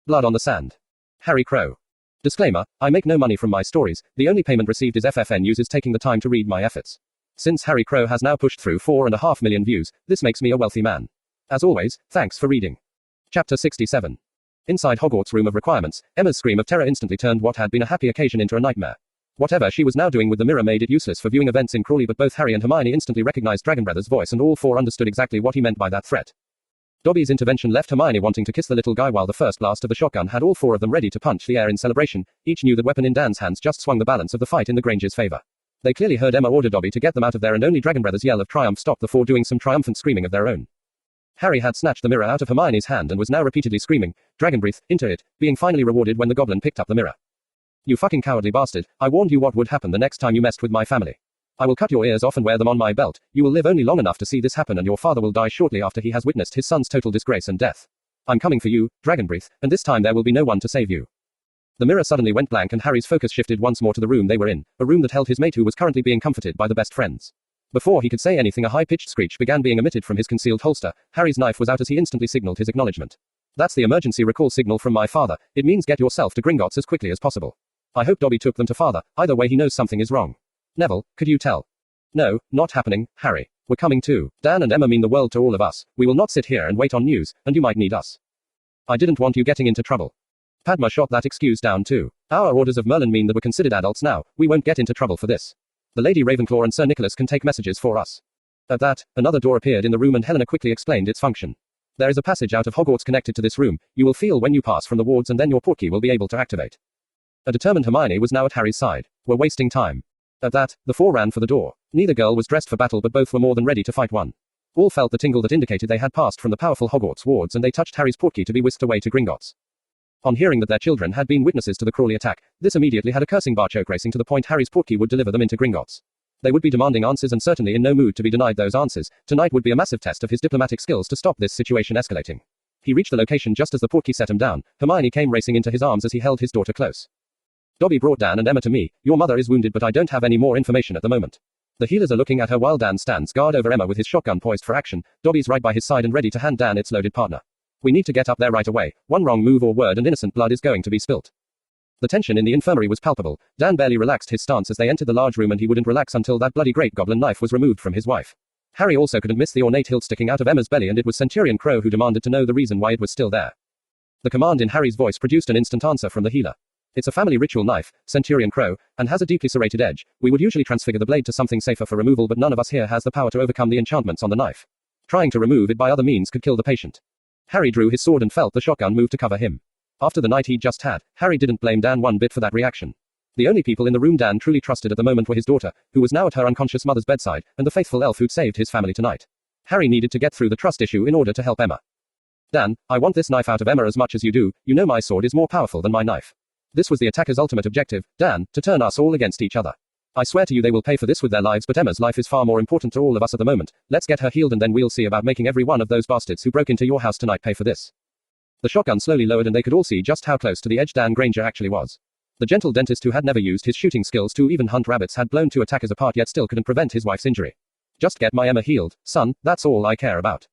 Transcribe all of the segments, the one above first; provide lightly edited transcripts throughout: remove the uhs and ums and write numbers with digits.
Blood on the sand. Harry Crow. Disclaimer, I make no money from my stories, the only payment received is FFN users taking the time to read my efforts. Since Harry Crow has now pushed through 4.5 million views, this makes me a wealthy man. As always, thanks for reading. Chapter 67. Inside Hogwarts' room of requirements, Emma's scream of terror instantly turned what had been a happy occasion into a nightmare. Whatever she was now doing with the mirror made it useless for viewing events in Crawley, but both Harry and Hermione instantly recognized Dragonbreather's voice and all four understood exactly what he meant by that threat. Dobby's intervention left Hermione wanting to kiss the little guy while the first blast of the shotgun had all four of them ready to punch the air in celebration. Each knew that weapon in Dan's hands just swung the balance of the fight in the Granger's favor. They clearly heard Emma order Dobby to get them out of there, and only Dragonbreather's yell of triumph stopped the four doing some triumphant screaming of their own. Harry had snatched the mirror out of Hermione's hand and was now repeatedly screaming, "Dragon breath," into it, being finally rewarded when the goblin picked up the mirror. "You fucking cowardly bastard, I warned you what would happen the next time you messed with my family. I will cut your ears off and wear them on my belt. You will live only long enough to see this happen, and your father will die shortly after he has witnessed his son's total disgrace and death. I'm coming for you, Dragonbreath, and this time there will be no one to save you." The mirror suddenly went blank and Harry's focus shifted once more to the room they were in, a room that held his mate who was currently being comforted by the best friends. Before he could say anything, a high-pitched screech began being emitted from his concealed holster. Harry's knife was out as he instantly signaled his acknowledgement. "That's the emergency recall signal from my father. It means get yourself to Gringotts as quickly as possible. I hope Dobby took them to father. Either way he knows something is wrong. Neville, could you tell?" "No, not happening, Harry. We're coming too. Dan and Emma mean the world to all of us. We will not sit here and wait on news, and you might need us." "I didn't want you getting into trouble." Padma shot that excuse down too. "Our orders of Merlin mean that we're considered adults now. We won't get into trouble for this. The Lady Ravenclaw and Sir Nicholas can take messages for us." At that, another door appeared in the room and Helena quickly explained its function. "There is a passage out of Hogwarts connected to this room. You will feel when you pass from the wards, and then your portkey will be able to activate." A determined Hermione was now at Harry's side. "We're wasting time." At that, the four ran for the door. Neither girl was dressed for battle, but both were more than ready to fight one. All felt the tingle that indicated they had passed from the powerful Hogwarts wards, and they touched Harry's portkey to be whisked away to Gringotts. On hearing that their children had been witnesses to the Crawley attack, this immediately had a cursing Barchoke racing to the point Harry's portkey would deliver them into Gringotts. They would be demanding answers and certainly in no mood to be denied those answers. Tonight would be a massive test of his diplomatic skills to stop this situation escalating. He reached the location just as the portkey set him down. Hermione came racing into his arms as he held his daughter close. "Dobby brought Dan and Emma to me. Your mother is wounded, but I don't have any more information at the moment. The healers are looking at her while Dan stands guard over Emma with his shotgun poised for action. Dobby's right by his side and ready to hand Dan its loaded partner. We need to get up there right away. One wrong move or word and innocent blood is going to be spilt." The tension in the infirmary was palpable. Dan barely relaxed his stance as they entered the large room, and he wouldn't relax until that bloody great goblin knife was removed from his wife. Harry also couldn't miss the ornate hilt sticking out of Emma's belly, and it was Centurion Crow who demanded to know the reason why it was still there. The command in Harry's voice produced an instant answer from the healer. "It's a family ritual knife, Centurion Crow, and has a deeply serrated edge. We would usually transfigure the blade to something safer for removal, but none of us here has the power to overcome the enchantments on the knife. Trying to remove it by other means could kill the patient." Harry drew his sword and felt the shotgun move to cover him. After the night he'd just had, Harry didn't blame Dan one bit for that reaction. The only people in the room Dan truly trusted at the moment were his daughter, who was now at her unconscious mother's bedside, and the faithful elf who'd saved his family tonight. Harry needed to get through the trust issue in order to help Emma. "Dan, I want this knife out of Emma as much as you do. You know my sword is more powerful than my knife. This was the attacker's ultimate objective, Dan, to turn us all against each other. I swear to you they will pay for this with their lives, but Emma's life is far more important to all of us at the moment. Let's get her healed and then we'll see about making every one of those bastards who broke into your house tonight pay for this." The shotgun slowly lowered and they could all see just how close to the edge Dan Granger actually was. The gentle dentist who had never used his shooting skills to even hunt rabbits had blown two attackers apart yet still couldn't prevent his wife's injury. "Just get my Emma healed, son, that's all I care about.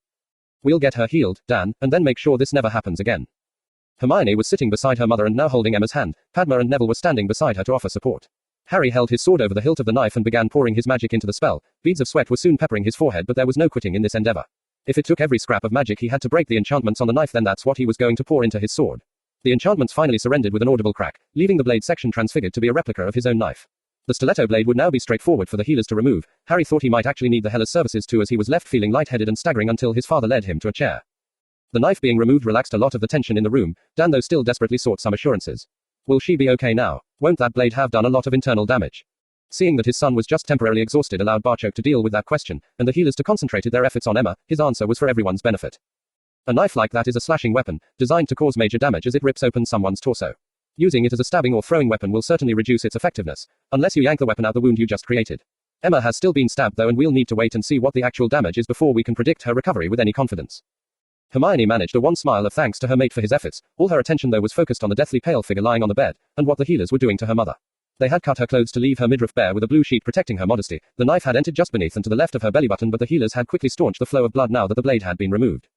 We'll get her healed, Dan, and then make sure this never happens again." Hermione was sitting beside her mother and now holding Emma's hand. Padma and Neville were standing beside her to offer support. Harry held his sword over the hilt of the knife and began pouring his magic into the spell. Beads of sweat were soon peppering his forehead, but there was no quitting in this endeavor. If it took every scrap of magic he had to break the enchantments on the knife, then that's what he was going to pour into his sword. The enchantments finally surrendered with an audible crack, leaving the blade section transfigured to be a replica of his own knife. The stiletto blade would now be straightforward for the healers to remove. Harry thought he might actually need the Heller's services too, as he was left feeling lightheaded and staggering until his father led him to a chair. The knife being removed relaxed a lot of the tension in the room. Dan though still desperately sought some assurances. Will she be okay now? Won't that blade have done a lot of internal damage? Seeing that his son was just temporarily exhausted allowed Barchoke to deal with that question, and the healers to concentrate their efforts on Emma. His answer was for everyone's benefit. A knife like that is a slashing weapon, designed to cause major damage as it rips open someone's torso. Using it as a stabbing or throwing weapon will certainly reduce its effectiveness, unless you yank the weapon out the wound you just created. Emma has still been stabbed though, and we'll need to wait and see what the actual damage is before we can predict her recovery with any confidence. Hermione managed a wan smile of thanks to her mate for his efforts. All her attention though was focused on the deathly pale figure lying on the bed, and what the healers were doing to her mother. They had cut her clothes to leave her midriff bare with a blue sheet protecting her modesty. The knife had entered just beneath and to the left of her belly button, but the healers had quickly staunched the flow of blood now that the blade had been removed.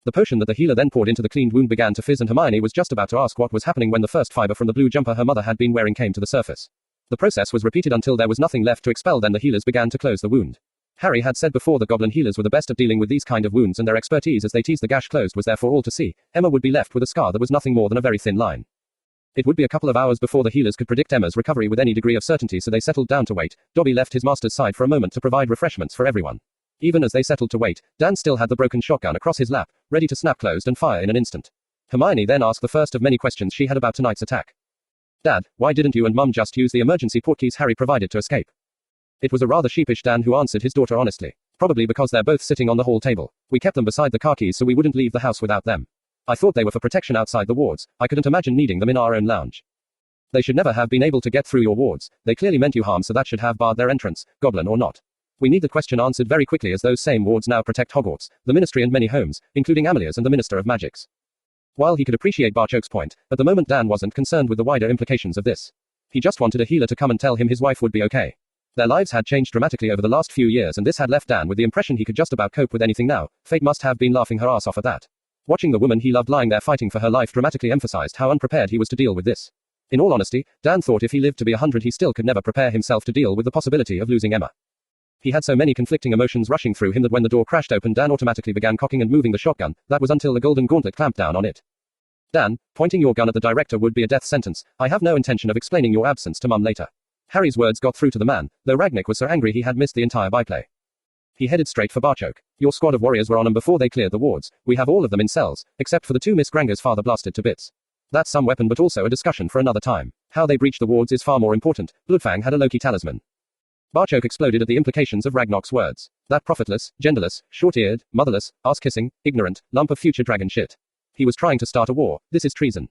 The potion that the healer then poured into the cleaned wound began to fizz, and Hermione was just about to ask what was happening when the first fiber from the blue jumper her mother had been wearing came to the surface. The process was repeated until there was nothing left to expel. Then the healers began to close the wound. Harry had said before the goblin healers were the best at dealing with these kind of wounds, and their expertise as they teased the gash closed was there for all to see. Emma would be left with a scar that was nothing more than a very thin line. It would be a couple of hours before the healers could predict Emma's recovery with any degree of certainty, so they settled down to wait. Dobby left his master's side for a moment to provide refreshments for everyone. Even as they settled to wait, Dan still had the broken shotgun across his lap, ready to snap closed and fire in an instant. Hermione then asked the first of many questions she had about tonight's attack. Dad, why didn't you and Mum just use the emergency portkeys Harry provided to escape? It was a rather sheepish Dan who answered his daughter honestly. Probably because they're both sitting on the hall table. We kept them beside the car keys so we wouldn't leave the house without them. I thought they were for protection outside the wards. I couldn't imagine needing them in our own lounge. They should never have been able to get through your wards. They clearly meant you harm, so that should have barred their entrance, goblin or not. We need the question answered very quickly, as those same wards now protect Hogwarts, the Ministry and many homes, including Amelia's and the Minister of Magic's. While he could appreciate Barchoke's point, at the moment Dan wasn't concerned with the wider implications of this. He just wanted a healer to come and tell him his wife would be okay. Their lives had changed dramatically over the last few years, and this had left Dan with the impression he could just about cope with anything now. Fate must have been laughing her ass off at that. Watching the woman he loved lying there fighting for her life dramatically emphasized how unprepared he was to deal with this. In all honesty, Dan thought if he lived to be 100 he still could never prepare himself to deal with the possibility of losing Emma. He had so many conflicting emotions rushing through him that when the door crashed open, Dan automatically began cocking and moving the shotgun. That was until the golden gauntlet clamped down on it. Dan, pointing your gun at the director would be a death sentence. I have no intention of explaining your absence to Mum later. Harry's words got through to the man, though Ragnick was so angry he had missed the entire byplay. He headed straight for Barchoke. Your squad of warriors were on him before they cleared the wards. We have all of them in cells, except for the two Miss Granger's father blasted to bits. That's some weapon, but also a discussion for another time. How they breached the wards is far more important. Bloodfang had a Loki Talisman. Barchoke exploded at the implications of Ragnarok's words. That profitless, genderless, short-eared, motherless, ass-kissing, ignorant, lump of future dragon shit. He was trying to start a war. This is treason.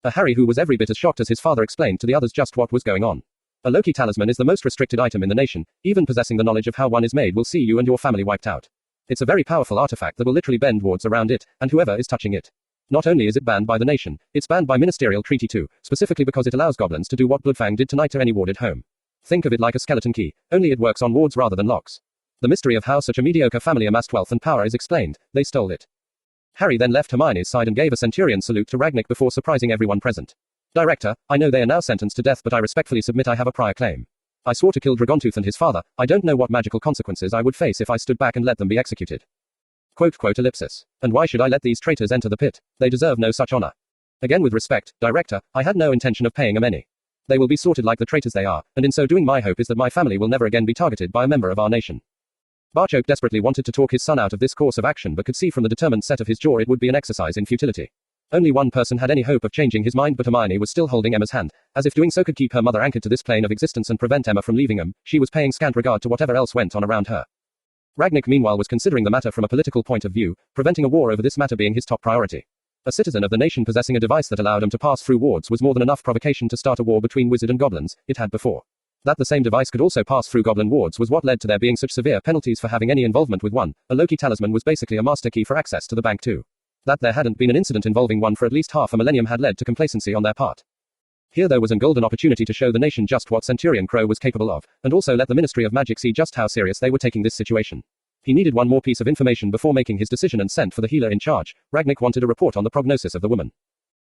A Harry who was every bit as shocked as his father explained to the others just what was going on. A Loki Talisman is the most restricted item in the nation. Even possessing the knowledge of how one is made will see you and your family wiped out. It's a very powerful artifact that will literally bend wards around it, and whoever is touching it. Not only is it banned by the nation, it's banned by ministerial treaty too, specifically because it allows goblins to do what Bloodfang did tonight to any warded home. Think of it like a skeleton key, only it works on wards rather than locks. The mystery of how such a mediocre family amassed wealth and power is explained. They stole it. Harry then left Hermione's side and gave a centurion salute to Ragnick before surprising everyone present. Director, I know they are now sentenced to death, but I respectfully submit I have a prior claim. I swore to kill Dragontooth and his father. I don't know what magical consequences I would face if I stood back and let them be executed. Ellipsis. And why should I let these traitors enter the pit? They deserve no such honor. Again with respect, Director, I had no intention of paying them any. They will be sorted like the traitors they are, and in so doing my hope is that my family will never again be targeted by a member of our nation. Barchoke desperately wanted to talk his son out of this course of action, but could see from the determined set of his jaw it would be an exercise in futility. Only one person had any hope of changing his mind, but Hermione was still holding Emma's hand, as if doing so could keep her mother anchored to this plane of existence and prevent Emma from leaving him. She was paying scant regard to whatever else went on around her. Ragnick meanwhile was considering the matter from a political point of view, preventing a war over this matter being his top priority. A citizen of the nation possessing a device that allowed him to pass through wards was more than enough provocation to start a war between wizard and goblins. It had before. That the same device could also pass through goblin wards was what led to there being such severe penalties for having any involvement with one. A Loki Talisman was basically a master key for access to the bank too. That there hadn't been an incident involving one for at least half a millennium had led to complacency on their part. Here there was a golden opportunity to show the nation just what Centurion Crow was capable of, and also let the Ministry of Magic see just how serious they were taking this situation. He needed one more piece of information before making his decision and sent for the healer in charge. Ragnick wanted a report on the prognosis of the woman.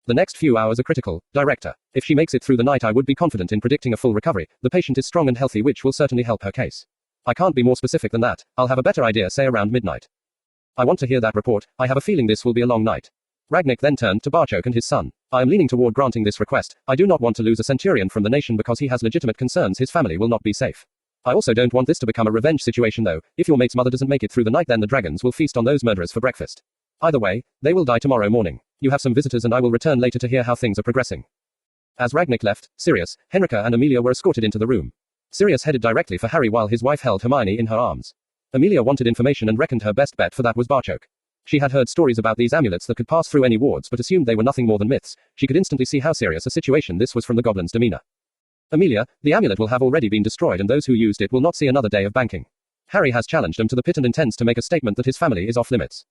The next few hours are critical, Director. If she makes it through the night I would be confident in predicting a full recovery. The patient is strong and healthy, which will certainly help her case. I can't be more specific than that. I'll have a better idea say around midnight. I want to hear that report. I have a feeling this will be a long night. Ragnick then turned to Barchoke and his son. I am leaning toward granting this request. I do not want to lose a centurion from the nation because he has legitimate concerns his family will not be safe. I also don't want this to become a revenge situation though. If your mate's mother doesn't make it through the night, then the dragons will feast on those murderers for breakfast. Either way, they will die tomorrow morning. You have some visitors and I will return later to hear how things are progressing. As Ragnick left, Sirius, Henrika and Amelia were escorted into the room. Sirius headed directly for Harry while his wife held Hermione in her arms. Amelia wanted information and reckoned her best bet for that was Barchoke. She had heard stories about these amulets that could pass through any wards but assumed they were nothing more than myths. She could instantly see how serious a situation this was from the goblin's demeanor. Amelia, the amulet will have already been destroyed and those who used it will not see another day of banking. Harry has challenged them to the pit and intends to make a statement that his family is off limits.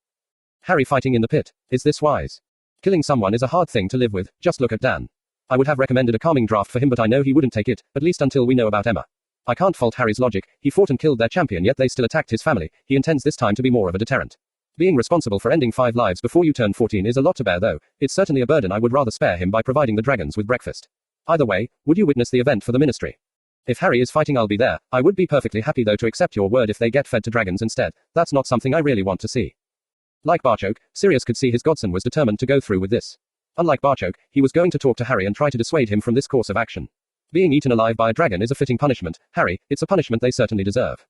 Harry fighting in the pit. Is this wise? Killing someone is a hard thing to live with. Just look at Dan. I would have recommended a calming draft for him, but I know he wouldn't take it, at least until we know about Emma. I can't fault Harry's logic. He fought and killed their champion, yet they still attacked his family. He intends this time to be more of a deterrent. Being responsible for ending 5 lives before you turn 14 is a lot to bear though. It's certainly a burden I would rather spare him by providing the dragons with breakfast. Either way, would you witness the event for the ministry? If Harry is fighting, I'll be there. I would be perfectly happy though to accept your word if they get fed to dragons instead. That's not something I really want to see. Like Barchoke, Sirius could see his godson was determined to go through with this. Unlike Barchoke, he was going to talk to Harry and try to dissuade him from this course of action. Being eaten alive by a dragon is a fitting punishment. Harry, it's a punishment they certainly deserve.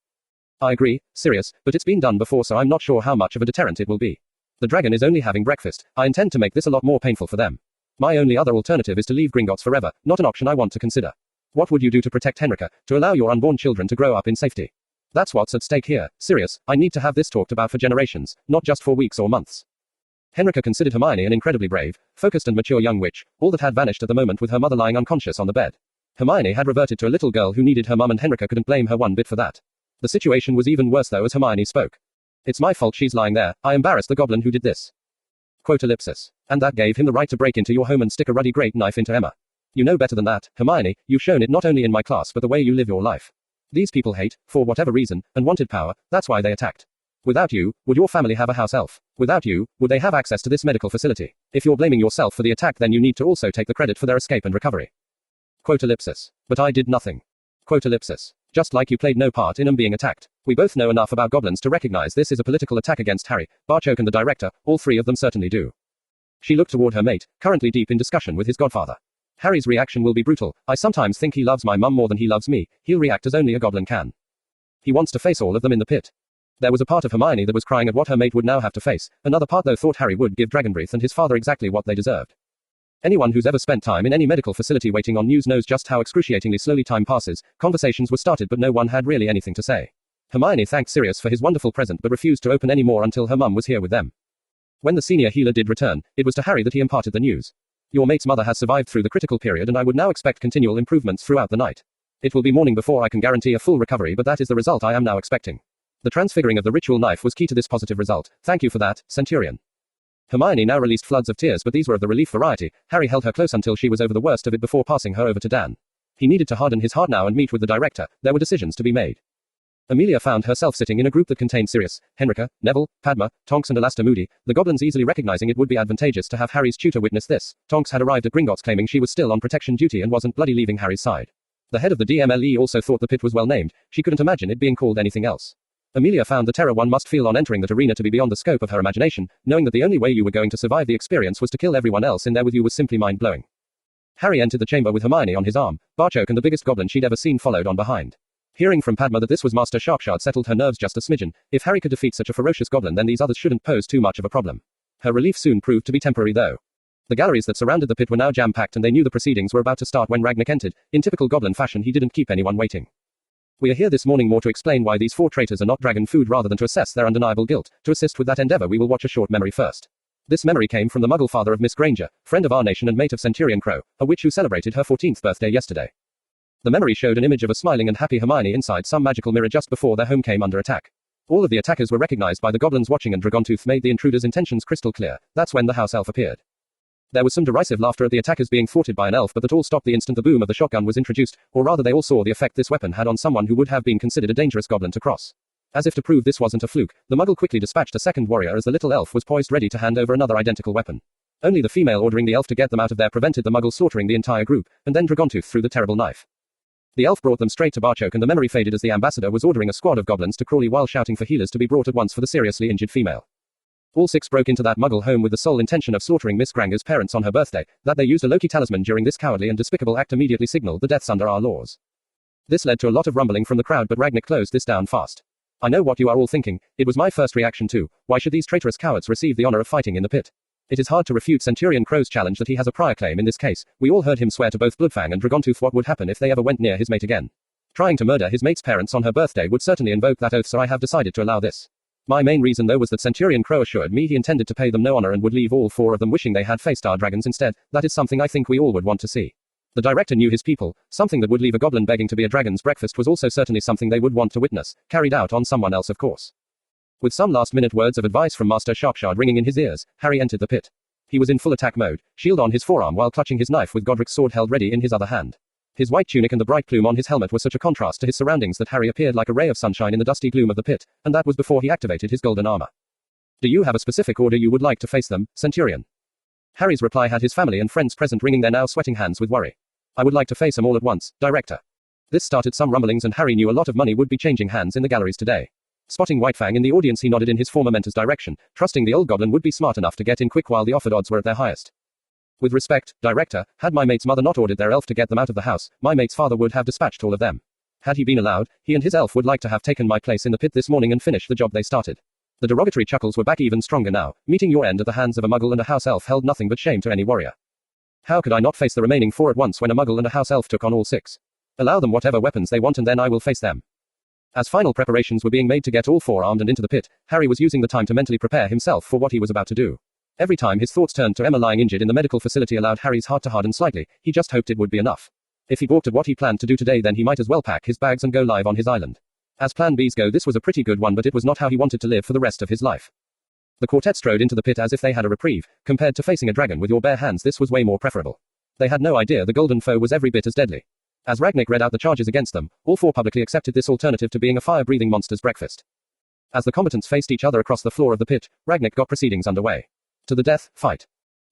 I agree, Sirius, but it's been done before so I'm not sure how much of a deterrent it will be. The dragon is only having breakfast. I intend to make this a lot more painful for them. My only other alternative is to leave Gringotts forever, not an option I want to consider. What would you do to protect Henrika, to allow your unborn children to grow up in safety? That's what's at stake here, Sirius. I need to have this talked about for generations, not just for weeks or months. Henrika considered Hermione an incredibly brave, focused and mature young witch, all that had vanished at the moment with her mother lying unconscious on the bed. Hermione had reverted to a little girl who needed her mum and Henrika couldn't blame her one bit for that. The situation was even worse though as Hermione spoke. It's my fault she's lying there, I embarrassed the goblin who did this. Quote ellipsis. And that gave him the right to break into your home and stick a ruddy great knife into Emma. You know better than that, Hermione, you've shown it not only in my class but the way you live your life. These people hate, for whatever reason, and wanted power, that's why they attacked. Without you, would your family have a house elf? Without you, would they have access to this medical facility? If you're blaming yourself for the attack then you need to also take the credit for their escape and recovery. Quote ellipsis. But I did nothing. Quote ellipsis. Just like you played no part in them being attacked. We both know enough about goblins to recognize this is a political attack against Harry, Barchoke and the director, all three of them certainly do. She looked toward her mate, currently deep in discussion with his godfather. Harry's reaction will be brutal. I sometimes think he loves my mum more than he loves me. He'll react as only a goblin can. He wants to face all of them in the pit. There was a part of Hermione that was crying at what her mate would now have to face. Another part though thought Harry would give Dragonbreath and his father exactly what they deserved. Anyone who's ever spent time in any medical facility waiting on news knows just how excruciatingly slowly time passes. Conversations were started but no one had really anything to say. Hermione thanked Sirius for his wonderful present but refused to open any more until her mum was here with them. When the senior healer did return, it was to Harry that he imparted the news. Your mate's mother has survived through the critical period and I would now expect continual improvements throughout the night. It will be morning before I can guarantee a full recovery but that is the result I am now expecting. The transfiguring of the ritual knife was key to this positive result. Thank you for that, Centurion. Hermione now released floods of tears but these were of the relief variety. Harry held her close until she was over the worst of it before passing her over to Dan. He needed to harden his heart now and meet with the director. There were decisions to be made. Amelia found herself sitting in a group that contained Sirius, Henrika, Neville, Padma, Tonks and Alastair Moody, the goblins easily recognizing it would be advantageous to have Harry's tutor witness this. Tonks had arrived at Gringotts claiming she was still on protection duty and wasn't bloody leaving Harry's side. The head of the DMLE also thought the pit was well named. She couldn't imagine it being called anything else. Amelia found the terror one must feel on entering that arena to be beyond the scope of her imagination, knowing that the only way you were going to survive the experience was to kill everyone else in there with you was simply mind-blowing. Harry entered the chamber with Hermione on his arm. Barchoke and the biggest goblin she'd ever seen followed on behind. Hearing from Padma that this was Master Sharpshard settled her nerves just a smidgen. If Harry could defeat such a ferocious goblin then these others shouldn't pose too much of a problem. Her relief soon proved to be temporary though. The galleries that surrounded the pit were now jam-packed and they knew the proceedings were about to start when Ragnik entered. In typical goblin fashion he didn't keep anyone waiting. We are here this morning more to explain why these 4 traitors are not dragon food rather than to assess their undeniable guilt. To assist with that endeavor we will watch a short memory first. This memory came from the Muggle father of Miss Granger, friend of our nation and mate of Centurion Crow, a witch who celebrated her 14th birthday yesterday. The memory showed an image of a smiling and happy Hermione inside some magical mirror just before their home came under attack. All of the attackers were recognized by the goblins watching and Dragontooth made the intruder's intentions crystal clear. That's when the house elf appeared. There was some derisive laughter at the attackers being thwarted by an elf but that all stopped the instant the boom of the shotgun was introduced, or rather they all saw the effect this weapon had on someone who would have been considered a dangerous goblin to cross. As if to prove this wasn't a fluke, the Muggle quickly dispatched a second warrior as the little elf was poised ready to hand over another identical weapon. Only the female ordering the elf to get them out of there prevented the Muggle slaughtering the entire group, and then Dragontooth threw the terrible knife. The elf brought them straight to Barchoke and the memory faded as the ambassador was ordering a squad of goblins to Crawley while shouting for healers to be brought at once for the seriously injured female. All 6 broke into that Muggle home with the sole intention of slaughtering Miss Granger's parents on her birthday. That they used a Loki Talisman during this cowardly and despicable act immediately signaled the deaths under our laws. This led to a lot of rumbling from the crowd but Ragnik closed this down fast. I know what you are all thinking. It was my first reaction too. Why should these traitorous cowards receive the honor of fighting in the pit? It is hard to refute Centurion Crow's challenge that he has a prior claim in this case. We all heard him swear to both Bloodfang and Dragontooth what would happen if they ever went near his mate again. Trying to murder his mate's parents on her birthday would certainly invoke that oath so I have decided to allow this. My main reason though was that Centurion Crow assured me he intended to pay them no honor and would leave all 4 of them wishing they had faced our dragons instead. That is something I think we all would want to see. The director knew his people. Something that would leave a goblin begging to be a dragon's breakfast was also certainly something they would want to witness, carried out on someone else of course. With some last-minute words of advice from Master Sharpshard ringing in his ears, Harry entered the pit. He was in full attack mode, shield on his forearm while clutching his knife with Godric's sword held ready in his other hand. His white tunic and the bright plume on his helmet were such a contrast to his surroundings that Harry appeared like a ray of sunshine in the dusty gloom of the pit, and that was before he activated his golden armor. Do you have a specific order you would like to face them, Centurion? Harry's reply had his family and friends present wringing their now sweating hands with worry. I would like to face them all at once, Director. This started some rumblings and Harry knew a lot of money would be changing hands in the galleries today. Spotting Whitefang in the audience, he nodded in his former mentor's direction, trusting the old goblin would be smart enough to get in quick while the offered odds were at their highest. With respect, Director, had my mate's mother not ordered their elf to get them out of the house, my mate's father would have dispatched all of them. Had he been allowed, he and his elf would like to have taken my place in the pit this morning and finish the job they started. The derogatory chuckles were back even stronger now. Meeting your end at the hands of a muggle and a house elf held nothing but shame to any warrior. How could I not face the remaining 4 at once when a muggle and a house elf took on all 6? Allow them whatever weapons they want and then I will face them. As final preparations were being made to get all 4 armed and into the pit, Harry was using the time to mentally prepare himself for what he was about to do. Every time his thoughts turned to Emma lying injured in the medical facility allowed Harry's heart to harden slightly. He just hoped it would be enough. If he balked at what he planned to do today, then he might as well pack his bags and go live on his island. As plan B's go, this was a pretty good one, but it was not how he wanted to live for the rest of his life. The quartet strode into the pit as if they had a reprieve. Compared to facing a dragon with your bare hands, this was way more preferable. They had no idea the golden foe was every bit as deadly. As Ragnik read out the charges against them, all 4 publicly accepted this alternative to being a fire-breathing monster's breakfast. As the combatants faced each other across the floor of the pit, Ragnik got proceedings underway. To the death, fight.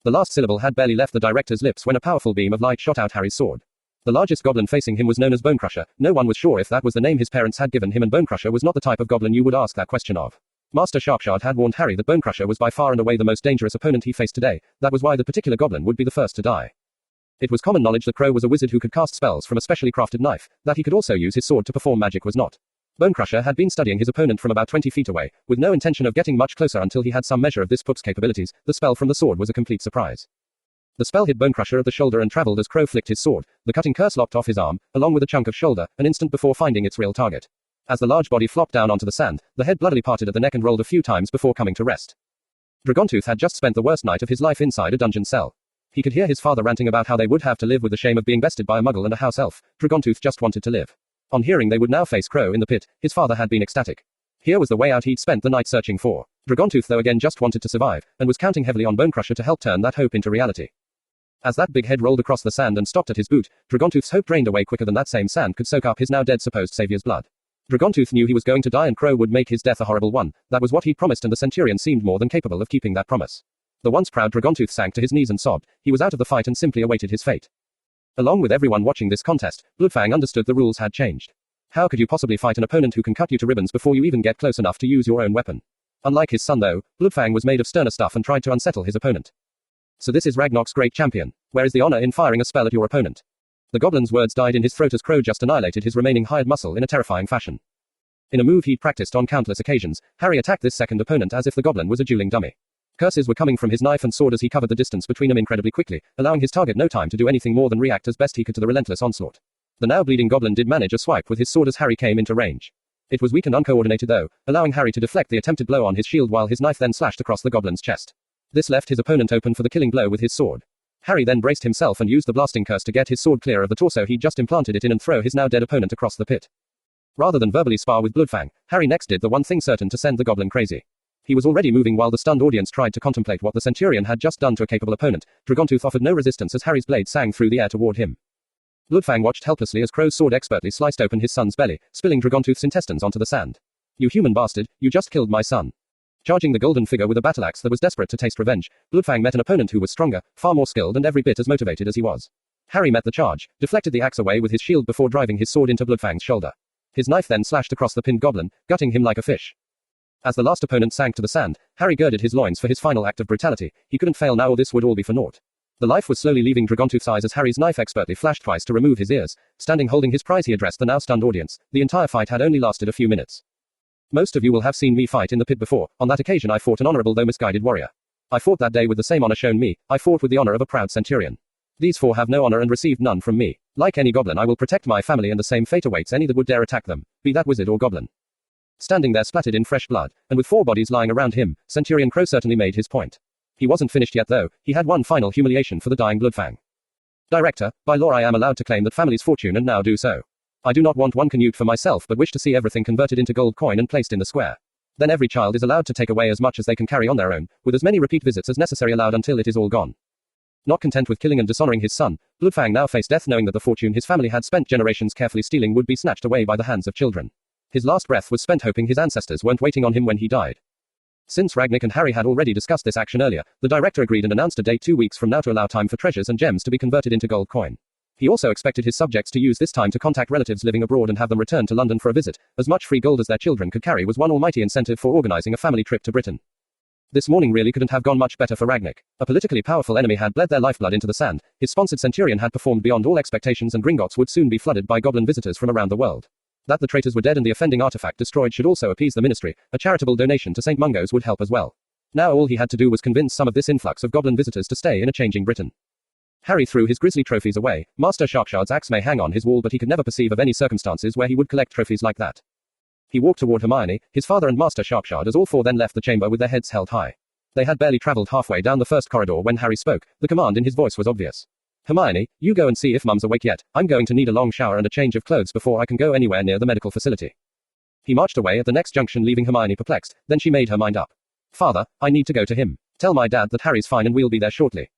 The last syllable had barely left the director's lips when a powerful beam of light shot out Harry's sword. The largest goblin facing him was known as Bonecrusher. No one was sure if that was the name his parents had given him, and Bonecrusher was not the type of goblin you would ask that question of. Master Sharpshard had warned Harry that Bonecrusher was by far and away the most dangerous opponent he faced today. That was why the particular goblin would be the first to die. It was common knowledge that Crow was a wizard who could cast spells from a specially crafted knife. That he could also use his sword to perform magic was not. Bonecrusher had been studying his opponent from about 20 feet away, with no intention of getting much closer until he had some measure of this pup's capabilities. The spell from the sword was a complete surprise. The spell hit Bonecrusher at the shoulder and traveled as Crow flicked his sword. The cutting curse lopped off his arm, along with a chunk of shoulder, an instant before finding its real target. As the large body flopped down onto the sand, the head bloodily parted at the neck and rolled a few times before coming to rest. Dragontooth had just spent the worst night of his life inside a dungeon cell. He could hear his father ranting about how they would have to live with the shame of being bested by a muggle and a house elf. Dragontooth just wanted to live. On hearing they would now face Crow in the pit, his father had been ecstatic. Here was the way out he'd spent the night searching for. Dragontooth though again just wanted to survive, and was counting heavily on Bonecrusher to help turn that hope into reality. As that big head rolled across the sand and stopped at his boot, Dragontooth's hope drained away quicker than that same sand could soak up his now dead supposed savior's blood. Dragontooth knew he was going to die and Crow would make his death a horrible one. That was what he'd promised, and the Centurion seemed more than capable of keeping that promise. The once proud Dragontooth sank to his knees and sobbed. He was out of the fight and simply awaited his fate. Along with everyone watching this contest, Bloodfang understood the rules had changed. How could you possibly fight an opponent who can cut you to ribbons before you even get close enough to use your own weapon? Unlike his son though, Bloodfang was made of sterner stuff and tried to unsettle his opponent. So this is Ragnarok's great champion. Where is the honor in firing a spell at your opponent? The goblin's words died in his throat as Crow just annihilated his remaining hired muscle in a terrifying fashion. In a move he'd practiced on countless occasions, Harry attacked this second opponent as if the goblin was a dueling dummy. Curses were coming from his knife and sword as he covered the distance between them incredibly quickly, allowing his target no time to do anything more than react as best he could to the relentless onslaught. The now bleeding goblin did manage a swipe with his sword as Harry came into range. It was weak and uncoordinated though, allowing Harry to deflect the attempted blow on his shield while his knife then slashed across the goblin's chest. This left his opponent open for the killing blow with his sword. Harry then braced himself and used the blasting curse to get his sword clear of the torso he'd just implanted it in and throw his now dead opponent across the pit. Rather than verbally spar with Bloodfang, Harry next did the one thing certain to send the goblin crazy. He was already moving while the stunned audience tried to contemplate what the Centurion had just done to a capable opponent. Dragontooth offered no resistance as Harry's blade sang through the air toward him. Bloodfang watched helplessly as Crow's sword expertly sliced open his son's belly, spilling Dragontooth's intestines onto the sand. You human bastard, you just killed my son. Charging the golden figure with a battle axe that was desperate to taste revenge, Bloodfang met an opponent who was stronger, far more skilled and every bit as motivated as he was. Harry met the charge, deflected the axe away with his shield before driving his sword into Bloodfang's shoulder. His knife then slashed across the pinned goblin, gutting him like a fish. As the last opponent sank to the sand, Harry girded his loins for his final act of brutality. He couldn't fail now or this would all be for naught. The life was slowly leaving Dragontooth's eyes as Harry's knife expertly flashed twice to remove his ears. Standing holding his prize he addressed the now stunned audience. The entire fight had only lasted a few minutes. Most of you will have seen me fight in the pit before. On that occasion I fought an honorable though misguided warrior. I fought that day with the same honor shown me. I fought with the honor of a proud centurion. These 4 have no honor and received none from me. Like any goblin I will protect my family and the same fate awaits any that would dare attack them, be that wizard or goblin. Standing there splattered in fresh blood, and with 4 bodies lying around him, Centurion Crow certainly made his point. He wasn't finished yet though. He had one final humiliation for the dying Bloodfang. Director, by law I am allowed to claim that family's fortune and now do so. I do not want one canute for myself but wish to see everything converted into gold coin and placed in the square. Then every child is allowed to take away as much as they can carry on their own, with as many repeat visits as necessary allowed until it is all gone. Not content with killing and dishonoring his son, Bloodfang now faced death knowing that the fortune his family had spent generations carefully stealing would be snatched away by the hands of children. His last breath was spent hoping his ancestors weren't waiting on him when he died. Since Ragnick and Harry had already discussed this action earlier, the director agreed and announced a date 2 weeks from now to allow time for treasures and gems to be converted into gold coin. He also expected his subjects to use this time to contact relatives living abroad and have them return to London for a visit. As much free gold as their children could carry was one almighty incentive for organizing a family trip to Britain. This morning really couldn't have gone much better for Ragnick. A politically powerful enemy had bled their lifeblood into the sand, his sponsored Centurion had performed beyond all expectations, and Gringotts would soon be flooded by goblin visitors from around the world. That the traitors were dead and the offending artifact destroyed should also appease the ministry. A charitable donation to St. Mungo's would help as well. Now all he had to do was convince some of this influx of goblin visitors to stay in a changing Britain. Harry threw his grisly trophies away. Master Sharkshard's axe may hang on his wall, but he could never perceive of any circumstances where he would collect trophies like that. He walked toward Hermione, his father and Master Sharkshard, as all four then left the chamber with their heads held high. They had barely traveled halfway down the first corridor when Harry spoke. The command in his voice was obvious. Hermione, you go and see if Mum's awake yet. I'm going to need a long shower and a change of clothes before I can go anywhere near the medical facility. He marched away at the next junction, leaving Hermione perplexed. Then she made her mind up. Father, I need to go to him. Tell my dad that Harry's fine and we'll be there shortly.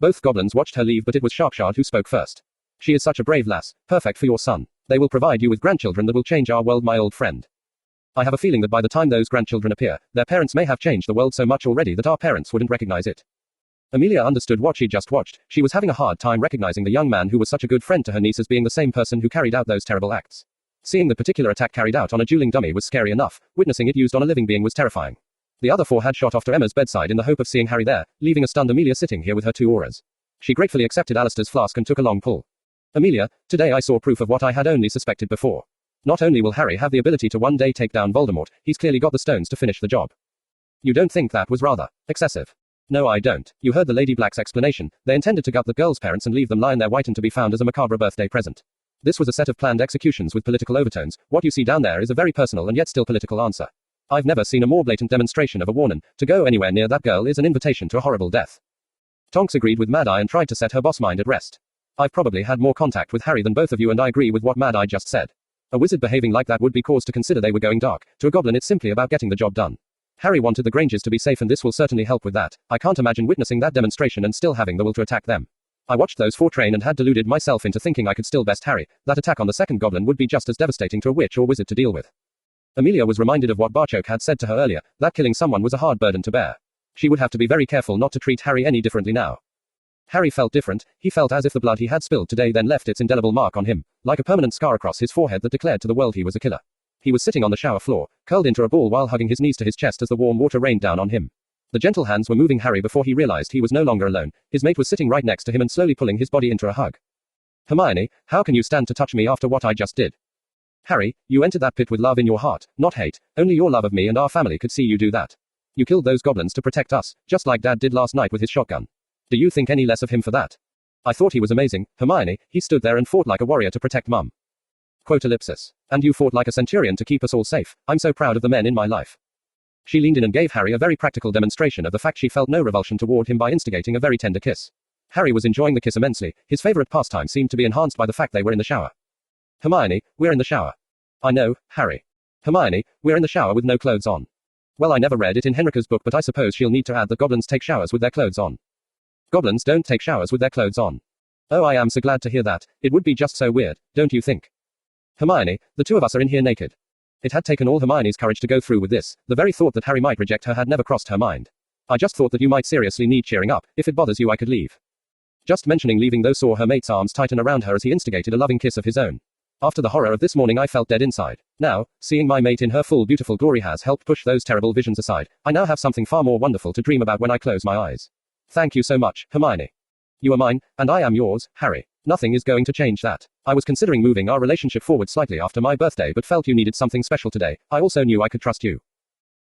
Both goblins watched her leave, but it was Sharkshard who spoke first. She is such a brave lass, perfect for your son. They will provide you with grandchildren that will change our world, my old friend. I have a feeling that by the time those grandchildren appear, their parents may have changed the world so much already that our parents wouldn't recognize it. Amelia understood what she just watched. She was having a hard time recognizing the young man who was such a good friend to her niece as being the same person who carried out those terrible acts. Seeing the particular attack carried out on a dueling dummy was scary enough, witnessing it used on a living being was terrifying. The other four had shot off to Emma's bedside in the hope of seeing Harry there, leaving a stunned Amelia sitting here with her two auras. She gratefully accepted Alistair's flask and took a long pull. Amelia, today I saw proof of what I had only suspected before. Not only will Harry have the ability to one day take down Voldemort, he's clearly got the stones to finish the job. You don't think that was rather excessive? No, I don't. You heard the Lady Black's explanation. They intended to gut the girl's parents and leave them lying there whitened to be found as a macabre birthday present. This was a set of planned executions with political overtones. What you see down there is a very personal and yet still political answer. I've never seen a more blatant demonstration of a warning. To go anywhere near that girl is an invitation to a horrible death. Tonks agreed with Mad Eye and tried to set her boss mind at rest. I've probably had more contact with Harry than both of you, and I agree with what Mad Eye just said. A wizard behaving like that would be cause to consider they were going dark. To a goblin it's simply about getting the job done. Harry wanted the Grangers to be safe, and this will certainly help with that. I can't imagine witnessing that demonstration and still having the will to attack them. I watched those four train and had deluded myself into thinking I could still best Harry. That attack on the second goblin would be just as devastating to a witch or wizard to deal with. Amelia was reminded of what Barchoke had said to her earlier, that killing someone was a hard burden to bear. She would have to be very careful not to treat Harry any differently now. Harry felt different. He felt as if the blood he had spilled today then left its indelible mark on him, like a permanent scar across his forehead that declared to the world he was a killer. He was sitting on the shower floor, curled into a ball while hugging his knees to his chest as the warm water rained down on him. The gentle hands were moving Harry before he realized he was no longer alone. His mate was sitting right next to him and slowly pulling his body into a hug. Hermione, how can you stand to touch me after what I just did? Harry, you entered that pit with love in your heart, not hate. Only your love of me and our family could see you do that. You killed those goblins to protect us, just like Dad did last night with his shotgun. Do you think any less of him for that? I thought he was amazing, Hermione. He stood there and fought like a warrior to protect Mum. Quote ellipsis. And you fought like a centurion to keep us all safe. I'm so proud of the men in my life. She leaned in and gave Harry a very practical demonstration of the fact she felt no revulsion toward him by instigating a very tender kiss. Harry was enjoying the kiss immensely. His favorite pastime seemed to be enhanced by the fact they were in the shower. Hermione, we're in the shower. I know, Harry. Hermione, we're in the shower with no clothes on. Well, I never read it in Henrika's book, but I suppose she'll need to add that goblins take showers with their clothes on. Goblins don't take showers with their clothes on. Oh, I am so glad to hear that. It would be just so weird, don't you think? Hermione, the two of us are in here naked. It had taken all Hermione's courage to go through with this. The very thought that Harry might reject her had never crossed her mind. I just thought that you might seriously need cheering up. If it bothers you, I could leave. Just mentioning leaving though saw her mate's arms tighten around her as he instigated a loving kiss of his own. After the horror of this morning, I felt dead inside. Now, seeing my mate in her full beautiful glory has helped push those terrible visions aside. I now have something far more wonderful to dream about when I close my eyes. Thank you so much, Hermione. You are mine, and I am yours, Harry. Nothing is going to change that. I was considering moving our relationship forward slightly after my birthday, but felt you needed something special today. I also knew I could trust you.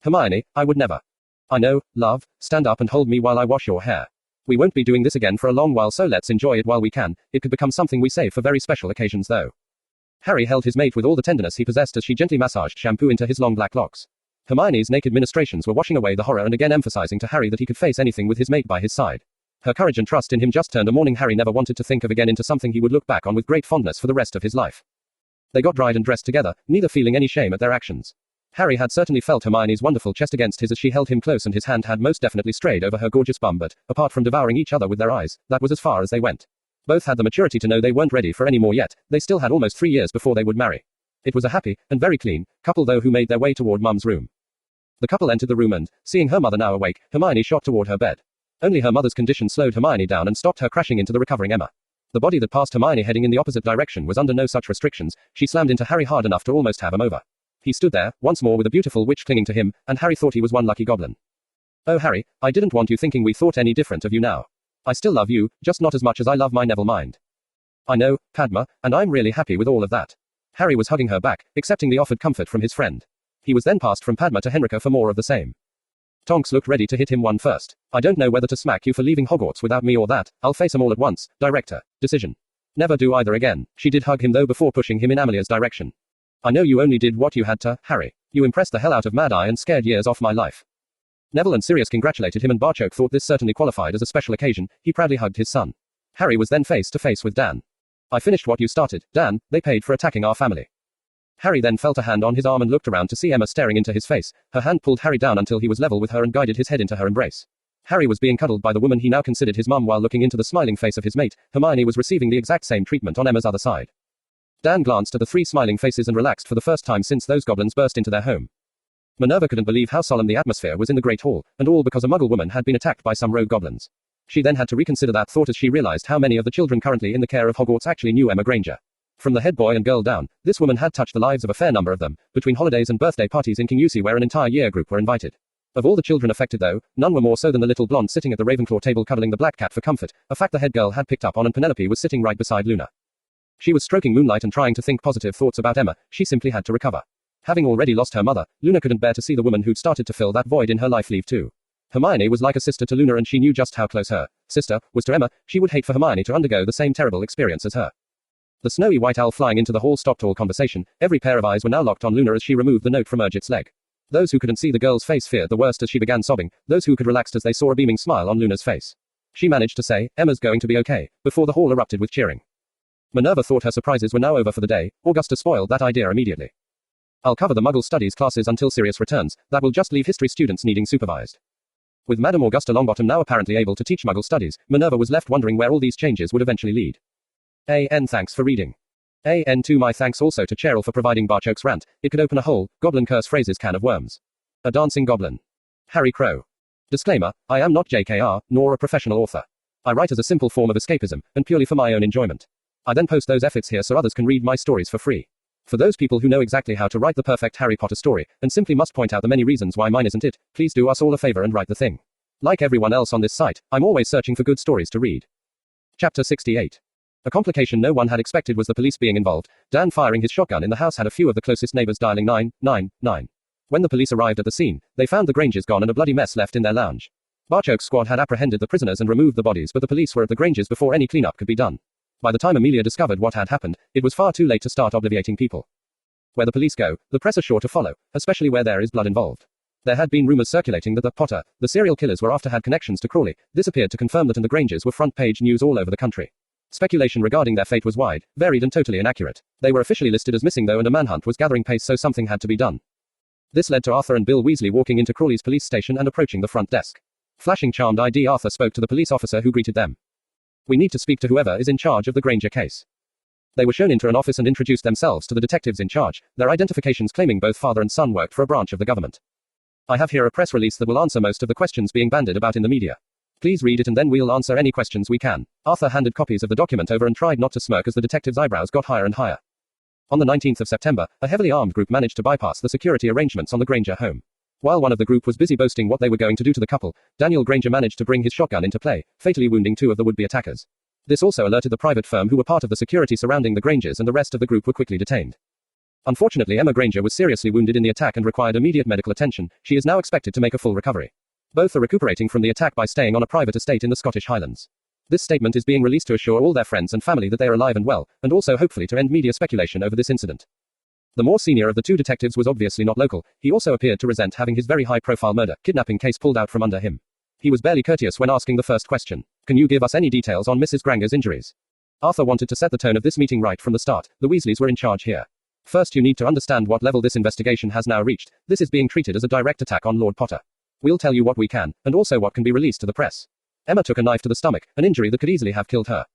Hermione, I would never. I know, love. Stand up and hold me while I wash your hair. We won't be doing this again for a long while, so let's enjoy it while we can. It could become something we save for very special occasions though. Harry held his mate with all the tenderness he possessed as she gently massaged shampoo into his long black locks. Hermione's naked ministrations were washing away the horror and again emphasizing to Harry that he could face anything with his mate by his side. Her courage and trust in him just turned a morning Harry never wanted to think of again into something he would look back on with great fondness for the rest of his life. They got dried and dressed together, neither feeling any shame at their actions. Harry had certainly felt Hermione's wonderful chest against his as she held him close, and his hand had most definitely strayed over her gorgeous bum, but, apart from devouring each other with their eyes, that was as far as they went. Both had the maturity to know they weren't ready for any more yet. They still had almost 3 years before they would marry. It was a happy, and very clean, couple though who made their way toward Mum's room. The couple entered the room and, seeing her mother now awake, Hermione shot toward her bed. Only her mother's condition slowed Hermione down and stopped her crashing into the recovering Emma. The body that passed Hermione heading in the opposite direction was under no such restrictions. She slammed into Harry hard enough to almost have him over. He stood there, once more with a beautiful witch clinging to him, and Harry thought he was one lucky goblin. Oh Harry, I didn't want you thinking we thought any different of you now. I still love you, just not as much as I love my Neville mind. I know, Padma, and I'm really happy with all of that. Harry was hugging her back, accepting the offered comfort from his friend. He was then passed from Padma to Henrika for more of the same. Tonks looked ready to hit him one first. I don't know whether to smack you for leaving Hogwarts without me or that. I'll face 'em all at once. Director. Decision. Never do either again. She did hug him though before pushing him in Amelia's direction. I know you only did what you had to, Harry. You impressed the hell out of Mad Eye and scared years off my life. Neville and Sirius congratulated him and Barchoke thought this certainly qualified as a special occasion. He proudly hugged his son. Harry was then face to face with Dan. I finished what you started, Dan. They paid for attacking our family. Harry then felt a hand on his arm and looked around to see Emma staring into his face. Her hand pulled Harry down until he was level with her and guided his head into her embrace. Harry was being cuddled by the woman he now considered his mum while looking into the smiling face of his mate. Hermione was receiving the exact same treatment on Emma's other side. Dan glanced at the three smiling faces and relaxed for the first time since those goblins burst into their home. Minerva couldn't believe how solemn the atmosphere was in the Great Hall, and all because a Muggle woman had been attacked by some rogue goblins. She then had to reconsider that thought as she realized how many of the children currently in the care of Hogwarts actually knew Emma Granger. From the head boy and girl down, this woman had touched the lives of a fair number of them, between holidays and birthday parties in King Yusi where an entire year group were invited. Of all the children affected though, none were more so than the little blonde sitting at the Ravenclaw table cuddling the black cat for comfort, a fact the head girl had picked up on, and Penelope was sitting right beside Luna. She was stroking Moonlight and trying to think positive thoughts about Emma. She simply had to recover. Having already lost her mother, Luna couldn't bear to see the woman who'd started to fill that void in her life leave too. Hermione was like a sister to Luna and she knew just how close her sister was to Emma. She would hate for Hermione to undergo the same terrible experience as her. The snowy white owl flying into the hall stopped all conversation. Every pair of eyes were now locked on Luna as she removed the note from Urgit's leg. Those who couldn't see the girl's face feared the worst as she began sobbing. Those who could relaxed as they saw a beaming smile on Luna's face. She managed to say, "Emma's going to be okay," before the hall erupted with cheering. Minerva thought her surprises were now over for the day. Augusta spoiled that idea immediately. I'll cover the Muggle Studies classes until Sirius returns. That will just leave history students needing supervised. With Madame Augusta Longbottom now apparently able to teach Muggle Studies, Minerva was left wondering where all these changes would eventually lead. A.N. Thanks for reading. A.N. My thanks also to Cheryl for providing Barchoke's rant. It could open a whole goblin curse phrases can of worms. A dancing goblin. Harry Crow. Disclaimer, I am not JKR, nor a professional author. I write as a simple form of escapism, and purely for my own enjoyment. I then post those efforts here so others can read my stories for free. For those people who know exactly how to write the perfect Harry Potter story, and simply must point out the many reasons why mine isn't it, please do us all a favor and write the thing. Like everyone else on this site, I'm always searching for good stories to read. Chapter 68. A complication no one had expected was the police being involved. Dan firing his shotgun in the house had a few of the closest neighbors dialing 999. When the police arrived at the scene, they found the Grangers gone and a bloody mess left in their lounge. Barchoke's squad had apprehended the prisoners and removed the bodies, but the police were at the Grangers before any cleanup could be done. By the time Amelia discovered what had happened, it was far too late to start obliviating people. Where the police go, the press are sure to follow, especially where there is blood involved. There had been rumors circulating that the Potter, the serial killers were after had connections to Crawley. This appeared to confirm that, and the Grangers were front-page news all over the country. Speculation regarding their fate was wide, varied and totally inaccurate. They were officially listed as missing though, and a manhunt was gathering pace, so something had to be done. This led to Arthur and Bill Weasley walking into Crawley's police station and approaching the front desk. Flashing charmed ID, Arthur spoke to the police officer who greeted them. We need to speak to whoever is in charge of the Granger case. They were shown into an office and introduced themselves to the detectives in charge, their identifications claiming both father and son worked for a branch of the government. I have here a press release that will answer most of the questions being bandied about in the media. Please read it and then we'll answer any questions we can. Arthur handed copies of the document over and tried not to smirk as the detective's eyebrows got higher and higher. On the 19th of September, a heavily armed group managed to bypass the security arrangements on the Granger home. While one of the group was busy boasting what they were going to do to the couple, Daniel Granger managed to bring his shotgun into play, fatally wounding 2 of the would-be attackers. This also alerted the private firm who were part of the security surrounding the Grangers, and the rest of the group were quickly detained. Unfortunately, Emma Granger was seriously wounded in the attack and required immediate medical attention. She is now expected to make a full recovery. Both are recuperating from the attack by staying on a private estate in the Scottish Highlands. This statement is being released to assure all their friends and family that they are alive and well, and also hopefully to end media speculation over this incident. The more senior of the 2 detectives was obviously not local. He also appeared to resent having his very high-profile murder-kidnapping case pulled out from under him. He was barely courteous when asking the first question. Can you give us any details on Mrs. Granger's injuries? Arthur wanted to set the tone of this meeting right from the start. The Weasleys were in charge here. First, you need to understand what level this investigation has now reached. This is being treated as a direct attack on Lord Potter. We'll tell you what we can, and also what can be released to the press. Emma took a knife to the stomach, an injury that could easily have killed her.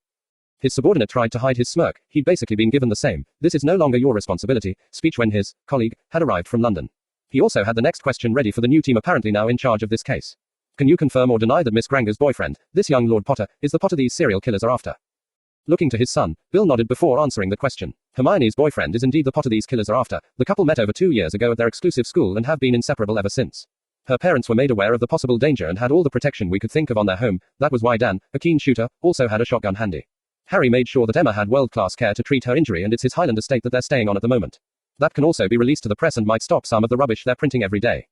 His subordinate tried to hide his smirk. He'd basically been given the same "this is no longer your responsibility" speech when his colleague had arrived from London. He also had the next question ready for the new team apparently now in charge of this case. Can you confirm or deny that Miss Granger's boyfriend, this young Lord Potter, is the Potter these serial killers are after? Looking to his son, Bill nodded before answering the question. Hermione's boyfriend is indeed the Potter these killers are after. The couple met over 2 years ago at their exclusive school and have been inseparable ever since. Her parents were made aware of the possible danger and had all the protection we could think of on their home. That was why Dan, a keen shooter, also had a shotgun handy. Harry made sure that Emma had world-class care to treat her injury, and it's his Highland estate that they're staying on at the moment. That can also be released to the press and might stop some of the rubbish they're printing every day.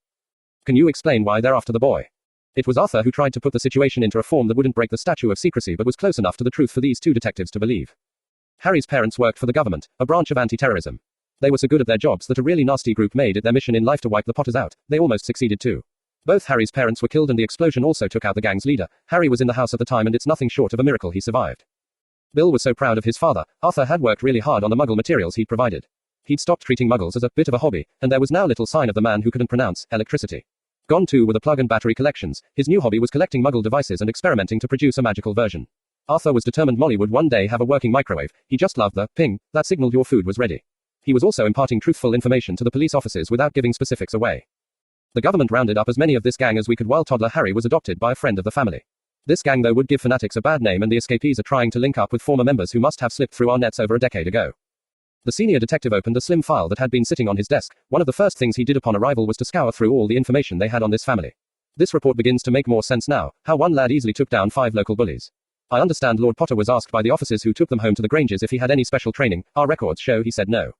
Can you explain why they're after the boy? It was Arthur who tried to put the situation into a form that wouldn't break the statute of secrecy but was close enough to the truth for these two detectives to believe. Harry's parents worked for the government, a branch of anti-terrorism. They were so good at their jobs that a really nasty group made it their mission in life to wipe the Potters out. They almost succeeded too. Both Harry's parents were killed and the explosion also took out the gang's leader. Harry was in the house at the time and it's nothing short of a miracle he survived. Bill was so proud of his father. Arthur had worked really hard on the Muggle materials he'd provided. He'd stopped treating Muggles as a bit of a hobby, and there was now little sign of the man who couldn't pronounce electricity. Gone too were the plug and battery collections. His new hobby was collecting Muggle devices and experimenting to produce a magical version. Arthur was determined Molly would one day have a working microwave. He just loved the ping that signaled your food was ready. He was also imparting truthful information to the police officers without giving specifics away. The government rounded up as many of this gang as we could while toddler Harry was adopted by a friend of the family. This gang though would give fanatics a bad name, and the escapees are trying to link up with former members who must have slipped through our nets over a decade ago. The senior detective opened a slim file that had been sitting on his desk. One of the first things he did upon arrival was to scour through all the information they had on this family. This report begins to make more sense now, how one lad easily took down 5 local bullies. I understand Lord Potter was asked by the officers who took them home to the Grangers if he had any special training. Our records show he said no.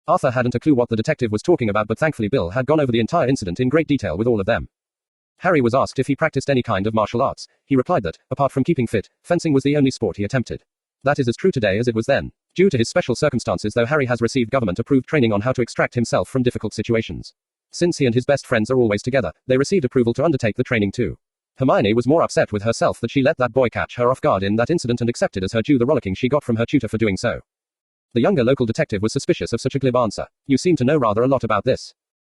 Arthur hadn't a clue what the detective was talking about, but thankfully Bill had gone over the entire incident in great detail with all of them. Harry was asked if he practiced any kind of martial arts. He replied that, apart from keeping fit, fencing was the only sport he attempted. That is as true today as it was then. Due to his special circumstances though, Harry has received government-approved training on how to extract himself from difficult situations. Since he and his best friends are always together, they received approval to undertake the training too. Hermione was more upset with herself that she let that boy catch her off guard in that incident and accepted as her due the rollicking she got from her tutor for doing so. The younger local detective was suspicious of such a glib answer. You seem to know rather a lot about this.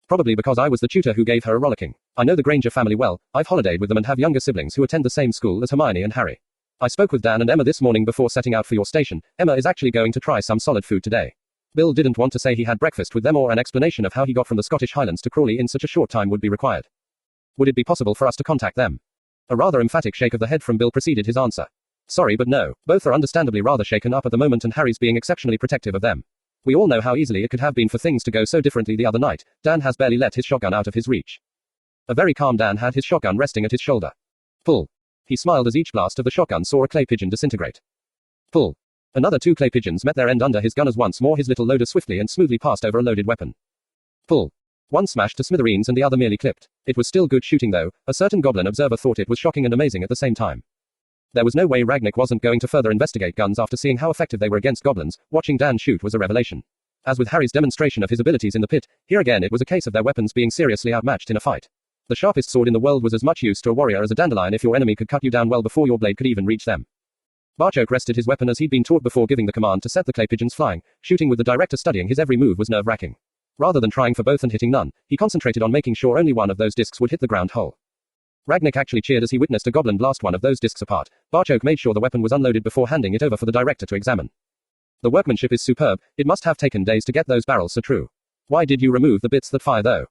Probably because I was the tutor who gave her a rollicking. I know the Granger family well. I've holidayed with them and have younger siblings who attend the same school as Hermione and Harry. I spoke with Dan and Emma this morning before setting out for your station. Emma is actually going to try some solid food today. Bill didn't want to say he had breakfast with them, or an explanation of how he got from the Scottish Highlands to Crawley in such a short time would be required. Would it be possible for us to contact them? A rather emphatic shake of the head from Bill preceded his answer. Sorry, but no. Both are understandably rather shaken up at the moment, and Harry's being exceptionally protective of them. We all know how easily it could have been for things to go so differently the other night. Dan has barely let his shotgun out of his reach. A very calm Dan had his shotgun resting at his shoulder. Pull. He smiled as each blast of the shotgun saw a clay pigeon disintegrate. Pull. Another 2 clay pigeons met their end under his gun as once more his little loader swiftly and smoothly passed over a loaded weapon. Pull. One smashed to smithereens and the other merely clipped. It was still good shooting though. A certain goblin observer thought it was shocking and amazing at the same time. There was no way Ragnick wasn't going to further investigate guns after seeing how effective they were against goblins. Watching Dan shoot was a revelation. As with Harry's demonstration of his abilities in the pit, here again it was a case of their weapons being seriously outmatched in a fight. The sharpest sword in the world was as much use to a warrior as a dandelion if your enemy could cut you down well before your blade could even reach them. Barchoke rested his weapon as he'd been taught before giving the command to set the clay pigeons flying. Shooting with the director studying his every move was nerve-wracking. Rather than trying for both and hitting none, he concentrated on making sure only one of those discs would hit the ground whole. Ragnick actually cheered as he witnessed a goblin blast one of those discs apart. Barchoke made sure the weapon was unloaded before handing it over for the director to examine. The workmanship is superb. It must have taken days to get those barrels so true. Why did you remove the bits that fire though?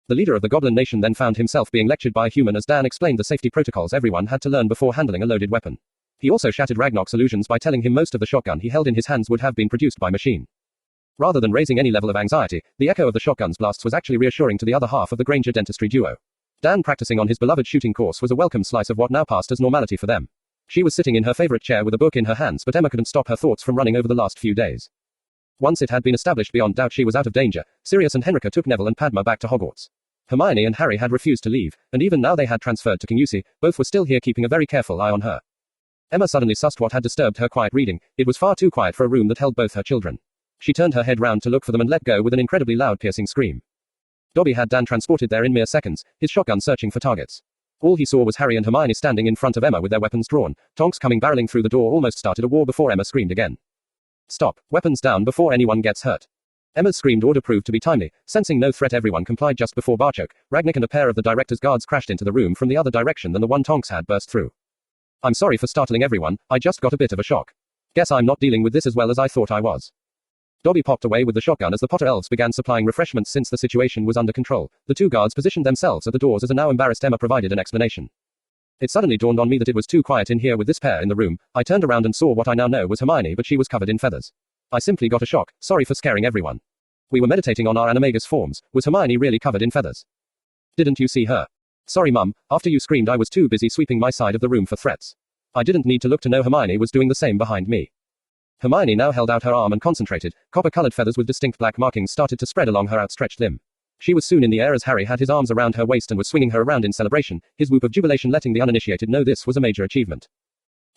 The leader of the Goblin Nation then found himself being lectured by a human as Dan explained the safety protocols everyone had to learn before handling a loaded weapon. He also shattered Ragnarok's illusions by telling him most of the shotgun he held in his hands would have been produced by machine. Rather than raising any level of anxiety, the echo of the shotgun's blasts was actually reassuring to the other half of the Granger dentistry duo. Dan practicing on his beloved shooting course was a welcome slice of what now passed as normality for them. She was sitting in her favorite chair with a book in her hands, but Emma couldn't stop her thoughts from running over the last few days. Once it had been established beyond doubt she was out of danger, Sirius and Henrika took Neville and Padma back to Hogwarts. Hermione and Harry had refused to leave, and even now they had transferred to Kingussie, both were still here keeping a very careful eye on her. Emma suddenly sussed what had disturbed her quiet reading. It was far too quiet for a room that held both her children. She turned her head round to look for them and let go with an incredibly loud piercing scream. Dobby had Dan transported there in mere seconds, his shotgun searching for targets. All he saw was Harry and Hermione standing in front of Emma with their weapons drawn. Tonks coming barreling through the door almost started a war before Emma screamed again. Stop, weapons down before anyone gets hurt. Emma's screamed order proved to be timely. Sensing no threat, everyone complied just before Barchoke, Ragnick and a pair of the director's guards crashed into the room from the other direction than the one Tonks had burst through. I'm sorry for startling everyone, I just got a bit of a shock. Guess I'm not dealing with this as well as I thought I was. Dobby popped away with the shotgun as the Potter elves began supplying refreshments since the situation was under control. The two guards positioned themselves at the doors as a now embarrassed Emma provided an explanation. It suddenly dawned on me that it was too quiet in here with this pair in the room. I turned around and saw what I now know was Hermione, but she was covered in feathers. I simply got a shock. Sorry for scaring everyone. We were meditating on our animagus forms. Was Hermione really covered in feathers? Didn't you see her? Sorry mum, after you screamed I was too busy sweeping my side of the room for threats. I didn't need to look to know Hermione was doing the same behind me. Hermione now held out her arm and concentrated. Copper-colored feathers with distinct black markings started to spread along her outstretched limb. She was soon in the air as Harry had his arms around her waist and was swinging her around in celebration, his whoop of jubilation letting the uninitiated know this was a major achievement.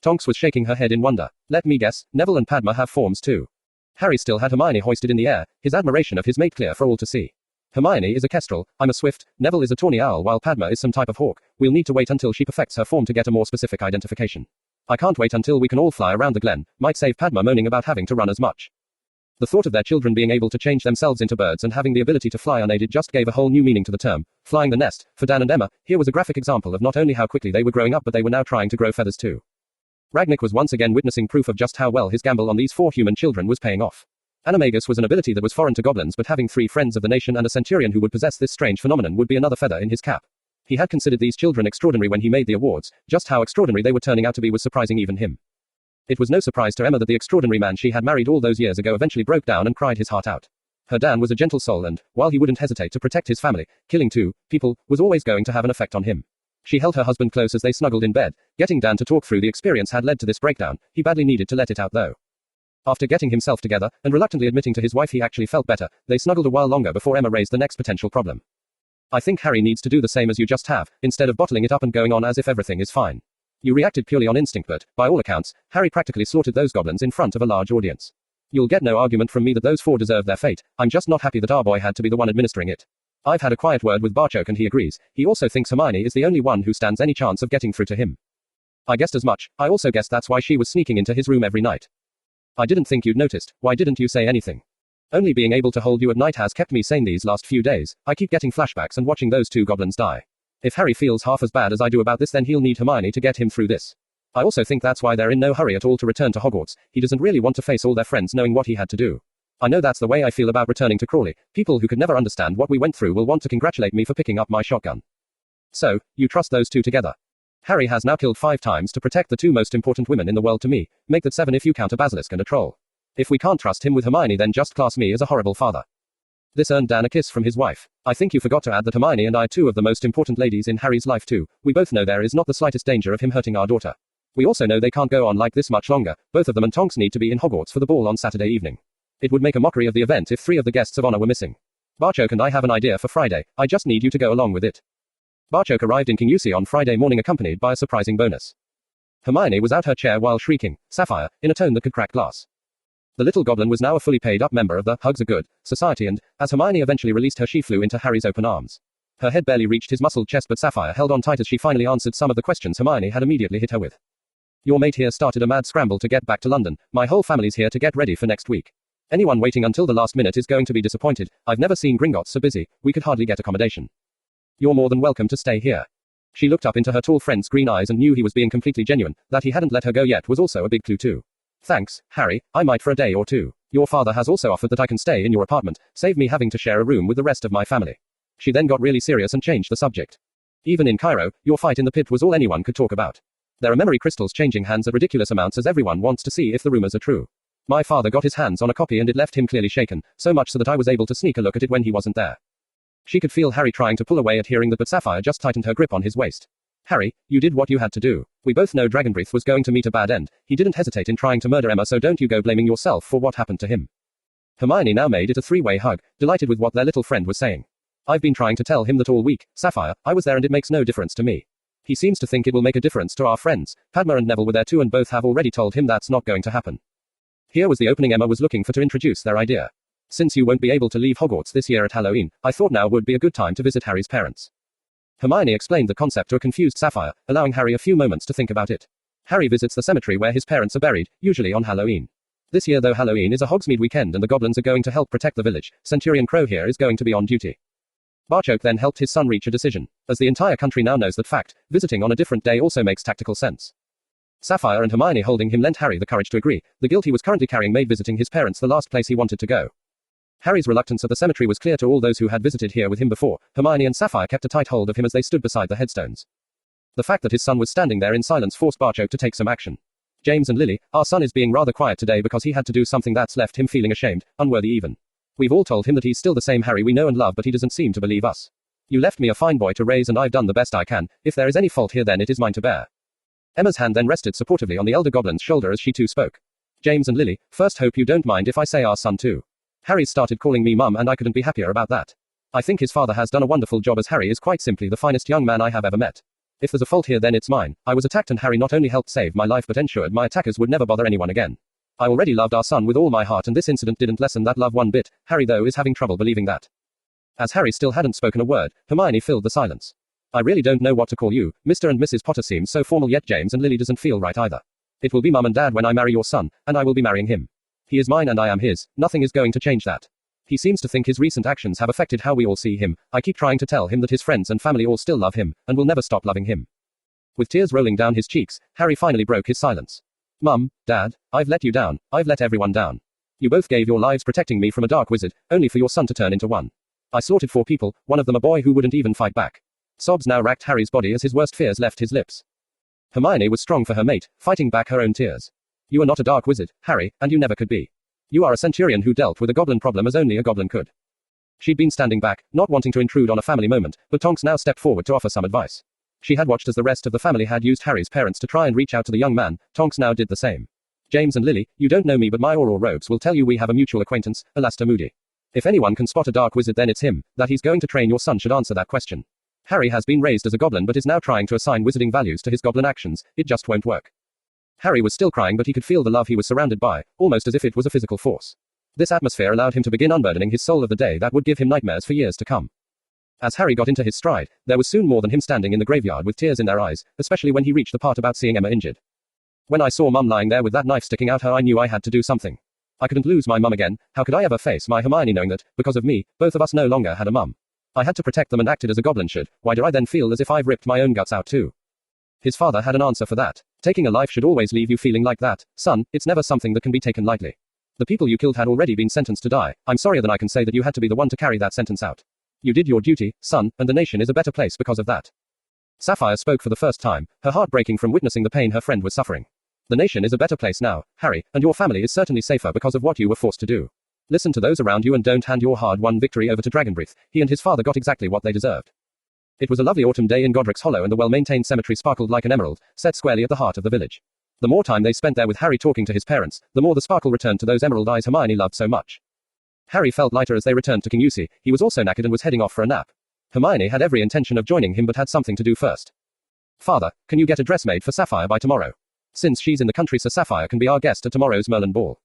Tonks was shaking her head in wonder. Let me guess, Neville and Padma have forms too. Harry still had Hermione hoisted in the air, his admiration of his mate clear for all to see. Hermione is a kestrel, I'm a swift, Neville is a tawny owl while Padma is some type of hawk. We'll need to wait until she perfects her form to get a more specific identification. I can't wait until we can all fly around the glen, might save Padma moaning about having to run as much. The thought of their children being able to change themselves into birds and having the ability to fly unaided just gave a whole new meaning to the term, flying the nest. For Dan and Emma, here was a graphic example of not only how quickly they were growing up but they were now trying to grow feathers too. Ragnik was once again witnessing proof of just how well his gamble on these 4 human children was paying off. Animagus was an ability that was foreign to goblins, but having 3 friends of the nation and a centurion who would possess this strange phenomenon would be another feather in his cap. He had considered these children extraordinary when he made the awards. Just how extraordinary they were turning out to be was surprising even him. It was no surprise to Emma that the extraordinary man she had married all those years ago eventually broke down and cried his heart out. Her Dan was a gentle soul and, while he wouldn't hesitate to protect his family, killing 2 people was always going to have an effect on him. She held her husband close as they snuggled in bed. Getting Dan to talk through the experience had led to this breakdown. He badly needed to let it out though. After getting himself together, and reluctantly admitting to his wife he actually felt better, they snuggled a while longer before Emma raised the next potential problem. I think Harry needs to do the same as you just have, instead of bottling it up and going on as if everything is fine. You reacted purely on instinct but, by all accounts, Harry practically slaughtered those goblins in front of a large audience. You'll get no argument from me that those 4 deserve their fate, I'm just not happy that our boy had to be the one administering it. I've had a quiet word with Barchoke and he agrees. He also thinks Hermione is the only one who stands any chance of getting through to him. I guessed as much. I also guessed that's why she was sneaking into his room every night. I didn't think you'd noticed. Why didn't you say anything? Only being able to hold you at night has kept me sane these last few days. I keep getting flashbacks and watching those 2 goblins die. If Harry feels half as bad as I do about this then he'll need Hermione to get him through this. I also think that's why they're in no hurry at all to return to Hogwarts. He doesn't really want to face all their friends knowing what he had to do. I know that's the way I feel about returning to Crawley. People who could never understand what we went through will want to congratulate me for picking up my shotgun. So, you trust those 2 together? Harry has now killed 5 times to protect the 2 most important women in the world to me. Make that 7 if you count a basilisk and a troll. If we can't trust him with Hermione then just class me as a horrible father. This earned Dan a kiss from his wife. I think you forgot to add that Hermione and I are 2 of the most important ladies in Harry's life too. We both know there is not the slightest danger of him hurting our daughter. We also know they can't go on like this much longer. Both of them and Tonks need to be in Hogwarts for the ball on Saturday evening. It would make a mockery of the event if 3 of the guests of honor were missing. Barchoke and I have an idea for Friday. I just need you to go along with it. Barchoke arrived in Kingusi on Friday morning accompanied by a surprising bonus. Hermione was out her chair while shrieking, Sapphire, in a tone that could crack glass. The little goblin was now a fully paid up member of the Hugs Are Good Society and, as Hermione eventually released her she flew into Harry's open arms. Her head barely reached his muscled chest but Sapphire held on tight as she finally answered some of the questions Hermione had immediately hit her with. Your mate here started a mad scramble to get back to London. My whole family's here to get ready for next week. Anyone waiting until the last minute is going to be disappointed. I've never seen Gringotts so busy, we could hardly get accommodation. You're more than welcome to stay here. She looked up into her tall friend's green eyes and knew he was being completely genuine. That he hadn't let her go yet was also a big clue too. Thanks, Harry, I might for a day or 2. Your father has also offered that I can stay in your apartment, save me having to share a room with the rest of my family. She then got really serious and changed the subject. Even in Cairo, your fight in the pit was all anyone could talk about. There are memory crystals changing hands at ridiculous amounts as everyone wants to see if the rumors are true. My father got his hands on a copy and it left him clearly shaken, so much so that I was able to sneak a look at it when he wasn't there. She could feel Harry trying to pull away at hearing that but Sapphire just tightened her grip on his waist. Harry, you did what you had to do. We both know Dragonbreath was going to meet a bad end. He didn't hesitate in trying to murder Emma so don't you go blaming yourself for what happened to him. Hermione now made it a 3-way hug, delighted with what their little friend was saying. I've been trying to tell him that all week, Sapphire, I was there and it makes no difference to me. He seems to think it will make a difference to our friends. Padma and Neville were there too and both have already told him that's not going to happen. Here was the opening Emma was looking for to introduce their idea. Since you won't be able to leave Hogwarts this year at Halloween, I thought now would be a good time to visit Harry's parents. Hermione explained the concept to a confused Sapphire, allowing Harry a few moments to think about it. Harry visits the cemetery where his parents are buried, usually on Halloween. This year though Halloween is a Hogsmeade weekend and the goblins are going to help protect the village, Centurion Crow here is going to be on duty. Barchoke then helped his son reach a decision. As the entire country now knows that fact, visiting on a different day also makes tactical sense. Sapphire and Hermione holding him lent Harry the courage to agree. The guilt he was currently carrying made visiting his parents the last place he wanted to go. Harry's reluctance at the cemetery was clear to all those who had visited here with him before. Hermione and Sapphire kept a tight hold of him as they stood beside the headstones. The fact that his son was standing there in silence forced Barchoke to take some action. James and Lily, our son is being rather quiet today because he had to do something that's left him feeling ashamed, unworthy even. We've all told him that he's still the same Harry we know and love, but he doesn't seem to believe us. You left me a fine boy to raise and I've done the best I can. If there is any fault here then it is mine to bear. Emma's hand then rested supportively on the elder goblin's shoulder as she too spoke. James and Lily, first hope you don't mind if I say our son too. Harry's started calling me mum and I couldn't be happier about that. I think his father has done a wonderful job as Harry is quite simply the finest young man I have ever met. If there's a fault here then it's mine. I was attacked and Harry not only helped save my life but ensured my attackers would never bother anyone again. I already loved our son with all my heart and this incident didn't lessen that love one bit. Harry though is having trouble believing that. As Harry still hadn't spoken a word, Hermione filled the silence. I really don't know what to call you. Mr. and Mrs. Potter seems so formal yet James and Lily doesn't feel right either. It will be mum and dad when I marry your son, and I will be marrying him. He is mine and I am his. Nothing is going to change that. He seems to think his recent actions have affected how we all see him. I keep trying to tell him that his friends and family all still love him, and will never stop loving him. With tears rolling down his cheeks, Harry finally broke his silence. Mum, Dad, I've let you down. I've let everyone down. You both gave your lives protecting me from a dark wizard, only for your son to turn into one. I slaughtered 4 people, one of them a boy who wouldn't even fight back. Sobs now racked Harry's body as his worst fears left his lips. Hermione was strong for her mate, fighting back her own tears. You are not a dark wizard, Harry, and you never could be. You are a centurion who dealt with a goblin problem as only a goblin could. She'd been standing back, not wanting to intrude on a family moment, but Tonks now stepped forward to offer some advice. She had watched as the rest of the family had used Harry's parents to try and reach out to the young man. Tonks now did the same. James and Lily, you don't know me but my oral robes will tell you we have a mutual acquaintance, Alastair Moody. If anyone can spot a dark wizard then it's him. That he's going to train your son should answer that question. Harry has been raised as a goblin but is now trying to assign wizarding values to his goblin actions. It just won't work. Harry was still crying but he could feel the love he was surrounded by, almost as if it was a physical force. This atmosphere allowed him to begin unburdening his soul of the day that would give him nightmares for years to come. As Harry got into his stride, there was soon more than him standing in the graveyard with tears in their eyes, especially when he reached the part about seeing Emma injured. When I saw Mum lying there with that knife sticking out her I knew I had to do something. I couldn't lose my mum again. How could I ever face my Hermione knowing that, because of me, both of us no longer had a mum? I had to protect them and acted as a goblin should. Why do I then feel as if I've ripped my own guts out too? His father had an answer for that. Taking a life should always leave you feeling like that. Son, it's never something that can be taken lightly. The people you killed had already been sentenced to die. I'm sorrier than I can say that you had to be the one to carry that sentence out. You did your duty, son, and the nation is a better place because of that. Sapphire spoke for the first time, her heart breaking from witnessing the pain her friend was suffering. The nation is a better place now, Harry, and your family is certainly safer because of what you were forced to do. Listen to those around you and don't hand your hard-won victory over to Dragonbreath. He and his father got exactly what they deserved. It was a lovely autumn day in Godric's Hollow and the well-maintained cemetery sparkled like an emerald, set squarely at the heart of the village. The more time they spent there with Harry talking to his parents, the more the sparkle returned to those emerald eyes Hermione loved so much. Harry felt lighter as they returned to King Yusi. He was also knackered and was heading off for a nap. Hermione had every intention of joining him but had something to do first. Father, can you get a dress made for Sapphire by tomorrow? Since she's in the country so Sapphire can be our guest at tomorrow's Merlin Ball.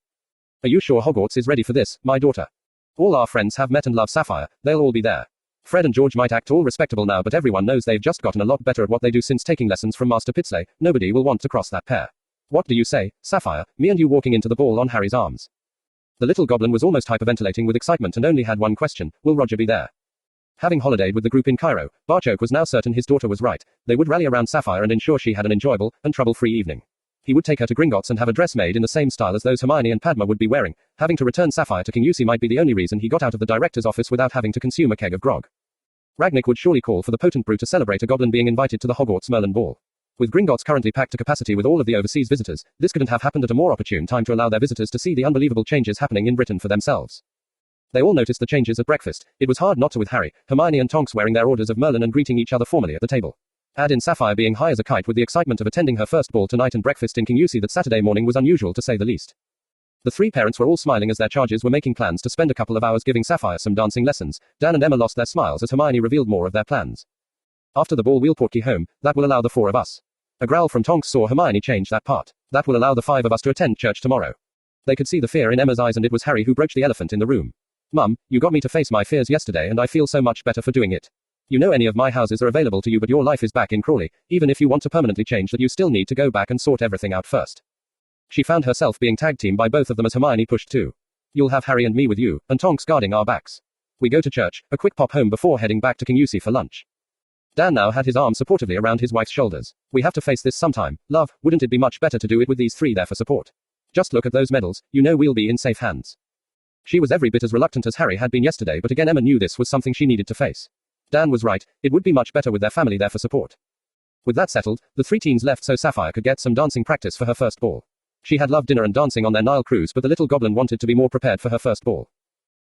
Are you sure Hogwarts is ready for this, my daughter? All our friends have met and love Sapphire, they'll all be there. Fred and George might act all respectable now but everyone knows they've just gotten a lot better at what they do since taking lessons from Master Pitsley. Nobody will want to cross that pair. What do you say, Sapphire, me and you walking into the ball on Harry's arms? The little goblin was almost hyperventilating with excitement and only had one question, will Roger be there? Having holidayed with the group in Cairo, Barchoke was now certain his daughter was right. They would rally around Sapphire and ensure she had an enjoyable and trouble-free evening. He would take her to Gringotts and have a dress made in the same style as those Hermione and Padma would be wearing. Having to return Sapphire to King Yusi might be the only reason he got out of the director's office without having to consume a keg of grog. Ragnick would surely call for the potent brew to celebrate a goblin being invited to the Hogwarts Merlin Ball. With Gringotts currently packed to capacity with all of the overseas visitors, this couldn't have happened at a more opportune time to allow their visitors to see the unbelievable changes happening in Britain for themselves. They all noticed the changes at breakfast. It was hard not to with Harry, Hermione and Tonks wearing their orders of Merlin and greeting each other formally at the table. Add in Sapphire being high as a kite with the excitement of attending her first ball tonight and breakfast in King Yusi that Saturday morning was unusual to say the least. The 3 parents were all smiling as their charges were making plans to spend a couple of hours giving Sapphire some dancing lessons. Dan and Emma lost their smiles as Hermione revealed more of their plans. After the ball we'll portkey home, that will allow the 4 of us. A growl from Tonks saw Hermione change that part. That will allow the 5 of us to attend church tomorrow. They could see the fear in Emma's eyes and it was Harry who broached the elephant in the room. Mum, you got me to face my fears yesterday and I feel so much better for doing it. You know any of my houses are available to you but your life is back in Crawley. Even if you want to permanently change that you still need to go back and sort everything out first. She found herself being tag teamed by both of them as Hermione pushed too. You'll have Harry and me with you, and Tonks guarding our backs. We go to church, a quick pop home before heading back to King Yusi for lunch. Dan now had his arm supportively around his wife's shoulders. We have to face this sometime, love, wouldn't it be much better to do it with these three there for support? Just look at those medals, you know we'll be in safe hands. She was every bit as reluctant as Harry had been yesterday, but again Emma knew this was something she needed to face. Dan was right, it would be much better with their family there for support. With that settled, the three teens left so Sapphire could get some dancing practice for her first ball. She had loved dinner and dancing on their Nile cruise, but the little goblin wanted to be more prepared for her first ball.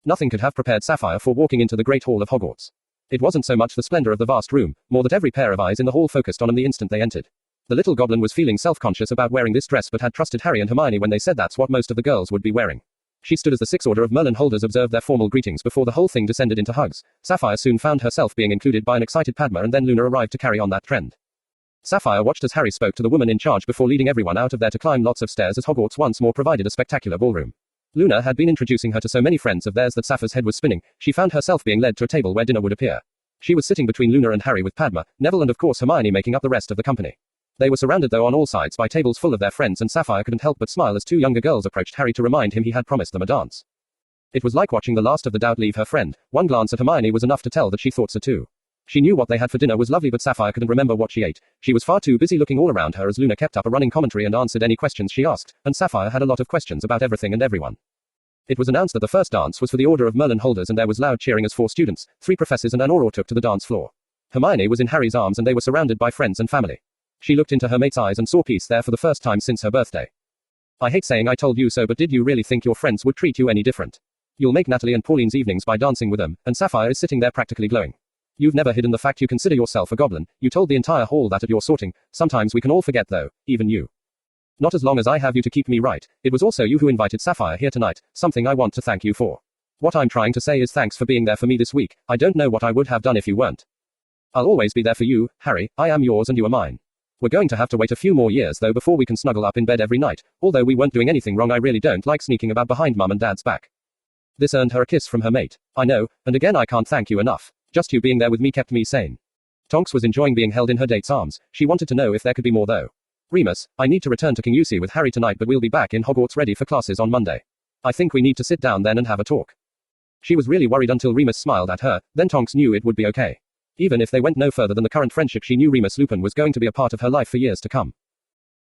Nothing could have prepared Sapphire for walking into the Great Hall of Hogwarts. It wasn't so much the splendor of the vast room, more that every pair of eyes in the hall focused on them the instant they entered. The little goblin was feeling self-conscious about wearing this dress, but had trusted Harry and Hermione when they said that's what most of the girls would be wearing. She stood as the Sixth Order of Merlin holders observed their formal greetings before the whole thing descended into hugs. Sapphire soon found herself being included by an excited Padma, and then Luna arrived to carry on that trend. Sapphire watched as Harry spoke to the woman in charge before leading everyone out of there to climb lots of stairs as Hogwarts once more provided a spectacular ballroom. Luna had been introducing her to so many friends of theirs that Sapphire's head was spinning. She found herself being led to a table where dinner would appear. She was sitting between Luna and Harry, with Padma, Neville and of course Hermione making up the rest of the company. They were surrounded though on all sides by tables full of their friends, and Sapphire couldn't help but smile as two younger girls approached Harry to remind him he had promised them a dance. It was like watching the last of the doubt leave her friend. One glance at Hermione was enough to tell that she thought so too. She knew what they had for dinner was lovely, but Sapphire couldn't remember what she ate. She was far too busy looking all around her as Luna kept up a running commentary and answered any questions she asked, and Sapphire had a lot of questions about everything and everyone. It was announced that the first dance was for the Order of Merlin holders, and there was loud cheering as 4 students, 3 professors and an Auror took to the dance floor. Hermione was in Harry's arms and they were surrounded by friends and family. She looked into her mate's eyes and saw peace there for the first time since her birthday. I hate saying I told you so, but did you really think your friends would treat you any different? You'll make Natalie and Pauline's evenings by dancing with them, and Sapphire is sitting there practically glowing. You've never hidden the fact you consider yourself a goblin. You told the entire hall that at your sorting. Sometimes we can all forget though, even you. Not as long as I have you to keep me right. It was also you who invited Sapphire here tonight, something I want to thank you for. What I'm trying to say is thanks for being there for me this week. I don't know what I would have done if you weren't. I'll always be there for you, Harry. I am yours and you are mine. We're going to have to wait a few more years though before we can snuggle up in bed every night. Although we weren't doing anything wrong, I really don't like sneaking about behind Mum and Dad's back. This earned her a kiss from her mate. I know, and again I can't thank you enough. Just you being there with me kept me sane. Tonks was enjoying being held in her date's arms. She wanted to know if there could be more though. Remus, I need to return to King Yusi with Harry tonight, but we'll be back in Hogwarts ready for classes on Monday. I think we need to sit down then and have a talk. She was really worried until Remus smiled at her, then Tonks knew it would be okay. Even if they went no further than the current friendship, she knew Remus Lupin was going to be a part of her life for years to come.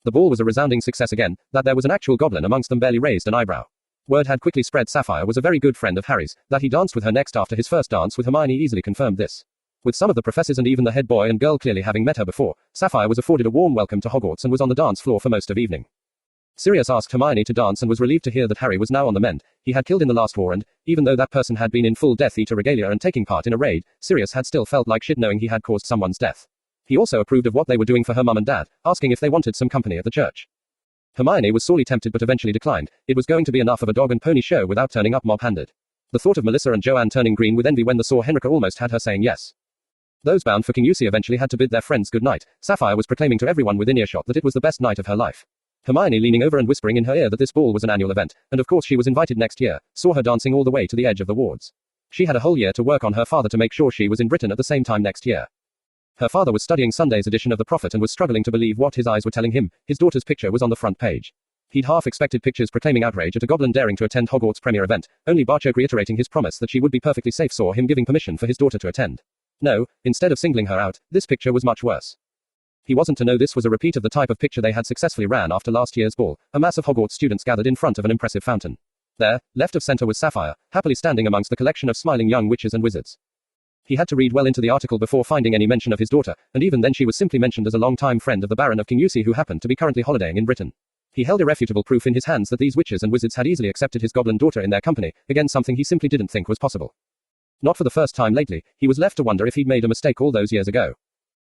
The ball was a resounding success again. That there was an actual goblin amongst them barely raised an eyebrow. Word had quickly spread Sapphire was a very good friend of Harry's. That he danced with her next after his first dance with Hermione easily confirmed this. With some of the professors and even the head boy and girl clearly having met her before, Sapphire was afforded a warm welcome to Hogwarts and was on the dance floor for most of evening. Sirius asked Hermione to dance and was relieved to hear that Harry was now on the mend. He had killed in the last war, and, even though that person had been in full Death Eater regalia and taking part in a raid, Sirius had still felt like shit knowing he had caused someone's death. He also approved of what they were doing for her mum and dad, asking if they wanted some company at the church. Hermione was sorely tempted but eventually declined. It was going to be enough of a dog and pony show without turning up mob-handed. The thought of Melissa and Joanne turning green with envy when they saw Henrika almost had her saying yes. Those bound for King Yusi eventually had to bid their friends good night. Sapphire was proclaiming to everyone within earshot that it was the best night of her life. Hermione leaning over and whispering in her ear that this ball was an annual event, and of course she was invited next year, saw her dancing all the way to the edge of the wards. She had a whole year to work on her father to make sure she was in Britain at the same time next year. Her father was studying Sunday's edition of the Prophet and was struggling to believe what his eyes were telling him. His daughter's picture was on the front page. He'd half expected pictures proclaiming outrage at a goblin daring to attend Hogwarts' premiere event. Only Barchoke reiterating his promise that she would be perfectly safe saw him giving permission for his daughter to attend. No, instead of singling her out, this picture was much worse. He wasn't to know this was a repeat of the type of picture they had successfully ran after last year's ball. A mass of Hogwarts students gathered in front of an impressive fountain. There, left of center was Sapphire, happily standing amongst the collection of smiling young witches and wizards. He had to read well into the article before finding any mention of his daughter, and even then she was simply mentioned as a long-time friend of the Baron of King Yusi who happened to be currently holidaying in Britain. He held irrefutable proof in his hands that these witches and wizards had easily accepted his goblin daughter in their company, again something he simply didn't think was possible. Not for the first time lately, he was left to wonder if he'd made a mistake all those years ago.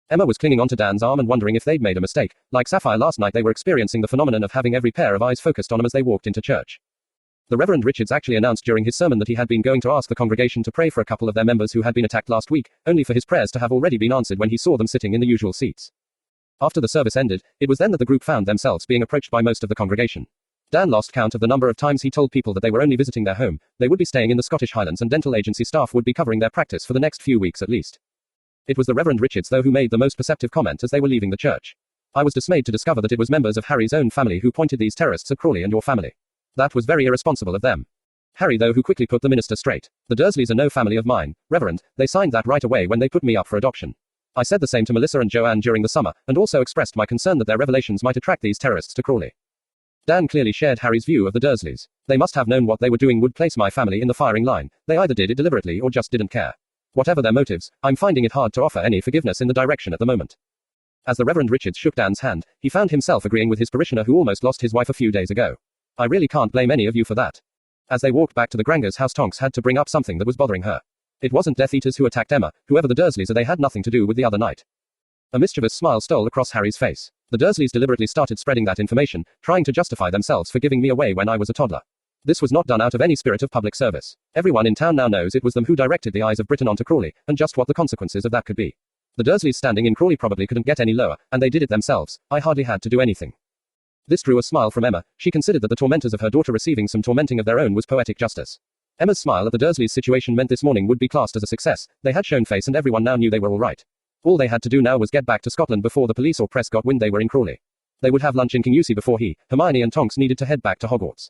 Emma was clinging onto Dan's arm and wondering if they'd made a mistake. Like Sapphire last night, they were experiencing the phenomenon of having every pair of eyes focused on them as they walked into church. The Reverend Richards actually announced during his sermon that he had been going to ask the congregation to pray for a couple of their members who had been attacked last week, only for his prayers to have already been answered when he saw them sitting in the usual seats. After the service ended, it was then that the group found themselves being approached by most of the congregation. Dan lost count of the number of times he told people that they were only visiting their home, they would be staying in the Scottish Highlands and dental agency staff would be covering their practice for the next few weeks at least. It was the Reverend Richards though who made the most perceptive comment as they were leaving the church. I was dismayed to discover that it was members of Harry's own family who pointed these terrorists at Crawley and your family. That was very irresponsible of them. Harry though who quickly put the minister straight. The Dursleys are no family of mine, Reverend, they signed that right away when they put me up for adoption. I said the same to Melissa and Joanne during the summer, and also expressed my concern that their revelations might attract these terrorists to Crawley. Dan clearly shared Harry's view of the Dursleys. They must have known what they were doing would place my family in the firing line. They either did it deliberately or just didn't care. Whatever their motives, I'm finding it hard to offer any forgiveness in the direction at the moment. As the Reverend Richards shook Dan's hand, he found himself agreeing with his parishioner who almost lost his wife a few days ago. I really can't blame any of you for that. As they walked back to the Grangers' house, Tonks had to bring up something that was bothering her. It wasn't Death Eaters who attacked Emma, whoever the Dursleys are, they had nothing to do with the other night. A mischievous smile stole across Harry's face. The Dursleys deliberately started spreading that information, trying to justify themselves for giving me away when I was a toddler. This was not done out of any spirit of public service. Everyone in town now knows it was them who directed the eyes of Britain onto Crawley, and just what the consequences of that could be. The Dursleys standing in Crawley probably couldn't get any lower, and they did it themselves. I hardly had to do anything. This drew a smile from Emma. She considered that the tormentors of her daughter receiving some tormenting of their own was poetic justice. Emma's smile at the Dursleys' situation meant this morning would be classed as a success. They had shown face and everyone now knew they were all right. All they had to do now was get back to Scotland before the police or press got wind they were in Crawley. They would have lunch in King Lucy before Hermione and Tonks needed to head back to Hogwarts.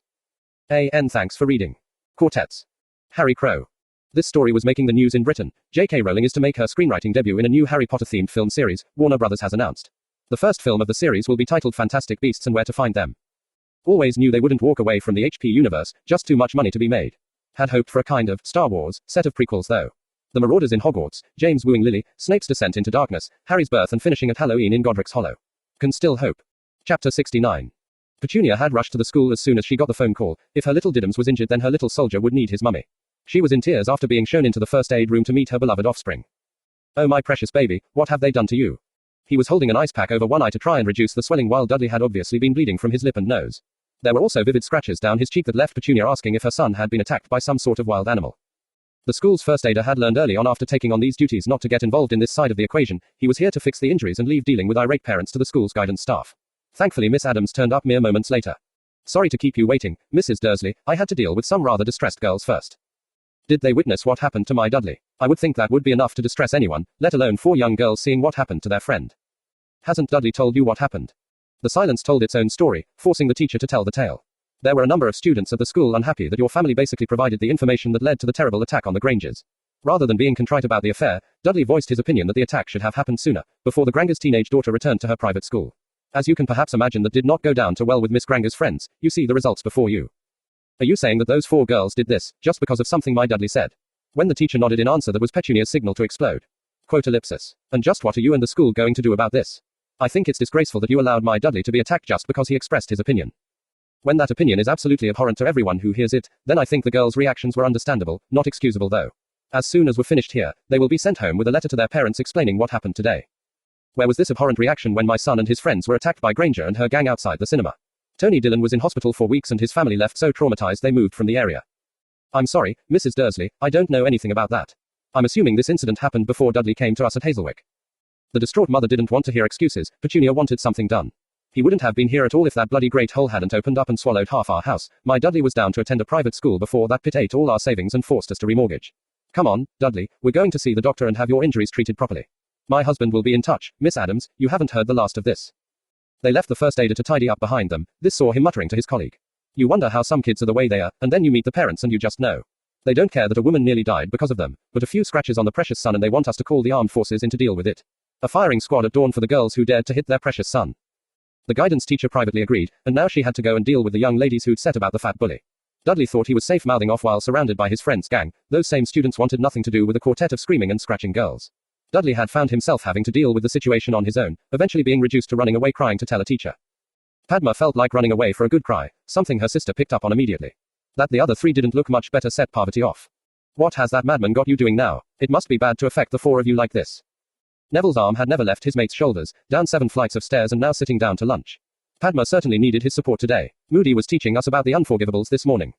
A.N. Thanks for reading. Quartets. Harry Crow. This story was making the news in Britain. J.K. Rowling is to make her screenwriting debut in a new Harry Potter-themed film series, Warner Brothers has announced. The first film of the series will be titled Fantastic Beasts and Where to Find Them. Always knew they wouldn't walk away from the HP universe, just too much money to be made. Had hoped for a kind of Star Wars set of prequels though. The Marauders in Hogwarts, James wooing Lily, Snape's descent into darkness, Harry's birth and finishing at Halloween in Godric's Hollow. Can still hope. Chapter 69. Petunia had rushed to the school as soon as she got the phone call. If her little Diddums was injured, then her little soldier would need his mummy. She was in tears after being shown into the first aid room to meet her beloved offspring. Oh my precious baby, what have they done to you? He was holding an ice pack over one eye to try and reduce the swelling while Dudley had obviously been bleeding from his lip and nose. There were also vivid scratches down his cheek that left Petunia asking if her son had been attacked by some sort of wild animal. The school's first aider had learned early on after taking on these duties not to get involved in this side of the equation. He was here to fix the injuries and leave dealing with irate parents to the school's guidance staff. Thankfully Miss Adams turned up mere moments later. Sorry to keep you waiting, Mrs. Dursley, I had to deal with some rather distressed girls first. Did they witness what happened to my Dudley? I would think that would be enough to distress anyone, let alone 4 young girls seeing what happened to their friend. Hasn't Dudley told you what happened? The silence told its own story, forcing the teacher to tell the tale. There were a number of students at the school unhappy that your family basically provided the information that led to the terrible attack on the Grangers. Rather than being contrite about the affair, Dudley voiced his opinion that the attack should have happened sooner, before the Grangers' teenage daughter returned to her private school. As you can perhaps imagine, that did not go down too well with Miss Granger's friends. You see the results before you. Are you saying that those 4 girls did this, just because of something my Dudley said? When the teacher nodded in answer, that was Petunia's signal to explode. Quote ellipsis. And just what are you and the school going to do about this? I think it's disgraceful that you allowed my Dudley to be attacked just because he expressed his opinion. When that opinion is absolutely abhorrent to everyone who hears it, then I think the girls' reactions were understandable, not excusable though. As soon as we're finished here, they will be sent home with a letter to their parents explaining what happened today. Where was this abhorrent reaction when my son and his friends were attacked by Granger and her gang outside the cinema? Tony Dillon was in hospital for weeks and his family left so traumatized they moved from the area. I'm sorry, Mrs. Dursley, I don't know anything about that. I'm assuming this incident happened before Dudley came to us at Hazelwick. The distraught mother didn't want to hear excuses. Petunia wanted something done. He wouldn't have been here at all if that bloody great hole hadn't opened up and swallowed half our house. My Dudley was down to attend a private school before that pit ate all our savings and forced us to remortgage. Come on, Dudley, we're going to see the doctor and have your injuries treated properly. My husband will be in touch. Miss Adams, you haven't heard the last of this. They left the first aider to tidy up behind them. This saw him muttering to his colleague. You wonder how some kids are the way they are, and then you meet the parents and you just know. They don't care that a woman nearly died because of them, but a few scratches on the precious son and they want us to call the armed forces in to deal with it. A firing squad at dawn for the girls who dared to hit their precious son. The guidance teacher privately agreed, and now she had to go and deal with the young ladies who'd set about the fat bully. Dudley thought he was safe mouthing off while surrounded by his friend's gang. Those same students wanted nothing to do with a quartet of screaming and scratching girls. Dudley had found himself having to deal with the situation on his own, eventually being reduced to running away crying to tell a teacher. Padma felt like running away for a good cry, something her sister picked up on immediately. That the other 3 didn't look much better set Parvati off. What has that madman got you doing now? It must be bad to affect the 4 of you like this. Neville's arm had never left his mate's shoulders, down 7 flights of stairs and now sitting down to lunch. Padma certainly needed his support today. Moody was teaching us about the unforgivables this morning.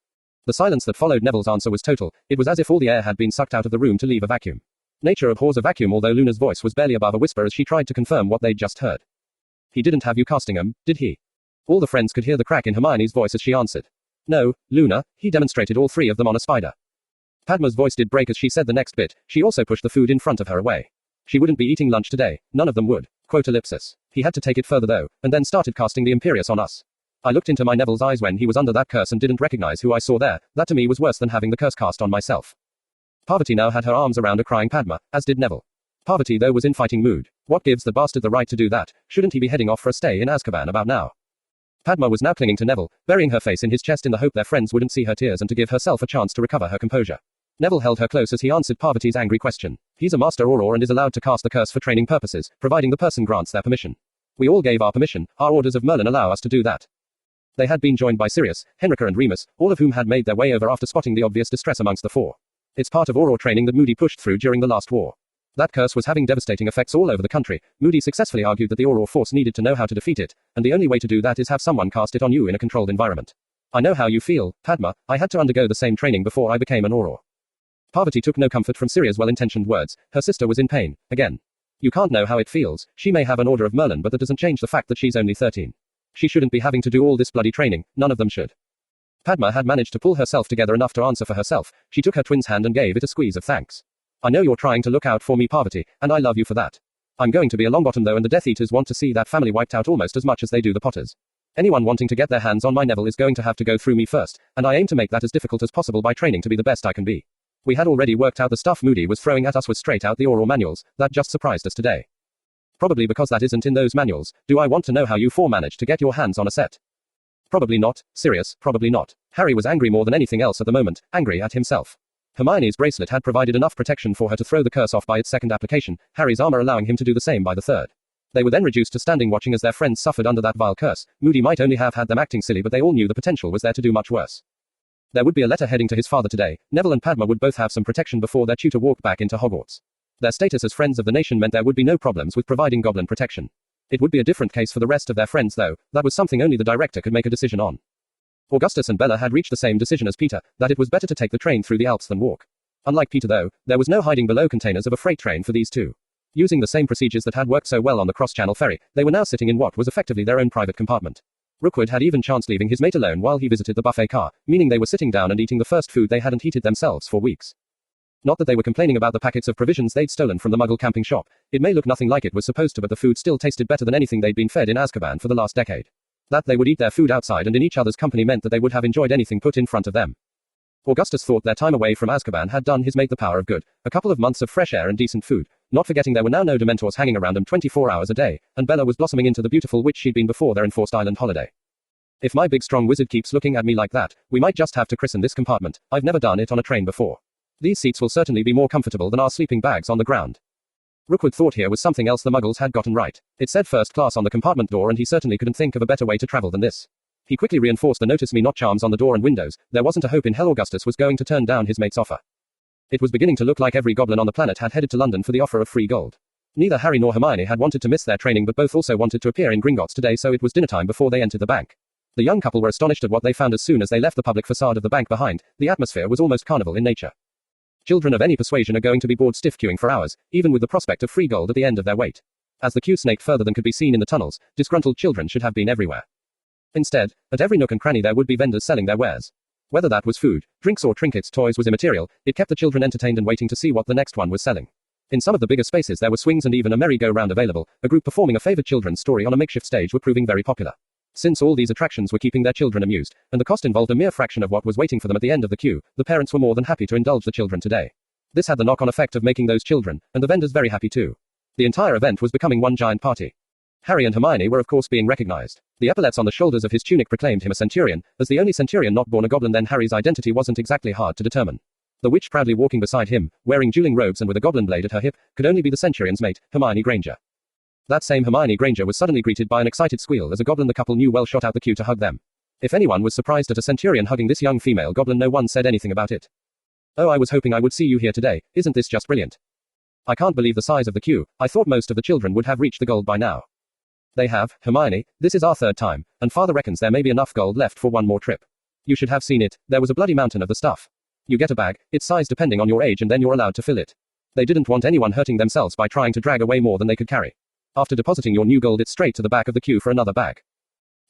The silence that followed Neville's answer was total. It was as if all the air had been sucked out of the room to leave a vacuum. Nature abhors a vacuum, although Luna's voice was barely above a whisper as she tried to confirm what they'd just heard. He didn't have you casting 'em, did he? All the friends could hear the crack in Hermione's voice as she answered. No, Luna, he demonstrated all 3 of them on a spider. Padma's voice did break as she said the next bit. She also pushed the food in front of her away. She wouldn't be eating lunch today. None of them would. Quote ellipsis. He had to take it further though, and then started casting the Imperius on us. I looked into my Neville's eyes when he was under that curse and didn't recognize who I saw there. That to me was worse than having the curse cast on myself. Parvati now had her arms around a crying Padma, as did Neville. Parvati though was in fighting mood. What gives the bastard the right to do that? Shouldn't he be heading off for a stay in Azkaban about now? Padma was now clinging to Neville, burying her face in his chest in the hope their friends wouldn't see her tears and to give herself a chance to recover her composure. Neville held her close as he answered Parvati's angry question. He's a master Auror and is allowed to cast the curse for training purposes, providing the person grants their permission. We all gave our permission. Our orders of Merlin allow us to do that. They had been joined by Sirius, Henrika and Remus, all of whom had made their way over after spotting the obvious distress amongst the four. It's part of Auror training that Moody pushed through during the last war. That curse was having devastating effects all over the country. Moody successfully argued that the Auror force needed to know how to defeat it, and the only way to do that is have someone cast it on you in a controlled environment. I know how you feel, Padma. I had to undergo the same training before I became an Auror. Parvati took no comfort from Siria's well-intentioned words. Her sister was in pain, again. You can't know how it feels. She may have an order of Merlin, but that doesn't change the fact that she's only 13. She shouldn't be having to do all this bloody training. None of them should. Padma had managed to pull herself together enough to answer for herself. She took her twin's hand and gave it a squeeze of thanks. I know you're trying to look out for me, Parvati, and I love you for that. I'm going to be a Longbottom though, and the Death Eaters want to see that family wiped out almost as much as they do the Potters. Anyone wanting to get their hands on my Neville is going to have to go through me first, and I aim to make that as difficult as possible by training to be the best I can be. We had already worked out the stuff Moody was throwing at us was straight out the Auror manuals. That just surprised us today. Probably because that isn't in those manuals. Do I want to know how you four managed to get your hands on a set? Probably not. Sirius, probably not. Harry was angry more than anything else at the moment, angry at himself. Hermione's bracelet had provided enough protection for her to throw the curse off by its second application, Harry's armor allowing him to do the same by the third. They were then reduced to standing watching as their friends suffered under that vile curse. Moody might only have had them acting silly, but they all knew the potential was there to do much worse. There would be a letter heading to his father today. Neville and Padma would both have some protection before their tutor walked back into Hogwarts. Their status as friends of the nation meant there would be no problems with providing goblin protection. It would be a different case for the rest of their friends though. That was something only the director could make a decision on. Augustus and Bella had reached the same decision as Peter, that it was better to take the train through the Alps than walk. Unlike Peter though, there was no hiding below containers of a freight train for these two. Using the same procedures that had worked so well on the cross-channel ferry, they were now sitting in what was effectively their own private compartment. Rookwood had even chanced leaving his mate alone while he visited the buffet car, meaning they were sitting down and eating the first food they hadn't eaten themselves for weeks. Not that they were complaining about the packets of provisions they'd stolen from the Muggle camping shop. It may look nothing like it was supposed to, but the food still tasted better than anything they'd been fed in Azkaban for the last decade. That they would eat their food outside and in each other's company meant that they would have enjoyed anything put in front of them. Augustus thought their time away from Azkaban had done his mate the power of good. A couple of months of fresh air and decent food, not forgetting there were now no Dementors hanging around them 24 hours a day, and Bella was blossoming into the beautiful witch she'd been before their enforced island holiday. If my big strong wizard keeps looking at me like that, we might just have to christen this compartment. I've never done it on a train before. These seats will certainly be more comfortable than our sleeping bags on the ground. Rookwood thought here was something else the Muggles had gotten right. It said first class on the compartment door and he certainly couldn't think of a better way to travel than this. He quickly reinforced the notice me not charms on the door and windows. There wasn't a hope in hell Augustus was going to turn down his mate's offer. It was beginning to look like every goblin on the planet had headed to London for the offer of free gold. Neither Harry nor Hermione had wanted to miss their training, but both also wanted to appear in Gringotts today, so it was dinner time before they entered the bank. The young couple were astonished at what they found as soon as they left the public facade of the bank behind. The atmosphere was almost carnival in nature. Children of any persuasion are going to be bored stiff queuing for hours, even with the prospect of free gold at the end of their wait. As the queue snaked further than could be seen in the tunnels, disgruntled children should have been everywhere. Instead, at every nook and cranny there would be vendors selling their wares. Whether that was food, drinks or trinkets, toys was immaterial, it kept the children entertained and waiting to see what the next one was selling. In some of the bigger spaces there were swings and even a merry-go-round available. A group performing a favored children's story on a makeshift stage were proving very popular. Since all these attractions were keeping their children amused, and the cost involved a mere fraction of what was waiting for them at the end of the queue, the parents were more than happy to indulge the children today. This had the knock-on effect of making those children, and the vendors very happy too. The entire event was becoming one giant party. Harry and Hermione were of course being recognized. The epaulets on the shoulders of his tunic proclaimed him a centurion. As the only centurion not born a goblin, then Harry's identity wasn't exactly hard to determine. The witch proudly walking beside him, wearing dueling robes and with a goblin blade at her hip, could only be the centurion's mate, Hermione Granger. That same Hermione Granger was suddenly greeted by an excited squeal as a goblin the couple knew well shot out the queue to hug them. If anyone was surprised at a centurion hugging this young female goblin, no one said anything about it. Oh, I was hoping I would see you here today. Isn't this just brilliant? I can't believe the size of the queue. I thought most of the children would have reached the gold by now. They have, Hermione. This is our third time, and father reckons there may be enough gold left for one more trip. You should have seen it. There was a bloody mountain of the stuff. You get a bag, its size depending on your age, and then you're allowed to fill it. They didn't want anyone hurting themselves by trying to drag away more than they could carry. After depositing your new gold, it's straight to the back of the queue for another bag.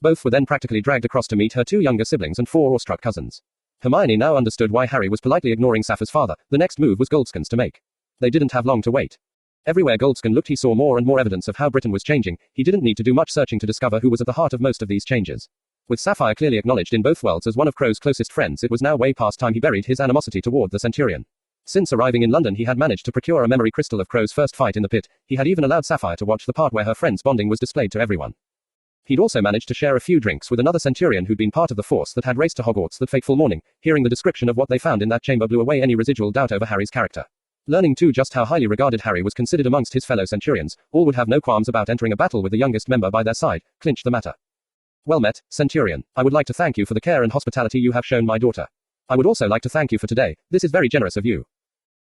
Both were then practically dragged across to meet her two younger siblings and four awestruck cousins. Hermione now understood why Harry was politely ignoring Sappho's father. The next move was Goldskins to make. They didn't have long to wait. Everywhere Goldskin looked he saw more and more evidence of how Britain was changing. He didn't need to do much searching to discover who was at the heart of most of these changes. With Sapphire clearly acknowledged in both worlds as one of Crow's closest friends, it was now way past time he buried his animosity toward the Centurion. Since arriving in London he had managed to procure a memory crystal of Crow's first fight in the pit, he had even allowed Sapphire to watch the part where her friends' bonding was displayed to everyone. He'd also managed to share a few drinks with another Centurion who'd been part of the force that had raced to Hogwarts that fateful morning. Hearing the description of what they found in that chamber blew away any residual doubt over Harry's character. Learning too just how highly regarded Harry was considered amongst his fellow Centurions, all would have no qualms about entering a battle with the youngest member by their side, clinched the matter. Well met, Centurion. I would like to thank you for the care and hospitality you have shown my daughter. I would also like to thank you for today. This is very generous of you.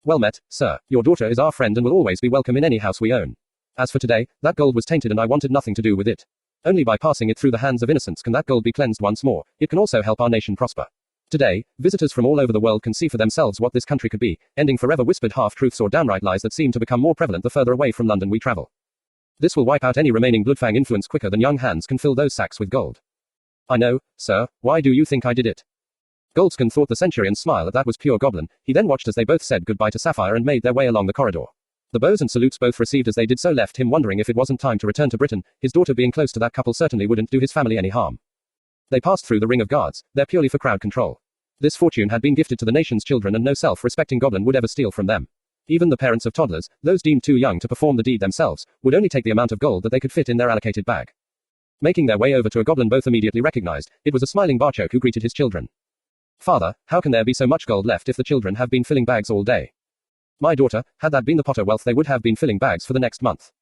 Well met, sir. Your daughter is our friend and will always be welcome in any house we own. As for today, that gold was tainted and I wanted nothing to do with it. Only by passing it through the hands of innocents can that gold be cleansed once more. It can also help our nation prosper. Today, visitors from all over the world can see for themselves what this country could be, ending forever whispered half-truths or downright lies that seem to become more prevalent the further away from London we travel. This will wipe out any remaining Bloodfang influence quicker than young hands can fill those sacks with gold. I know, sir. Why do you think I did it? Goldscan thought the Centurion's smile at that was pure goblin. He then watched as they both said goodbye to Sapphire and made their way along the corridor. The bows and salutes both received as they did so left him wondering if it wasn't time to return to Britain. His daughter being close to that couple certainly wouldn't do his family any harm. They passed through the ring of guards, there purely for crowd control. This fortune had been gifted to the nation's children and no self-respecting goblin would ever steal from them. Even the parents of toddlers, those deemed too young to perform the deed themselves, would only take the amount of gold that they could fit in their allocated bag. Making their way over to a goblin both immediately recognized, it was a smiling Barchoke who greeted his children. Father, how can there be so much gold left if the children have been filling bags all day? My daughter, had that been the Potter wealth they would have been filling bags for the next month.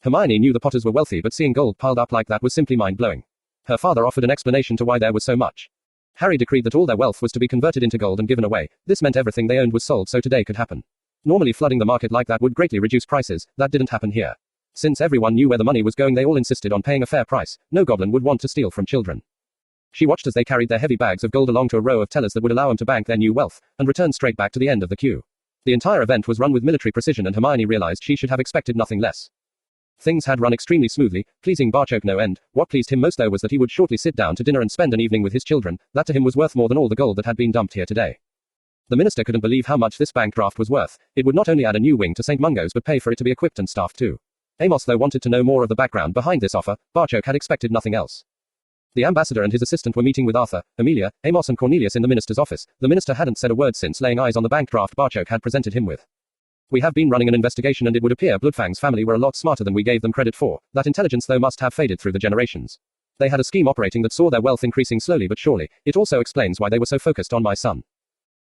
Hermione knew the Potters were wealthy but seeing gold piled up like that was simply mind-blowing. Her father offered an explanation to why there was so much. Harry decreed that all their wealth was to be converted into gold and given away. This meant everything they owned was sold so today could happen. Normally flooding the market like that would greatly reduce prices, that didn't happen here. Since everyone knew where the money was going they all insisted on paying a fair price. No goblin would want to steal from children. She watched as they carried their heavy bags of gold along to a row of tellers that would allow them to bank their new wealth, and returned straight back to the end of the queue. The entire event was run with military precision and Hermione realized she should have expected nothing less. Things had run extremely smoothly, pleasing Barchoke no end. What pleased him most though was that he would shortly sit down to dinner and spend an evening with his children. That to him was worth more than all the gold that had been dumped here today. The minister couldn't believe how much this bank draft was worth. It would not only add a new wing to St. Mungo's but pay for it to be equipped and staffed too. Amos though wanted to know more of the background behind this offer. Barchoke had expected nothing else. The ambassador and his assistant were meeting with Arthur, Amelia, Amos and Cornelius in the minister's office. The minister hadn't said a word since laying eyes on the bank draft Barchoke had presented him with. We have been running an investigation and it would appear Bloodfang's family were a lot smarter than we gave them credit for. That intelligence though must have faded through the generations. They had a scheme operating that saw their wealth increasing slowly but surely. It also explains why they were so focused on my son.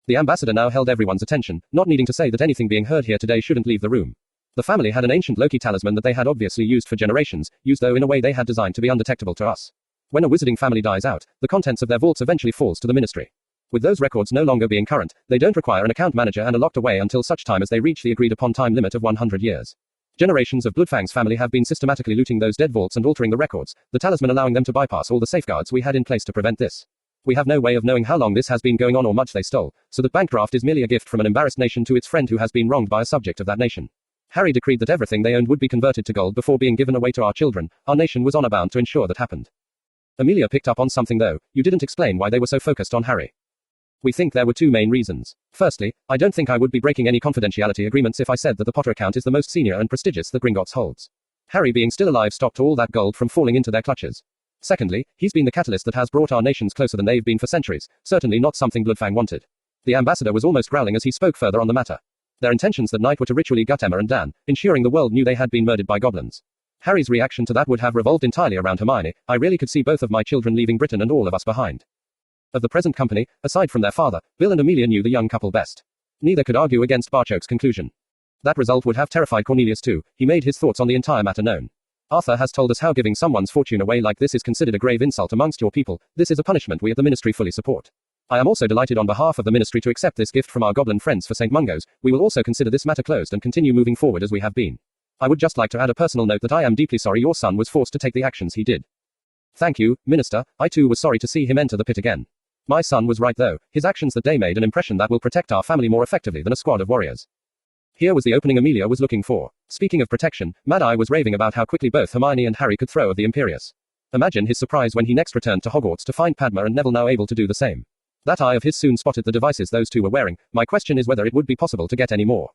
The ambassador now held everyone's attention, not needing to say that anything being heard here today shouldn't leave the room. The family had an ancient Loki Talisman that they had obviously used for generations, used though in a way they had designed to be undetectable to us. When a wizarding family dies out, the contents of their vaults eventually falls to the ministry. With those records no longer being current, they don't require an account manager and are locked away until such time as they reach the agreed upon time limit of 100 years. Generations of Bloodfang's family have been systematically looting those dead vaults and altering the records, the talisman allowing them to bypass all the safeguards we had in place to prevent this. We have no way of knowing how long this has been going on or much they stole, so that bank draft is merely a gift from an embarrassed nation to its friend who has been wronged by a subject of that nation. Harry decreed that everything they owned would be converted to gold before being given away to our children. Our nation was honor bound to ensure that happened. Amelia picked up on something though. You didn't explain why they were so focused on Harry. We think there were two main reasons. Firstly, I don't think I would be breaking any confidentiality agreements if I said that the Potter account is the most senior and prestigious that Gringotts holds. Harry being still alive stopped all that gold from falling into their clutches. Secondly, he's been the catalyst that has brought our nations closer than they've been for centuries, certainly not something Bloodfang wanted. The ambassador was almost growling as he spoke further on the matter. Their intentions that night were to ritually gut Emma and Dan, ensuring the world knew they had been murdered by goblins. Harry's reaction to that would have revolved entirely around Hermione. I really could see both of my children leaving Britain and all of us behind. Of the present company, aside from their father, Bill and Amelia knew the young couple best. Neither could argue against Barchoke's conclusion. That result would have terrified Cornelius too. He made his thoughts on the entire matter known. Arthur has told us how giving someone's fortune away like this is considered a grave insult amongst your people. This is a punishment we at the ministry fully support. I am also delighted on behalf of the ministry to accept this gift from our goblin friends for St. Mungo's. We will also consider this matter closed and continue moving forward as we have been. I would just like to add a personal note that I am deeply sorry your son was forced to take the actions he did. Thank you, Minister. I too was sorry to see him enter the pit again. My son was right though. His actions that day made an impression that will protect our family more effectively than a squad of warriors. Here was the opening Amelia was looking for. Speaking of protection, Mad Eye was raving about how quickly both Hermione and Harry could throw of the Imperius. Imagine his surprise when he next returned to Hogwarts to find Padma and Neville now able to do the same. That eye of his soon spotted the devices those two were wearing. My question is whether it would be possible to get any more.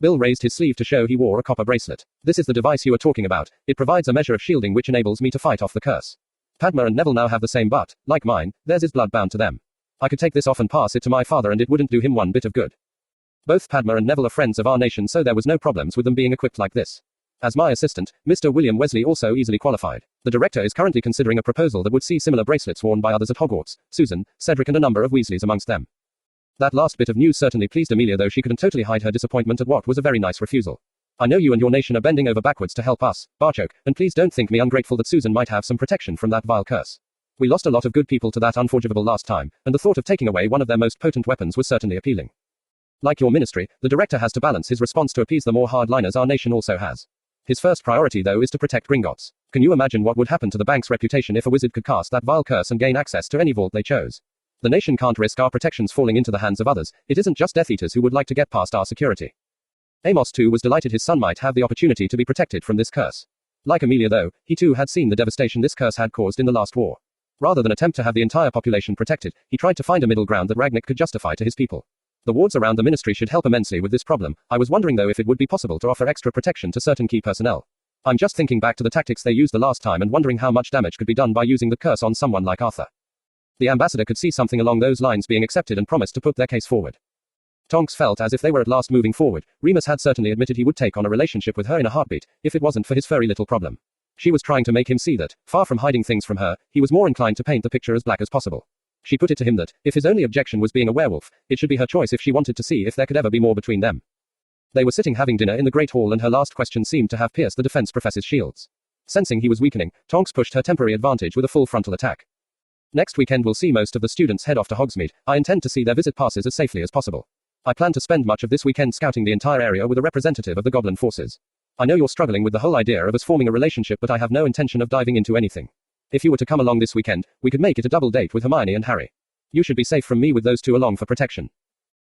Bill raised his sleeve to show he wore a copper bracelet. This is the device you are talking about. It provides a measure of shielding which enables me to fight off the curse. Padma and Neville now have the same but, like mine, theirs is blood bound to them. I could take this off and pass it to my father and it wouldn't do him one bit of good. Both Padma and Neville are friends of our nation, so there was no problems with them being equipped like this. As my assistant, Mr. William Wesley also easily qualified. The director is currently considering a proposal that would see similar bracelets worn by others at Hogwarts, Susan, Cedric and a number of Weasleys amongst them. That last bit of news certainly pleased Amelia, though she couldn't totally hide her disappointment at what was a very nice refusal. I know you and your nation are bending over backwards to help us, Barchoke, and please don't think me ungrateful that Susan might have some protection from that vile curse. We lost a lot of good people to that unforgivable last time, and the thought of taking away one of their most potent weapons was certainly appealing. Like your ministry, the director has to balance his response to appease the more hardliners our nation also has. His first priority, though, is to protect Gringotts. Can you imagine what would happen to the bank's reputation if a wizard could cast that vile curse and gain access to any vault they chose? The nation can't risk our protections falling into the hands of others. It isn't just Death Eaters who would like to get past our security. Amos too was delighted his son might have the opportunity to be protected from this curse. Like Amelia, though, he too had seen the devastation this curse had caused in the last war. Rather than attempt to have the entire population protected, he tried to find a middle ground that Ragnik could justify to his people. The wards around the ministry should help immensely with this problem. I was wondering though if it would be possible to offer extra protection to certain key personnel. I'm just thinking back to the tactics they used the last time and wondering how much damage could be done by using the curse on someone like Arthur. The ambassador could see something along those lines being accepted and promised to put their case forward. Tonks felt as if they were at last moving forward. Remus had certainly admitted he would take on a relationship with her in a heartbeat, if it wasn't for his furry little problem. She was trying to make him see that, far from hiding things from her, he was more inclined to paint the picture as black as possible. She put it to him that, if his only objection was being a werewolf, it should be her choice if she wanted to see if there could ever be more between them. They were sitting having dinner in the Great Hall and her last question seemed to have pierced the defense professor's shields. Sensing he was weakening, Tonks pushed her temporary advantage with a full frontal attack. Next weekend we'll see most of the students head off to Hogsmeade. I intend to see their visit passes as safely as possible. I plan to spend much of this weekend scouting the entire area with a representative of the Goblin forces. I know you're struggling with the whole idea of us forming a relationship, but I have no intention of diving into anything. If you were to come along this weekend, we could make it a double date with Hermione and Harry. You should be safe from me with those two along for protection.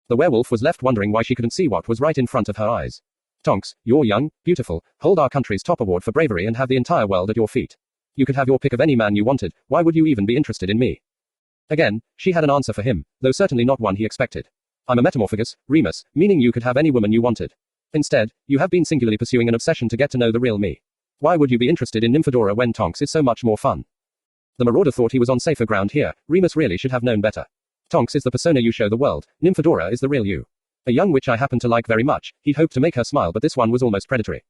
The werewolf was left wondering why she couldn't see what was right in front of her eyes. Tonks, you're young, beautiful, hold our country's top award for bravery and have the entire world at your feet. You could have your pick of any man you wanted, why would you even be interested in me? Again, she had an answer for him, though certainly not one he expected. I'm a metamorphagus, Remus, meaning you could have any woman you wanted. Instead, you have been singularly pursuing an obsession to get to know the real me. Why would you be interested in Nymphadora when Tonks is so much more fun? The marauder thought he was on safer ground here. Remus really should have known better. Tonks is the persona you show the world. Nymphadora is the real you. A young witch I happen to like very much. He'd hoped to make her smile, but this one was almost predatory.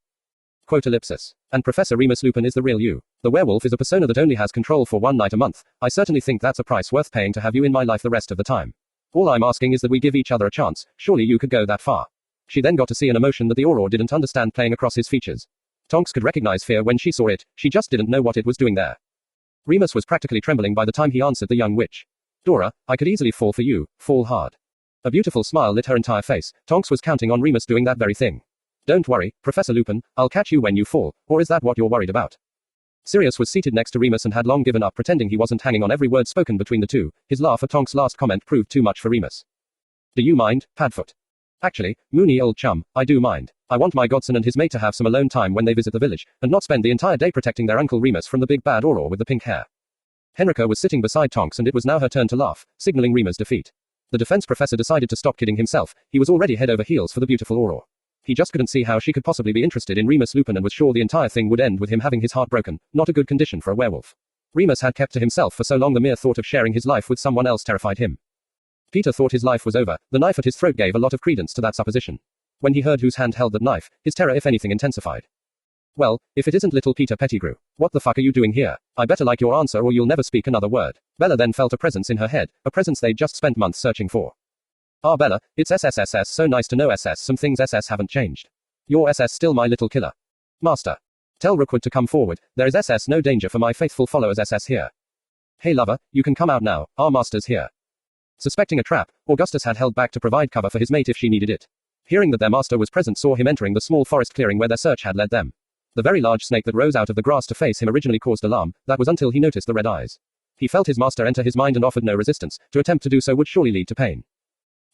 Quote ellipsis. And Professor Remus Lupin is the real you. The werewolf is a persona that only has control for one night a month. I certainly think that's a price worth paying to have you in my life the rest of the time. All I'm asking is that we give each other a chance. Surely you could go that far. She then got to see an emotion that the Auror didn't understand playing across his features. Tonks could recognize fear when she saw it. She just didn't know what it was doing there. Remus was practically trembling by the time he answered the young witch. Dora, I could easily fall for you, fall hard. A beautiful smile lit her entire face. Tonks was counting on Remus doing that very thing. Don't worry, Professor Lupin, I'll catch you when you fall, or is that what you're worried about? Sirius was seated next to Remus and had long given up pretending he wasn't hanging on every word spoken between the two. His laugh at Tonks' last comment proved too much for Remus. Do you mind, Padfoot? Actually, Moony old chum, I do mind. I want my godson and his mate to have some alone time when they visit the village, and not spend the entire day protecting their Uncle Remus from the big bad Auror with the pink hair. Henrika was sitting beside Tonks and it was now her turn to laugh, signaling Remus' defeat. The defense professor decided to stop kidding himself. He was already head over heels for the beautiful Auror. He just couldn't see how she could possibly be interested in Remus Lupin and was sure the entire thing would end with him having his heart broken. Not a good condition for a werewolf. Remus had kept to himself for so long the mere thought of sharing his life with someone else terrified him. Peter thought his life was over. The knife at his throat gave a lot of credence to that supposition. When he heard whose hand held that knife, his terror if anything intensified. Well, if it isn't little Peter Pettigrew. What the fuck are you doing here? I better like your answer or you'll never speak another word. Bella then felt a presence in her head, a presence they'd just spent months searching for. Ah Bella, it's SSSS, so nice to know SS, some things SS haven't changed. Your SS still my little killer. Master. Tell Rookwood to come forward, there is SS no danger for my faithful followers SS here. Hey lover, you can come out now, our master's here. Suspecting a trap, Augustus had held back to provide cover for his mate if she needed it. Hearing that their master was present saw him entering the small forest clearing where their search had led them. The very large snake that rose out of the grass to face him originally caused alarm, that was until he noticed the red eyes. He felt his master enter his mind and offered no resistance. To attempt to do so would surely lead to pain.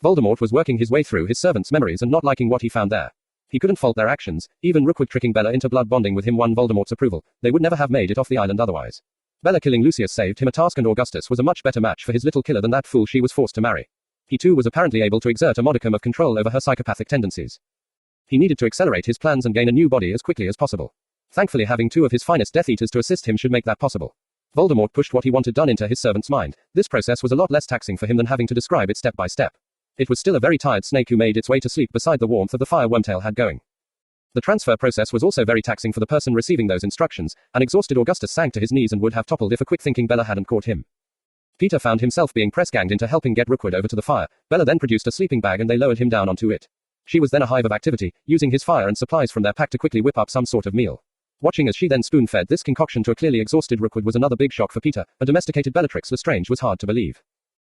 Voldemort was working his way through his servants' memories and not liking what he found there. He couldn't fault their actions, even Rookwood tricking Bella into blood bonding with him won Voldemort's approval. They would never have made it off the island otherwise. Bella killing Lucius saved him a task and Augustus was a much better match for his little killer than that fool she was forced to marry. He too was apparently able to exert a modicum of control over her psychopathic tendencies. He needed to accelerate his plans and gain a new body as quickly as possible. Thankfully having two of his finest Death Eaters to assist him should make that possible. Voldemort pushed what he wanted done into his servant's mind. This process was a lot less taxing for him than having to describe it step by step. It was still a very tired snake who made its way to sleep beside the warmth of the fire Wormtail had going. The transfer process was also very taxing for the person receiving those instructions, and exhausted Augustus sank to his knees and would have toppled if a quick-thinking Bella hadn't caught him. Peter found himself being press-ganged into helping get Rookwood over to the fire. Bella then produced a sleeping bag and they lowered him down onto it. She was then a hive of activity, using his fire and supplies from their pack to quickly whip up some sort of meal. Watching as she then spoon-fed this concoction to a clearly exhausted Rookwood was another big shock for Peter. A domesticated Bellatrix Lestrange was hard to believe.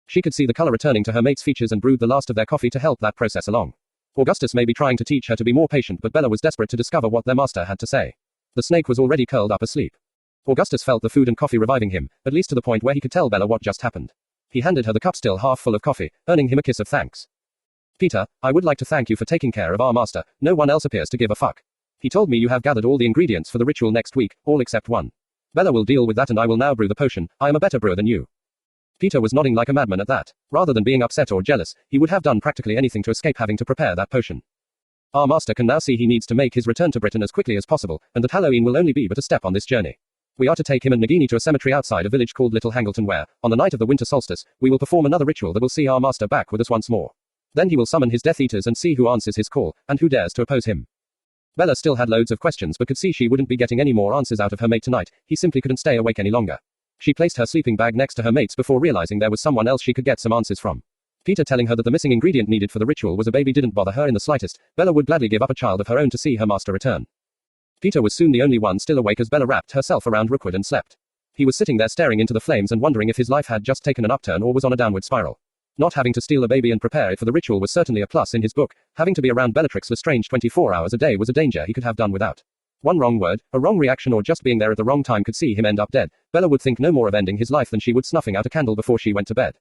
She could see the color returning to her mate's features and brewed the last of their coffee to help that process along. Augustus may be trying to teach her to be more patient, but Bella was desperate to discover what their master had to say. The snake was already curled up asleep. Augustus felt the food and coffee reviving him, at least to the point where he could tell Bella what just happened. He handed her the cup still half full of coffee, earning him a kiss of thanks. Peter, I would like to thank you for taking care of our master. No one else appears to give a fuck. He told me you have gathered all the ingredients for the ritual next week, all except one. Bella will deal with that and I will now brew the potion. I am a better brewer than you. Peter was nodding like a madman at that. Rather than being upset or jealous, he would have done practically anything to escape having to prepare that potion. Our master can now see he needs to make his return to Britain as quickly as possible, and that Halloween will only be but a step on this journey. We are to take him and Nagini to a cemetery outside a village called Little Hangleton where, on the night of the winter solstice, we will perform another ritual that will see our master back with us once more. Then he will summon his Death Eaters and see who answers his call, and who dares to oppose him. Bella still had loads of questions but could see she wouldn't be getting any more answers out of her mate tonight. He simply couldn't stay awake any longer. She placed her sleeping bag next to her mate's before realizing there was someone else she could get some answers from. Peter telling her that the missing ingredient needed for the ritual was a baby didn't bother her in the slightest. Bella would gladly give up a child of her own to see her master return. Peter was soon the only one still awake as Bella wrapped herself around Rookwood and slept. He was sitting there staring into the flames and wondering if his life had just taken an upturn or was on a downward spiral. Not having to steal a baby and prepare it for the ritual was certainly a plus in his book. Having to be around Bellatrix Lestrange 24 hours a day was a danger he could have done without. One wrong word, a wrong reaction or just being there at the wrong time could see him end up dead. Bella would think no more of ending his life than she would snuffing out a candle before she went to bed.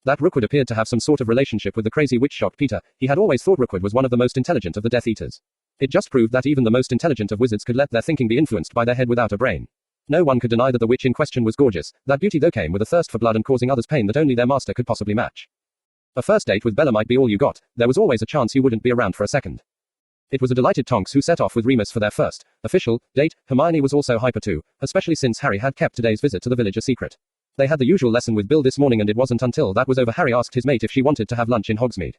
That Rookwood appeared to have some sort of relationship with the crazy witch shocked Peter. He had always thought Rookwood was one of the most intelligent of the Death Eaters. It just proved that even the most intelligent of wizards could let their thinking be influenced by their head without a brain. No one could deny that the witch in question was gorgeous. That beauty though came with a thirst for blood and causing others pain that only their master could possibly match. A first date with Bella might be all you got. There was always a chance you wouldn't be around for a second. It was a delighted Tonks who set off with Remus for their first official date. Hermione was also hyper too, especially since Harry had kept today's visit to the village a secret. They had the usual lesson with Bill this morning and it wasn't until that was over Harry asked his mate if she wanted to have lunch in Hogsmeade.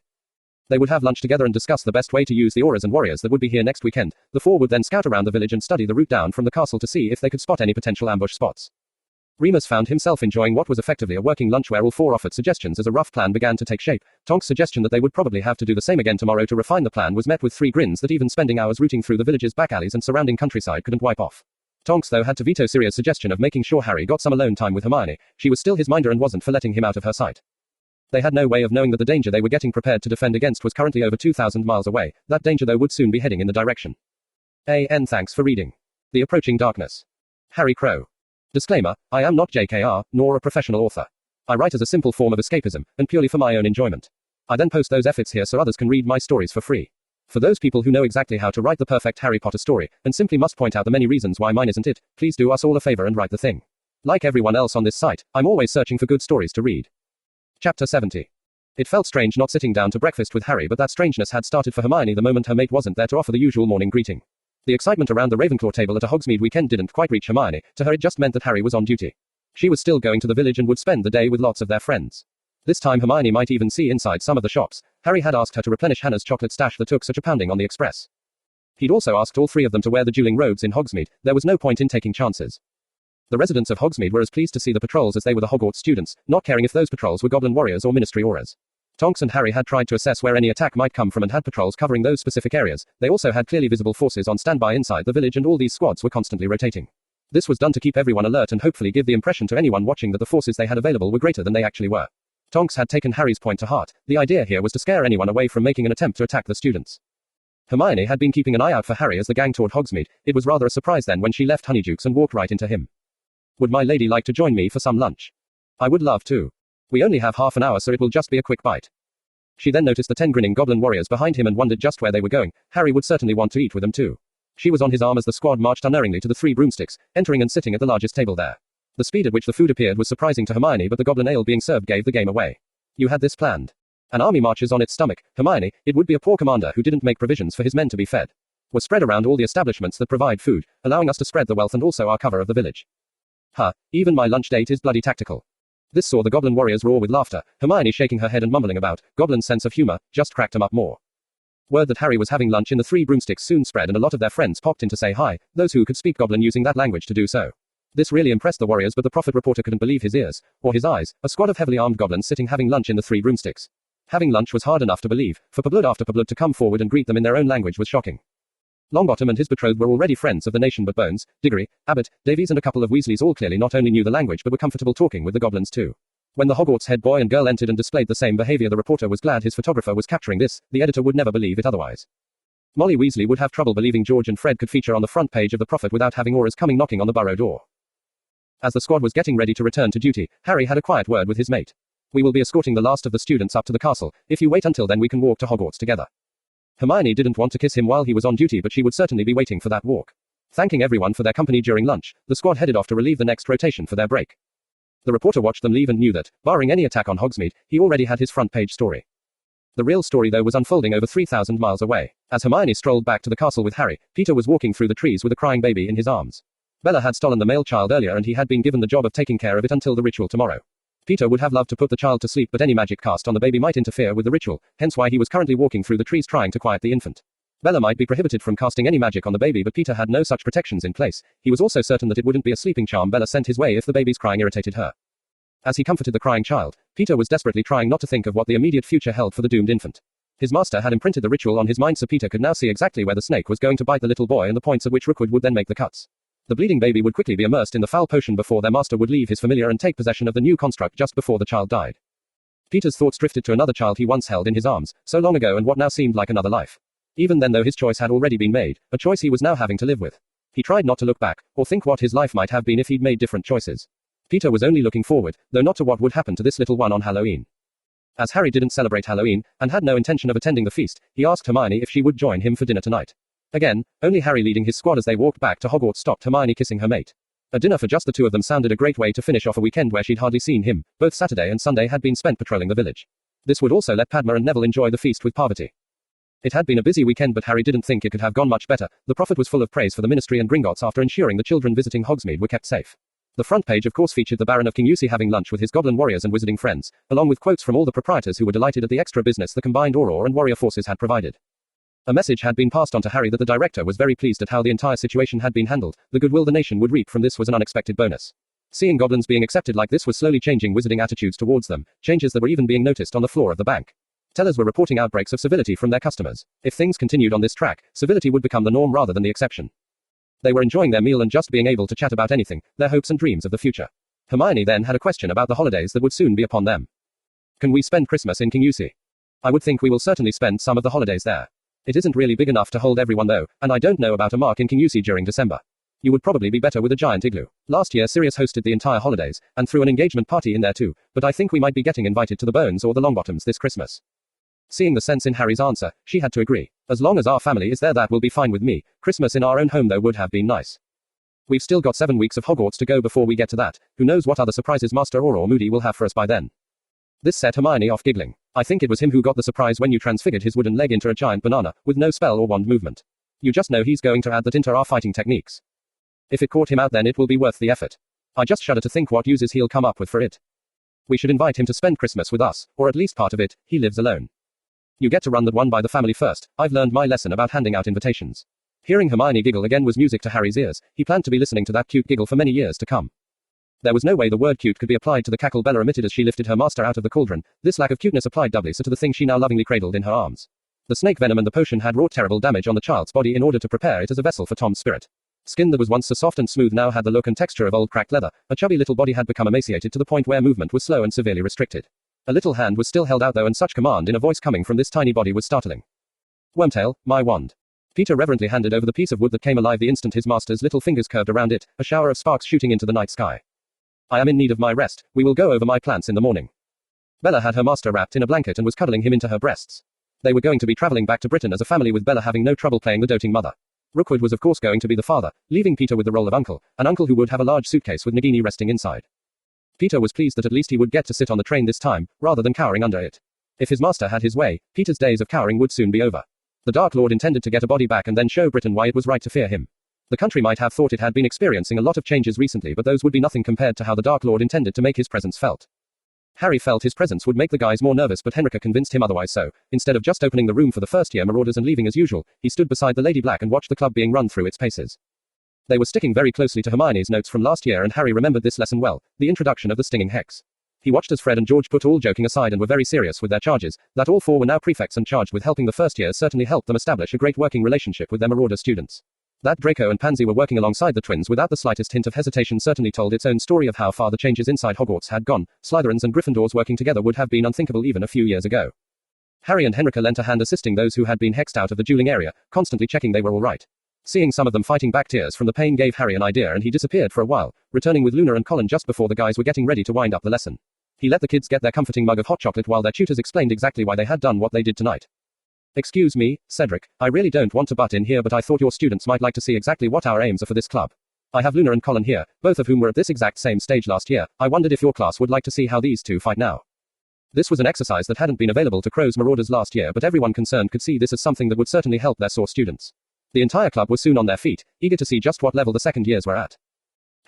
They would have lunch together and discuss the best way to use the auras and warriors that would be here next weekend. The four would then scout around the village and study the route down from the castle to see if they could spot any potential ambush spots. Remus found himself enjoying what was effectively a working lunch where all four offered suggestions as a rough plan began to take shape. Tonk's suggestion that they would probably have to do the same again tomorrow to refine the plan was met with three grins that even spending hours rooting through the village's back alleys and surrounding countryside couldn't wipe off. Tonks though had to veto Syria's suggestion of making sure Harry got some alone time with Hermione. She was still his minder and wasn't for letting him out of her sight. They had no way of knowing that the danger they were getting prepared to defend against was currently over 2,000 miles away. That danger though would soon be heading in the direction. Thanks for reading. The Approaching Darkness. Harry Crow. Disclaimer, I am not JKR, nor a professional author. I write as a simple form of escapism, and purely for my own enjoyment. I then post those efforts here so others can read my stories for free. For those people who know exactly how to write the perfect Harry Potter story, and simply must point out the many reasons why mine isn't it, please do us all a favor and write the thing. Like everyone else on this site, I'm always searching for good stories to read. Chapter 70. It felt strange not sitting down to breakfast with Harry, but that strangeness had started for Hermione the moment her mate wasn't there to offer the usual morning greeting. The excitement around the Ravenclaw table at a Hogsmeade weekend didn't quite reach Hermione. To her it just meant that Harry was on duty. She was still going to the village and would spend the day with lots of their friends. This time Hermione might even see inside some of the shops. Harry had asked her to replenish Hannah's chocolate stash that took such a pounding on the express. He'd also asked all three of them to wear the dueling robes in Hogsmeade. There was no point in taking chances. The residents of Hogsmeade were as pleased to see the patrols as they were the Hogwarts students, not caring if those patrols were goblin warriors or ministry auras. Tonks and Harry had tried to assess where any attack might come from and had patrols covering those specific areas. They also had clearly visible forces on standby inside the village and all these squads were constantly rotating. This was done to keep everyone alert and hopefully give the impression to anyone watching that the forces they had available were greater than they actually were. Tonks had taken Harry's point to heart. The idea here was to scare anyone away from making an attempt to attack the students. Hermione had been keeping an eye out for Harry as the gang toured Hogsmeade. It was rather a surprise then when she left Honeydukes and walked right into him. Would my lady like to join me for some lunch? I would love to. We only have half an hour so it will just be a quick bite. She then noticed the 10 grinning goblin warriors behind him and wondered just where they were going. Harry would certainly want to eat with them too. She was on his arm as the squad marched unerringly to the 3 broomsticks, entering and sitting at the largest table there. The speed at which the food appeared was surprising to Hermione, but the goblin ale being served gave the game away. You had this planned. An army marches on its stomach. Hermione, it would be a poor commander who didn't make provisions for his men to be fed. We're spread around all the establishments that provide food, allowing us to spread the wealth and also our cover of the village. Even my lunch date is bloody tactical. This saw the goblin warriors roar with laughter, Hermione shaking her head and mumbling about Goblin's sense of humor just cracked them up more. Word that Harry was having lunch in the Three Broomsticks soon spread and a lot of their friends popped in to say hi, those who could speak Goblin using that language to do so. This really impressed the warriors, but the prophet reporter couldn't believe his ears, or his eyes, a squad of heavily armed goblins sitting having lunch in the Three Broomsticks. Having lunch was hard enough to believe, for Pablood after Pablood to come forward and greet them in their own language was shocking. Longbottom and his betrothed were already friends of the nation, but Bones, Diggory, Abbott, Davies and a couple of Weasleys all clearly not only knew the language but were comfortable talking with the goblins too. When the Hogwarts head boy and girl entered and displayed the same behavior, the reporter was glad his photographer was capturing this, the editor would never believe it otherwise. Molly Weasley would have trouble believing George and Fred could feature on the front page of the Prophet without having auras coming knocking on the burrow door. As the squad was getting ready to return to duty, Harry had a quiet word with his mate. We will be escorting the last of the students up to the castle. If you wait until then we can walk to Hogwarts together. Hermione didn't want to kiss him while he was on duty, but she would certainly be waiting for that walk. Thanking everyone for their company during lunch, the squad headed off to relieve the next rotation for their break. The reporter watched them leave and knew that, barring any attack on Hogsmeade, he already had his front page story. The real story though was unfolding over 3,000 miles away. As Hermione strolled back to the castle with Harry, Peter was walking through the trees with a crying baby in his arms. Bella had stolen the male child earlier and he had been given the job of taking care of it until the ritual tomorrow. Peter would have loved to put the child to sleep, but any magic cast on the baby might interfere with the ritual, hence why he was currently walking through the trees trying to quiet the infant. Bella might be prohibited from casting any magic on the baby, but Peter had no such protections in place. He was also certain that it wouldn't be a sleeping charm Bella sent his way if the baby's crying irritated her. As he comforted the crying child, Peter was desperately trying not to think of what the immediate future held for the doomed infant. His master had imprinted the ritual on his mind, so Peter could now see exactly where the snake was going to bite the little boy and the points at which Rookwood would then make the cuts. The bleeding baby would quickly be immersed in the foul potion before their master would leave his familiar and take possession of the new construct just before the child died. Peter's thoughts drifted to another child he once held in his arms, so long ago, and what now seemed like another life. Even then, though his choice had already been made, a choice he was now having to live with. He tried not to look back, or think what his life might have been if he'd made different choices. Peter was only looking forward, though not to what would happen to this little one on Halloween. As Harry didn't celebrate Halloween, and had no intention of attending the feast, he asked Hermione if she would join him for dinner tonight. Again, only Harry leading his squad as they walked back to Hogwarts stopped Hermione kissing her mate. A dinner for just the two of them sounded a great way to finish off a weekend where she'd hardly seen him. Both Saturday and Sunday had been spent patrolling the village. This would also let Padma and Neville enjoy the feast with Parvati. It had been a busy weekend, but Harry didn't think it could have gone much better. The Prophet was full of praise for the ministry and Gringotts after ensuring the children visiting Hogsmeade were kept safe. The front page of course featured the Baron of Kingussie having lunch with his goblin warriors and wizarding friends, along with quotes from all the proprietors who were delighted at the extra business the combined Auror and warrior forces had provided. A message had been passed on to Harry that the director was very pleased at how the entire situation had been handled. The goodwill the nation would reap from this was an unexpected bonus. Seeing goblins being accepted like this was slowly changing wizarding attitudes towards them, changes that were even being noticed on the floor of the bank. Tellers were reporting outbreaks of civility from their customers. If things continued on this track, civility would become the norm rather than the exception. They were enjoying their meal and just being able to chat about anything, their hopes and dreams of the future. Hermione then had a question about the holidays that would soon be upon them. Can we spend Christmas in Kingussie? I would think we will certainly spend some of the holidays there. It isn't really big enough to hold everyone though, and I don't know about a mark in Kingussie during December. You would probably be better with a giant igloo. Last year Sirius hosted the entire holidays, and threw an engagement party in there too, but I think we might be getting invited to the Bones or the Longbottoms this Christmas. Seeing the sense in Harry's answer, she had to agree. As long as our family is there, that will be fine with me. Christmas in our own home though would have been nice. We've still got 7 weeks of Hogwarts to go before we get to that. Who knows what other surprises Master Auror Moody will have for us by then. This set Hermione off giggling. I think it was him who got the surprise when you transfigured his wooden leg into a giant banana, with no spell or wand movement. You just know he's going to add that into our fighting techniques. If it caught him out, then it will be worth the effort. I just shudder to think what uses he'll come up with for it. We should invite him to spend Christmas with us, or at least part of it. He lives alone. You get to run that one by the family first. I've learned my lesson about handing out invitations. Hearing Hermione giggle again was music to Harry's ears. He planned to be listening to that cute giggle for many years to come. There was no way the word cute could be applied to the cackle Bella emitted as she lifted her master out of the cauldron. This lack of cuteness applied doubly so to the thing she now lovingly cradled in her arms. The snake venom and the potion had wrought terrible damage on the child's body in order to prepare it as a vessel for Tom's spirit. Skin that was once so soft and smooth now had the look and texture of old cracked leather. A chubby little body had become emaciated to the point where movement was slow and severely restricted. A little hand was still held out though, and such command in a voice coming from this tiny body was startling. Wormtail, my wand. Peter reverently handed over the piece of wood that came alive the instant his master's little fingers curved around it, a shower of sparks shooting into the night sky. I am in need of my rest. We will go over my plants in the morning. Bella had her master wrapped in a blanket and was cuddling him into her breasts. They were going to be traveling back to Britain as a family, with Bella having no trouble playing the doting mother. Rookwood was of course going to be the father, leaving Peter with the role of uncle, an uncle who would have a large suitcase with Nagini resting inside. Peter was pleased that at least he would get to sit on the train this time, rather than cowering under it. If his master had his way, Peter's days of cowering would soon be over. The Dark Lord intended to get a body back and then show Britain why it was right to fear him. The country might have thought it had been experiencing a lot of changes recently, but those would be nothing compared to how the Dark Lord intended to make his presence felt. Harry felt his presence would make the guys more nervous, but Henrika convinced him otherwise, so, instead of just opening the room for the first-year marauders and leaving as usual, he stood beside the Lady Black and watched the club being run through its paces. They were sticking very closely to Hermione's notes from last year, and Harry remembered this lesson well, the introduction of the stinging hex. He watched as Fred and George put all joking aside and were very serious with their charges. That all four were now prefects and charged with helping the first years certainly helped them establish a great working relationship with their marauder students. That Draco and Pansy were working alongside the twins without the slightest hint of hesitation certainly told its own story of how far the changes inside Hogwarts had gone. Slytherins and Gryffindors working together would have been unthinkable even a few years ago. Harry and Henrika lent a hand assisting those who had been hexed out of the dueling area, constantly checking they were all right. Seeing some of them fighting back tears from the pain gave Harry an idea, and he disappeared for a while, returning with Luna and Colin just before the guys were getting ready to wind up the lesson. He let the kids get their comforting mug of hot chocolate while their tutors explained exactly why they had done what they did tonight. "Excuse me, Cedric, I really don't want to butt in here, but I thought your students might like to see exactly what our aims are for this club. I have Luna and Colin here, both of whom were at this exact same stage last year. I wondered if your class would like to see how these two fight now." This was an exercise that hadn't been available to Crow's Marauders last year, but everyone concerned could see this as something that would certainly help their sore students. The entire club was soon on their feet, eager to see just what level the second years were at.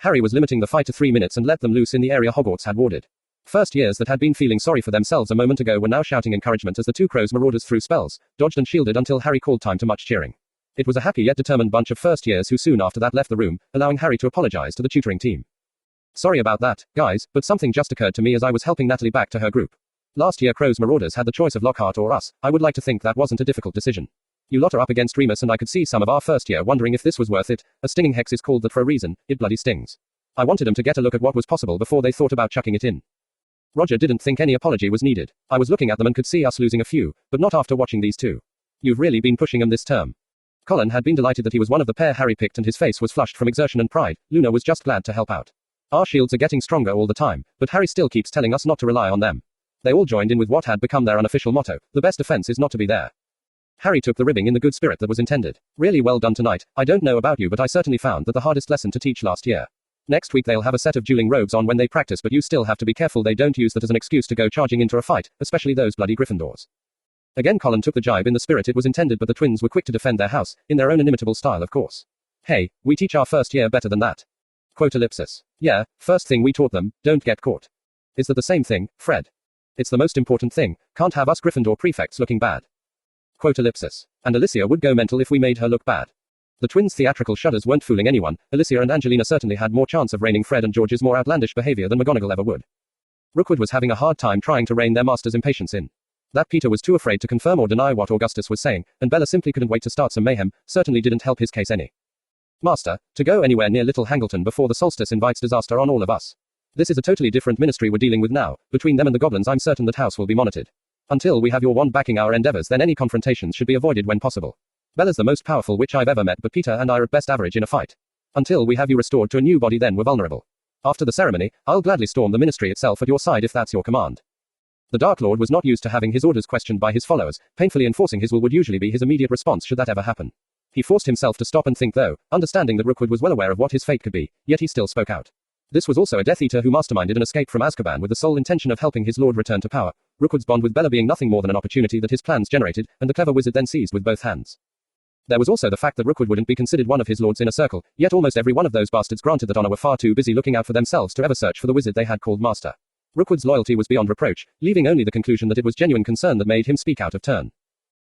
Harry was limiting the fight to 3 minutes and let them loose in the area Hogwarts had warded. First years that had been feeling sorry for themselves a moment ago were now shouting encouragement as the two Crow's Marauders threw spells, dodged and shielded until Harry called time to much cheering. It was a happy yet determined bunch of first years who soon after that left the room, allowing Harry to apologize to the tutoring team. "Sorry about that, guys, but something just occurred to me as I was helping Natalie back to her group. Last year Crow's Marauders had the choice of Lockhart or us. I would like to think that wasn't a difficult decision. You lot are up against Remus, and I could see some of our first year wondering if this was worth it. A stinging hex is called that for a reason, it bloody stings. I wanted them to get a look at what was possible before they thought about chucking it in." Roger didn't think any apology was needed. "I was looking at them and could see us losing a few, but not after watching these two. You've really been pushing them this term." Colin had been delighted that he was one of the pair Harry picked, and his face was flushed from exertion and pride. Luna was just glad to help out. "Our shields are getting stronger all the time, but Harry still keeps telling us not to rely on them." They all joined in with what had become their unofficial motto: "The best defense is not to be there." Harry took the ribbing in the good spirit that was intended. "Really well done tonight. I don't know about you, but I certainly found that the hardest lesson to teach last year. Next week they'll have a set of dueling robes on when they practice, but you still have to be careful they don't use that as an excuse to go charging into a fight, especially those bloody Gryffindors." Again Colin took the jibe in the spirit it was intended, but the twins were quick to defend their house, in their own inimitable style of course. "Hey, we teach our first year better than that." Quote ellipsis. "Yeah, first thing we taught them, don't get caught. Is that the same thing, Fred? It's the most important thing, can't have us Gryffindor prefects looking bad." Quote ellipsis. "And Alicia would go mental if we made her look bad." The twins' theatrical shudders weren't fooling anyone. Alicia and Angelina certainly had more chance of reining Fred and George's more outlandish behavior than McGonagall ever would. Rookwood was having a hard time trying to rein their master's impatience in. That Peter was too afraid to confirm or deny what Augustus was saying, and Bella simply couldn't wait to start some mayhem, certainly didn't help his case any. "Master, to go anywhere near Little Hangleton before the solstice invites disaster on all of us. This is a totally different ministry we're dealing with now. Between them and the goblins I'm certain that house will be monitored. Until we have your wand backing our endeavors, then any confrontations should be avoided when possible. Bella's the most powerful witch I've ever met, but Peter and I are at best average in a fight. Until we have you restored to a new body, then we're vulnerable. After the ceremony, I'll gladly storm the ministry itself at your side if that's your command." The Dark Lord was not used to having his orders questioned by his followers. Painfully enforcing his will would usually be his immediate response should that ever happen. He forced himself to stop and think though, understanding that Rookwood was well aware of what his fate could be, yet he still spoke out. This was also a Death Eater who masterminded an escape from Azkaban with the sole intention of helping his lord return to power. Rookwood's bond with Bella being nothing more than an opportunity that his plans generated, and the clever wizard then seized with both hands. There was also the fact that Rookwood wouldn't be considered one of his lord's inner circle, yet almost every one of those bastards granted that honor were far too busy looking out for themselves to ever search for the wizard they had called master. Rookwood's loyalty was beyond reproach, leaving only the conclusion that it was genuine concern that made him speak out of turn.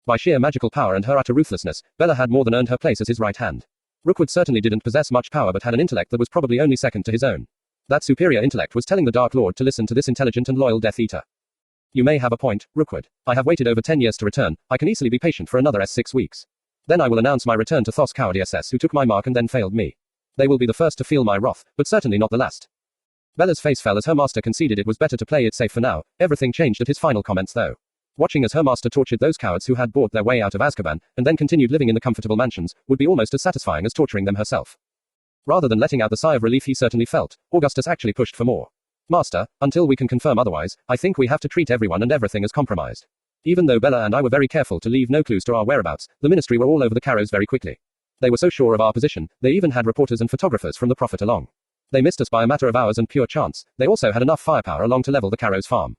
By sheer magical power and her utter ruthlessness, Bella had more than earned her place as his right hand. Rookwood certainly didn't possess much power, but had an intellect that was probably only second to his own. That superior intellect was telling the Dark Lord to listen to this intelligent and loyal Death Eater. "You may have a point, Rookwood. I have waited over 10 years to return. I can easily be patient for another 6 weeks. Then I will announce my return to Thos Cowardly SS, who took my mark and then failed me. They will be the first to feel my wrath, but certainly not the last." Bella's face fell as her master conceded it was better to play it safe for now. Everything changed at his final comments though. Watching as her master tortured those cowards who had bought their way out of Azkaban, and then continued living in the comfortable mansions, would be almost as satisfying as torturing them herself. Rather than letting out the sigh of relief he certainly felt, Augustus actually pushed for more. "Master, until we can confirm otherwise, I think we have to treat everyone and everything as compromised. Even though Bella and I were very careful to leave no clues to our whereabouts, the ministry were all over the Carrows very quickly. They were so sure of our position, they even had reporters and photographers from the Prophet along. They missed us by a matter of hours and pure chance. They also had enough firepower along to level the Carrows farm."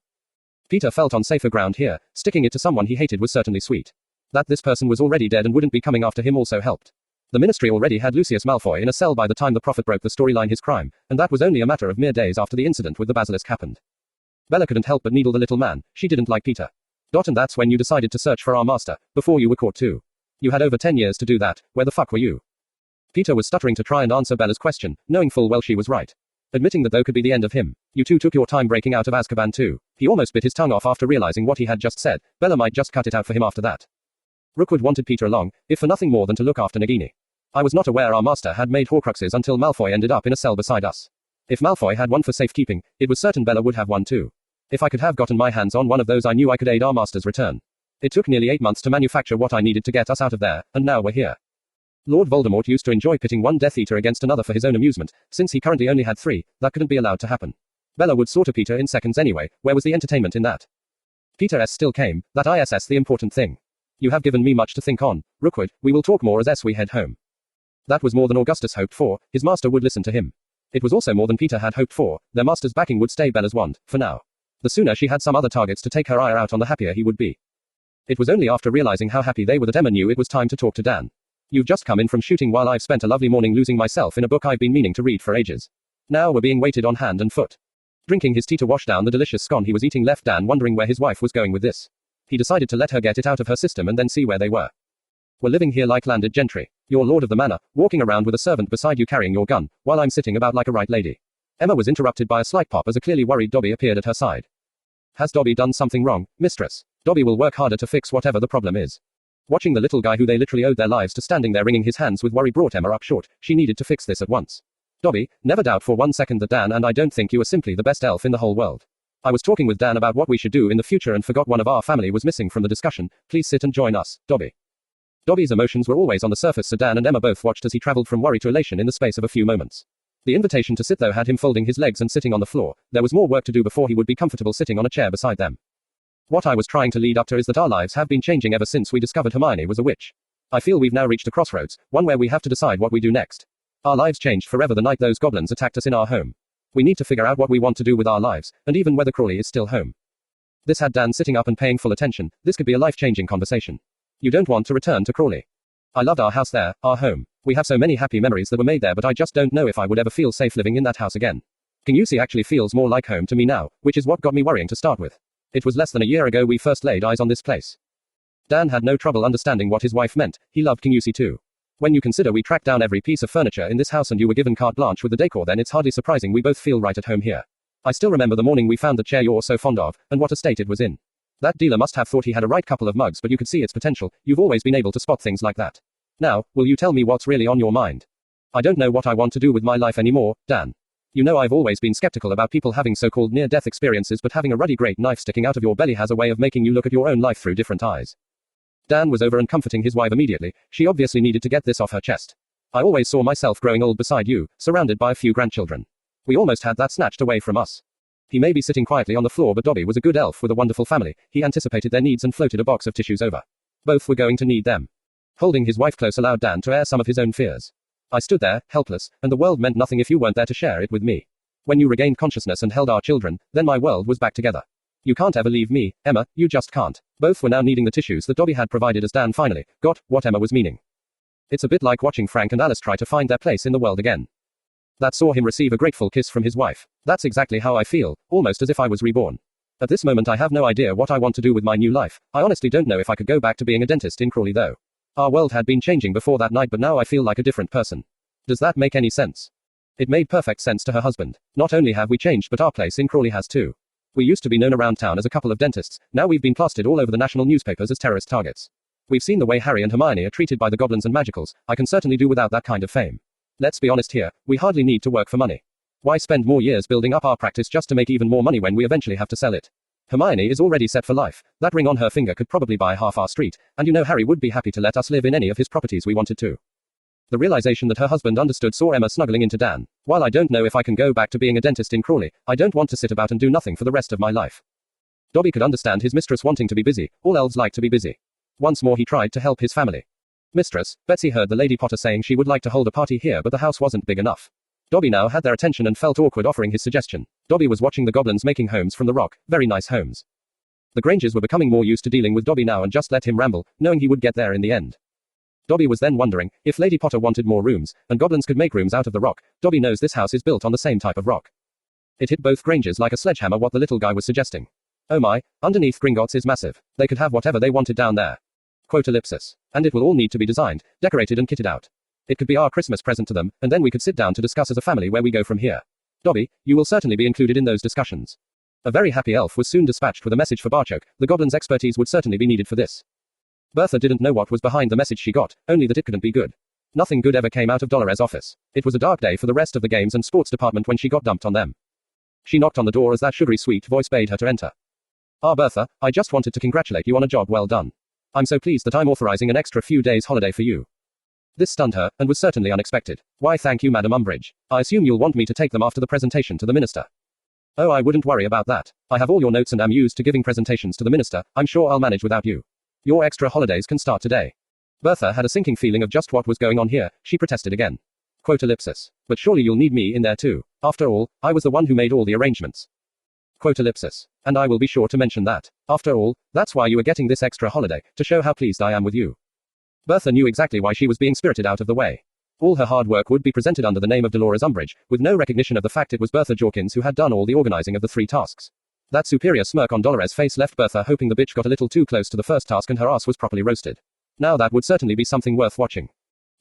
Peter felt on safer ground here. Sticking it to someone he hated was certainly sweet. That this person was already dead and wouldn't be coming after him also helped. The ministry already had Lucius Malfoy in a cell by the time the Prophet broke the storyline his crime, and that was only a matter of mere days after the incident with the basilisk happened. Bella couldn't help but needle the little man. She didn't like Peter. And that's when you decided to search for our master, before you were caught too. You had over 10 years to do that. Where the fuck were you? Peter was stuttering to try and answer Bella's question, knowing full well she was right. Admitting that though could be the end of him. You two took your time breaking out of Azkaban too. He almost bit his tongue off after realizing what he had just said. Bella might just cut it out for him after that. Rookwood wanted Peter along, if for nothing more than to look after Nagini. I was not aware our master had made Horcruxes until Malfoy ended up in a cell beside us. If Malfoy had one for safekeeping, it was certain Bella would have one too. If I could have gotten my hands on one of those, I knew I could aid our master's return. It took nearly 8 months to manufacture what I needed to get us out of there, and now we're here. Lord Voldemort used to enjoy pitting one Death Eater against another for his own amusement. Since he currently only had 3, that couldn't be allowed to happen. Bella would slaughter Peter in seconds anyway. Where was the entertainment in that? Peter S. still came. That ISS the important thing. You have given me much to think on, Rookwood. We will talk more as we head home. That was more than Augustus hoped for. His master would listen to him. It was also more than Peter had hoped for. Their master's backing would stay Bella's wand, for now. The sooner she had some other targets to take her ire out on, the happier he would be. It was only after realizing how happy they were that Emma knew it was time to talk to Dan. You've just come in from shooting while I've spent a lovely morning losing myself in a book I've been meaning to read for ages. Now we're being waited on hand and foot. Drinking his tea to wash down the delicious scone he was eating left Dan wondering where his wife was going with this. He decided to let her get it out of her system and then see where they were. We're living here like landed gentry. You're lord of the manor, walking around with a servant beside you carrying your gun, while I'm sitting about like a right lady. Emma was interrupted by a slight pop as a clearly worried Dobby appeared at her side. Has Dobby done something wrong, mistress? Dobby will work harder to fix whatever the problem is. Watching the little guy who they literally owed their lives to standing there wringing his hands with worry brought Emma up short. She needed to fix this at once. Dobby, never doubt for 1 second that Dan and I don't think you are simply the best elf in the whole world. I was talking with Dan about what we should do in the future and forgot one of our family was missing from the discussion. Please sit and join us, Dobby. Dobby's emotions were always on the surface, so Dan and Emma both watched as he traveled from worry to elation in the space of a few moments. The invitation to sit though had him folding his legs and sitting on the floor. There was more work to do before he would be comfortable sitting on a chair beside them. What I was trying to lead up to is that our lives have been changing ever since we discovered Hermione was a witch. I feel we've now reached a crossroads, one where we have to decide what we do next. Our lives changed forever the night those goblins attacked us in our home. We need to figure out what we want to do with our lives, and even whether Crawley is still home. This had Dan sitting up and paying full attention. This could be a life-changing conversation. You don't want to return to Crawley. I loved our house there, our home. We have so many happy memories that were made there, but I just don't know if I would ever feel safe living in that house again. Kingussie actually feels more like home to me now, which is what got me worrying to start with. It was less than a year ago we first laid eyes on this place. Dan had no trouble understanding what his wife meant. He loved Kingussie too. When you consider we tracked down every piece of furniture in this house and you were given carte blanche with the decor, then it's hardly surprising we both feel right at home here. I still remember the morning we found the chair you're so fond of, and what a state it was in. That dealer must have thought he had a right couple of mugs, but you could see its potential. You've always been able to spot things like that. Now, will you tell me what's really on your mind? I don't know what I want to do with my life anymore, Dan. You know I've always been skeptical about people having so-called near-death experiences, but having a ruddy great knife sticking out of your belly has a way of making you look at your own life through different eyes. Dan was over and comforting his wife immediately. She obviously needed to get this off her chest. I always saw myself growing old beside you, surrounded by a few grandchildren. We almost had that snatched away from us. He may be sitting quietly on the floor, but Dobby was a good elf with a wonderful family. He anticipated their needs and floated a box of tissues over. Both were going to need them. Holding his wife close allowed Dan to air some of his own fears. I stood there, helpless, and the world meant nothing if you weren't there to share it with me. When you regained consciousness and held our children, then my world was back together. You can't ever leave me, Emma, you just can't. Both were now needing the tissues that Dobby had provided as Dan finally got what Emma was meaning. It's a bit like watching Frank and Alice try to find their place in the world again. That saw him receive a grateful kiss from his wife. That's exactly how I feel, almost as if I was reborn. At this moment I have no idea what I want to do with my new life. I honestly don't know if I could go back to being a dentist in Crawley though. Our world had been changing before that night, but now I feel like a different person. Does that make any sense? It made perfect sense to her husband. Not only have we changed, but our place in Crawley has too. We used to be known around town as a couple of dentists. Now we've been plastered all over the national newspapers as terrorist targets. We've seen the way Harry and Hermione are treated by the goblins and magicals. I can certainly do without that kind of fame. Let's be honest here, we hardly need to work for money. Why spend more years building up our practice just to make even more money when we eventually have to sell it? Hermione is already set for life. That ring on her finger could probably buy half our street, and you know Harry would be happy to let us live in any of his properties we wanted to. The realization that her husband understood saw Emma snuggling into Dan. While I don't know if I can go back to being a dentist in Crawley, I don't want to sit about and do nothing for the rest of my life. Dobby could understand his mistress wanting to be busy. All elves like to be busy. Once more he tried to help his family. Mistress, Betsy heard the Lady Potter saying she would like to hold a party here, but the house wasn't big enough. Dobby now had their attention and felt awkward offering his suggestion. Dobby was watching the goblins making homes from the rock, very nice homes. The Grangers were becoming more used to dealing with Dobby now and just let him ramble, knowing he would get there in the end. Dobby was then wondering, if Lady Potter wanted more rooms, and goblins could make rooms out of the rock, Dobby knows this house is built on the same type of rock. It hit both Grangers like a sledgehammer what the little guy was suggesting. Oh my, underneath Gringotts is massive. They could have whatever they wanted down there. Quote ellipsis. And it will all need to be designed, decorated and kitted out. It could be our Christmas present to them, and then we could sit down to discuss as a family where we go from here. Dobby, you will certainly be included in those discussions. A very happy elf was soon dispatched with a message for Barchoke. The goblin's expertise would certainly be needed for this. Bertha didn't know what was behind the message she got, only that it couldn't be good. Nothing good ever came out of Dolores' office. It was a dark day for the rest of the games and sports department when she got dumped on them. She knocked on the door as that sugary sweet voice bade her to enter. Ah, Bertha, I just wanted to congratulate you on a job well done. I'm so pleased that I'm authorizing an extra few days holiday for you. This stunned her, and was certainly unexpected. Why thank you, Madam Umbridge. I assume you'll want me to take them after the presentation to the minister. Oh, I wouldn't worry about that. I have all your notes and am used to giving presentations to the minister. I'm sure I'll manage without you. Your extra holidays can start today. Bertha had a sinking feeling of just what was going on here. She protested again. Quote ellipsis. But surely you'll need me in there too. After all, I was the one who made all the arrangements. Quote ellipsis. And I will be sure to mention that. After all, that's why you are getting this extra holiday, to show how pleased I am with you. Bertha knew exactly why she was being spirited out of the way. All her hard work would be presented under the name of Dolores Umbridge, with no recognition of the fact it was Bertha Jorkins who had done all the organizing of the 3 tasks. That superior smirk on Dolores' face left Bertha hoping the bitch got a little too close to the first task and her ass was properly roasted. Now that would certainly be something worth watching.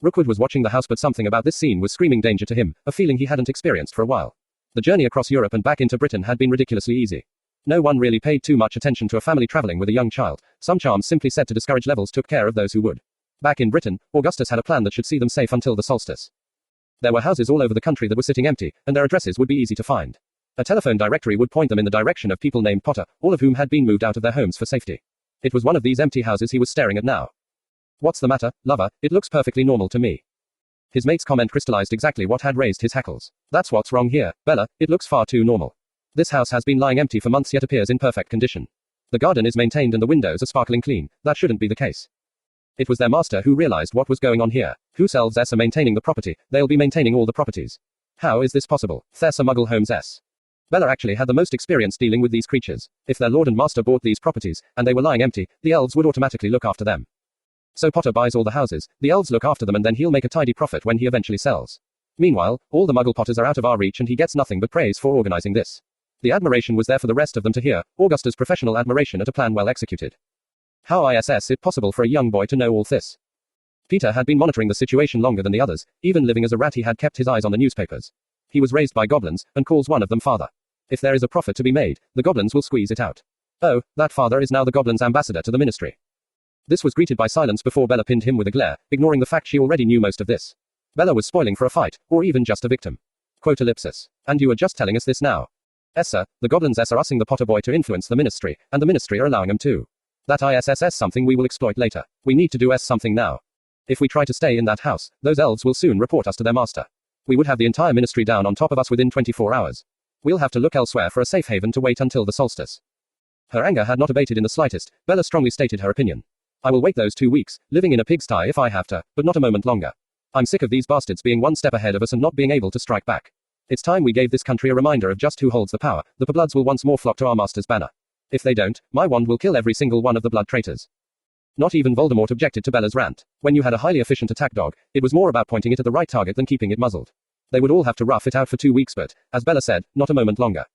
Rookwood was watching the house, but something about this scene was screaming danger to him, a feeling he hadn't experienced for a while. The journey across Europe and back into Britain had been ridiculously easy. No one really paid too much attention to a family traveling with a young child. Some charms simply said to discourage levels took care of those who would. Back in Britain, Augustus had a plan that should see them safe until the solstice. There were houses all over the country that were sitting empty, and their addresses would be easy to find. A telephone directory would point them in the direction of people named Potter, all of whom had been moved out of their homes for safety. It was one of these empty houses he was staring at now. What's the matter, lover? It looks perfectly normal to me. His mate's comment crystallized exactly what had raised his hackles. That's what's wrong here, Bella, it looks far too normal. This house has been lying empty for months yet appears in perfect condition. The garden is maintained and the windows are sparkling clean. That shouldn't be the case. It was their master who realized what was going on here. Whose elves are maintaining the property, they'll be maintaining all the properties. How is this possible? Thessa Muggle Holmes S. Bella actually had the most experience dealing with these creatures. If their lord and master bought these properties, and they were lying empty, the elves would automatically look after them. So Potter buys all the houses, the elves look after them and then he'll make a tidy profit when he eventually sells. Meanwhile, all the Muggle Potters are out of our reach and he gets nothing but praise for organizing this. The admiration was there for the rest of them to hear, Augustus' professional admiration at a plan well executed. How is it possible for a young boy to know all this? Peter had been monitoring the situation longer than the others, even living as a rat he had kept his eyes on the newspapers. He was raised by goblins, and calls one of them father. If there is a profit to be made, the goblins will squeeze it out. Oh, that father is now the goblins' ambassador to the ministry. This was greeted by silence before Bella pinned him with a glare, ignoring the fact she already knew most of this. Bella was spoiling for a fight, or even just a victim. Quote ellipsis. And you are just telling us this now. Sir, the goblins are using the Potter boy to influence the ministry, and the ministry are allowing them to. That is something we will exploit later. We need to do something now. If we try to stay in that house, those elves will soon report us to their master. We would have the entire ministry down on top of us within 24 hours. We'll have to look elsewhere for a safe haven to wait until the solstice. Her anger had not abated in the slightest. Bella strongly stated her opinion. I will wait those 2 weeks, living in a pigsty if I have to, but not a moment longer. I'm sick of these bastards being one step ahead of us and not being able to strike back. It's time we gave this country a reminder of just who holds the power. The Bloods will once more flock to our master's banner. If they don't, my wand will kill every single one of the blood traitors. Not even Voldemort objected to Bella's rant. When you had a highly efficient attack dog, it was more about pointing it at the right target than keeping it muzzled. They would all have to rough it out for 2 weeks, but, as Bella said, not a moment longer.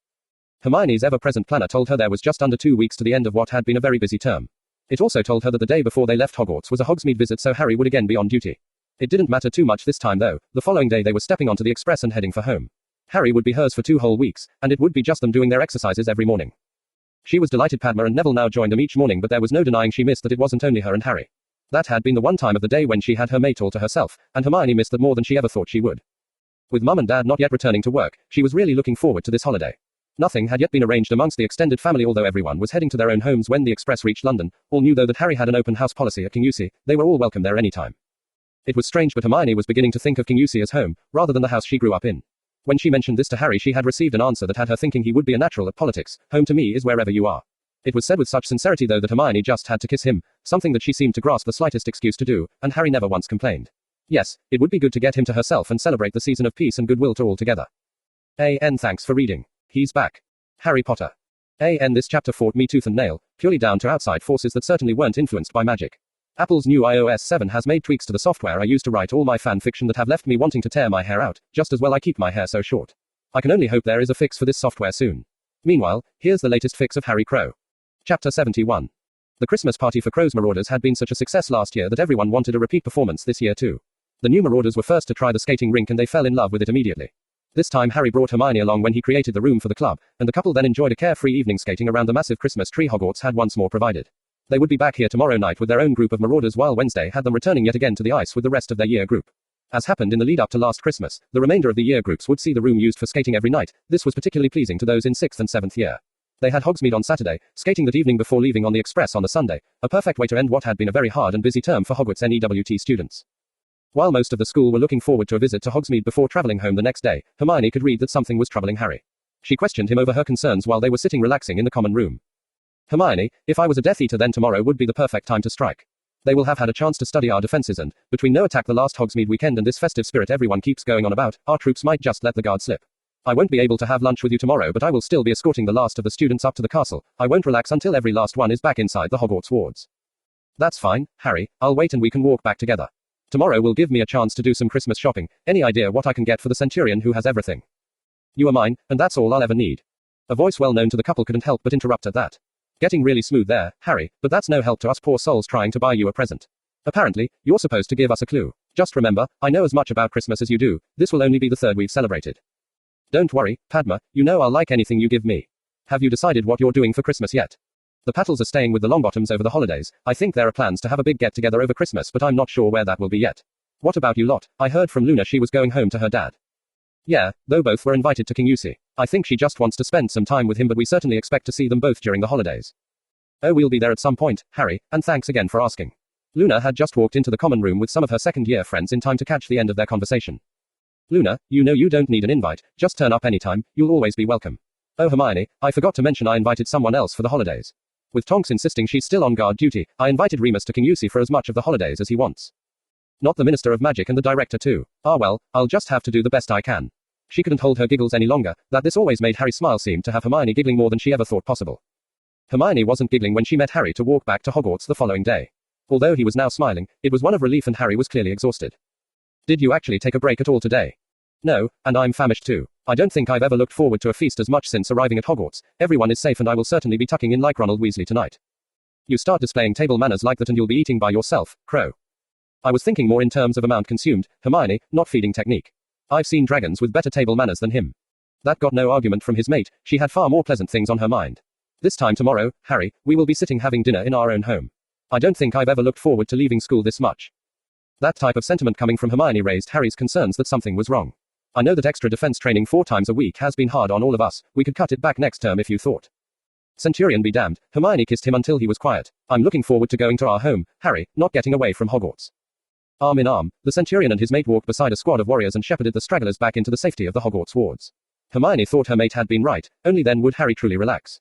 Hermione's ever-present planner told her there was just under 2 weeks to the end of what had been a very busy term. It also told her that the day before they left Hogwarts was a Hogsmeade visit, so Harry would again be on duty. It didn't matter too much this time though. The following day they were stepping onto the express and heading for home. Harry would be hers for 2 whole weeks, and it would be just them doing their exercises every morning. She was delighted Padma and Neville now joined them each morning, but there was no denying she missed that it wasn't only her and Harry. That had been the one time of the day when she had her mate all to herself, and Hermione missed that more than she ever thought she would. With Mum and Dad not yet returning to work, she was really looking forward to this holiday. Nothing had yet been arranged amongst the extended family, although everyone was heading to their own homes when the express reached London. All knew though that Harry had an open house policy at Kingussie. They were all welcome there anytime. It was strange, but Hermione was beginning to think of Kingussie as home, rather than the house she grew up in. When she mentioned this to Harry, she had received an answer that had her thinking he would be a natural at politics. Home to me is wherever you are. It was said with such sincerity though that Hermione just had to kiss him, something that she seemed to grasp the slightest excuse to do, and Harry never once complained. Yes, it would be good to get him to herself and celebrate the season of peace and goodwill to all together. Thanks for reading. He's back. Harry Potter. This chapter fought me tooth and nail, purely down to outside forces that certainly weren't influenced by magic. Apple's new iOS 7 has made tweaks to the software I use to write all my fan fiction that have left me wanting to tear my hair out, just as well I keep my hair so short. I can only hope there is a fix for this software soon. Meanwhile, here's the latest fix of Harry Crow. Chapter 71. The Christmas party for Crow's Marauders had been such a success last year that everyone wanted a repeat performance this year too. The new Marauders were first to try the skating rink and they fell in love with it immediately. This time Harry brought Hermione along when he created the room for the club, and the couple then enjoyed a carefree evening skating around the massive Christmas tree Hogwarts had once more provided. They would be back here tomorrow night with their own group of Marauders, while Wednesday had them returning yet again to the ice with the rest of their year group. As happened in the lead up to last Christmas, the remainder of the year groups would see the room used for skating every night. This was particularly pleasing to those in 6th and 7th year. They had Hogsmeade on Saturday, skating that evening before leaving on the Express on the Sunday, a perfect way to end what had been a very hard and busy term for Hogwarts NEWT students. While most of the school were looking forward to a visit to Hogsmeade before traveling home the next day, Hermione could read that something was troubling Harry. She questioned him over her concerns while they were sitting relaxing in the common room. Hermione, if I was a Death Eater then tomorrow would be the perfect time to strike. They will have had a chance to study our defenses and, between no attack the last Hogsmeade weekend and this festive spirit everyone keeps going on about, our troops might just let the guard slip. I won't be able to have lunch with you tomorrow, but I will still be escorting the last of the students up to the castle. I won't relax until every last one is back inside the Hogwarts wards. That's fine, Harry, I'll wait and we can walk back together. Tomorrow will give me a chance to do some Christmas shopping. Any idea what I can get for the Centurion who has everything? You are mine, and that's all I'll ever need. A voice well known to the couple couldn't help but interrupt at that. Getting really smooth there, Harry, but that's no help to us poor souls trying to buy you a present. Apparently, you're supposed to give us a clue. Just remember, I know as much about Christmas as you do. This will only be the third we've celebrated. Don't worry, Padma, you know I'll like anything you give me. Have you decided what you're doing for Christmas yet? The Pattles are staying with the Longbottoms over the holidays. I think there are plans to have a big get-together over Christmas, but I'm not sure where that will be yet. What about you lot? I heard from Luna she was going home to her dad. Yeah, though both were invited to King Yusi. I think she just wants to spend some time with him, but we certainly expect to see them both during the holidays. Oh, we'll be there at some point, Harry, and thanks again for asking. Luna had just walked into the common room with some of her second-year friends in time to catch the end of their conversation. Luna, you know you don't need an invite, just turn up anytime, you'll always be welcome. Oh Hermione, I forgot to mention I invited someone else for the holidays. With Tonks insisting she's still on guard duty, I invited Remus to King Yusi for as much of the holidays as he wants. Not the Minister of Magic and the Director too. Ah well, I'll just have to do the best I can. She couldn't hold her giggles any longer, that this always made Harry smile seemed to have Hermione giggling more than she ever thought possible. Hermione wasn't giggling when she met Harry to walk back to Hogwarts the following day. Although he was now smiling, it was one of relief and Harry was clearly exhausted. Did you actually take a break at all today? No, and I'm famished too. I don't think I've ever looked forward to a feast as much since arriving at Hogwarts. Everyone is safe and I will certainly be tucking in like Ronald Weasley tonight. You start displaying table manners like that and you'll be eating by yourself, Crow. I was thinking more in terms of amount consumed, Hermione, not feeding technique. I've seen dragons with better table manners than him. That got no argument from his mate, she had far more pleasant things on her mind. This time tomorrow, Harry, we will be sitting having dinner in our own home. I don't think I've ever looked forward to leaving school this much. That type of sentiment coming from Hermione raised Harry's concerns that something was wrong. I know that extra defense training 4 times a week has been hard on all of us, we could cut it back next term if you thought. Centurion be damned, Hermione kissed him until he was quiet. I'm looking forward to going to our home, Harry, not getting away from Hogwarts. Arm in arm, the Centurion and his mate walked beside a squad of warriors and shepherded the stragglers back into the safety of the Hogwarts wards. Hermione thought her mate had been right, only then would Harry truly relax.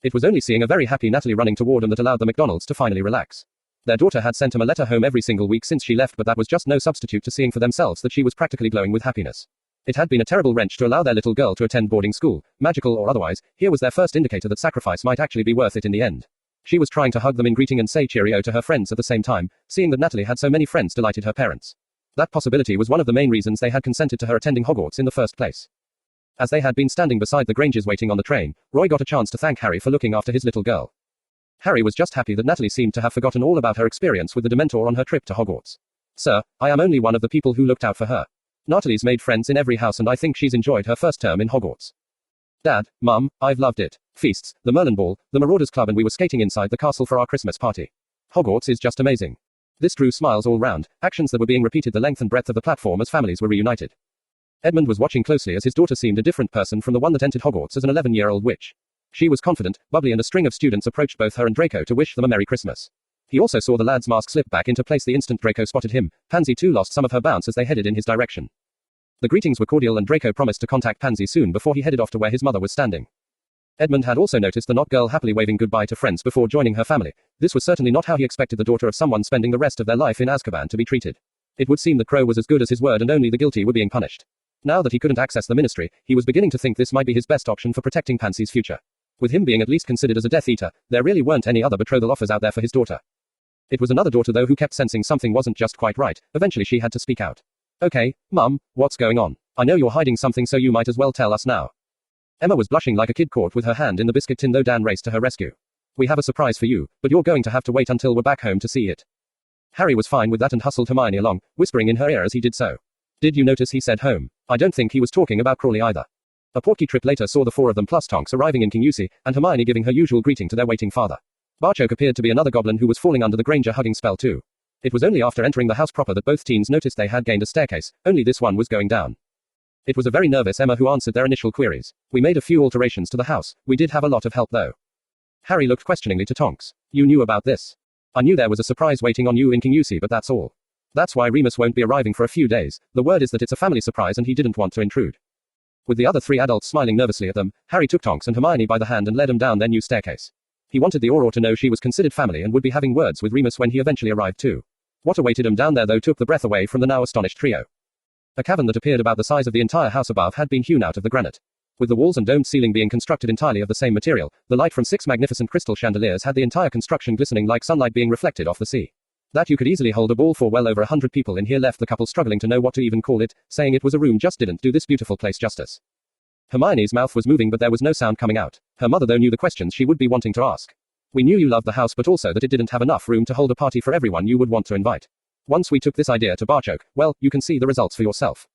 It was only seeing a very happy Natalie running toward them that allowed the McDonalds to finally relax. Their daughter had sent him a letter home every single week since she left, but that was just no substitute to seeing for themselves that she was practically glowing with happiness. It had been a terrible wrench to allow their little girl to attend boarding school, magical or otherwise. Here was their first indicator that sacrifice might actually be worth it in the end. She was trying to hug them in greeting and say cheerio to her friends at the same time, seeing that Natalie had so many friends delighted her parents. That possibility was one of the main reasons they had consented to her attending Hogwarts in the first place. As they had been standing beside the Grangers waiting on the train, Roy got a chance to thank Harry for looking after his little girl. Harry was just happy that Natalie seemed to have forgotten all about her experience with the Dementor on her trip to Hogwarts. Sir, I am only one of the people who looked out for her. Natalie's made friends in every house and I think she's enjoyed her first term in Hogwarts. Dad, Mum, I've loved it. Feasts, the Merlin Ball, the Marauders Club and we were skating inside the castle for our Christmas party. Hogwarts is just amazing. This drew smiles all round, actions that were being repeated the length and breadth of the platform as families were reunited. Edmund was watching closely as his daughter seemed a different person from the one that entered Hogwarts as an 11-year-old witch. She was confident, bubbly and a string of students approached both her and Draco to wish them a Merry Christmas. He also saw the lad's mask slip back into place the instant Draco spotted him. Pansy too lost some of her bounce as they headed in his direction. The greetings were cordial and Draco promised to contact Pansy soon before he headed off to where his mother was standing. Edmund had also noticed the Knot girl happily waving goodbye to friends before joining her family. This was certainly not how he expected the daughter of someone spending the rest of their life in Azkaban to be treated. It would seem that Crow was as good as his word and only the guilty were being punished. Now that he couldn't access the ministry, he was beginning to think this might be his best option for protecting Pansy's future. With him being at least considered as a Death Eater, there really weren't any other betrothal offers out there for his daughter. It was another daughter though who kept sensing something wasn't just quite right. Eventually she had to speak out. Okay, Mum, what's going on? I know you're hiding something, so you might as well tell us now. Emma was blushing like a kid caught with her hand in the biscuit tin, though Dan raced to her rescue. We have a surprise for you, but you're going to have to wait until we're back home to see it. Harry was fine with that and hustled Hermione along, whispering in her ear as he did so. Did you notice he said home? I don't think he was talking about Crawley either. A portkey trip later saw the four of them plus Tonks arriving in Kingussie, and Hermione giving her usual greeting to their waiting father. Barchoke appeared to be another goblin who was falling under the Granger hugging spell too. It was only after entering the house proper that both teens noticed they had gained a staircase, only this one was going down. It was a very nervous Emma who answered their initial queries. We made a few alterations to the house, we did have a lot of help though. Harry looked questioningly to Tonks. You knew about this? I knew there was a surprise waiting on you in Kingussie, but that's all. That's why Remus won't be arriving for a few days. The word is that it's a family surprise and he didn't want to intrude. With the other three adults smiling nervously at them, Harry took Tonks and Hermione by the hand and led them down their new staircase. He wanted the Auror to know she was considered family and would be having words with Remus when he eventually arrived too. What awaited him down there though took the breath away from the now astonished trio. A cavern that appeared about the size of the entire house above had been hewn out of the granite. With the walls and domed ceiling being constructed entirely of the same material, the light from 6 magnificent crystal chandeliers had the entire construction glistening like sunlight being reflected off the sea. That you could easily hold a ball for well over 100 people in here left the couple struggling to know what to even call it, saying it was a room just didn't do this beautiful place justice. Hermione's mouth was moving but there was no sound coming out. Her mother though knew the questions she would be wanting to ask. We knew you loved the house but also that it didn't have enough room to hold a party for everyone you would want to invite. Once we took this idea to Barchoke, well, you can see the results for yourself.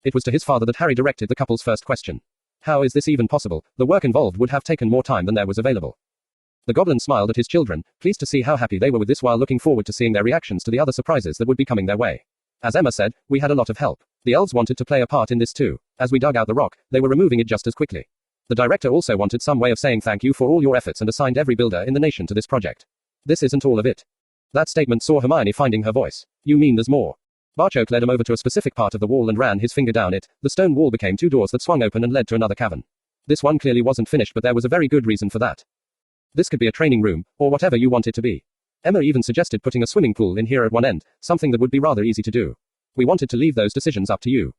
It was to his father that Harry directed the couple's first question. How is this even possible? The work involved would have taken more time than there was available. The goblin smiled at his children, pleased to see how happy they were with this while looking forward to seeing their reactions to the other surprises that would be coming their way. As Emma said, we had a lot of help. The elves wanted to play a part in this too. As we dug out the rock, they were removing it just as quickly. The director also wanted some way of saying thank you for all your efforts and assigned every builder in the nation to this project. This isn't all of it. That statement saw Hermione finding her voice. You mean there's more? Barchoke led him over to a specific part of the wall and ran his finger down it. The stone wall became 2 doors that swung open and led to another cavern. This one clearly wasn't finished, but there was a very good reason for that. This could be a training room, or whatever you want it to be. Emma even suggested putting a swimming pool in here at one end, something that would be rather easy to do. We wanted to leave those decisions up to you.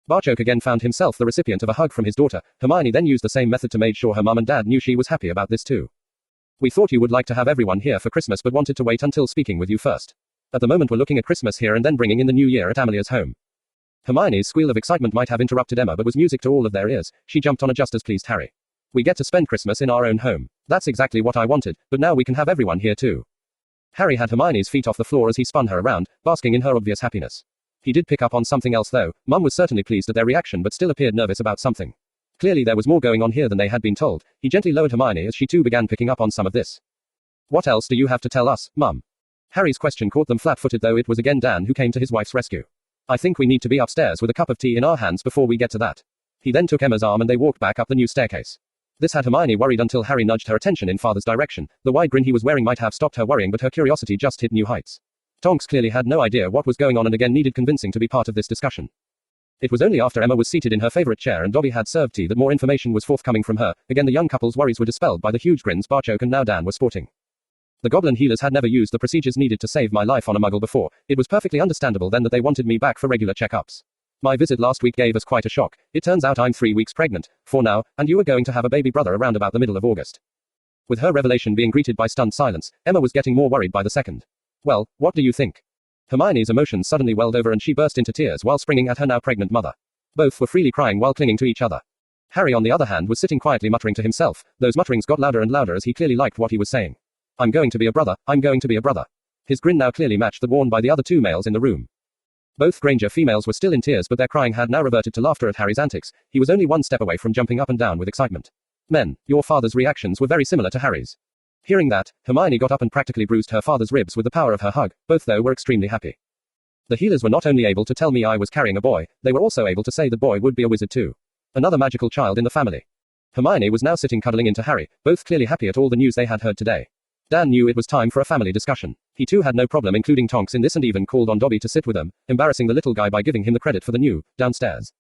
Barchoke again found himself the recipient of a hug from his daughter. Hermione then used the same method to make sure her mum and dad knew she was happy about this too. We thought you would like to have everyone here for Christmas but wanted to wait until speaking with you first. At the moment we're looking at Christmas here and then bringing in the new year at Amelia's home. Hermione's squeal of excitement might have interrupted Emma but was music to all of their ears. She jumped on a just as pleased Harry. We get to spend Christmas in our own home. That's exactly what I wanted, but now we can have everyone here too. Harry had Hermione's feet off the floor as he spun her around, basking in her obvious happiness. He did pick up on something else though. Mum was certainly pleased at their reaction but still appeared nervous about something. Clearly there was more going on here than they had been told. He gently lowered Hermione as she too began picking up on some of this. What else do you have to tell us, Mum? Harry's question caught them flat-footed though it was again Dan who came to his wife's rescue. I think we need to be upstairs with a cup of tea in our hands before we get to that. He then took Emma's arm and they walked back up the new staircase. This had Hermione worried until Harry nudged her attention in father's direction. The wide grin he was wearing might have stopped her worrying but her curiosity just hit new heights. Tonks clearly had no idea what was going on and again needed convincing to be part of this discussion. It was only after Emma was seated in her favorite chair and Dobby had served tea that more information was forthcoming from her. Again the young couple's worries were dispelled by the huge grins Barchoke and now Dan were sporting. The goblin healers had never used the procedures needed to save my life on a muggle before. It was perfectly understandable then that they wanted me back for regular checkups. My visit last week gave us quite a shock. It turns out I'm 3 weeks pregnant, for now, and you are going to have a baby brother around about the middle of August. With her revelation being greeted by stunned silence, Emma was getting more worried by the second. Well, what do you think? Hermione's emotions suddenly welled over and she burst into tears while springing at her now pregnant mother. Both were freely crying while clinging to each other. Harry on the other hand was sitting quietly muttering to himself. Those mutterings got louder and louder as he clearly liked what he was saying. I'm going to be a brother, I'm going to be a brother. His grin now clearly matched that worn by the other 2 males in the room. Both Granger females were still in tears but their crying had now reverted to laughter at Harry's antics. He was only 1 step away from jumping up and down with excitement. Men, your father's reactions were very similar to Harry's. Hearing that, Hermione got up and practically bruised her father's ribs with the power of her hug. Both though were extremely happy. The healers were not only able to tell me I was carrying a boy, they were also able to say the boy would be a wizard too. Another magical child in the family. Hermione was now sitting cuddling into Harry, both clearly happy at all the news they had heard today. Dan knew it was time for a family discussion. He too had no problem including Tonks in this and even called on Dobby to sit with them, embarrassing the little guy by giving him the credit for the new, downstairs.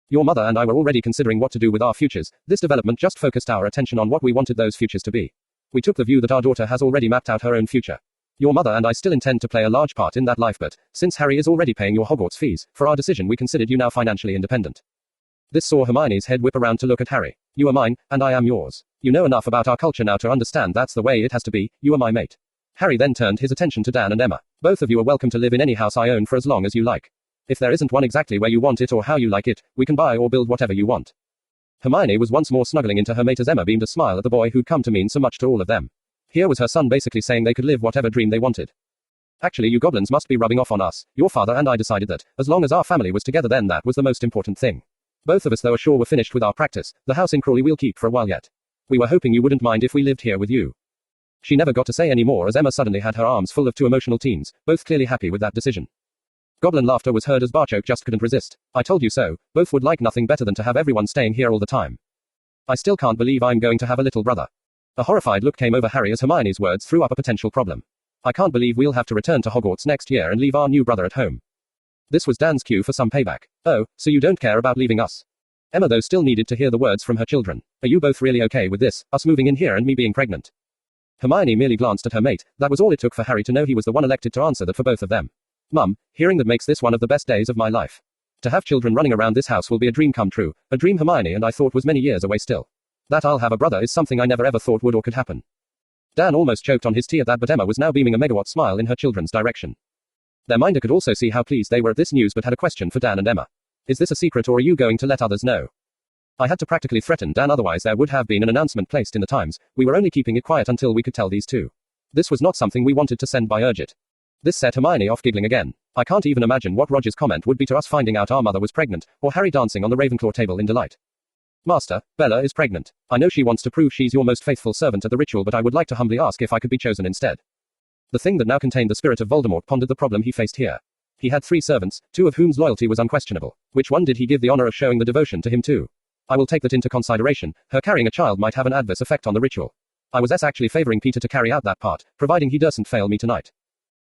Your mother and I were already considering what to do with our futures. This development just focused our attention on what we wanted those futures to be. We took the view that our daughter has already mapped out her own future. Your mother and I still intend to play a large part in that life but, since Harry is already paying your Hogwarts fees, for our decision we considered you now financially independent. This saw Hermione's head whip around to look at Harry. You are mine, and I am yours. You know enough about our culture now to understand that's the way it has to be. You are my mate. Harry then turned his attention to Dan and Emma. Both of you are welcome to live in any house I own for as long as you like. If there isn't one exactly where you want it or how you like it, we can buy or build whatever you want. Hermione was once more snuggling into her mate as Emma beamed a smile at the boy who'd come to mean so much to all of them. Here was her son basically saying they could live whatever dream they wanted. Actually, you goblins must be rubbing off on us. Your father and I decided that, as long as our family was together, then that was the most important thing. Both of us, though, are sure we're finished with our practice. The house in Crawley we'll keep for a while yet. We were hoping you wouldn't mind if we lived here with you. She never got to say any more as Emma suddenly had her arms full of two emotional teens, both clearly happy with that decision. Goblin laughter was heard as Barchoke just couldn't resist. I told you so. Both would like nothing better than to have everyone staying here all the time. I still can't believe I'm going to have a little brother. A horrified look came over Harry as Hermione's words threw up a potential problem. I can't believe we'll have to return to Hogwarts next year and leave our new brother at home. This was Dan's cue for some payback. Oh, so you don't care about leaving us? Emma, though, still needed to hear the words from her children. Are you both really okay with this, us moving in here and me being pregnant? Hermione merely glanced at her mate. That was all it took for Harry to know he was the one elected to answer that for both of them. Mum, hearing that makes this one of the best days of my life. To have children running around this house will be a dream come true, a dream Hermione and I thought was many years away still. That I'll have a brother is something I never ever thought would or could happen. Dan almost choked on his tea at that, but Emma was now beaming a megawatt smile in her children's direction. Their minder could also see how pleased they were at this news, but had a question for Dan and Emma. Is this a secret, or are you going to let others know? I had to practically threaten Dan, otherwise there would have been an announcement placed in the Times. We were only keeping it quiet until we could tell these two. This was not something we wanted to send by Urgit. This set Hermione off giggling again. I can't even imagine what Roger's comment would be to us finding out our mother was pregnant, or Harry dancing on the Ravenclaw table in delight. Master, Bella is pregnant. I know she wants to prove she's your most faithful servant at the ritual, but I would like to humbly ask if I could be chosen instead. The thing that now contained the spirit of Voldemort pondered the problem he faced here. He had 3 servants, 2 of whom's loyalty was unquestionable. Which one did he give the honor of showing the devotion to him to? I will take that into consideration. Her carrying a child might have an adverse effect on the ritual. I was actually favoring Peter to carry out that part, providing he doesn't fail me tonight.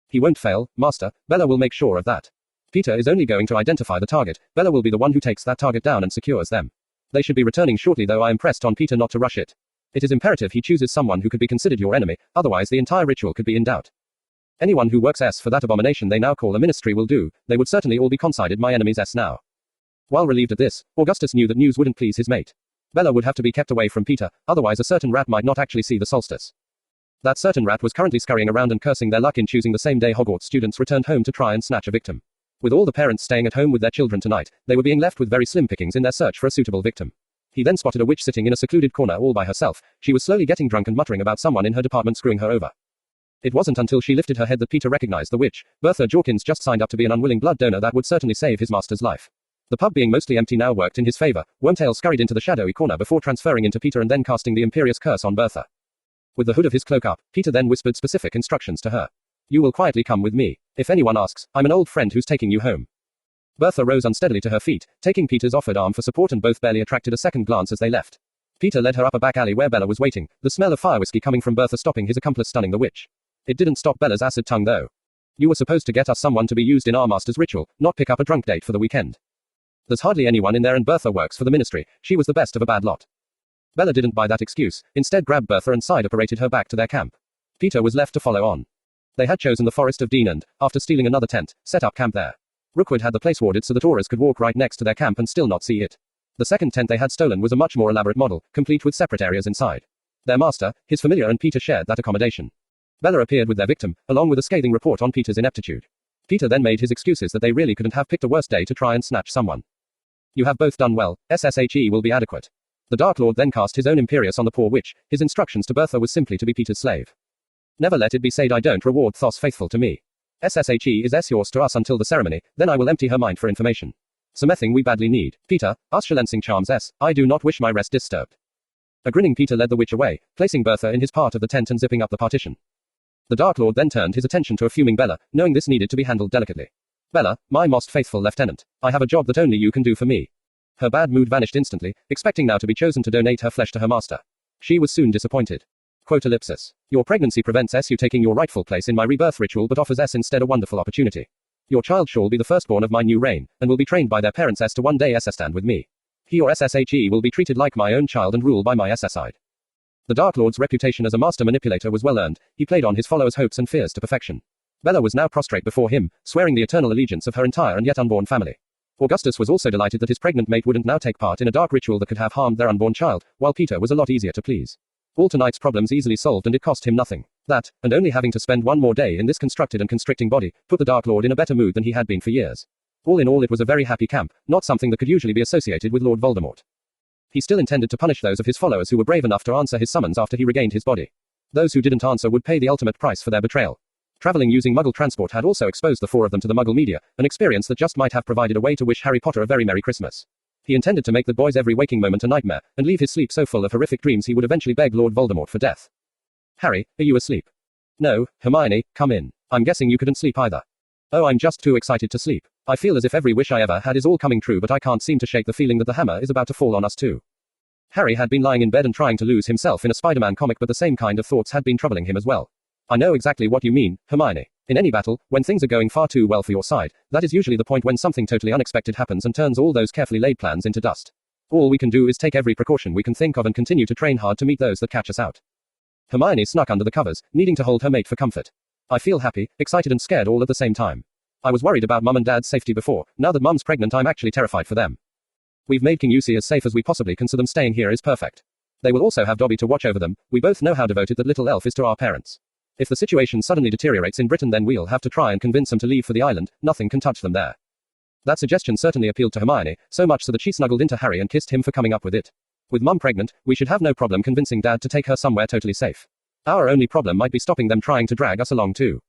He won't fail, Master. Bella will make sure of that. Peter is only going to identify the target. Bella will be the one who takes that target down and secures them. They should be returning shortly, though I impressed on Peter not to rush it. It is imperative he chooses someone who could be considered your enemy, otherwise the entire ritual could be in doubt. Anyone who works for that abomination they now call a ministry will do. They would certainly all be considered my enemies now. While relieved at this, Augustus knew that news wouldn't please his mate. Bella would have to be kept away from Peter, otherwise a certain rat might not actually see the solstice. That certain rat was currently scurrying around and cursing their luck in choosing the same day Hogwarts students returned home to try and snatch a victim. With all the parents staying at home with their children tonight, they were being left with very slim pickings in their search for a suitable victim. He then spotted a witch sitting in a secluded corner all by herself. She was slowly getting drunk and muttering about someone in her department screwing her over. It wasn't until she lifted her head that Peter recognized the witch. Bertha Jorkins just signed up to be an unwilling blood donor that would certainly save his master's life. The pub being mostly empty now worked in his favor. Wormtail scurried into the shadowy corner before transferring into Peter and then casting the imperious curse on Bertha. With the hood of his cloak up, Peter then whispered specific instructions to her. You will quietly come with me. If anyone asks, I'm an old friend who's taking you home. Bertha rose unsteadily to her feet, taking Peter's offered arm for support, and both barely attracted a second glance as they left. Peter led her up a back alley where Bella was waiting, the smell of fire whiskey coming from Bertha stopping his accomplice stunning the witch. It didn't stop Bella's acid tongue though. You were supposed to get us someone to be used in our master's ritual, not pick up a drunk date for the weekend. There's hardly anyone in there and Bertha works for the ministry. She was the best of a bad lot. Bella didn't buy that excuse, instead grabbed Bertha and side-operated her back to their camp. Peter was left to follow on. They had chosen the Forest of Dean and, after stealing another tent, set up camp there. Rookwood had the place warded so that Aurors could walk right next to their camp and still not see it. The second tent they had stolen was a much more elaborate model, complete with separate areas inside. Their master, his familiar and Peter shared that accommodation. Bella appeared with their victim, along with a scathing report on Peter's ineptitude. Peter then made his excuses that they really couldn't have picked a worse day to try and snatch someone. You have both done well, SSHE will be adequate. The Dark Lord then cast his own Imperius on the poor witch. His instructions to Bertha was simply to be Peter's slave. Never let it be said I don't reward thos faithful to me. SSHE is yours to us until the ceremony, then I will empty her mind for information. Something we badly need. Peter, us Shalensing charms I do not wish my rest disturbed. A grinning Peter led the witch away, placing Bertha in his part of the tent and zipping up the partition. The Dark Lord then turned his attention to a fuming Bella, knowing this needed to be handled delicately. Bella, my most faithful lieutenant, I have a job that only you can do for me. Her bad mood vanished instantly, expecting now to be chosen to donate her flesh to her master. She was soon disappointed. Quote ellipsis. Your pregnancy prevents you taking your rightful place in my rebirth ritual but offers instead a wonderful opportunity. Your child shall be the firstborn of my new reign, and will be trained by their parents to one day stand with me. He or SSHE will be treated like my own child and rule by my side. The Dark Lord's reputation as a master manipulator was well earned. He played on his followers' hopes and fears to perfection. Bella was now prostrate before him, swearing the eternal allegiance of her entire and yet unborn family. Augustus was also delighted that his pregnant mate wouldn't now take part in a dark ritual that could have harmed their unborn child, while Peter was a lot easier to please. All tonight's problems easily solved, and it cost him nothing. That, and only having to spend one more day in this constructed and constricting body, put the Dark Lord in a better mood than he had been for years. All in all, it was a very happy camp, not something that could usually be associated with Lord Voldemort. He still intended to punish those of his followers who were brave enough to answer his summons after he regained his body. Those who didn't answer would pay the ultimate price for their betrayal. Traveling using Muggle transport had also exposed the four of them to the Muggle media, an experience that just might have provided a way to wish Harry Potter a very Merry Christmas. He intended to make the boy's every waking moment a nightmare, and leave his sleep so full of horrific dreams he would eventually beg Lord Voldemort for death. Harry, are you asleep? No, Hermione, come in. I'm guessing you couldn't sleep either. Oh, I'm just too excited to sleep. I feel as if every wish I ever had is all coming true, but I can't seem to shake the feeling that the hammer is about to fall on us too. Harry had been lying in bed and trying to lose himself in a Spider-Man comic, but the same kind of thoughts had been troubling him as well. I know exactly what you mean, Hermione. In any battle, when things are going far too well for your side, that is usually the point when something totally unexpected happens and turns all those carefully laid plans into dust. All we can do is take every precaution we can think of and continue to train hard to meet those that catch us out. Hermione snuck under the covers, needing to hold her mate for comfort. I feel happy, excited and scared all at the same time. I was worried about Mum and Dad's safety before. Now that Mum's pregnant, I'm actually terrified for them. We've made King Yusi as safe as we possibly can, so them staying here is perfect. They will also have Dobby to watch over them. We both know how devoted that little elf is to our parents. If the situation suddenly deteriorates in Britain, then we'll have to try and convince them to leave for the island. Nothing can touch them there. That suggestion certainly appealed to Hermione, so much so that she snuggled into Harry and kissed him for coming up with it. With Mum pregnant, we should have no problem convincing Dad to take her somewhere totally safe. Our only problem might be stopping them trying to drag us along too.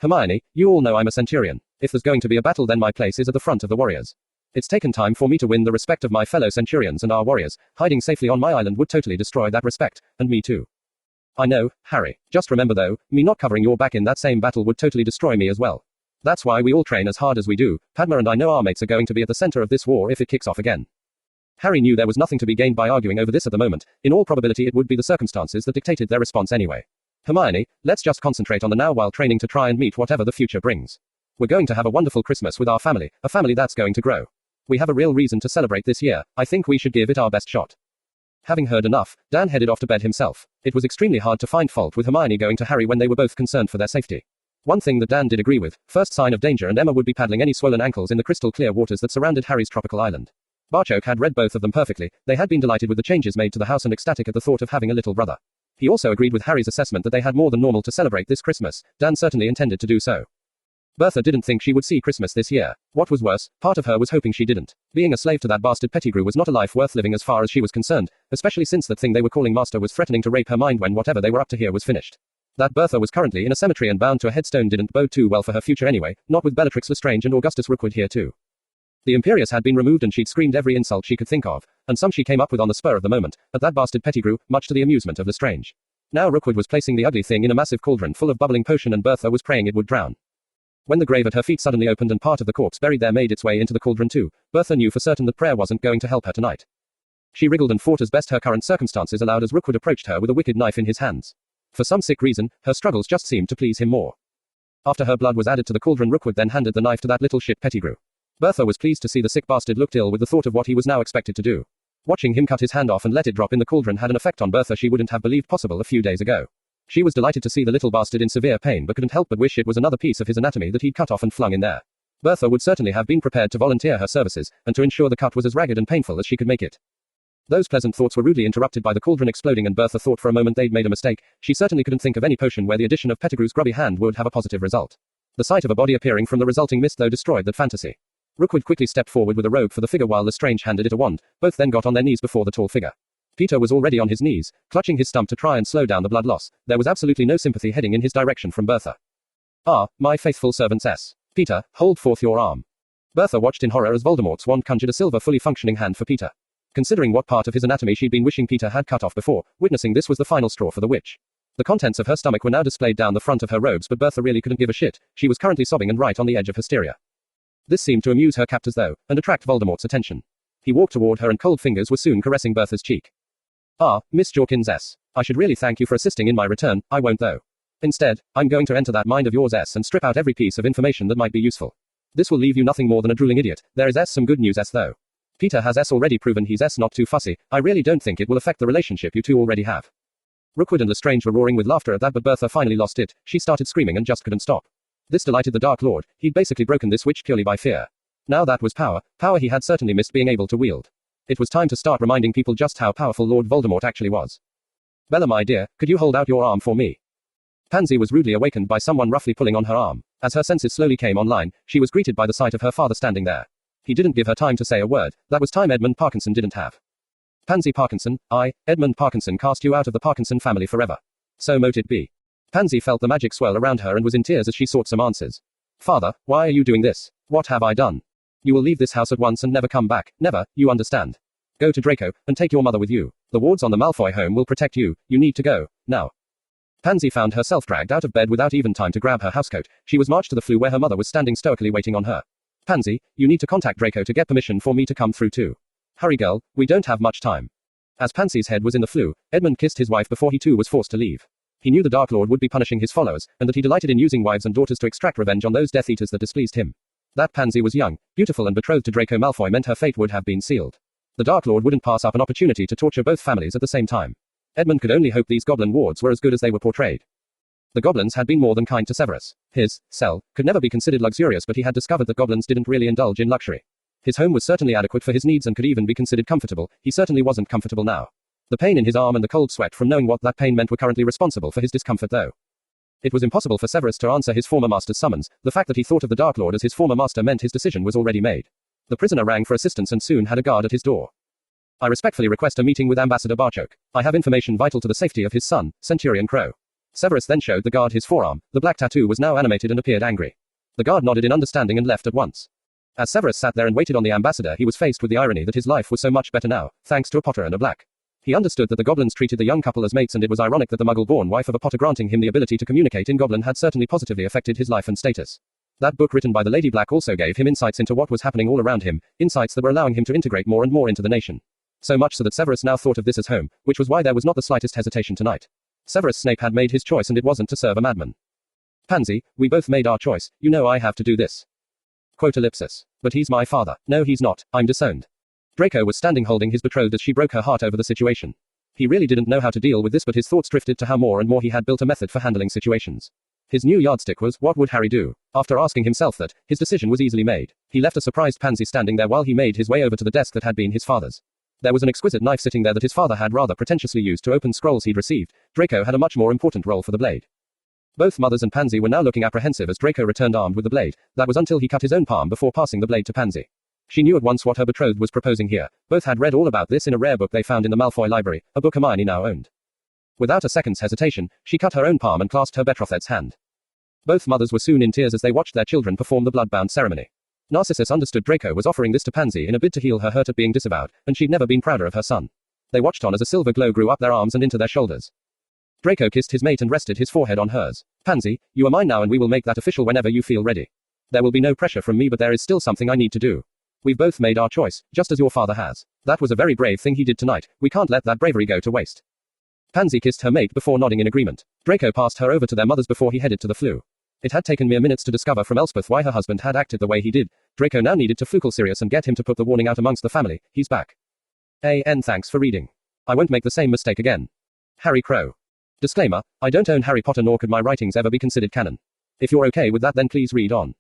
Hermione, you all know I'm a centurion. If there's going to be a battle, then my place is at the front of the warriors. It's taken time for me to win the respect of my fellow centurions and our warriors. Hiding safely on my island would totally destroy that respect, and me too. I know, Harry. Just remember though, me not covering your back in that same battle would totally destroy me as well. That's why we all train as hard as we do. Padma and I know our mates are going to be at the center of this war if it kicks off again. Harry knew there was nothing to be gained by arguing over this at the moment. In all probability it would be the circumstances that dictated their response anyway. Hermione, let's just concentrate on the now while training to try and meet whatever the future brings. We're going to have a wonderful Christmas with our family, a family that's going to grow. We have a real reason to celebrate this year. I think we should give it our best shot. Having heard enough, Dan headed off to bed himself. It was extremely hard to find fault with Hermione going to Harry when they were both concerned for their safety. One thing that Dan did agree with, first sign of danger and Emma would be paddling any swollen ankles in the crystal clear waters that surrounded Harry's tropical island. Barchoke had read both of them perfectly. They had been delighted with the changes made to the house and ecstatic at the thought of having a little brother. He also agreed with Harry's assessment that they had more than normal to celebrate this Christmas. Dan certainly intended to do so. Bertha didn't think she would see Christmas this year. What was worse, part of her was hoping she didn't. Being a slave to that bastard Pettigrew was not a life worth living as far as she was concerned, especially since that thing they were calling Master was threatening to rape her mind when whatever they were up to here was finished. That Bertha was currently in a cemetery and bound to a headstone didn't bode too well for her future anyway, not with Bellatrix Lestrange and Augustus Rookwood here too. The Imperius had been removed and she'd screamed every insult she could think of, and some she came up with on the spur of the moment, at that bastard Pettigrew, much to the amusement of Lestrange. Now Rookwood was placing the ugly thing in a massive cauldron full of bubbling potion and Bertha was praying it would drown. When the grave at her feet suddenly opened and part of the corpse buried there made its way into the cauldron too, Bertha knew for certain that prayer wasn't going to help her tonight. She wriggled and fought as best her current circumstances allowed as Rookwood approached her with a wicked knife in his hands. For some sick reason, her struggles just seemed to please him more. After her blood was added to the cauldron, Rookwood then handed the knife to that little shit Pettigrew. Bertha was pleased to see the sick bastard looked ill with the thought of what he was now expected to do. Watching him cut his hand off and let it drop in the cauldron had an effect on Bertha she wouldn't have believed possible a few days ago. She was delighted to see the little bastard in severe pain but couldn't help but wish it was another piece of his anatomy that he'd cut off and flung in there. Bertha would certainly have been prepared to volunteer her services, and to ensure the cut was as ragged and painful as she could make it. Those pleasant thoughts were rudely interrupted by the cauldron exploding and Bertha thought for a moment they'd made a mistake. She certainly couldn't think of any potion where the addition of Pettigrew's grubby hand would have a positive result. The sight of a body appearing from the resulting mist though destroyed that fantasy. Rookwood quickly stepped forward with a robe for the figure while Lestrange handed it a wand. Both then got on their knees before the tall figure. Peter was already on his knees, clutching his stump to try and slow down the blood loss. There was absolutely no sympathy heading in his direction from Bertha. Ah, my faithful servants S. Peter, hold forth your arm. Bertha watched in horror as Voldemort's wand conjured a silver fully functioning hand for Peter. Considering what part of his anatomy she'd been wishing Peter had cut off before, witnessing this was the final straw for the witch. The contents of her stomach were now displayed down the front of her robes, but Bertha really couldn't give a shit. She was currently sobbing and right on the edge of hysteria. This seemed to amuse her captors though, and attract Voldemort's attention. He walked toward her and cold fingers were soon caressing Bertha's cheek. Ah, Miss Jorkins S. I should really thank you for assisting in my return, I won't though. Instead, I'm going to enter that mind of yours S and strip out every piece of information that might be useful. This will leave you nothing more than a drooling idiot. There is S some good news S though. Peter has S already proven he's S not too fussy. I really don't think it will affect the relationship you two already have. Rookwood and Lestrange were roaring with laughter at that, but Bertha finally lost it. She started screaming and just couldn't stop. This delighted the Dark Lord. He'd basically broken this witch purely by fear. Now that was power he had certainly missed being able to wield. It was time to start reminding people just how powerful Lord Voldemort actually was. Bella my dear, could you hold out your arm for me? Pansy was rudely awakened by someone roughly pulling on her arm. As her senses slowly came online, she was greeted by the sight of her father standing there. He didn't give her time to say a word. That was time Edmund Parkinson didn't have. Pansy Parkinson, I, Edmund Parkinson, cast you out of the Parkinson family forever. So mote it be. Pansy felt the magic swirl around her and was in tears as she sought some answers. Father, why are you doing this? What have I done? You will leave this house at once and never come back. Never, you understand. Go to Draco, and take your mother with you. The wards on the Malfoy home will protect you. You need to go, now. Pansy found herself dragged out of bed without even time to grab her housecoat. She was marched to the flue where her mother was standing stoically waiting on her. Pansy, you need to contact Draco to get permission for me to come through too. Hurry girl, we don't have much time. As Pansy's head was in the flue, Edmund kissed his wife before he too was forced to leave. He knew the Dark Lord would be punishing his followers, and that he delighted in using wives and daughters to extract revenge on those Death Eaters that displeased him. That Pansy was young, beautiful and betrothed to Draco Malfoy meant her fate would have been sealed. The Dark Lord wouldn't pass up an opportunity to torture both families at the same time. Edmund could only hope these goblin wards were as good as they were portrayed. The goblins had been more than kind to Severus. His cell could never be considered luxurious, but he had discovered that goblins didn't really indulge in luxury. His home was certainly adequate for his needs and could even be considered comfortable. He certainly wasn't comfortable now. The pain in his arm and the cold sweat from knowing what that pain meant were currently responsible for his discomfort though. It was impossible for Severus to answer his former master's summons. The fact that he thought of the Dark Lord as his former master meant his decision was already made. The prisoner rang for assistance and soon had a guard at his door. I respectfully request a meeting with Ambassador Barchoke. I have information vital to the safety of his son, Centurion Crow. Severus then showed the guard his forearm. The black tattoo was now animated and appeared angry. The guard nodded in understanding and left at once. As Severus sat there and waited on the ambassador, he was faced with the irony that his life was so much better now, thanks to a Potter and a Black. He understood that the goblins treated the young couple as mates, and it was ironic that the Muggle-born wife of a Potter granting him the ability to communicate in Goblin had certainly positively affected his life and status. That book written by the Lady Black also gave him insights into what was happening all around him, insights that were allowing him to integrate more and more into the nation. So much so that Severus now thought of this as home, which was why there was not the slightest hesitation tonight. Severus Snape had made his choice and it wasn't to serve a madman. Pansy, we both made our choice, you know I have to do this. Quote ellipsis. But he's my father. No he's not, I'm disowned. Draco was standing holding his betrothed as she broke her heart over the situation. He really didn't know how to deal with this, but his thoughts drifted to how more and more he had built a method for handling situations. His new yardstick was, what would Harry do? After asking himself that, his decision was easily made. He left a surprised Pansy standing there while he made his way over to the desk that had been his father's. There was an exquisite knife sitting there that his father had rather pretentiously used to open scrolls he'd received. Draco had a much more important role for the blade. Both Mothers and Pansy were now looking apprehensive as Draco returned armed with the blade. That was until he cut his own palm before passing the blade to Pansy. She knew at once what her betrothed was proposing here. Both had read all about this in a rare book they found in the Malfoy library, a book Hermione now owned. Without a second's hesitation, she cut her own palm and clasped her betrothed's hand. Both mothers were soon in tears as they watched their children perform the bloodbound ceremony. Narcissus understood Draco was offering this to Pansy in a bid to heal her hurt at being disavowed, and she'd never been prouder of her son. They watched on as a silver glow grew up their arms and into their shoulders. Draco kissed his mate and rested his forehead on hers. Pansy, you are mine now and we will make that official whenever you feel ready. There will be no pressure from me, but there is still something I need to do. We've both made our choice, just as your father has. That was a very brave thing he did tonight. We can't let that bravery go to waste. Pansy kissed her mate before nodding in agreement. Draco passed her over to their mothers before he headed to the flue. It had taken mere minutes to discover from Elspeth why her husband had acted the way he did. Draco now needed to flucle Sirius and get him to put the warning out amongst the family. He's back. Thanks for reading. I won't make the same mistake again. Harry Crow. Disclaimer, I don't own Harry Potter nor could my writings ever be considered canon. If you're okay with that then please read on.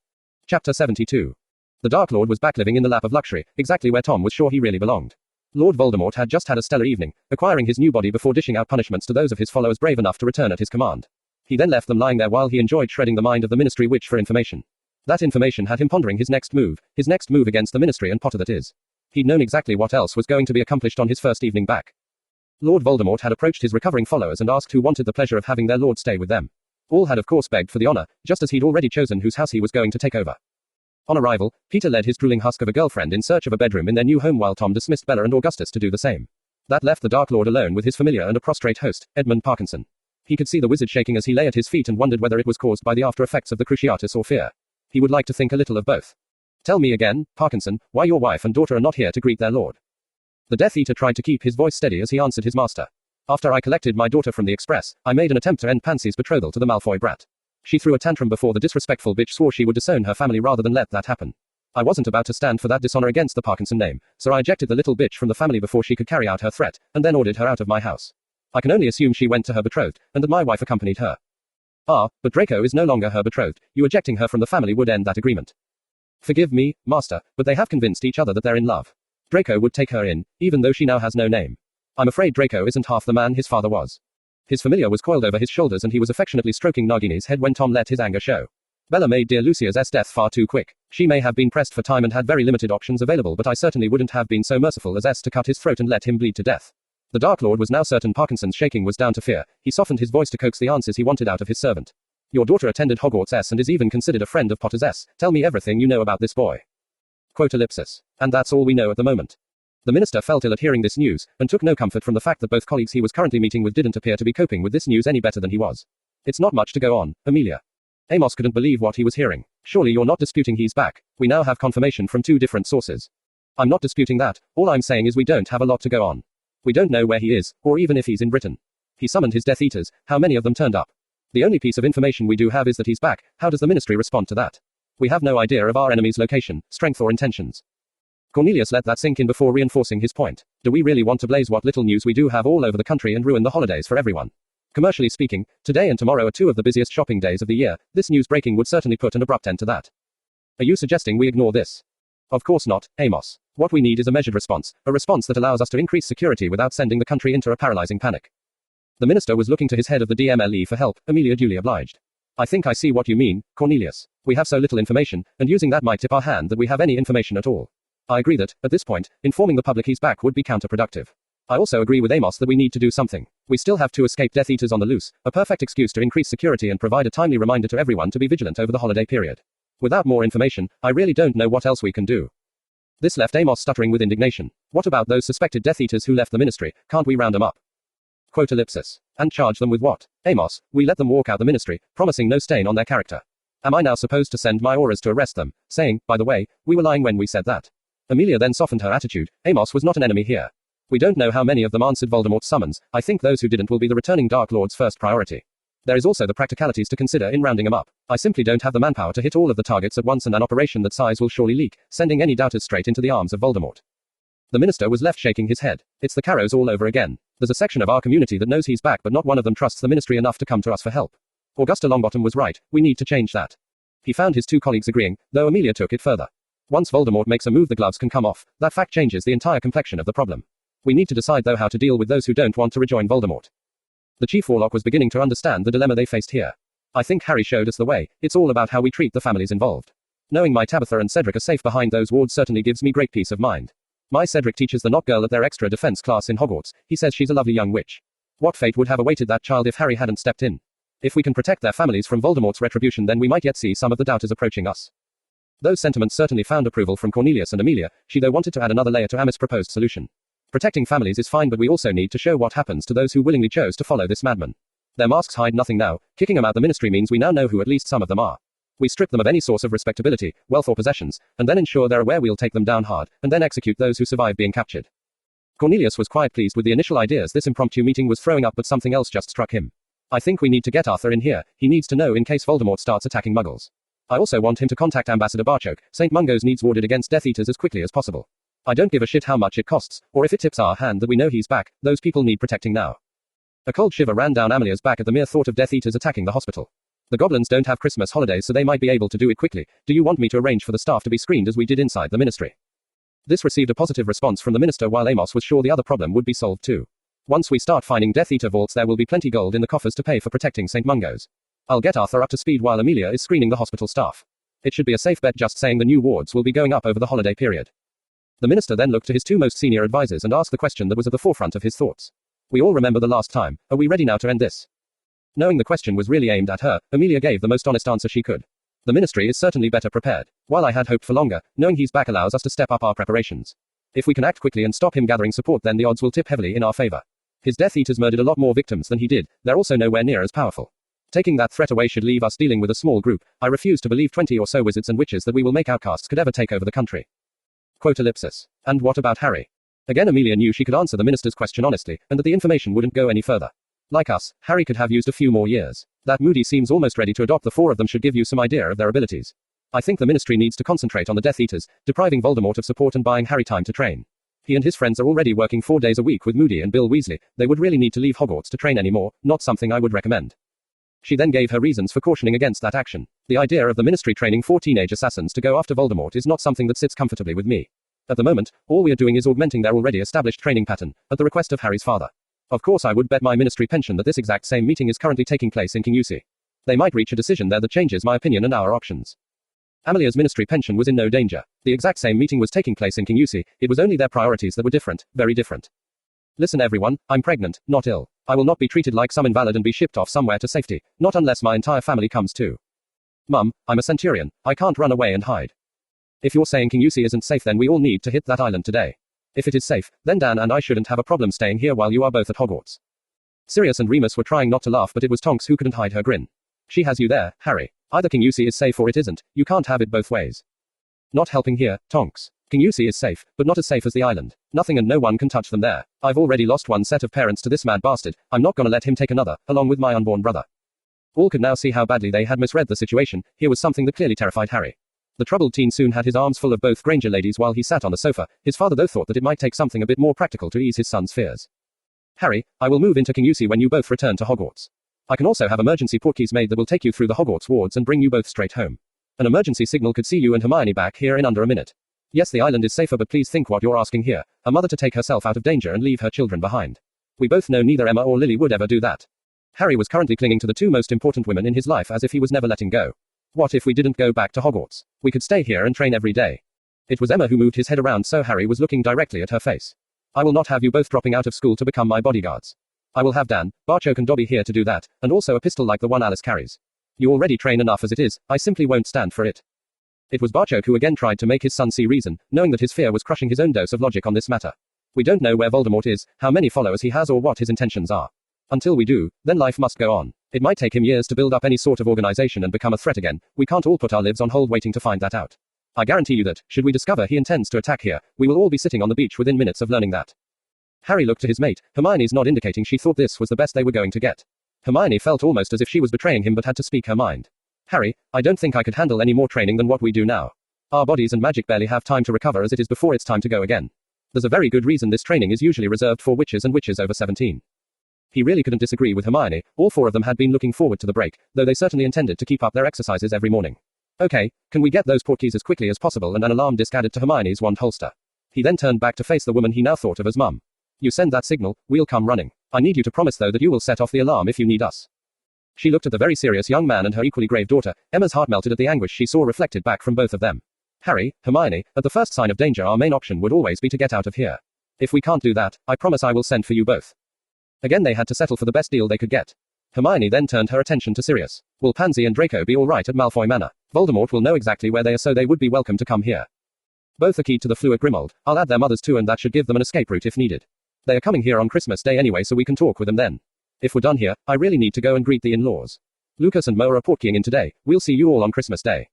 Chapter 72. The Dark Lord was back living in the lap of luxury, exactly where Tom was sure he really belonged. Lord Voldemort had just had a stellar evening, acquiring his new body before dishing out punishments to those of his followers brave enough to return at his command. He then left them lying there while he enjoyed shredding the mind of the Ministry Witch for information. That information had him pondering his next move against the Ministry and Potter that is. He'd known exactly what else was going to be accomplished on his first evening back. Lord Voldemort had approached his recovering followers and asked who wanted the pleasure of having their lord stay with them. All had of course begged for the honor, just as he'd already chosen whose house he was going to take over. On arrival, Peter led his drooling husk of a girlfriend in search of a bedroom in their new home while Tom dismissed Bella and Augustus to do the same. That left the Dark Lord alone with his familiar and a prostrate host, Edmund Parkinson. He could see the wizard shaking as he lay at his feet and wondered whether it was caused by the after effects of the Cruciatus or fear. He would like to think a little of both. Tell me again, Parkinson, why your wife and daughter are not here to greet their lord. The Death Eater tried to keep his voice steady as he answered his master. After I collected my daughter from the Express, I made an attempt to end Pansy's betrothal to the Malfoy brat. She threw a tantrum before the disrespectful bitch swore she would disown her family rather than let that happen. I wasn't about to stand for that dishonor against the Parkinson name, so I ejected the little bitch from the family before she could carry out her threat, and then ordered her out of my house. I can only assume she went to her betrothed, and that my wife accompanied her. But Draco is no longer her betrothed. You ejecting her from the family would end that agreement. Forgive me, master, but they have convinced each other that they're in love. Draco would take her in, even though she now has no name. I'm afraid Draco isn't half the man his father was. His familiar was coiled over his shoulders and he was affectionately stroking Nagini's head when Tom let his anger show. Bella made dear Lucia's death far too quick. She may have been pressed for time and had very limited options available, but I certainly wouldn't have been so merciful as to cut his throat and let him bleed to death. The Dark Lord was now certain Parkinson's shaking was down to fear. He softened his voice to coax the answers he wanted out of his servant. Your daughter attended Hogwarts and is even considered a friend of Potter's. Tell me everything you know about this boy. Quote ellipsis. And that's all we know at the moment. The minister felt ill at hearing this news, and took no comfort from the fact that both colleagues he was currently meeting with didn't appear to be coping with this news any better than he was. It's not much to go on, Amelia. Amos couldn't believe what he was hearing. Surely you're not disputing he's back. We now have confirmation from 2 different sources. I'm not disputing that. All I'm saying is we don't have a lot to go on. We don't know where he is, or even if he's in Britain. He summoned his Death Eaters. How many of them turned up? The only piece of information we do have is that he's back. How does the ministry respond to that? We have no idea of our enemy's location, strength or intentions. Cornelius let that sink in before reinforcing his point. Do we really want to blaze what little news we do have all over the country and ruin the holidays for everyone? Commercially speaking, today and tomorrow are 2 of the busiest shopping days of the year. This news breaking would certainly put an abrupt end to that. Are you suggesting we ignore this? Of course not, Amos. What we need is a measured response, a response that allows us to increase security without sending the country into a paralyzing panic. The minister was looking to his head of the DMLE for help. Amelia duly obliged. I think I see what you mean, Cornelius. We have so little information, and using that might tip our hand that we have any information at all. I agree that, at this point, informing the public he's back would be counterproductive. I also agree with Amos that we need to do something. We still have 2 escaped Death Eaters on the loose, a perfect excuse to increase security and provide a timely reminder to everyone to be vigilant over the holiday period. Without more information, I really don't know what else we can do. This left Amos stuttering with indignation. What about those suspected Death Eaters who left the ministry? Can't we round them up? Quote ellipsis. And charge them with what? Amos, we let them walk out the ministry, promising no stain on their character. Am I now supposed to send my auras to arrest them, saying, by the way, we were lying when we said that? Amelia then softened her attitude. Amos was not an enemy here. We don't know how many of them answered Voldemort's summons. I think those who didn't will be the returning Dark Lord's first priority. There is also the practicalities to consider in rounding them up. I simply don't have the manpower to hit all of the targets at once, and an operation that size will surely leak, sending any doubters straight into the arms of Voldemort. The minister was left shaking his head. It's the Carrows all over again. There's a section of our community that knows he's back, but not one of them trusts the ministry enough to come to us for help. Augusta Longbottom was right. We need to change that. He found his 2 colleagues agreeing, though Amelia took it further. Once Voldemort makes a move, the gloves can come off. That fact changes the entire complexion of the problem. We need to decide though how to deal with those who don't want to rejoin Voldemort. The Chief Warlock was beginning to understand the dilemma they faced here. I think Harry showed us the way. It's all about how we treat the families involved. Knowing my Tabitha and Cedric are safe behind those wards certainly gives me great peace of mind. My Cedric teaches the Knock girl at their extra defense class in Hogwarts. He says she's a lovely young witch. What fate would have awaited that child if Harry hadn't stepped in? If we can protect their families from Voldemort's retribution, then we might yet see some of the doubters approaching us. Those sentiments certainly found approval from Cornelius and Amelia. She though wanted to add another layer to Amos' proposed solution. Protecting families is fine, but we also need to show what happens to those who willingly chose to follow this madman. Their masks hide nothing now. Kicking them out the ministry means we now know who at least some of them are. We strip them of any source of respectability, wealth or possessions, and then ensure they're aware we'll take them down hard, and then execute those who survive being captured. Cornelius was quite pleased with the initial ideas this impromptu meeting was throwing up, but something else just struck him. I think we need to get Arthur in here. He needs to know in case Voldemort starts attacking Muggles. I also want him to contact Ambassador Barchoke. St. Mungo's needs warded against Death Eaters as quickly as possible. I don't give a shit how much it costs, or if it tips our hand that we know he's back. Those people need protecting now. A cold shiver ran down Amelia's back at the mere thought of Death Eaters attacking the hospital. The goblins don't have Christmas holidays, so they might be able to do it quickly. Do you want me to arrange for the staff to be screened as we did inside the ministry? This received a positive response from the minister, while Amos was sure the other problem would be solved too. Once we start finding Death Eater vaults, there will be plenty gold in the coffers to pay for protecting St. Mungo's. I'll get Arthur up to speed while Amelia is screening the hospital staff. It should be a safe bet just saying the new wards will be going up over the holiday period. The minister then looked to his 2 most senior advisors and asked the question that was at the forefront of his thoughts. We all remember the last time. Are we ready now to end this? Knowing the question was really aimed at her, Amelia gave the most honest answer she could. The ministry is certainly better prepared. While I had hoped for longer, knowing he's back allows us to step up our preparations. If we can act quickly and stop him gathering support, then the odds will tip heavily in our favor. His Death Eaters murdered a lot more victims than he did. They're also nowhere near as powerful. Taking that threat away should leave us dealing with a small group. I refuse to believe 20 or so wizards and witches that we will make outcasts could ever take over the country. Quote ellipsis. And what about Harry? Again, Amelia knew she could answer the minister's question honestly, and that the information wouldn't go any further. Like us, Harry could have used a few more years. That Moody seems almost ready to adopt the 4 of them should give you some idea of their abilities. I think the ministry needs to concentrate on the Death Eaters, depriving Voldemort of support and buying Harry time to train. He and his friends are already working 4 days a week with Moody and Bill Weasley. They would really need to leave Hogwarts to train anymore, not something I would recommend. She then gave her reasons for cautioning against that action. The idea of the ministry training 4 teenage assassins to go after Voldemort is not something that sits comfortably with me. At the moment, all we are doing is augmenting their already established training pattern, at the request of Harry's father. Of course I would bet my ministry pension that this exact same meeting is currently taking place in King Usi. They might reach a decision there that changes my opinion and our options. Amelia's ministry pension was in no danger. The exact same meeting was taking place in King Yusi. It was only their priorities that were different, very different. Listen everyone, I'm pregnant, not ill. I will not be treated like some invalid and be shipped off somewhere to safety, not unless my entire family comes too. Mum, I'm a centurion. I can't run away and hide. If you're saying King Yusi isn't safe, then we all need to hit that island today. If it is safe, then Dan and I shouldn't have a problem staying here while you are both at Hogwarts. Sirius and Remus were trying not to laugh, but it was Tonks who couldn't hide her grin. She has you there, Harry. Either King Yusi is safe or it isn't. You can't have it both ways. Not helping here, Tonks. King Yusi is safe, but not as safe as the island. Nothing and no one can touch them there. I've already lost one set of parents to this mad bastard. I'm not gonna let him take another, along with my unborn brother. All could now see how badly they had misread the situation. Here was something that clearly terrified Harry. The troubled teen soon had his arms full of both Granger ladies while he sat on the sofa. His father though thought that it might take something a bit more practical to ease his son's fears. Harry, I will move into King Yusi when you both return to Hogwarts. I can also have emergency portkeys made that will take you through the Hogwarts wards and bring you both straight home. An emergency signal could see you and Hermione back here in under a minute. Yes, the island is safer, but please think what you're asking here. A mother to take herself out of danger and leave her children behind. We both know neither Emma or Lily would ever do that. Harry was currently clinging to the two most important women in his life as if he was never letting go. What if we didn't go back to Hogwarts? We could stay here and train every day. It was Emma who moved his head around so Harry was looking directly at her face. I will not have you both dropping out of school to become my bodyguards. I will have Dan, Barchoke and Dobby here to do that, and also a pistol like the one Alice carries. You already train enough as it is. I simply won't stand for it. It was Barchoke who again tried to make his son see reason, knowing that his fear was crushing his own dose of logic on this matter. We don't know where Voldemort is, how many followers he has or what his intentions are. Until we do, then life must go on. It might take him years to build up any sort of organization and become a threat again. We can't all put our lives on hold waiting to find that out. I guarantee you that, should we discover he intends to attack here, we will all be sitting on the beach within minutes of learning that. Harry looked to his mate, Hermione's nod indicating she thought this was the best they were going to get. Hermione felt almost as if she was betraying him but had to speak her mind. Harry, I don't think I could handle any more training than what we do now. Our bodies and magic barely have time to recover as it is before it's time to go again. There's a very good reason this training is usually reserved for witches and witches over 17. He really couldn't disagree with Hermione. All four of them had been looking forward to the break, though they certainly intended to keep up their exercises every morning. Okay, can we get those portkeys as quickly as possible and an alarm disc added to Hermione's wand holster? He then turned back to face the woman he now thought of as Mum. You send that signal, we'll come running. I need you to promise though that you will set off the alarm if you need us. She looked at the very serious young man and her equally grave daughter. Emma's heart melted at the anguish she saw reflected back from both of them. Harry, Hermione, at the first sign of danger our main option would always be to get out of here. If we can't do that, I promise I will send for you both. Again they had to settle for the best deal they could get. Hermione then turned her attention to Sirius. Will Pansy and Draco be alright at Malfoy Manor? Voldemort will know exactly where they are so they would be welcome to come here. Both are keyed to the flu at Grimmauld. I'll add their mothers too and that should give them an escape route if needed. They are coming here on Christmas Day anyway so we can talk with them then. If we're done here, I really need to go and greet the in-laws. Lucas and Mo are portkeying in today. We'll see you all on Christmas Day.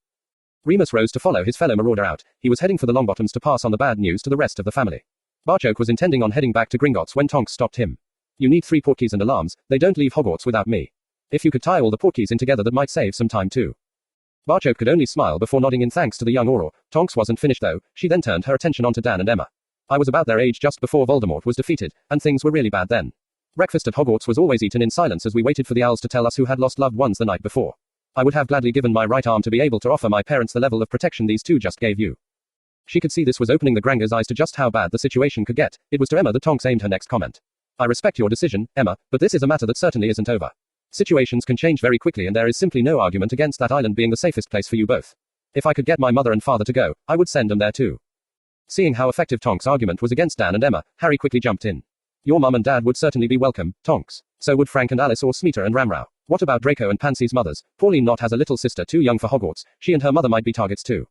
Remus rose to follow his fellow marauder out. He was heading for the Longbottoms to pass on the bad news to the rest of the family. Barchoke was intending on heading back to Gringotts when Tonks stopped him. You need 3 portkeys and alarms. They don't leave Hogwarts without me. If you could tie all the portkeys in together that might save some time too. Barchoke could only smile before nodding in thanks to the young Auror. Tonks wasn't finished though. She then turned her attention onto Dan and Emma. I was about their age just before Voldemort was defeated, and things were really bad then. Breakfast at Hogwarts was always eaten in silence as we waited for the owls to tell us who had lost loved ones the night before. I would have gladly given my right arm to be able to offer my parents the level of protection these two just gave you. She could see this was opening the Granger's eyes to just how bad the situation could get. It was to Emma that Tonks aimed her next comment. I respect your decision, Emma, but this is a matter that certainly isn't over. Situations can change very quickly and there is simply no argument against that island being the safest place for you both. If I could get my mother and father to go, I would send them there too. Seeing how effective Tonks' argument was against Dan and Emma, Harry quickly jumped in. Your mum and dad would certainly be welcome, Tonks. So would Frank and Alice or Smeeta and Ramrau. What about Draco and Pansy's mothers? Pauline Knott has a little sister too young for Hogwarts. She and her mother might be targets too.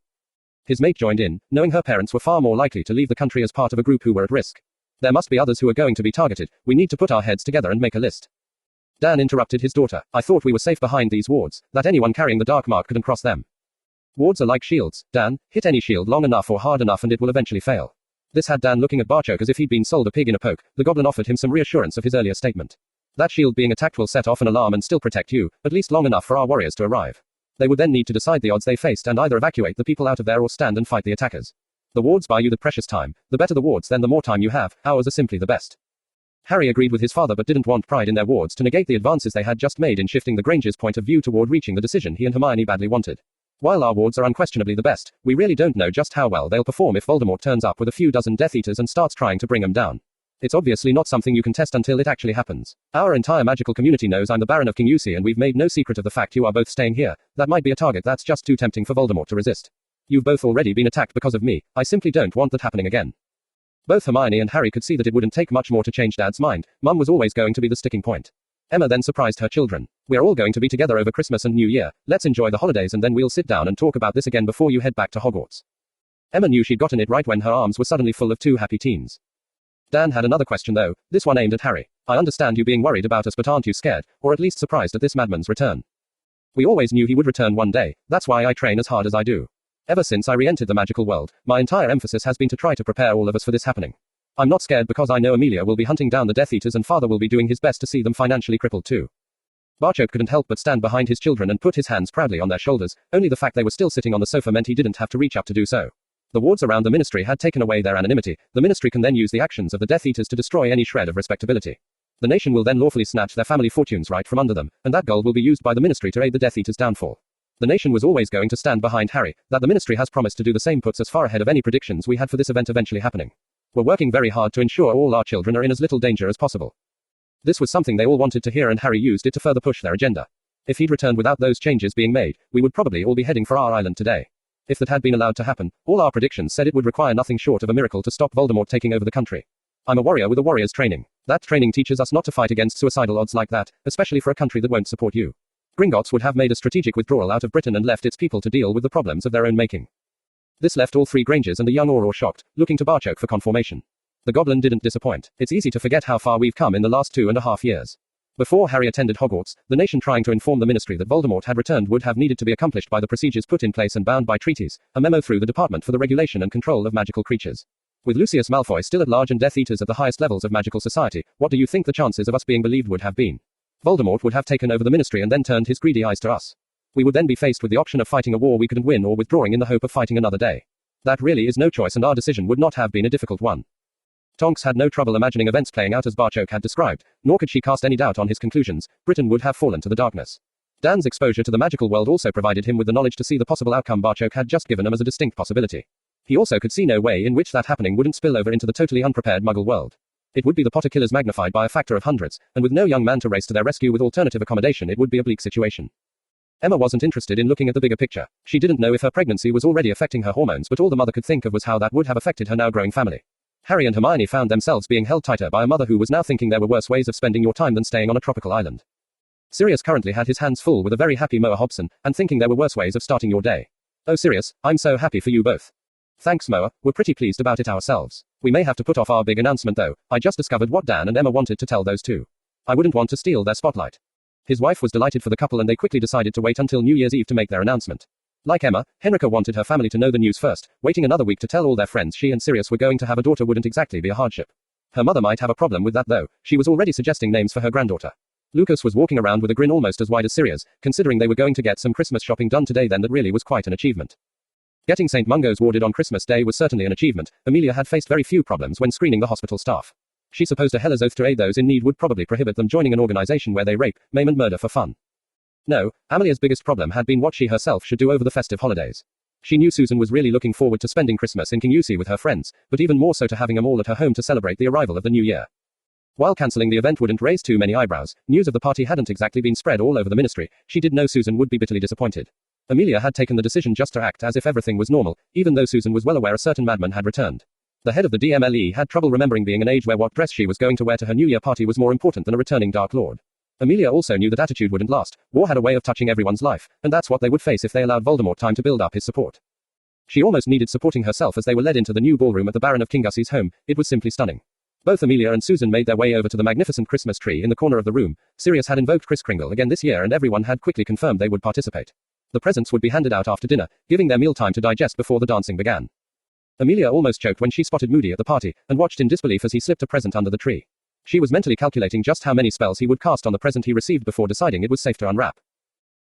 His mate joined in, knowing her parents were far more likely to leave the country as part of a group who were at risk. There must be others who are going to be targeted. We need to put our heads together and make a list. Dan interrupted his daughter. I thought we were safe behind these wards, that anyone carrying the dark mark couldn't cross them. Wards are like shields, Dan. Hit any shield long enough or hard enough and it will eventually fail. This had Dan looking at Barchoke as if he'd been sold a pig in a poke. The goblin offered him some reassurance of his earlier statement. That shield being attacked will set off an alarm and still protect you, at least long enough for our warriors to arrive. They would then need to decide the odds they faced and either evacuate the people out of there or stand and fight the attackers. The wards buy you the precious time. The better the wards then the more time you have. Ours are simply the best. Harry agreed with his father but didn't want pride in their wards to negate the advances they had just made in shifting the Granger's point of view toward reaching the decision he and Hermione badly wanted. While our wards are unquestionably the best, we really don't know just how well they'll perform if Voldemort turns up with a few dozen Death Eaters and starts trying to bring them down. It's obviously not something you can test until it actually happens. Our entire magical community knows I'm the Baron of King Yusi and we've made no secret of the fact you are both staying here. That might be a target that's just too tempting for Voldemort to resist. You've both already been attacked because of me. I simply don't want that happening again. Both Hermione and Harry could see that it wouldn't take much more to change Dad's mind. Mum was always going to be the sticking point. Emma then surprised her children. We're all going to be together over Christmas and New Year. Let's enjoy the holidays and then we'll sit down and talk about this again before you head back to Hogwarts. Emma knew she'd gotten it right when her arms were suddenly full of two happy teens. Dan had another question though, this one aimed at Harry. I understand you being worried about us, but aren't you scared, or at least surprised at this madman's return? We always knew he would return one day. That's why I train as hard as I do. Ever since I re-entered the magical world, my entire emphasis has been to try to prepare all of us for this happening. I'm not scared because I know Amelia will be hunting down the Death Eaters and Father will be doing his best to see them financially crippled too. Barchoke couldn't help but stand behind his children and put his hands proudly on their shoulders. Only the fact they were still sitting on the sofa meant he didn't have to reach up to do so. The wards around the ministry had taken away their anonymity. The ministry can then use the actions of the Death Eaters to destroy any shred of respectability. The nation will then lawfully snatch their family fortunes right from under them, and that gold will be used by the ministry to aid the Death Eaters' downfall. The nation was always going to stand behind Harry. That the ministry has promised to do the same puts us far ahead of any predictions we had for this event eventually happening. We're working very hard to ensure all our children are in as little danger as possible. This was something they all wanted to hear and Harry used it to further push their agenda. If he'd returned without those changes being made, we would probably all be heading for our island today. If that had been allowed to happen, all our predictions said it would require nothing short of a miracle to stop Voldemort taking over the country. I'm a warrior with a warrior's training. That training teaches us not to fight against suicidal odds like that, especially for a country that won't support you. Gringotts would have made a strategic withdrawal out of Britain and left its people to deal with the problems of their own making. This left all three Grangers and the young Auror shocked, looking to Barchoke for confirmation. The goblin didn't disappoint. It's easy to forget how far we've come in the last 2.5 years. Before Harry attended Hogwarts, the nation trying to inform the ministry that Voldemort had returned would have needed to be accomplished by the procedures put in place and bound by treaties, a memo through the Department for the Regulation and Control of Magical Creatures. With Lucius Malfoy still at large and Death Eaters at the highest levels of magical society, what do you think the chances of us being believed would have been? Voldemort would have taken over the ministry and then turned his greedy eyes to us. We would then be faced with the option of fighting a war we couldn't win or withdrawing in the hope of fighting another day. That really is no choice and our decision would not have been a difficult one. Tonks had no trouble imagining events playing out as Barchoke had described, nor could she cast any doubt on his conclusions. Britain would have fallen to the darkness. Dan's exposure to the magical world also provided him with the knowledge to see the possible outcome Barchoke had just given him as a distinct possibility. He also could see no way in which that happening wouldn't spill over into the totally unprepared Muggle world. It would be the Potter killers magnified by a factor of hundreds, and with no young man to race to their rescue with alternative accommodation, it would be a bleak situation. Emma wasn't interested in looking at the bigger picture. She didn't know if her pregnancy was already affecting her hormones, but all the mother could think of was how that would have affected her now growing family. Harry and Hermione found themselves being held tighter by a mother who was now thinking there were worse ways of spending your time than staying on a tropical island. Sirius currently had his hands full with a very happy Moa Hobson, and thinking there were worse ways of starting your day. Oh Sirius, I'm so happy for you both. Thanks Moa, we're pretty pleased about it ourselves. We may have to put off our big announcement though. I just discovered what Dan and Emma wanted to tell those two. I wouldn't want to steal their spotlight. His wife was delighted for the couple and they quickly decided to wait until New Year's Eve to make their announcement. Like Emma, Henrika wanted her family to know the news first. Waiting another week to tell all their friends she and Sirius were going to have a daughter wouldn't exactly be a hardship. Her mother might have a problem with that though. She was already suggesting names for her granddaughter. Lucas was walking around with a grin almost as wide as Sirius, considering they were going to get some Christmas shopping done today. Then that really was quite an achievement. Getting St. Mungo's warded on Christmas Day was certainly an achievement. Amelia had faced very few problems when screening the hospital staff. She supposed a Heller's oath to aid those in need would probably prohibit them joining an organization where they rape, maim and murder for fun. No, Amelia's biggest problem had been what she herself should do over the festive holidays. She knew Susan was really looking forward to spending Christmas in King Yusi with her friends, but even more so to having them all at her home to celebrate the arrival of the new year. While cancelling the event wouldn't raise too many eyebrows, news of the party hadn't exactly been spread all over the ministry. She did know Susan would be bitterly disappointed. Amelia had taken the decision just to act as if everything was normal, even though Susan was well aware a certain madman had returned. The head of the DMLE had trouble remembering being an age where what dress she was going to wear to her New Year party was more important than a returning Dark Lord. Amelia also knew that attitude wouldn't last. War had a way of touching everyone's life, and that's what they would face if they allowed Voldemort time to build up his support. She almost needed supporting herself as they were led into the new ballroom at the Baron of Kingusi's home. It was simply stunning. Both Amelia and Susan made their way over to the magnificent Christmas tree in the corner of the room. Sirius had invoked Kris Kringle again this year and everyone had quickly confirmed they would participate. The presents would be handed out after dinner, giving their meal time to digest before the dancing began. Amelia almost choked when she spotted Moody at the party, and watched in disbelief as he slipped a present under the tree. She was mentally calculating just how many spells he would cast on the present he received before deciding it was safe to unwrap.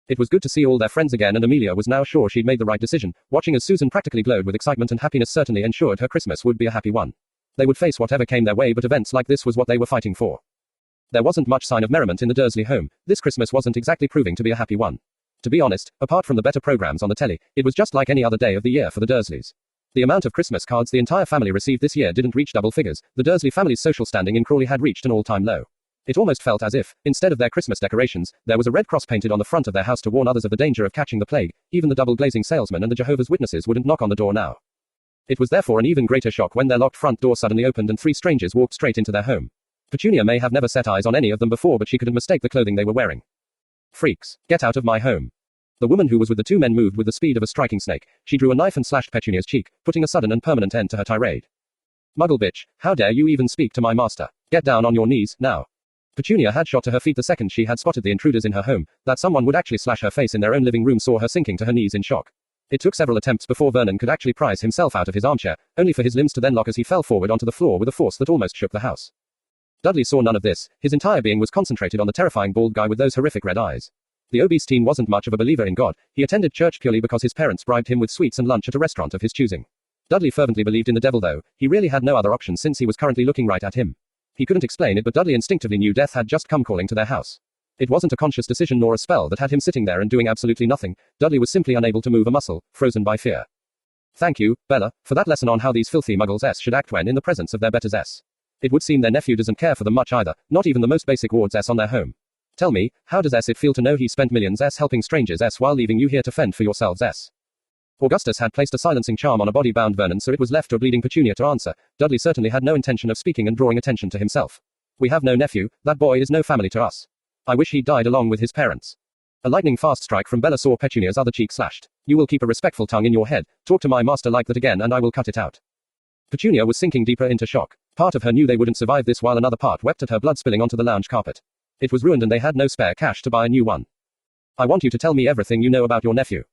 It was good to see all their friends again and Amelia was now sure she'd made the right decision. Watching as Susan practically glowed with excitement and happiness certainly ensured her Christmas would be a happy one. They would face whatever came their way, but events like this was what they were fighting for. There wasn't much sign of merriment in the Dursley home. This Christmas wasn't exactly proving to be a happy one. To be honest, apart from the better programs on the telly, it was just like any other day of the year for the Dursleys. The amount of Christmas cards the entire family received this year didn't reach double figures. The Dursley family's social standing in Crawley had reached an all-time low. It almost felt as if, instead of their Christmas decorations, there was a red cross painted on the front of their house to warn others of the danger of catching the plague. Even the double-glazing salesman and the Jehovah's Witnesses wouldn't knock on the door now. It was therefore an even greater shock when their locked front door suddenly opened and 3 strangers walked straight into their home. Petunia may have never set eyes on any of them before, but she couldn't mistake the clothing they were wearing. Freaks, get out of my home. The woman who was with the 2 men moved with the speed of a striking snake. She drew a knife and slashed Petunia's cheek, putting a sudden and permanent end to her tirade. Muggle bitch, how dare you even speak to my master? Get down on your knees, now. Petunia had shot to her feet the second she had spotted the intruders in her home. That someone would actually slash her face in their own living room saw her sinking to her knees in shock. It took several attempts before Vernon could actually prise himself out of his armchair, only for his limbs to then lock as he fell forward onto the floor with a force that almost shook the house. Dudley saw none of this. His entire being was concentrated on the terrifying bald guy with those horrific red eyes. The obese teen wasn't much of a believer in God. He attended church purely because his parents bribed him with sweets and lunch at a restaurant of his choosing. Dudley fervently believed in the devil though. He really had no other option since he was currently looking right at him. He couldn't explain it, but Dudley instinctively knew death had just come calling to their house. It wasn't a conscious decision nor a spell that had him sitting there and doing absolutely nothing. Dudley was simply unable to move a muscle, frozen by fear. Thank you, Bella, for that lesson on how these filthy muggles should act when in the presence of their betters. It would seem their nephew doesn't care for them much either, not even the most basic wards on their home. Tell me, how does it feel to know he spent millions helping strangers while leaving you here to fend for yourselves? Augustus had placed a silencing charm on a body-bound Vernon, so it was left to a bleeding Petunia to answer. Dudley certainly had no intention of speaking and drawing attention to himself. We have no nephew, that boy is no family to us. I wish he'd died along with his parents. A lightning-fast strike from Bella saw Petunia's other cheek slashed. You will keep a respectful tongue in your head. Talk to my master like that again and I will cut it out. Petunia was sinking deeper into shock. Part of her knew they wouldn't survive this while another part wept at her blood spilling onto the lounge carpet. It was ruined and they had no spare cash to buy a new one. I want you to tell me everything you know about your nephew.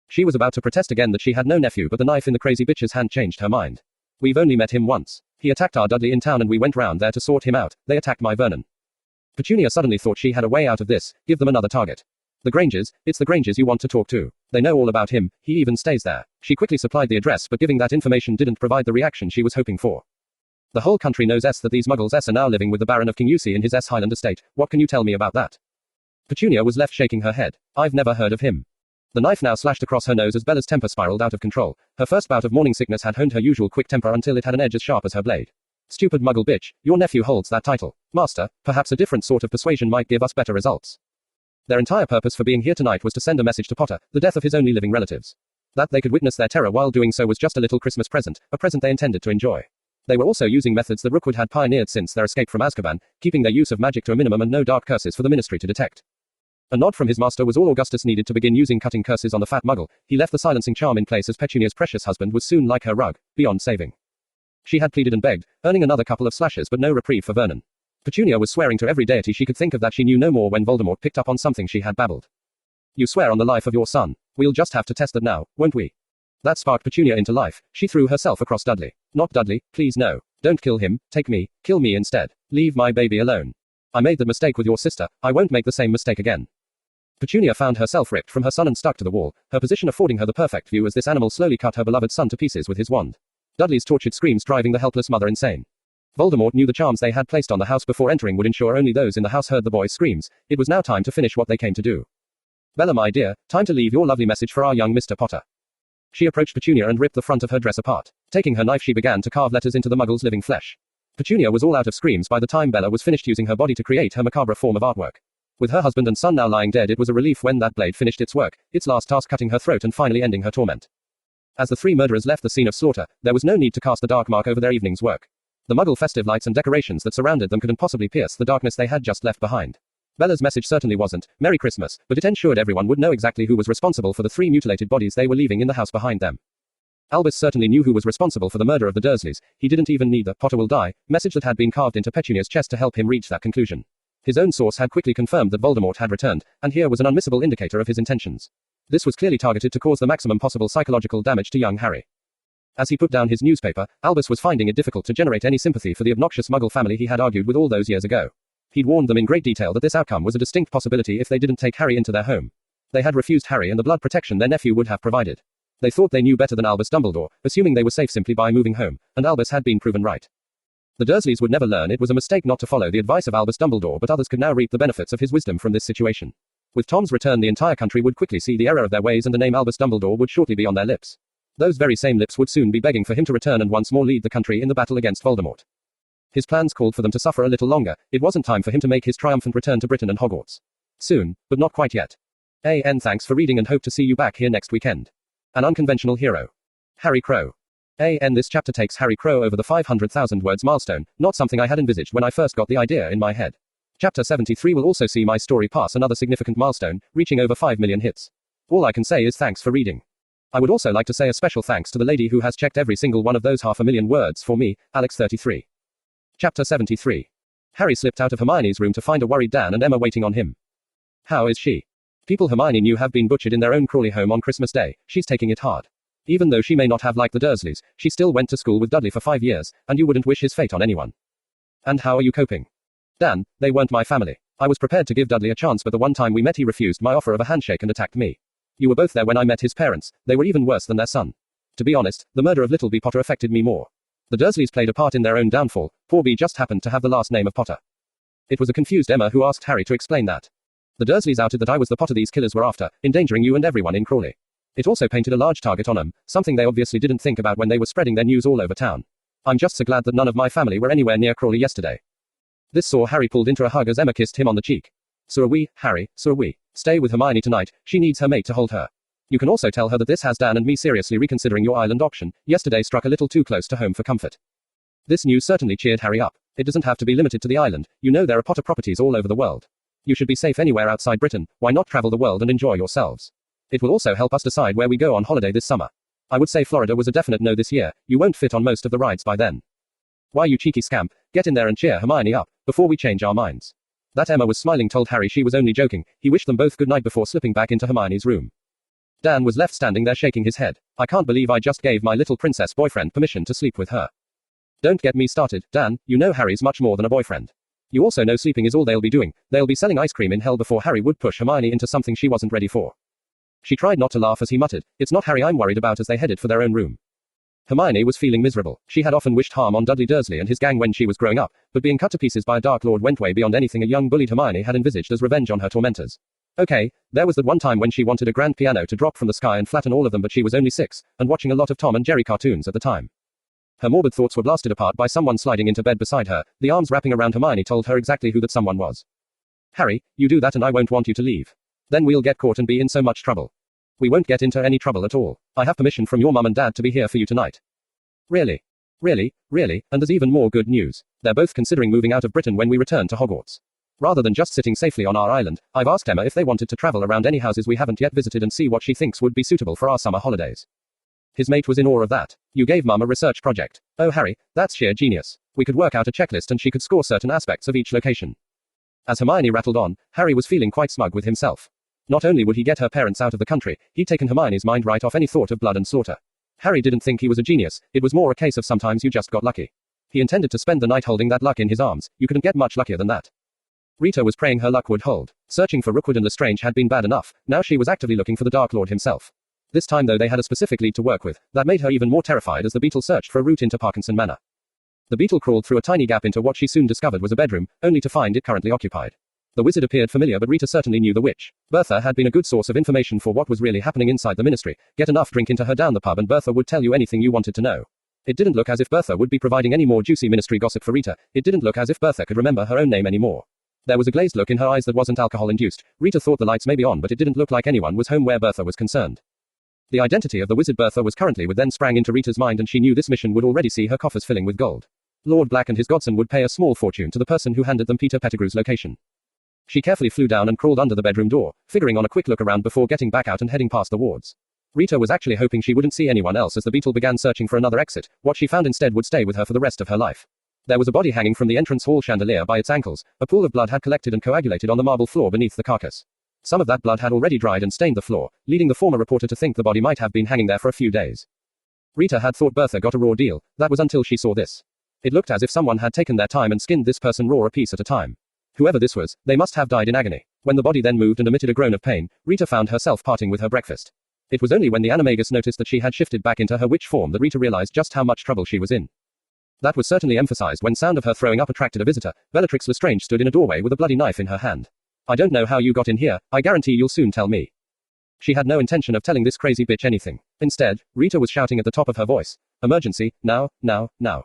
She was about to protest again that she had no nephew, but the knife in the crazy bitch's hand changed her mind. We've only met him once. He attacked our Dudley in town and we went round there to sort him out. They attacked my Vernon. Petunia suddenly thought she had a way out of this. Give them another target. The Grangers, it's the Grangers you want to talk to. They know all about him, he even stays there. She quickly supplied the address, but giving that information didn't provide the reaction she was hoping for. The whole country knows that these muggles are now living with the Baron of Kingusi in his Highland estate. What can you tell me about that? Petunia was left shaking her head. I've never heard of him. The knife now slashed across her nose as Bella's temper spiraled out of control. Her first bout of morning sickness had honed her usual quick temper until it had an edge as sharp as her blade. Stupid muggle bitch, your nephew holds that title. Master, perhaps a different sort of persuasion might give us better results. Their entire purpose for being here tonight was to send a message to Potter, the death of his only living relatives. That they could witness their terror while doing so was just a little Christmas present, a present they intended to enjoy. They were also using methods that Rookwood had pioneered since their escape from Azkaban, keeping their use of magic to a minimum and no dark curses for the ministry to detect. A nod from his master was all Augustus needed to begin using cutting curses on the fat muggle. He left the silencing charm in place as Petunia's precious husband was soon like her rug, beyond saving. She had pleaded and begged, earning another couple of slashes but no reprieve for Vernon. Petunia was swearing to every deity she could think of that she knew no more when Voldemort picked up on something she had babbled. You swear on the life of your son. We'll just have to test that now, won't we? That sparked Petunia into life. She threw herself across Dudley. Not Dudley, please no. Don't kill him, take me, kill me instead. Leave my baby alone. I made the mistake with your sister, I won't make the same mistake again. Petunia found herself ripped from her son and stuck to the wall, her position affording her the perfect view as this animal slowly cut her beloved son to pieces with his wand. Dudley's tortured screams driving the helpless mother insane. Voldemort knew the charms they had placed on the house before entering would ensure only those in the house heard the boy's screams. It was now time to finish what they came to do. Bella, my dear, time to leave your lovely message for our young Mr. Potter. She approached Petunia and ripped the front of her dress apart. Taking her knife she began to carve letters into the muggle's living flesh. Petunia was all out of screams by the time Bella was finished using her body to create her macabre form of artwork. With her husband and son now lying dead, it was a relief when that blade finished its work, its last task cutting her throat and finally ending her torment. As the 3 murderers left the scene of slaughter, there was no need to cast the dark mark over their evening's work. The muggle festive lights and decorations that surrounded them couldn't possibly pierce the darkness they had just left behind. Bella's message certainly wasn't, Merry Christmas, but it ensured everyone would know exactly who was responsible for the 3 mutilated bodies they were leaving in the house behind them. Albus certainly knew who was responsible for the murder of the Dursleys. He didn't even need the Potter will die message that had been carved into Petunia's chest to help him reach that conclusion. His own source had quickly confirmed that Voldemort had returned, and here was an unmissable indicator of his intentions. This was clearly targeted to cause the maximum possible psychological damage to young Harry. As he put down his newspaper, Albus was finding it difficult to generate any sympathy for the obnoxious muggle family he had argued with all those years ago. He'd warned them in great detail that this outcome was a distinct possibility if they didn't take Harry into their home. They had refused Harry and the blood protection their nephew would have provided. They thought they knew better than Albus Dumbledore, assuming they were safe simply by moving home, and Albus had been proven right. The Dursleys would never learn it was a mistake not to follow the advice of Albus Dumbledore, but others could now reap the benefits of his wisdom from this situation. With Tom's return, the entire country would quickly see the error of their ways and the name Albus Dumbledore would shortly be on their lips. Those very same lips would soon be begging for him to return and once more lead the country in the battle against Voldemort. His plans called for them to suffer a little longer. It wasn't time for him to make his triumphant return to Britain and Hogwarts. Soon, but not quite yet. Thanks for reading and hope to see you back here next weekend. An unconventional hero. Harry Crow. This chapter takes Harry Crow over the 500,000 words milestone, not something I had envisaged when I first got the idea in my head. Chapter 73 will also see my story pass another significant milestone, reaching over 5 million hits. All I can say is thanks for reading. I would also like to say a special thanks to the lady who has checked every single one of those 500,000 words for me, Alex33. Chapter 73. Harry slipped out of Hermione's room to find a worried Dan and Emma waiting on him. How is she? People Hermione knew have been butchered in their own Crawley home on Christmas Day. She's taking it hard. Even though she may not have liked the Dursleys, she still went to school with Dudley for 5 years, and you wouldn't wish his fate on anyone. And how are you coping? Dan, they weren't my family. I was prepared to give Dudley a chance, but the one time we met he refused my offer of a handshake and attacked me. You were both there when I met his parents. They were even worse than their son. To be honest, the murder of little B. Potter affected me more. The Dursleys played a part in their own downfall. Poor B just happened to have the last name of Potter. It was a confused Emma who asked Harry to explain that. The Dursleys outed that I was the Potter these killers were after, endangering you and everyone in Crawley. It also painted a large target on them, something they obviously didn't think about when they were spreading their news all over town. I'm just so glad that none of my family were anywhere near Crawley yesterday. This saw Harry pulled into a hug as Emma kissed him on the cheek. So are we, Harry, so are we. Stay with Hermione tonight, she needs her mate to hold her. You can also tell her that this has Dan and me seriously reconsidering your island option. Yesterday struck a little too close to home for comfort. This news certainly cheered Harry up. It doesn't have to be limited to the island, you know there are Potter properties all over the world. You should be safe anywhere outside Britain, why not travel the world and enjoy yourselves? It will also help us decide where we go on holiday this summer. I would say Florida was a definite no this year, you won't fit on most of the rides by then. Why you cheeky scamp, get in there and cheer Hermione up, before we change our minds. That Emma was smiling told Harry she was only joking. He wished them both good night before slipping back into Hermione's room. Dan was left standing there shaking his head. I can't believe I just gave my little princess boyfriend permission to sleep with her. Don't get me started, Dan, you know Harry's much more than a boyfriend. You also know sleeping is all they'll be doing. They'll be selling ice cream in hell before Harry would push Hermione into something she wasn't ready for. She tried not to laugh as he muttered, it's not Harry I'm worried about, as they headed for their own room. Hermione was feeling miserable. She had often wished harm on Dudley Dursley and his gang when she was growing up, but being cut to pieces by a Dark Lord went way beyond anything a young bullied Hermione had envisaged as revenge on her tormentors. Okay, there was that one time when she wanted a grand piano to drop from the sky and flatten all of them, but she was only 6, and watching a lot of Tom and Jerry cartoons at the time. Her morbid thoughts were blasted apart by someone sliding into bed beside her. The arms wrapping around Hermione told her exactly who that someone was. Harry, you do that and I won't want you to leave. Then we'll get caught and be in so much trouble. We won't get into any trouble at all. I have permission from your mum and dad to be here for you tonight. Really? Really? Really? And there's even more good news. They're both considering moving out of Britain when we return to Hogwarts. Rather than just sitting safely on our island, I've asked Emma if they wanted to travel around any houses we haven't yet visited and see what she thinks would be suitable for our summer holidays. His mate was in awe of that. You gave Mum a research project. Oh Harry, that's sheer genius. We could work out a checklist and she could score certain aspects of each location. As Hermione rattled on, Harry was feeling quite smug with himself. Not only would he get her parents out of the country, he'd taken Hermione's mind right off any thought of blood and slaughter. Harry didn't think he was a genius, it was more a case of sometimes you just got lucky. He intended to spend the night holding that luck in his arms. You couldn't get much luckier than that. Rita was praying her luck would hold. Searching for Rookwood and Lestrange had been bad enough, now she was actively looking for the Dark Lord himself. This time though they had a specific lead to work with, that made her even more terrified as the beetle searched for a route into Parkinson Manor. The beetle crawled through a tiny gap into what she soon discovered was a bedroom, only to find it currently occupied. The wizard appeared familiar, but Rita certainly knew the witch. Bertha had been a good source of information for what was really happening inside the ministry. Get enough drink into her down the pub and Bertha would tell you anything you wanted to know. It didn't look as if Bertha would be providing any more juicy ministry gossip for Rita. It didn't look as if Bertha could remember her own name anymore. There was a glazed look in her eyes that wasn't alcohol-induced. Rita thought the lights may be on, but it didn't look like anyone was home where Bertha was concerned. The identity of the wizard Bertha was currently with then sprang into Rita's mind, and she knew this mission would already see her coffers filling with gold. Lord Black and his godson would pay a small fortune to the person who handed them Peter Pettigrew's location. She carefully flew down and crawled under the bedroom door, figuring on a quick look around before getting back out and heading past the wards. Rita was actually hoping she wouldn't see anyone else as the beetle began searching for another exit. What she found instead would stay with her for the rest of her life. There was a body hanging from the entrance hall chandelier by its ankles. A pool of blood had collected and coagulated on the marble floor beneath the carcass. Some of that blood had already dried and stained the floor, leading the former reporter to think the body might have been hanging there for a few days. Rita had thought Bertha got a raw deal. That was until she saw this. It looked as if someone had taken their time and skinned this person raw a piece at a time. Whoever this was, they must have died in agony. When the body then moved and emitted a groan of pain, Rita found herself parting with her breakfast. It was only when the animagus noticed that she had shifted back into her witch form that Rita realized just how much trouble she was in. That was certainly emphasized when sound of her throwing up attracted a visitor. Bellatrix Lestrange stood in a doorway with a bloody knife in her hand. I don't know how you got in here, I guarantee you'll soon tell me. She had no intention of telling this crazy bitch anything. Instead, Rita was shouting at the top of her voice. Emergency, now, now, now.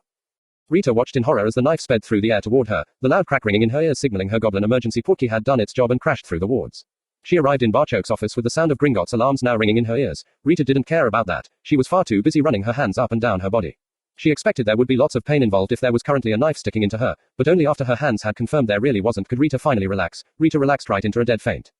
Rita watched in horror as the knife sped through the air toward her, the loud crack ringing in her ears signaling her goblin emergency portkey had done its job and crashed through the wards. She arrived in Barchoke's office with the sound of Gringotts' alarms now ringing in her ears. Rita didn't care about that. She was far too busy running her hands up and down her body. She expected there would be lots of pain involved if there was currently a knife sticking into her, but only after her hands had confirmed there really wasn't could Rita finally relax. Rita relaxed right into a dead faint.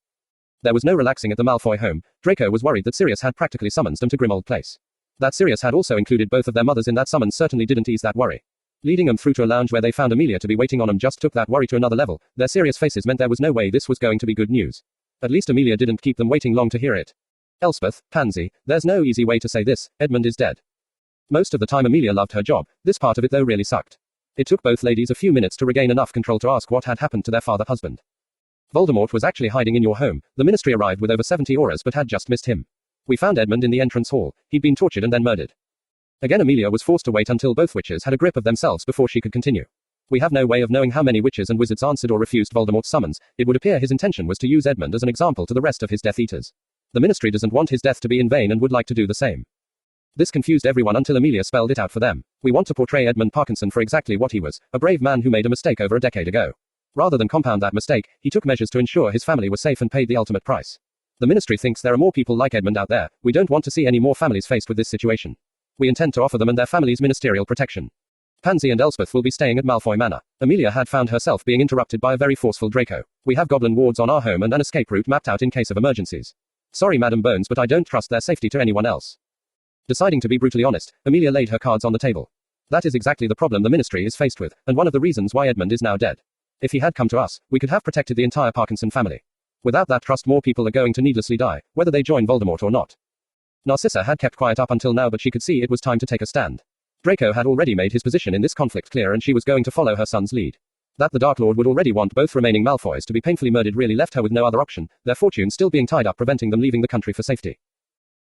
There was no relaxing at the Malfoy home. Draco was worried that Sirius had practically summoned them to Grimmauld Place. That Sirius had also included both of their mothers in that summons certainly didn't ease that worry. Leading them through to a lounge where they found Amelia to be waiting on them just took that worry to another level. Their serious faces meant there was no way this was going to be good news. At least Amelia didn't keep them waiting long to hear it. Elspeth, Pansy, there's no easy way to say this, Edmund is dead. Most of the time Amelia loved her job, this part of it though really sucked. It took both ladies a few minutes to regain enough control to ask what had happened to their father-husband. Voldemort was actually hiding in your home. The Ministry arrived with over 70 auras but had just missed him. We found Edmund in the entrance hall. He'd been tortured and then murdered. Again Amelia was forced to wait until both witches had a grip of themselves before she could continue. We have no way of knowing how many witches and wizards answered or refused Voldemort's summons. It would appear his intention was to use Edmund as an example to the rest of his Death Eaters. The Ministry doesn't want his death to be in vain and would like to do the same. This confused everyone until Amelia spelled it out for them. We want to portray Edmund Parkinson for exactly what he was, a brave man who made a mistake over a decade ago. Rather than compound that mistake, he took measures to ensure his family was safe and paid the ultimate price. The Ministry thinks there are more people like Edmund out there. We don't want to see any more families faced with this situation. We intend to offer them and their families ministerial protection. Pansy and Elspeth will be staying at Malfoy Manor. Amelia had found herself being interrupted by a very forceful Draco. We have goblin wards on our home and an escape route mapped out in case of emergencies. Sorry Madam Bones, but I don't trust their safety to anyone else. Deciding to be brutally honest, Amelia laid her cards on the table. That is exactly the problem the Ministry is faced with, and one of the reasons why Edmund is now dead. If he had come to us, we could have protected the entire Parkinson family. Without that trust, more people are going to needlessly die, whether they join Voldemort or not. Narcissa had kept quiet up until now, but she could see it was time to take a stand. Draco had already made his position in this conflict clear and she was going to follow her son's lead. That the Dark Lord would already want both remaining Malfoys to be painfully murdered really left her with no other option, their fortune still being tied up preventing them leaving the country for safety.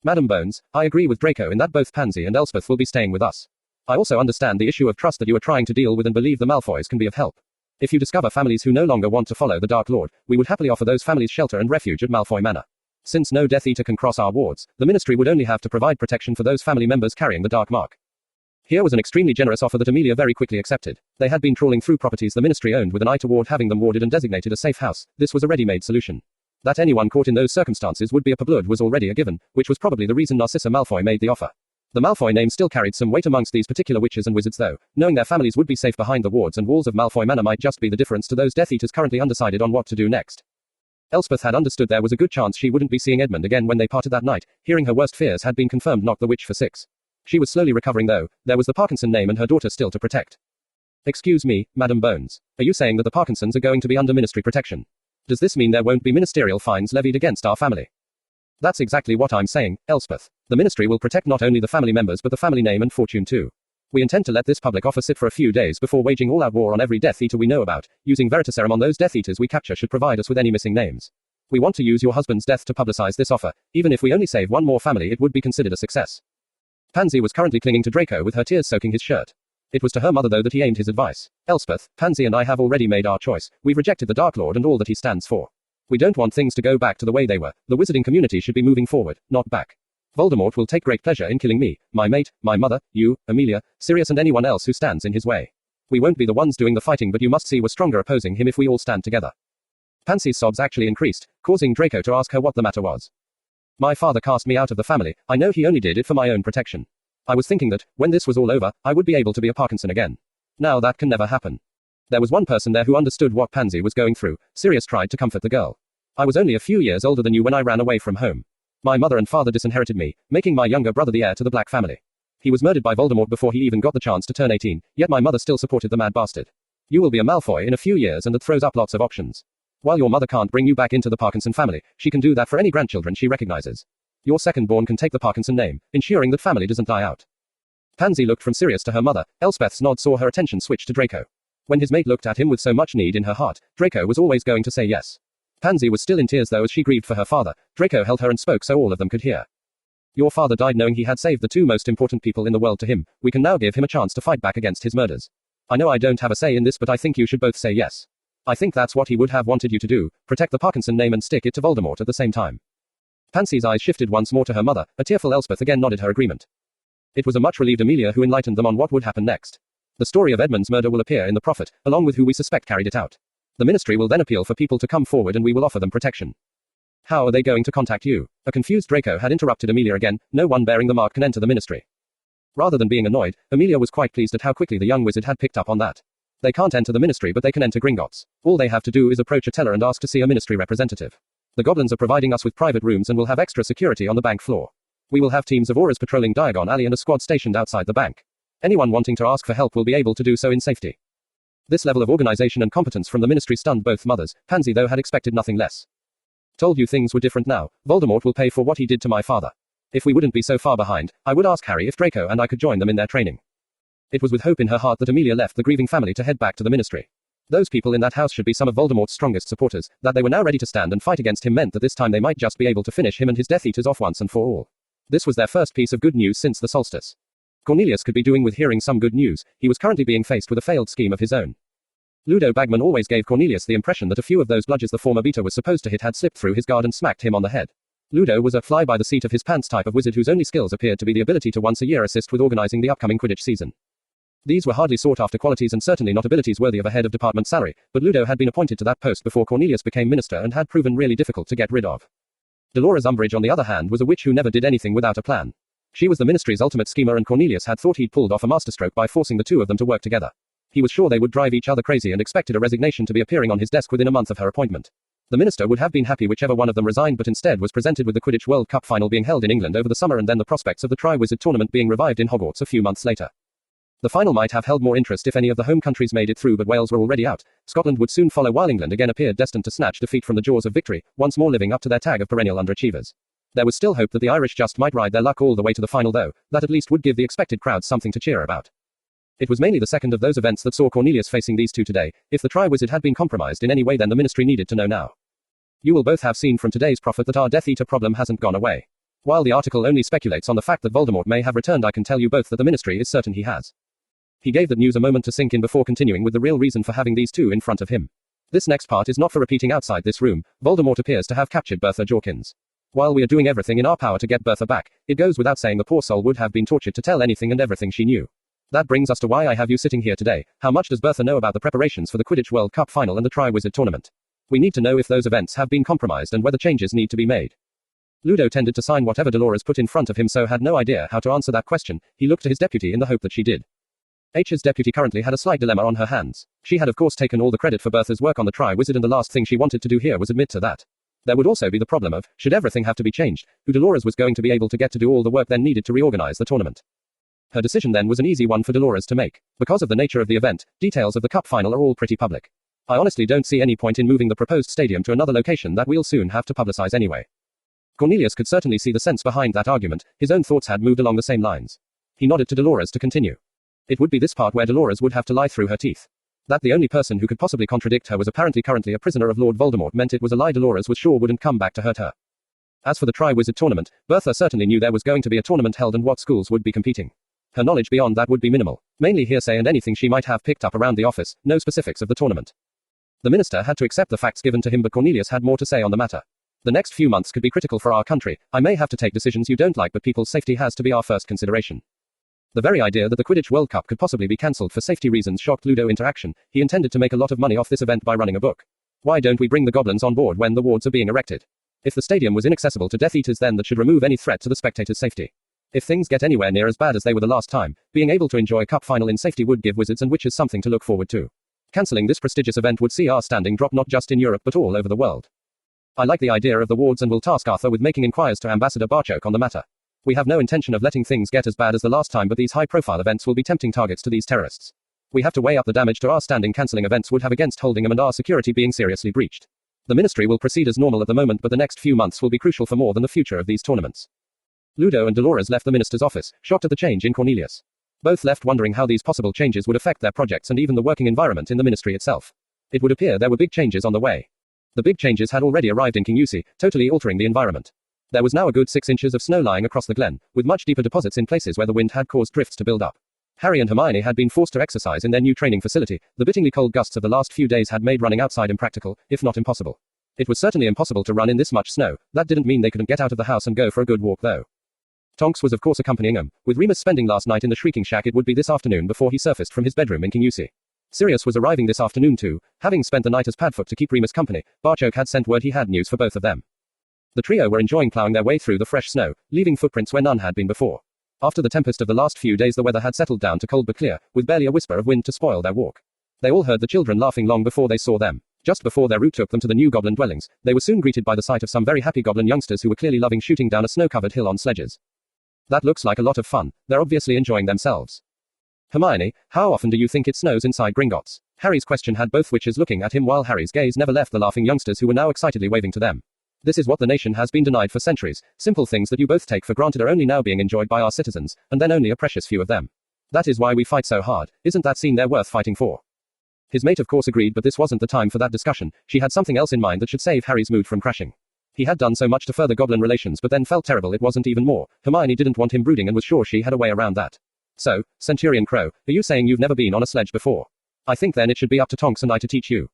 Madam Bones, I agree with Draco in that both Pansy and Elspeth will be staying with us. I also understand the issue of trust that you are trying to deal with and believe the Malfoys can be of help. If you discover families who no longer want to follow the Dark Lord, we would happily offer those families shelter and refuge at Malfoy Manor. Since no Death Eater can cross our wards, the Ministry would only have to provide protection for those family members carrying the Dark Mark. Here was an extremely generous offer that Amelia very quickly accepted. They had been trawling through properties the Ministry owned with an eye toward having them warded and designated a safe house. This was a ready-made solution. That anyone caught in those circumstances would be a pablood was already a given, which was probably the reason Narcissa Malfoy made the offer. The Malfoy name still carried some weight amongst these particular witches and wizards though, knowing their families would be safe behind the wards and walls of Malfoy Manor might just be the difference to those Death Eaters currently undecided on what to do next. Elspeth had understood there was a good chance she wouldn't be seeing Edmund again when they parted that night. Hearing her worst fears had been confirmed, knocked the witch for 6. She was slowly recovering though. There was the Parkinson name and her daughter still to protect. Excuse me, Madam Bones. Are you saying that the Parkinsons are going to be under Ministry protection? Does this mean there won't be ministerial fines levied against our family? That's exactly what I'm saying, Elspeth. The Ministry will protect not only the family members but the family name and fortune too. We intend to let this public offer sit for a few days before waging all-out war on every Death Eater we know about. Using Veritaserum on those Death Eaters we capture should provide us with any missing names. We want to use your husband's death to publicize this offer. Even if we only save one more family, it would be considered a success. Pansy was currently clinging to Draco with her tears soaking his shirt. It was to her mother though that he aimed his advice. Elspeth, Pansy and I have already made our choice. We've rejected the Dark Lord and all that he stands for. We don't want things to go back to the way they were. The wizarding community should be moving forward, not back. Voldemort will take great pleasure in killing me, my mate, my mother, you, Amelia, Sirius and anyone else who stands in his way. We won't be the ones doing the fighting, but you must see we're stronger opposing him if we all stand together. Pansy's sobs actually increased, causing Draco to ask her what the matter was. My father cast me out of the family. I know he only did it for my own protection. I was thinking that, when this was all over, I would be able to be a Parkinson again. Now that can never happen. There was one person there who understood what Pansy was going through. Sirius tried to comfort the girl. I was only a few years older than you when I ran away from home. My mother and father disinherited me, making my younger brother the heir to the Black family. He was murdered by Voldemort before he even got the chance to turn 18, yet my mother still supported the mad bastard. You will be a Malfoy in a few years and that throws up lots of options. While your mother can't bring you back into the Parkinson family, she can do that for any grandchildren she recognizes. Your second-born can take the Parkinson name, ensuring that family doesn't die out. Pansy looked from Sirius to her mother. Elspeth's nod saw her attention switch to Draco. When his mate looked at him with so much need in her heart, Draco was always going to say yes. Pansy was still in tears though as she grieved for her father. Draco held her and spoke so all of them could hear. Your father died knowing he had saved the two most important people in the world to him. We can now give him a chance to fight back against his murders. I know I don't have a say in this, but I think you should both say yes. I think that's what he would have wanted you to do, protect the Parkinson name and stick it to Voldemort at the same time. Pansy's eyes shifted once more to her mother. A tearful Elspeth again nodded her agreement. It was a much relieved Amelia who enlightened them on what would happen next. The story of Edmund's murder will appear in the Prophet, along with who we suspect carried it out. The ministry will then appeal for people to come forward and we will offer them protection. How are they going to contact you? A confused Draco had interrupted Amelia again. No one bearing the mark can enter the ministry. Rather than being annoyed, Amelia was quite pleased at how quickly the young wizard had picked up on that. They can't enter the ministry but they can enter Gringotts. All they have to do is approach a teller and ask to see a ministry representative. The goblins are providing us with private rooms and will have extra security on the bank floor. We will have teams of auras patrolling Diagon Alley and a squad stationed outside the bank. Anyone wanting to ask for help will be able to do so in safety. This level of organization and competence from the ministry stunned both mothers. Pansy though had expected nothing less. Told you things were different now. Voldemort will pay for what he did to my father. If we wouldn't be so far behind, I would ask Harry if Draco and I could join them in their training. It was with hope in her heart that Amelia left the grieving family to head back to the ministry. Those people in that house should be some of Voldemort's strongest supporters. That they were now ready to stand and fight against him meant that this time they might just be able to finish him and his Death Eaters off once and for all. This was their first piece of good news since the solstice. Cornelius could be doing with hearing some good news. He was currently being faced with a failed scheme of his own. Ludo Bagman always gave Cornelius the impression that a few of those bludgers the former Beta was supposed to hit had slipped through his guard and smacked him on the head. Ludo was a fly-by-the-seat-of-his-pants type of wizard whose only skills appeared to be the ability to once a year assist with organizing the upcoming Quidditch season. These were hardly sought-after qualities and certainly not abilities worthy of a head of department salary, but Ludo had been appointed to that post before Cornelius became minister and had proven really difficult to get rid of. Dolores Umbridge on the other hand was a witch who never did anything without a plan. She was the ministry's ultimate schemer and Cornelius had thought he'd pulled off a masterstroke by forcing the two of them to work together. He was sure they would drive each other crazy and expected a resignation to be appearing on his desk within a month of her appointment. The minister would have been happy whichever one of them resigned but instead was presented with the Quidditch World Cup final being held in England over the summer and then the prospects of the Triwizard Tournament being revived in Hogwarts a few months later. The final might have held more interest if any of the home countries made it through but Wales were already out. Scotland would soon follow while England again appeared destined to snatch defeat from the jaws of victory, once more living up to their tag of perennial underachievers. There was still hope that the Irish just might ride their luck all the way to the final though, that at least would give the expected crowds something to cheer about. It was mainly the second of those events that saw Cornelius facing these two today. If the Triwizard had been compromised in any way then the ministry needed to know now. You will both have seen from today's Prophet that our Death Eater problem hasn't gone away. While the article only speculates on the fact that Voldemort may have returned I can tell you both that the ministry is certain he has. He gave that news a moment to sink in before continuing with the real reason for having these two in front of him. This next part is not for repeating outside this room. Voldemort appears to have captured Bertha Jorkins. While we are doing everything in our power to get Bertha back, it goes without saying the poor soul would have been tortured to tell anything and everything she knew. That brings us to why I have you sitting here today. How much does Bertha know about the preparations for the Quidditch World Cup final and the Triwizard Tournament? We need to know if those events have been compromised and whether changes need to be made. Ludo tended to sign whatever Dolores put in front of him so had no idea how to answer that question. He looked to his deputy in the hope that she did. H's deputy currently had a slight dilemma on her hands. She had of course taken all the credit for Bertha's work on the Triwizard and the last thing she wanted to do here was admit to that. There would also be the problem of, should everything have to be changed, who Dolores was going to be able to get to do all the work then needed to reorganize the tournament. Her decision then was an easy one for Dolores to make. Because of the nature of the event, details of the cup final are all pretty public. I honestly don't see any point in moving the proposed stadium to another location that we'll soon have to publicize anyway. Cornelius could certainly see the sense behind that argument. His own thoughts had moved along the same lines. He nodded to Dolores to continue. It would be this part where Dolores would have to lie through her teeth. That the only person who could possibly contradict her was apparently currently a prisoner of Lord Voldemort meant it was a lie Dolores was sure wouldn't come back to hurt her. As for the Triwizard Tournament, Bertha certainly knew there was going to be a tournament held and what schools would be competing. Her knowledge beyond that would be minimal, mainly hearsay and anything she might have picked up around the office, no specifics of the tournament. The minister had to accept the facts given to him but Cornelius had more to say on the matter. The next few months could be critical for our country. I may have to take decisions you don't like but people's safety has to be our first consideration. The very idea that the Quidditch World Cup could possibly be cancelled for safety reasons shocked Ludo into action. He intended to make a lot of money off this event by running a book. Why don't we bring the goblins on board when the wards are being erected? If the stadium was inaccessible to Death Eaters then that should remove any threat to the spectators' safety. If things get anywhere near as bad as they were the last time, being able to enjoy a cup final in safety would give wizards and witches something to look forward to. Cancelling this prestigious event would see our standing drop not just in Europe but all over the world. I like the idea of the wards and will task Arthur with making inquiries to Ambassador Barchoke on the matter. We have no intention of letting things get as bad as the last time but these high-profile events will be tempting targets to these terrorists. We have to weigh up the damage to our standing cancelling events would have against holding them and our security being seriously breached. The ministry will proceed as normal at the moment but the next few months will be crucial for more than the future of these tournaments. Ludo and Dolores left the minister's office, shocked at the change in Cornelius. Both left wondering how these possible changes would affect their projects and even the working environment in the ministry itself. It would appear there were big changes on the way. The big changes had already arrived in Kingussie, totally altering the environment. There was now a good 6 inches of snow lying across the glen, with much deeper deposits in places where the wind had caused drifts to build up. Harry and Hermione had been forced to exercise in their new training facility. The bittingly cold gusts of the last few days had made running outside impractical, if not impossible. It was certainly impossible to run in this much snow. That didn't mean they couldn't get out of the house and go for a good walk though. Tonks was of course accompanying them. With Remus spending last night in the Shrieking Shack, it would be this afternoon before he surfaced from his bedroom in Kingusi. Sirius was arriving this afternoon too. Having spent the night as Padfoot to keep Remus company, Barchoke had sent word he had news for both of them. The trio were enjoying plowing their way through the fresh snow, leaving footprints where none had been before. After the tempest of the last few days, the weather had settled down to cold but clear, with barely a whisper of wind to spoil their walk. They all heard the children laughing long before they saw them. Just before their route took them to the new goblin dwellings, they were soon greeted by the sight of some very happy goblin youngsters who were clearly loving shooting down a snow-covered hill on sledges. That looks like a lot of fun. They're obviously enjoying themselves. Hermione, how often do you think it snows inside Gringotts? Harry's question had both witches looking at him, while Harry's gaze never left the laughing youngsters who were now excitedly waving to them. This is what the nation has been denied for centuries. Simple things that you both take for granted are only now being enjoyed by our citizens, and then only a precious few of them. That is why we fight so hard. Isn't that scene there worth fighting for? His mate of course agreed, but this wasn't the time for that discussion. She had something else in mind that should save Harry's mood from crashing. He had done so much to further goblin relations, but then felt terrible it wasn't even more. Hermione didn't want him brooding and was sure she had a way around that. So, Centurion Crow, are you saying you've never been on a sledge before? I think then it should be up to Tonks and I to teach you.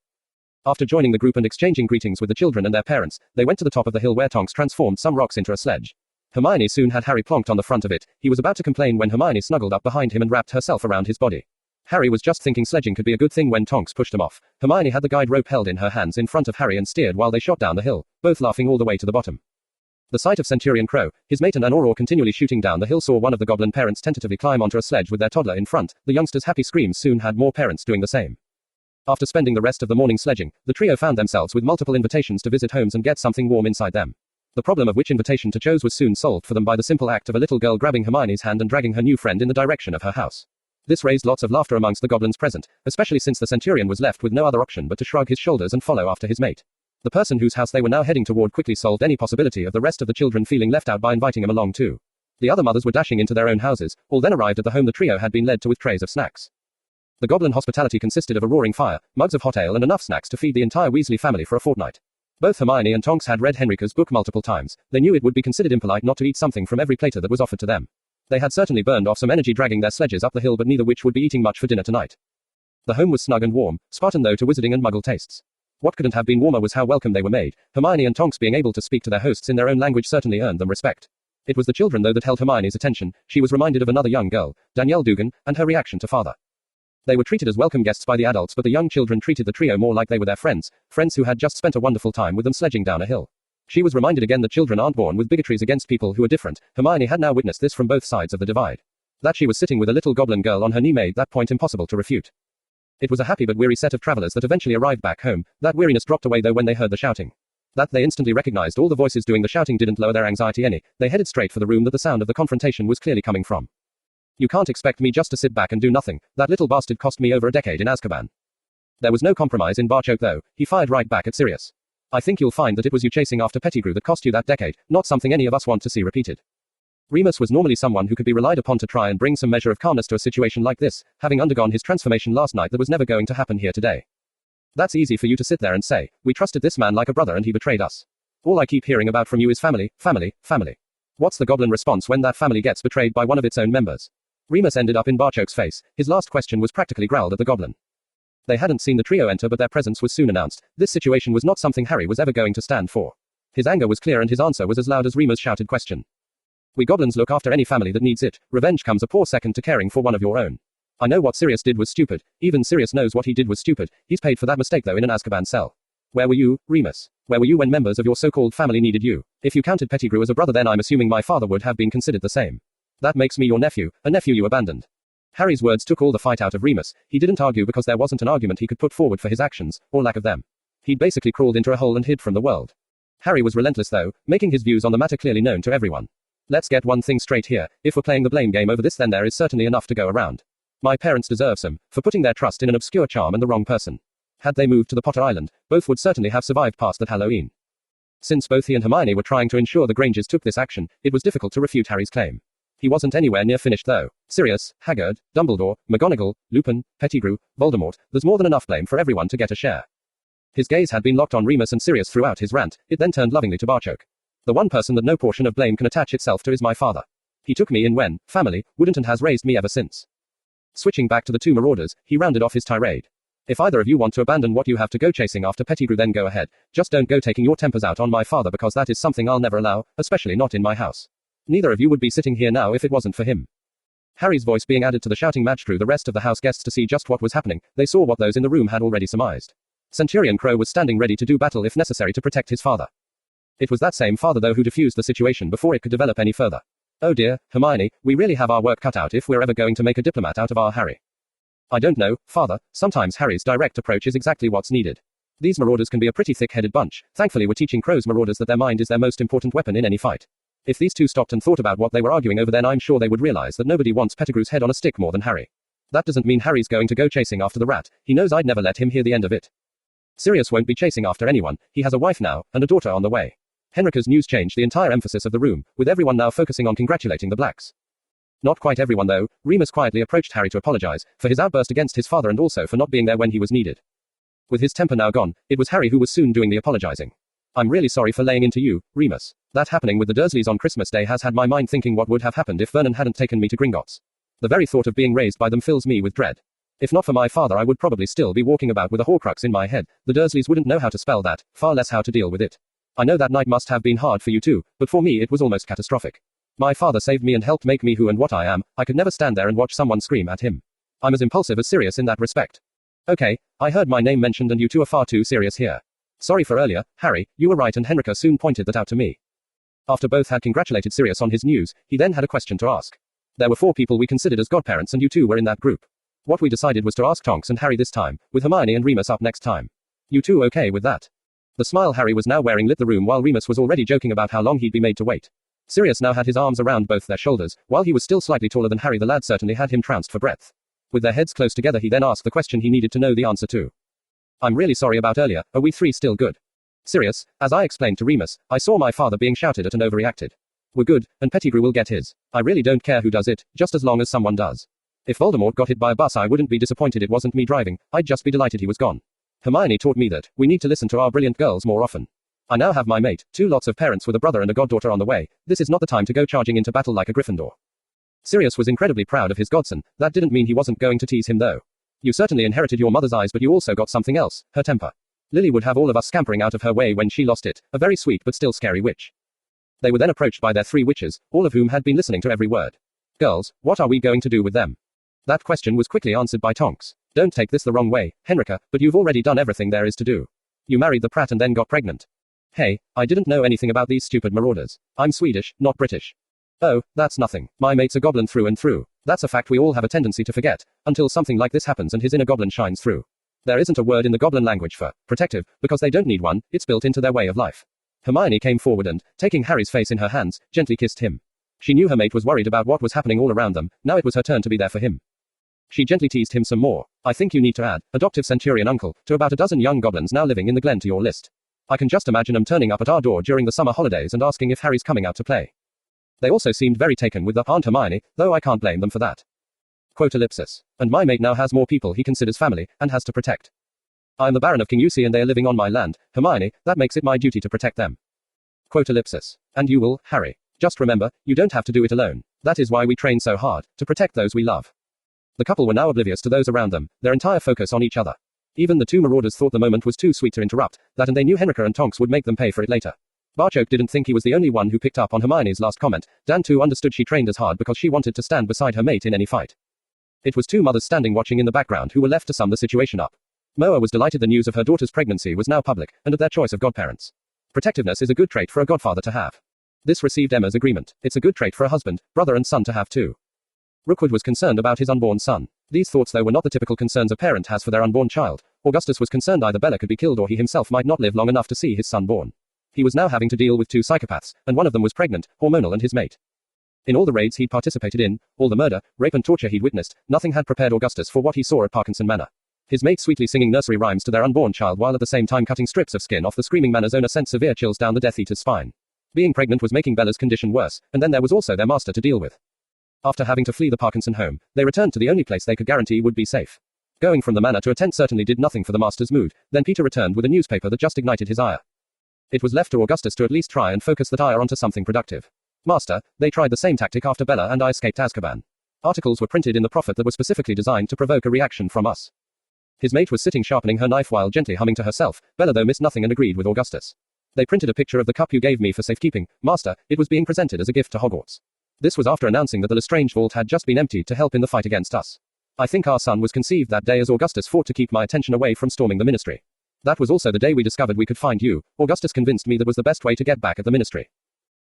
After joining the group and exchanging greetings with the children and their parents, they went to the top of the hill where Tonks transformed some rocks into a sledge. Hermione soon had Harry plonked on the front of it. He was about to complain when Hermione snuggled up behind him and wrapped herself around his body. Harry was just thinking sledging could be a good thing when Tonks pushed him off. Hermione had the guide rope held in her hands in front of Harry and steered while they shot down the hill, both laughing all the way to the bottom. The sight of Centurion Crow, his mate and an Auror continually shooting down the hill saw one of the goblin parents tentatively climb onto a sledge with their toddler in front. The youngsters' happy screams soon had more parents doing the same. After spending the rest of the morning sledging, the trio found themselves with multiple invitations to visit homes and get something warm inside them. The problem of which invitation to choose was soon solved for them by the simple act of a little girl grabbing Hermione's hand and dragging her new friend in the direction of her house. This raised lots of laughter amongst the goblins present, especially since the Centurion was left with no other option but to shrug his shoulders and follow after his mate. The person whose house they were now heading toward quickly solved any possibility of the rest of the children feeling left out by inviting him along too. The other mothers were dashing into their own houses, all then arrived at the home the trio had been led to with trays of snacks. The goblin hospitality consisted of a roaring fire, mugs of hot ale and enough snacks to feed the entire Weasley family for a fortnight. Both Hermione and Tonks had read Henrika's book multiple times. They knew it would be considered impolite not to eat something from every platter that was offered to them. They had certainly burned off some energy dragging their sledges up the hill, but neither witch would be eating much for dinner tonight. The home was snug and warm, Spartan though to wizarding and muggle tastes. What couldn't have been warmer was how welcome they were made. Hermione and Tonks being able to speak to their hosts in their own language certainly earned them respect. It was the children though that held Hermione's attention. She was reminded of another young girl, Danielle Dugan, and her reaction to father. They were treated as welcome guests by the adults, but the young children treated the trio more like they were their friends who had just spent a wonderful time with them sledging down a hill. She was reminded again that children aren't born with bigotries against people who are different. Hermione had now witnessed this from both sides of the divide. That she was sitting with a little goblin girl on her knee made that point impossible to refute. It was a happy but weary set of travelers that eventually arrived back home. That weariness dropped away though when they heard the shouting. That they instantly recognized all the voices doing the shouting didn't lower their anxiety any. They headed straight for the room that the sound of the confrontation was clearly coming from. You can't expect me just to sit back and do nothing. That little bastard cost me over a decade in Azkaban. There was no compromise in Barchoke though. He fired right back at Sirius. I think you'll find that it was you chasing after Pettigrew that cost you that decade, not something any of us want to see repeated. Remus was normally someone who could be relied upon to try and bring some measure of calmness to a situation like this, having undergone his transformation last night that was never going to happen here today. That's easy for you to sit there and say, we trusted this man like a brother and he betrayed us. All I keep hearing about from you is family, family, family. What's the goblin response when that family gets betrayed by one of its own members? Remus ended up in Barchoke's face. His last question was practically growled at the goblin. They hadn't seen the trio enter, but their presence was soon announced. This situation was not something Harry was ever going to stand for. His anger was clear and his answer was as loud as Remus' shouted question. We goblins look after any family that needs it. Revenge comes a poor second to caring for one of your own. I know what Sirius did was stupid. Even Sirius knows what he did was stupid. He's paid for that mistake though in an Azkaban cell. Where were you, Remus? Where were you when members of your so-called family needed you? If you counted Pettigrew as a brother, then I'm assuming my father would have been considered the same. That makes me your nephew, a nephew you abandoned. Harry's words took all the fight out of Remus. He didn't argue because there wasn't an argument he could put forward for his actions, or lack of them. He'd basically crawled into a hole and hid from the world. Harry was relentless though, making his views on the matter clearly known to everyone. Let's get one thing straight here. If we're playing the blame game over this, then there is certainly enough to go around. My parents deserve some, for putting their trust in an obscure charm and the wrong person. Had they moved to the Potter Island, both would certainly have survived past that Halloween. Since both he and Hermione were trying to ensure the Grangers took this action, it was difficult to refute Harry's claim. He wasn't anywhere near finished though. Sirius, Hagrid, Dumbledore, McGonagall, Lupin, Pettigrew, Voldemort, there's more than enough blame for everyone to get a share. His gaze had been locked on Remus and Sirius throughout his rant. It then turned lovingly to Barchoke. The one person that no portion of blame can attach itself to is my father. He took me in when, family, wouldn't and has raised me ever since. Switching back to the two marauders, he rounded off his tirade. If either of you want to abandon what you have to go chasing after Pettigrew, then go ahead. Just don't go taking your tempers out on my father, because that is something I'll never allow, especially not in my house. Neither of you would be sitting here now if it wasn't for him. Harry's voice being added to the shouting match drew the rest of the house guests to see just what was happening. They saw what those in the room had already surmised. Centurion Crow was standing ready to do battle if necessary to protect his father. It was that same father though who diffused the situation before it could develop any further. Oh dear, Hermione, we really have our work cut out if we're ever going to make a diplomat out of our Harry. I don't know, father, sometimes Harry's direct approach is exactly what's needed. These marauders can be a pretty thick-headed bunch. Thankfully we're teaching Crow's marauders that their mind is their most important weapon in any fight. If these two stopped and thought about what they were arguing over, then I'm sure they would realize that nobody wants Pettigrew's head on a stick more than Harry. That doesn't mean Harry's going to go chasing after the rat. He knows I'd never let him hear the end of it. Sirius won't be chasing after anyone. He has a wife now, and a daughter on the way. Henrika's news changed the entire emphasis of the room, with everyone now focusing on congratulating the Blacks. Not quite everyone though. Remus quietly approached Harry to apologize for his outburst against his father and also for not being there when he was needed. With his temper now gone, it was Harry who was soon doing the apologizing. I'm really sorry for laying into you, Remus. That happening with the Dursleys on Christmas Day has had my mind thinking what would have happened if Vernon hadn't taken me to Gringotts. The very thought of being raised by them fills me with dread. If not for my father, I would probably still be walking about with a Horcrux in my head. The Dursleys wouldn't know how to spell that, far less how to deal with it. I know that night must have been hard for you too, but for me it was almost catastrophic. My father saved me and helped make me who and what I am. I could never stand there and watch someone scream at him. I'm as impulsive as Sirius in that respect. Okay, I heard my name mentioned and you two are far too serious here. Sorry for earlier, Harry, you were right, and Henrika soon pointed that out to me. After both had congratulated Sirius on his news, he then had a question to ask. There were 4 people we considered as godparents and you two were in that group. What we decided was to ask Tonks and Harry this time, with Hermione and Remus up next time. You two okay with that? The smile Harry was now wearing lit the room while Remus was already joking about how long he'd be made to wait. Sirius now had his arms around both their shoulders. While he was still slightly taller than Harry, the lad certainly had him trounced for breath. With their heads close together, he then asked the question he needed to know the answer to. I'm really sorry about earlier. Are we 3 still good? Sirius, as I explained to Remus, I saw my father being shouted at and overreacted. We're good, and Pettigrew will get his. I really don't care who does it, just as long as someone does. If Voldemort got hit by a bus, I wouldn't be disappointed it wasn't me driving. I'd just be delighted he was gone. Hermione taught me that we need to listen to our brilliant girls more often. I now have my mate, 2 lots of parents with a brother and a goddaughter on the way. This is not the time to go charging into battle like a Gryffindor. Sirius was incredibly proud of his godson. That didn't mean he wasn't going to tease him though. You certainly inherited your mother's eyes, but you also got something else, her temper. Lily would have all of us scampering out of her way when she lost it, a very sweet but still scary witch. They were then approached by their 3 witches, all of whom had been listening to every word. Girls, what are we going to do with them? That question was quickly answered by Tonks. Don't take this the wrong way, Henrika, but you've already done everything there is to do. You married the Pratt and then got pregnant. Hey, I didn't know anything about these stupid marauders. I'm Swedish, not British. Oh, that's nothing. My mate's a goblin through and through. That's a fact we all have a tendency to forget, until something like this happens and his inner goblin shines through. There isn't a word in the goblin language for protective, because they don't need one, it's built into their way of life. Hermione came forward and, taking Harry's face in her hands, gently kissed him. She knew her mate was worried about what was happening all around them. Now it was her turn to be there for him. She gently teased him some more. I think you need to add, adoptive centurion uncle, to about a dozen young goblins now living in the Glen to your list. I can just imagine them turning up at our door during the summer holidays and asking if Harry's coming out to play. They also seemed very taken with the Aunt Hermione, though I can't blame them for that. Quote ellipsis. And my mate now has more people he considers family, and has to protect. I am the Baron of Kingusi and they are living on my land, Hermione, that makes it my duty to protect them. Quote ellipsis. And you will, Harry. Just remember, you don't have to do it alone. That is why we train so hard, to protect those we love. The couple were now oblivious to those around them, their entire focus on each other. Even the 2 marauders thought the moment was too sweet to interrupt, that and they knew Henrika and Tonks would make them pay for it later. Barchoke didn't think he was the only one who picked up on Hermione's last comment. Dan too understood she trained as hard because she wanted to stand beside her mate in any fight. It was 2 mothers standing watching in the background who were left to sum the situation up. Moa was delighted the news of her daughter's pregnancy was now public, and of their choice of godparents. Protectiveness is a good trait for a godfather to have. This received Emma's agreement. It's a good trait for a husband, brother and son to have too. Rookwood was concerned about his unborn son. These thoughts though were not the typical concerns a parent has for their unborn child. Augustus was concerned either Bella could be killed or he himself might not live long enough to see his son born. He was now having to deal with 2 psychopaths, and one of them was pregnant, hormonal and his mate. In all the raids he'd participated in, all the murder, rape and torture he'd witnessed, nothing had prepared Augustus for what he saw at Parkinson Manor. His mate sweetly singing nursery rhymes to their unborn child while at the same time cutting strips of skin off the screaming Manor's owner sent severe chills down the Death Eater's spine. Being pregnant was making Bella's condition worse, and then there was also their master to deal with. After having to flee the Parkinson home, they returned to the only place they could guarantee would be safe. Going from the manor to a tent certainly did nothing for the master's mood. Then Peter returned with a newspaper that just ignited his ire. It was left to Augustus to at least try and focus that ire onto something productive. Master, they tried the same tactic after Bella and I escaped Azkaban. Articles were printed in the Prophet that were specifically designed to provoke a reaction from us. His mate was sitting sharpening her knife while gently humming to herself. Bella though missed nothing and agreed with Augustus. They printed a picture of the cup you gave me for safekeeping, Master. It was being presented as a gift to Hogwarts. This was after announcing that the Lestrange vault had just been emptied to help in the fight against us. I think our son was conceived that day as Augustus fought to keep my attention away from storming the ministry. That was also the day we discovered we could find you. Augustus convinced me that was the best way to get back at the ministry.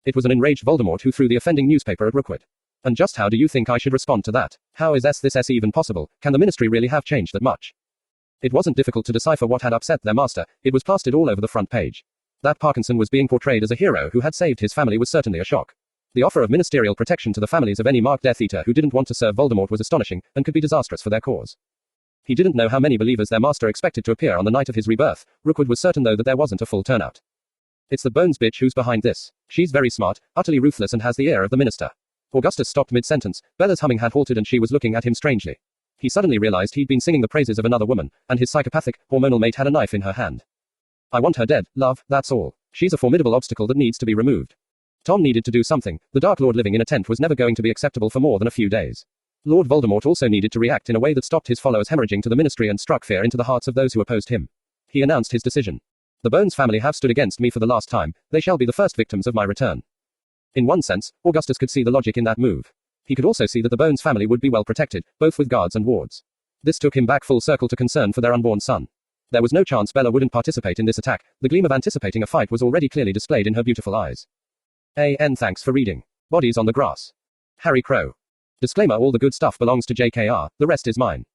It was an enraged Voldemort who threw the offending newspaper at Rookwood. And just how do you think I should respond to that? How is this even possible? Can the ministry really have changed that much? It wasn't difficult to decipher what had upset their master. It was plastered all over the front page. That Parkinson was being portrayed as a hero who had saved his family was certainly a shock. The offer of ministerial protection to the families of any marked Death Eater who didn't want to serve Voldemort was astonishing, and could be disastrous for their cause. He didn't know how many believers their master expected to appear on the night of his rebirth. Rookwood was certain though that there wasn't a full turnout. It's the Bones bitch who's behind this. She's very smart, utterly ruthless and has the ear of the minister. Augustus stopped mid-sentence. Bella's humming had halted and she was looking at him strangely. He suddenly realized he'd been singing the praises of another woman, and his psychopathic, hormonal mate had a knife in her hand. I want her dead, love, that's all. She's a formidable obstacle that needs to be removed. Tom needed to do something. The Dark Lord living in a tent was never going to be acceptable for more than a few days. Lord Voldemort also needed to react in a way that stopped his followers hemorrhaging to the ministry and struck fear into the hearts of those who opposed him. He announced his decision. The Bones family have stood against me for the last time. They shall be the first victims of my return. In one sense, Augustus could see the logic in that move. He could also see that the Bones family would be well protected, both with guards and wards. This took him back full circle to concern for their unborn son. There was no chance Bella wouldn't participate in this attack. The gleam of anticipating a fight was already clearly displayed in her beautiful eyes. Thanks for reading. Bodies on the Grass. Harry Crow. Disclaimer: all the good stuff belongs to JKR, the rest is mine.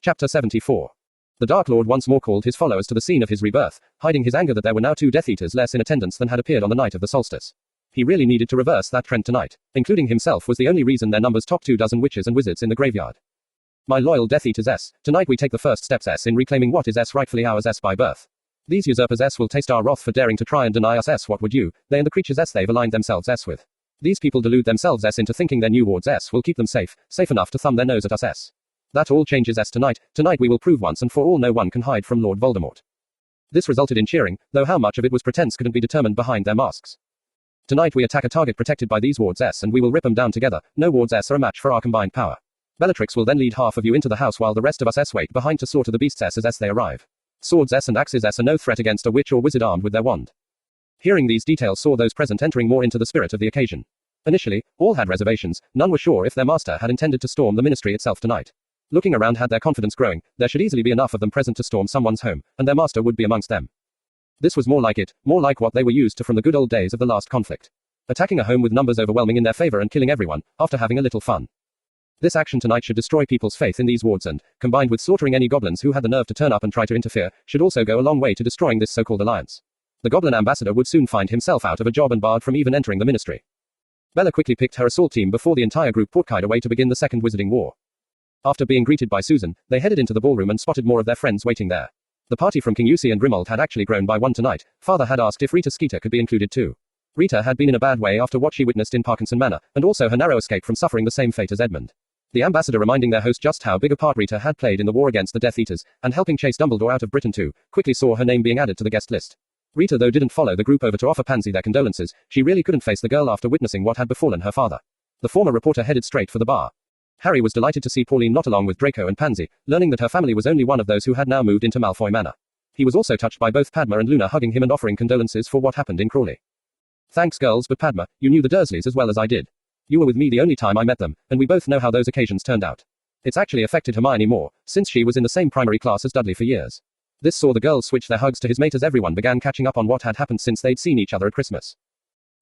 Chapter 74. The Dark Lord once more called his followers to the scene of his rebirth, hiding his anger that there were now 2 Death Eaters less in attendance than had appeared on the night of the solstice. He really needed to reverse that trend tonight. Including himself was the only reason their numbers topped 24 witches and wizards in the graveyard. My loyal Death Eaters S, tonight we take the first steps S in reclaiming what is S rightfully ours S by birth. These usurpers S will taste our wrath for daring to try and deny us S. What would you, they and the creatures S they've aligned themselves S with. These people delude themselves S into thinking their new wards S will keep them safe enough to thumb their nose at us S. That all changes S tonight. Tonight we will prove once and for all no one can hide from Lord Voldemort. This resulted in cheering, though how much of it was pretense couldn't be determined behind their masks. Tonight we attack a target protected by these wards S and we will rip them down together. No wards S are a match for our combined power. Bellatrix will then lead half of you into the house while the rest of us S wait behind to slaughter the beasts S as they arrive. Swords S and axes S are no threat against a witch or wizard armed with their wand. Hearing these details saw those present entering more into the spirit of the occasion. Initially, all had reservations. None were sure if their master had intended to storm the ministry itself tonight. Looking around had their confidence growing. There should easily be enough of them present to storm someone's home, and their master would be amongst them. This was more like it, more like what they were used to from the good old days of the last conflict. Attacking a home with numbers overwhelming in their favor and killing everyone, after having a little fun. This action tonight should destroy people's faith in these wards and, combined with slaughtering any goblins who had the nerve to turn up and try to interfere, should also go a long way to destroying this so-called alliance. The goblin ambassador would soon find himself out of a job and barred from even entering the ministry. Bella quickly picked her assault team before the entire group portkeyed away to begin the Second Wizarding War. After being greeted by Susan, they headed into the ballroom and spotted more of their friends waiting there. The party from King Yusi and Grimald had actually grown by 1 tonight. Father had asked if Rita Skeeter could be included too. Rita had been in a bad way after what she witnessed in Parkinson Manor, and also her narrow escape from suffering the same fate as Edmund. The ambassador reminding their host just how big a part Rita had played in the war against the Death Eaters, and helping chase Dumbledore out of Britain too, quickly saw her name being added to the guest list. Rita though didn't follow the group over to offer Pansy their condolences. She really couldn't face the girl after witnessing what had befallen her father. The former reporter headed straight for the bar. Harry was delighted to see Pauline not along with Draco and Pansy, learning that her family was only one of those who had now moved into Malfoy Manor. He was also touched by both Padma and Luna hugging him and offering condolences for what happened in Crawley. Thanks girls, but Padma, you knew the Dursleys as well as I did. You were with me the only time I met them, and we both know how those occasions turned out. It's actually affected Hermione more, since she was in the same primary class as Dudley for years. This saw the girls switch their hugs to his mate as everyone began catching up on what had happened since they'd seen each other at Christmas.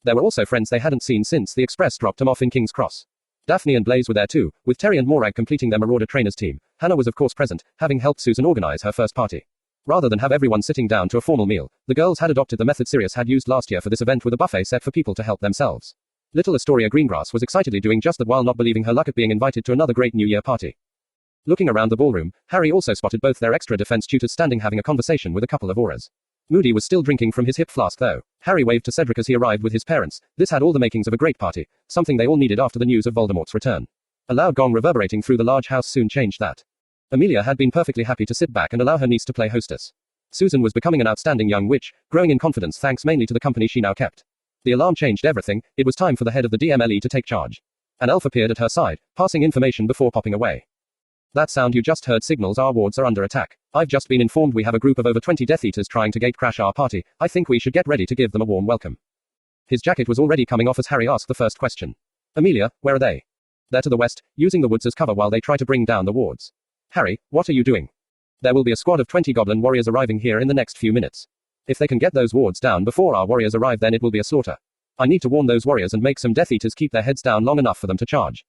There were also friends they hadn't seen since the Express dropped them off in King's Cross. Daphne and Blaze were there too, with Terry and Morag completing their Marauder trainers team. Hannah was of course present, having helped Susan organize her first party. Rather than have everyone sitting down to a formal meal, the girls had adopted the method Sirius had used last year for this event with a buffet set for people to help themselves. Little Astoria Greengrass was excitedly doing just that while not believing her luck at being invited to another great New Year party. Looking around the ballroom, Harry also spotted both their extra defense tutors standing having a conversation with a couple of auras. Moody was still drinking from his hip flask though. Harry waved to Cedric as he arrived with his parents. This had all the makings of a great party, something they all needed after the news of Voldemort's return. A loud gong reverberating through the large house soon changed that. Amelia had been perfectly happy to sit back and allow her niece to play hostess. Susan was becoming an outstanding young witch, growing in confidence thanks mainly to the company she now kept. The alarm changed everything. It was time for the head of the DMLE to take charge. An elf appeared at her side, passing information before popping away. That sound you just heard signals our wards are under attack. I've just been informed we have a group of over 20 Death Eaters trying to gate-crash our party. I think we should get ready to give them a warm welcome. His jacket was already coming off as Harry asked the first question. Amelia, where are they? They're to the west, using the woods as cover while they try to bring down the wards. Harry, what are you doing? There will be a squad of 20 goblin warriors arriving here in the next few minutes. If they can get those wards down before our warriors arrive, then it will be a slaughter. I need to warn those warriors and make some Death Eaters keep their heads down long enough for them to charge.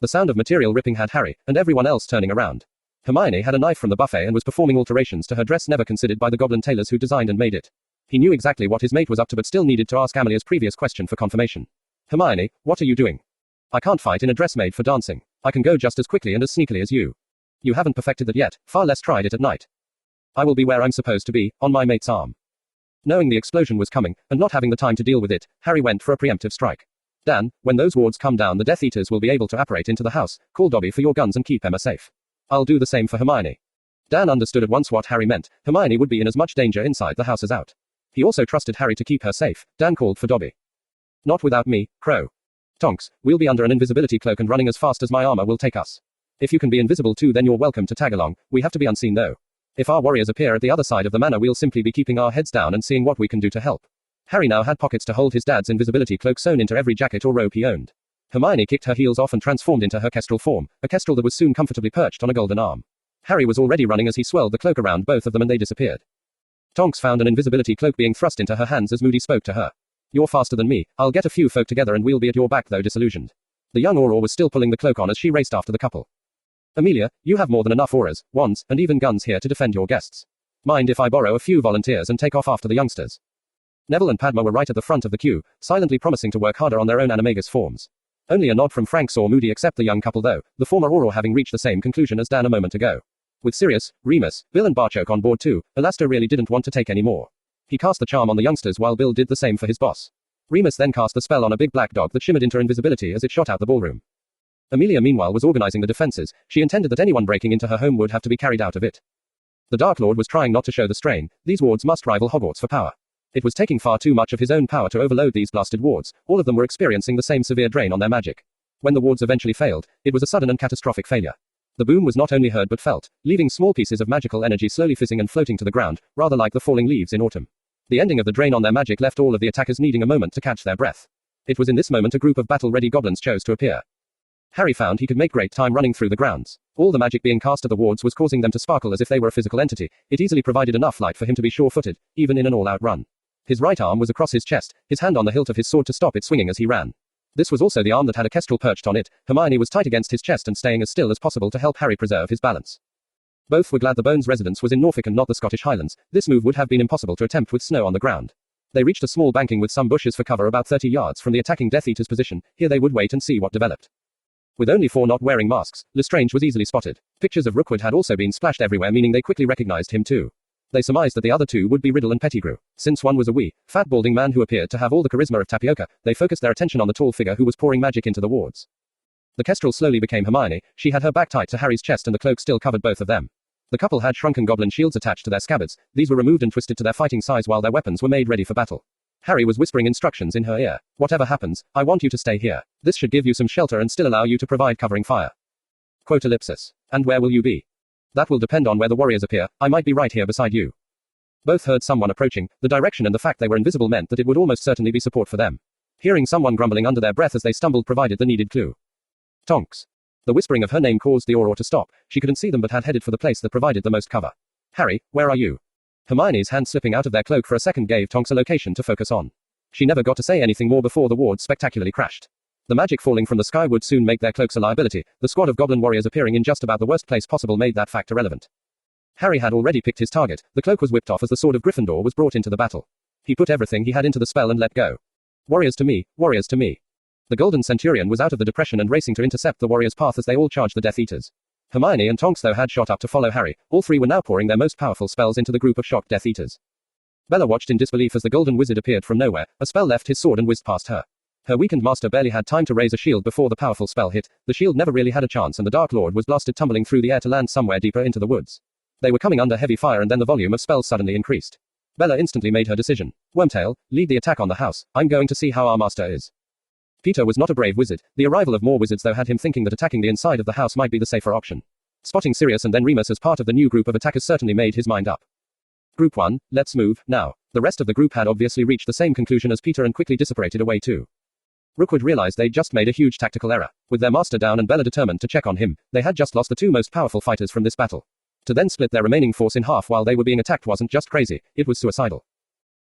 The sound of material ripping had Harry, and everyone else turning around. Hermione had a knife from the buffet and was performing alterations to her dress never considered by the goblin tailors who designed and made it. He knew exactly what his mate was up to but still needed to ask Amelia's previous question for confirmation. Hermione, what are you doing? I can't fight in a dress made for dancing. I can go just as quickly and as sneakily as you. You haven't perfected that yet, far less tried it at night. I will be where I'm supposed to be, on my mate's arm. Knowing the explosion was coming, and not having the time to deal with it, Harry went for a preemptive strike. Dan, when those wards come down the Death Eaters will be able to apparate into the house. Call Dobby for your guns and keep Emma safe. I'll do the same for Hermione. Dan understood at once what Harry meant. Hermione would be in as much danger inside the house as out. He also trusted Harry to keep her safe. Dan called for Dobby. Not without me, Crow. Tonks, we'll be under an invisibility cloak and running as fast as my armor will take us. If you can be invisible too, then you're welcome to tag along. We have to be unseen though. If our warriors appear at the other side of the manor, we'll simply be keeping our heads down and seeing what we can do to help. Harry now had pockets to hold his dad's invisibility cloak sewn into every jacket or robe he owned. Hermione kicked her heels off and transformed into her kestrel form, a kestrel that was soon comfortably perched on a golden arm. Harry was already running as he swirled the cloak around both of them and they disappeared. Tonks found an invisibility cloak being thrust into her hands as Moody spoke to her. You're faster than me. I'll get a few folk together and we'll be at your back though disillusioned. The young Auror was still pulling the cloak on as she raced after the couple. Amelia, you have more than enough auras, wands, and even guns here to defend your guests. Mind if I borrow a few volunteers and take off after the youngsters? Neville and Padma were right at the front of the queue, silently promising to work harder on their own animagus forms. Only a nod from Frank saw Moody accept the young couple though, the former Auror having reached the same conclusion as Dan a moment ago. With Sirius, Remus, Bill and Barchoke on board too, Elasto really didn't want to take any more. He cast the charm on the youngsters while Bill did the same for his boss. Remus then cast the spell on a big black dog that shimmered into invisibility as it shot out the ballroom. Amelia meanwhile was organizing the defenses. She intended that anyone breaking into her home would have to be carried out of it. The Dark Lord was trying not to show the strain. These wards must rival Hogwarts for power. It was taking far too much of his own power to overload these blasted wards. All of them were experiencing the same severe drain on their magic. When the wards eventually failed, it was a sudden and catastrophic failure. The boom was not only heard but felt, leaving small pieces of magical energy slowly fizzing and floating to the ground, rather like the falling leaves in autumn. The ending of the drain on their magic left all of the attackers needing a moment to catch their breath. It was in this moment a group of battle-ready goblins chose to appear. Harry found he could make great time running through the grounds. All the magic being cast at the wards was causing them to sparkle as if they were a physical entity. It easily provided enough light for him to be sure-footed, even in an all-out run. His right arm was across his chest, his hand on the hilt of his sword to stop it swinging as he ran. This was also the arm that had a kestrel perched on it. Hermione was tight against his chest and staying as still as possible to help Harry preserve his balance. Both were glad the Bones residence was in Norfolk and not the Scottish Highlands. This move would have been impossible to attempt with snow on the ground. They reached a small banking with some bushes for cover about 30 yards from the attacking Death Eater's position. Here they would wait and see what developed. With only 4 not wearing masks, Lestrange was easily spotted. Pictures of Rookwood had also been splashed everywhere, meaning they quickly recognized him too. They surmised that the other two would be Riddle and Pettigrew. Since one was a wee, fat balding man who appeared to have all the charisma of Tapioca, they focused their attention on the tall figure who was pouring magic into the wards. The kestrel slowly became Hermione. She had her back tight to Harry's chest and the cloak still covered both of them. The couple had shrunken goblin shields attached to their scabbards. These were removed and twisted to their fighting size while their weapons were made ready for battle. Harry was whispering instructions in her ear. Whatever happens, I want you to stay here. This should give you some shelter and still allow you to provide covering fire. Quote ellipsis. And where will you be? That will depend on where the warriors appear. I might be right here beside you. Both heard someone approaching. The direction and the fact they were invisible meant that it would almost certainly be support for them. Hearing someone grumbling under their breath as they stumbled provided the needed clue. Tonks. The whispering of her name caused the Auror to stop. She couldn't see them but had headed for the place that provided the most cover. Harry, where are you? Hermione's hand slipping out of their cloak for a second gave Tonks a location to focus on. She never got to say anything more before the wards spectacularly crashed. The magic falling from the sky would soon make their cloaks a liability. The squad of goblin warriors appearing in just about the worst place possible made that fact irrelevant. Harry had already picked his target. The cloak was whipped off as the sword of Gryffindor was brought into the battle. He put everything he had into the spell and let go. Warriors to me, warriors to me. The Golden Centurion was out of the depression and racing to intercept the warriors' path as they all charged the Death Eaters. Hermione and Tonks though had shot up to follow Harry. All three were now pouring their most powerful spells into the group of shocked Death Eaters. Bella watched in disbelief as the Golden Wizard appeared from nowhere. A spell left his sword and whizzed past her. Her weakened master barely had time to raise a shield before the powerful spell hit. The shield never really had a chance and the Dark Lord was blasted tumbling through the air to land somewhere deeper into the woods. They were coming under heavy fire and then the volume of spells suddenly increased. Bella instantly made her decision. Wormtail, lead the attack on the house. I'm going to see how our master is. Peter was not a brave wizard. The arrival of more wizards though had him thinking that attacking the inside of the house might be the safer option. Spotting Sirius and then Remus as part of the new group of attackers certainly made his mind up. Group 1, let's move, now. The rest of the group had obviously reached the same conclusion as Peter and quickly dissipated away too. Rookwood realized they'd just made a huge tactical error. With their master down and Bella determined to check on him, they had just lost the two most powerful fighters from this battle. To then split their remaining force in half while they were being attacked wasn't just crazy, it was suicidal.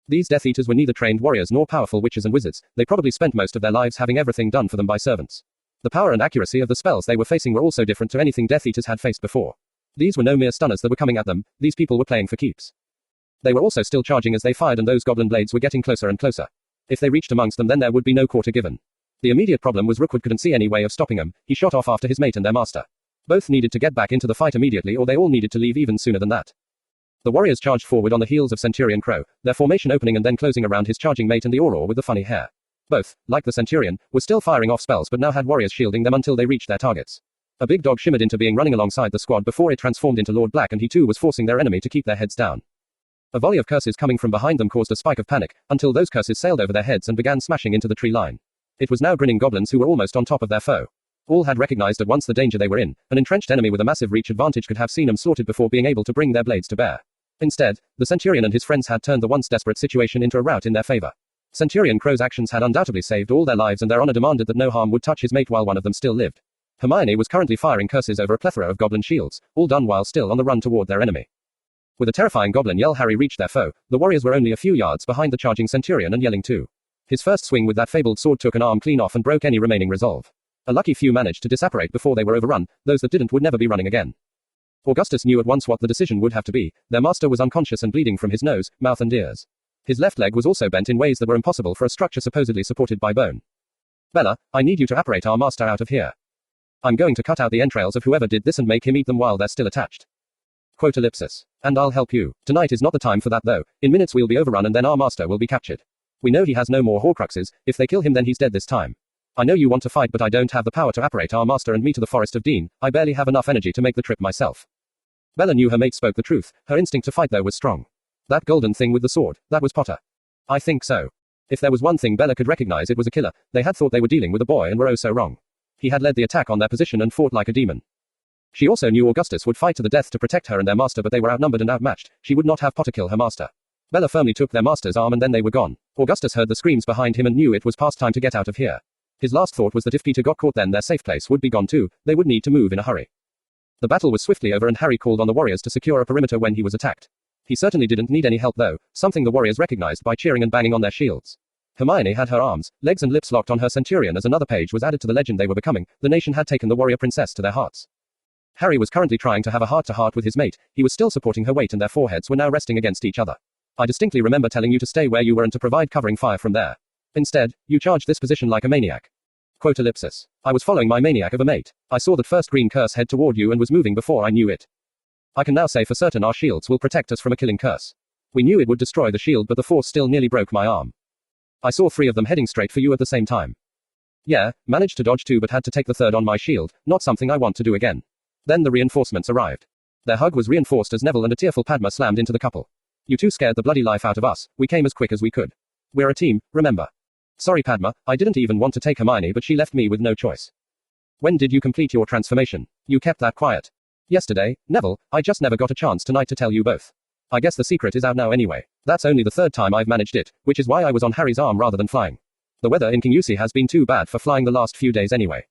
These Death Eaters were neither trained warriors nor powerful witches and wizards, they probably spent most of their lives having everything done for them by servants. The power and accuracy of the spells they were facing were also different to anything Death Eaters had faced before. These were no mere stunners that were coming at them, these people were playing for keeps. They were also still charging as they fired and those goblin blades were getting closer and closer. If they reached amongst them then there would be no quarter given. The immediate problem was Rookwood couldn't see any way of stopping them, he shot off after his mate and their master. Both needed to get back into the fight immediately or they all needed to leave even sooner than that. The warriors charged forward on the heels of Centurion Crow, their formation opening and then closing around his charging mate and the Auror with the funny hair. Both, like the Centurion, were still firing off spells but now had warriors shielding them until they reached their targets. A big dog shimmered into being running alongside the squad before it transformed into Lord Black and he too was forcing their enemy to keep their heads down. A volley of curses coming from behind them caused a spike of panic, until those curses sailed over their heads and began smashing into the tree line. It was now grinning goblins who were almost on top of their foe. All had recognized at once the danger they were in. An entrenched enemy with a massive reach advantage could have seen them slaughtered before being able to bring their blades to bear. Instead, the Centurion and his friends had turned the once desperate situation into a rout in their favor. Centurion Crow's actions had undoubtedly saved all their lives and their honor demanded that no harm would touch his mate while one of them still lived. Hermione was currently firing curses over a plethora of goblin shields, all done while still on the run toward their enemy. With a terrifying goblin yell Harry reached their foe, the warriors were only a few yards behind the charging Centurion and yelling too. His first swing with that fabled sword took an arm clean off and broke any remaining resolve. A lucky few managed to disapparate before they were overrun, those that didn't would never be running again. Augustus knew at once what the decision would have to be, their master was unconscious and bleeding from his nose, mouth and ears. His left leg was also bent in ways that were impossible for a structure supposedly supported by bone. Bella, I need you to apparate our master out of here. I'm going to cut out the entrails of whoever did this and make him eat them while they're still attached. Quote ellipsis. And I'll help you. Tonight is not the time for that though, in minutes we'll be overrun and then our master will be captured. We know he has no more Horcruxes, if they kill him then he's dead this time. I know you want to fight but I don't have the power to apparate our master and me to the Forest of Dean, I barely have enough energy to make the trip myself. Bella knew her mate spoke the truth, her instinct to fight though was strong. That golden thing with the sword, that was Potter. I think so. If there was one thing Bella could recognize it was a killer, they had thought they were dealing with a boy and were oh so wrong. He had led the attack on their position and fought like a demon. She also knew Augustus would fight to the death to protect her and their master but they were outnumbered and outmatched, she would not have Potter kill her master. Bella firmly took their master's arm and then they were gone. Augustus heard the screams behind him and knew it was past time to get out of here. His last thought was that if Peter got caught then their safe place would be gone too, they would need to move in a hurry. The battle was swiftly over and Harry called on the warriors to secure a perimeter when he was attacked. He certainly didn't need any help though, something the warriors recognized by cheering and banging on their shields. Hermione had her arms, legs and lips locked on her Centurion as another page was added to the legend they were becoming, the nation had taken the warrior princess to their hearts. Harry was currently trying to have a heart-to-heart with his mate, he was still supporting her weight and their foreheads were now resting against each other. I distinctly remember telling you to stay where you were and to provide covering fire from there. Instead, you charged this position like a maniac. Quote ellipsis. I was following my maniac of a mate. I saw that first green curse head toward you and was moving before I knew it. I can now say for certain our shields will protect us from a killing curse. We knew it would destroy the shield but the force still nearly broke my arm. I saw 3 of them heading straight for you at the same time. Yeah, managed to dodge 2 but had to take the 3rd on my shield, not something I want to do again. Then the reinforcements arrived. Their hug was reinforced as Neville and a tearful Padma slammed into the couple. You two scared the bloody life out of us, we came as quick as we could. We're a team, remember. Sorry Padma, I didn't even want to take Hermione but she left me with no choice. When did you complete your transformation? You kept that quiet. Yesterday, Neville, I just never got a chance tonight to tell you both. I guess the secret is out now anyway. That's only the 3rd time I've managed it, which is why I was on Harry's arm rather than flying. The weather in Kingussie has been too bad for flying the last few days anyway.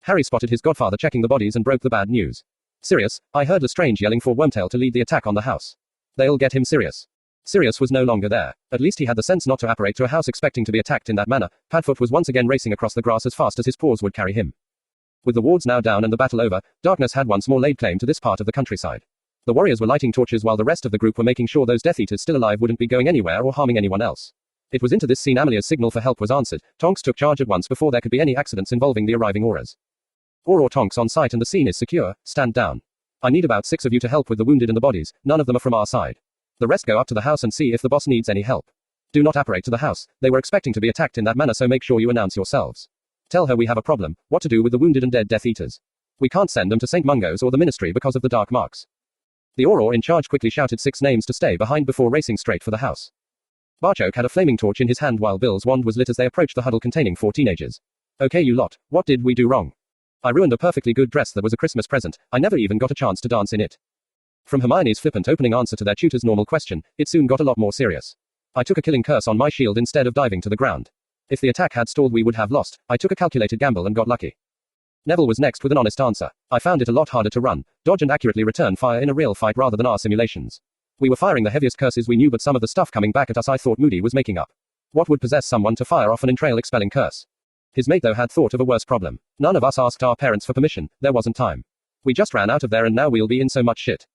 Harry spotted his godfather checking the bodies and broke the bad news. Sirius, I heard Lestrange yelling for Wormtail to lead the attack on the house. They'll get him Sirius. Sirius was no longer there. At least he had the sense not to apparate to a house expecting to be attacked in that manner. Padfoot was once again racing across the grass as fast as his paws would carry him. With the wards now down and the battle over, darkness had once more laid claim to this part of the countryside. The warriors were lighting torches while the rest of the group were making sure those Death Eaters still alive wouldn't be going anywhere or harming anyone else. It was into this scene Amelia's signal for help was answered. Tonks took charge at once before there could be any accidents involving the arriving auras. Auror Tonks on site and the scene is secure, stand down. I need about 6 of you to help with the wounded and the bodies, none of them are from our side. The rest go up to the house and see if the boss needs any help. Do not apparate to the house, they were expecting to be attacked in that manner so make sure you announce yourselves. Tell her we have a problem, what to do with the wounded and dead Death Eaters. We can't send them to St. Mungo's or the ministry because of the dark marks. The Auror in charge quickly shouted 6 names to stay behind before racing straight for the house. Barchoke had a flaming torch in his hand while Bill's wand was lit as they approached the huddle containing 4 teenagers. Okay you lot, what did we do wrong? I ruined a perfectly good dress that was a Christmas present. I never even got a chance to dance in it. From Hermione's flippant opening answer to their tutor's normal question, it soon got a lot more serious. I took a killing curse on my shield instead of diving to the ground. If the attack had stalled, we would have lost. I took a calculated gamble and got lucky. Neville was next with an honest answer. I found it a lot harder to run, dodge and accurately return fire in a real fight rather than our simulations. We were firing the heaviest curses we knew, but some of the stuff coming back at us I thought Moody was making up. What would possess someone to fire off an entrail expelling curse? His mate though had thought of a worse problem. None of us asked our parents for permission, there wasn't time. We just ran out of there and now we'll be in so much shit.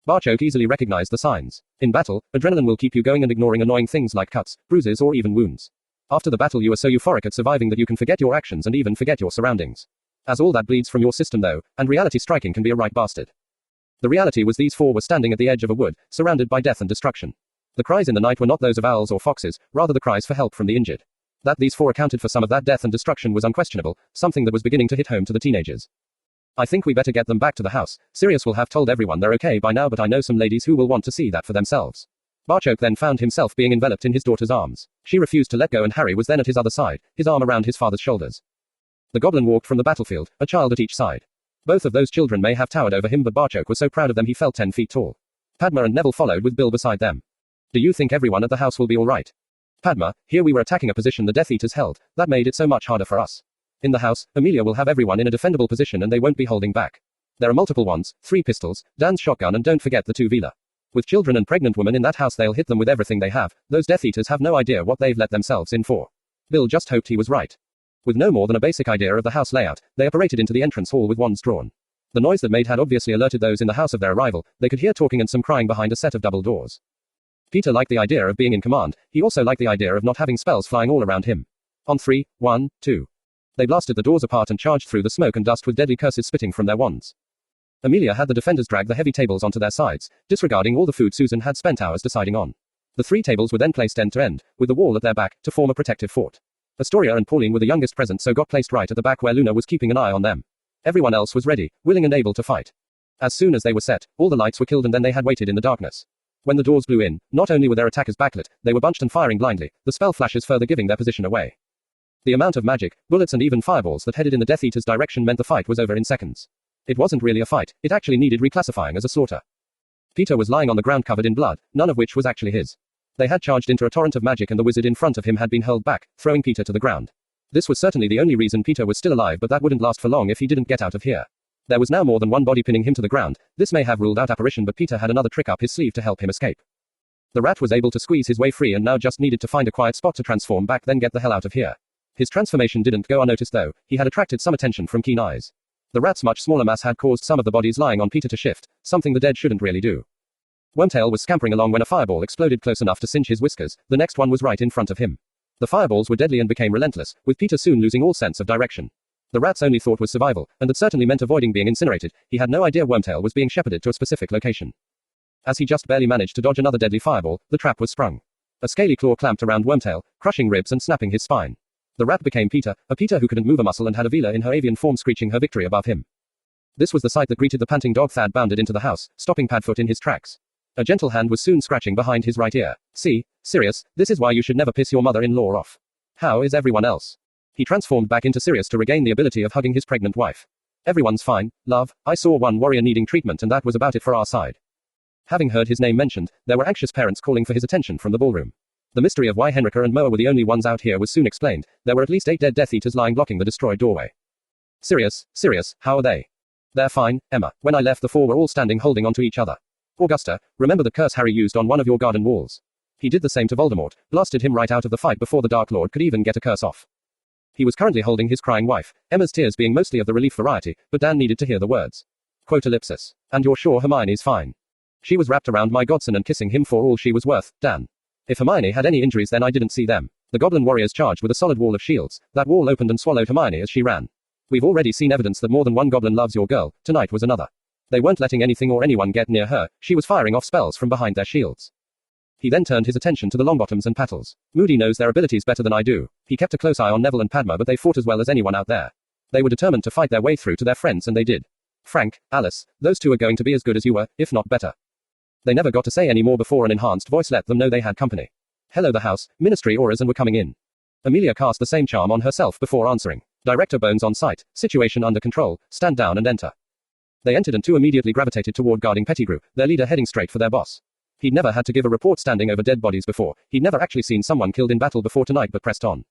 Barchoke easily recognized the signs. In battle, adrenaline will keep you going and ignoring annoying things like cuts, bruises or even wounds. After the battle you are so euphoric at surviving that you can forget your actions and even forget your surroundings. As all that bleeds from your system though, and reality striking can be a right bastard. The reality was these four were standing at the edge of a wood, surrounded by death and destruction. The cries in the night were not those of owls or foxes, rather the cries for help from the injured. That these four accounted for some of that death and destruction was unquestionable, something that was beginning to hit home to the teenagers. I think we better get them back to the house. Sirius will have told everyone they're okay by now, but I know some ladies who will want to see that for themselves. Barchoke then found himself being enveloped in his daughter's arms. She refused to let go and Harry was then at his other side, his arm around his father's shoulders. The goblin walked from the battlefield, a child at each side. Both of those children may have towered over him, but Barchoke was so proud of them he felt 10 feet tall. Padma and Neville followed with Bill beside them. Do you think everyone at the house will be alright? Padma, here we were attacking a position the Death Eaters held, that made it so much harder for us. In the house, Amelia will have everyone in a defendable position and they won't be holding back. There are multiple ones, 3 pistols, Dan's shotgun and don't forget the 2-wheeler. With children and pregnant women in that house they'll hit them with everything they have, those Death Eaters have no idea what they've let themselves in for. Bill just hoped he was right. With no more than a basic idea of the house layout, they apparated into the entrance hall with wands drawn. The noise that made had obviously alerted those in the house of their arrival. They could hear talking and some crying behind a set of double doors. Peter liked the idea of being in command, he also liked the idea of not having spells flying all around him. On 3, 1, 2. They blasted the doors apart and charged through the smoke and dust with deadly curses spitting from their wands. Amelia had the defenders drag the heavy tables onto their sides, disregarding all the food Susan had spent hours deciding on. The 3 tables were then placed end to end, with the wall at their back, to form a protective fort. Astoria and Pauline were the youngest present, so got placed right at the back where Luna was keeping an eye on them. Everyone else was ready, willing and able to fight. As soon as they were set, all the lights were killed and then they had waited in the darkness. When the doors blew in, not only were their attackers backlit, they were bunched and firing blindly, the spell flashes further giving their position away. The amount of magic, bullets and even fireballs that headed in the Death Eater's direction meant the fight was over in seconds. It wasn't really a fight, it actually needed reclassifying as a slaughter. Peter was lying on the ground covered in blood, none of which was actually his. They had charged into a torrent of magic and the wizard in front of him had been hurled back, throwing Peter to the ground. This was certainly the only reason Peter was still alive, but that wouldn't last for long if he didn't get out of here. There was now more than one body pinning him to the ground. This may have ruled out apparition, but Peter had another trick up his sleeve to help him escape. The rat was able to squeeze his way free and now just needed to find a quiet spot to transform back, then get the hell out of here. His transformation didn't go unnoticed though, he had attracted some attention from keen eyes. The rat's much smaller mass had caused some of the bodies lying on Peter to shift, something the dead shouldn't really do. Wormtail was scampering along when a fireball exploded close enough to singe his whiskers, the next one was right in front of him. The fireballs were deadly and became relentless, with Peter soon losing all sense of direction. The rat's only thought was survival, and that certainly meant avoiding being incinerated. He had no idea Wormtail was being shepherded to a specific location. As he just barely managed to dodge another deadly fireball, the trap was sprung. A scaly claw clamped around Wormtail, crushing ribs and snapping his spine. The rat became Peter, a Peter who couldn't move a muscle and had Avila in her avian form screeching her victory above him. This was the sight that greeted the panting dog. Thad bounded into the house, stopping Padfoot in his tracks. A gentle hand was soon scratching behind his right ear. See, Sirius, this is why you should never piss your mother-in-law off. How is everyone else? He transformed back into Sirius to regain the ability of hugging his pregnant wife. Everyone's fine, love. I saw one warrior needing treatment and that was about it for our side. Having heard his name mentioned, there were anxious parents calling for his attention from the ballroom. The mystery of why Henrika and Moa were the only ones out here was soon explained. There were at least 8 dead Death Eaters lying blocking the destroyed doorway. Sirius, how are they? They're fine, Emma. When I left the 4 were all standing holding onto each other. Augusta, remember the curse Harry used on one of your garden walls? He did the same to Voldemort, blasted him right out of the fight before the Dark Lord could even get a curse off. He was currently holding his crying wife, Emma's tears being mostly of the relief variety, but Dan needed to hear the words. Quote ellipsis. And you're sure Hermione's fine? She was wrapped around my godson and kissing him for all she was worth, Dan. If Hermione had any injuries then I didn't see them. The goblin warriors charged with a solid wall of shields. That wall opened and swallowed Hermione as she ran. We've already seen evidence that more than one goblin loves your girl, tonight was another. They weren't letting anything or anyone get near her, she was firing off spells from behind their shields. He then turned his attention to the Longbottoms and Pattles. Moody knows their abilities better than I do. He kept a close eye on Neville and Padma, but they fought as well as anyone out there. They were determined to fight their way through to their friends and they did. Frank, Alice, those 2 are going to be as good as you were, if not better. They never got to say any more before an enhanced voice let them know they had company. Hello the house, ministry auras and were coming in. Amelia cast the same charm on herself before answering. Director Bones on site, situation under control, stand down and enter. They entered and two immediately gravitated toward guarding Pettigrew, their leader heading straight for their boss. He'd never had to give a report standing over dead bodies before, he'd never actually seen someone killed in battle before tonight but pressed on.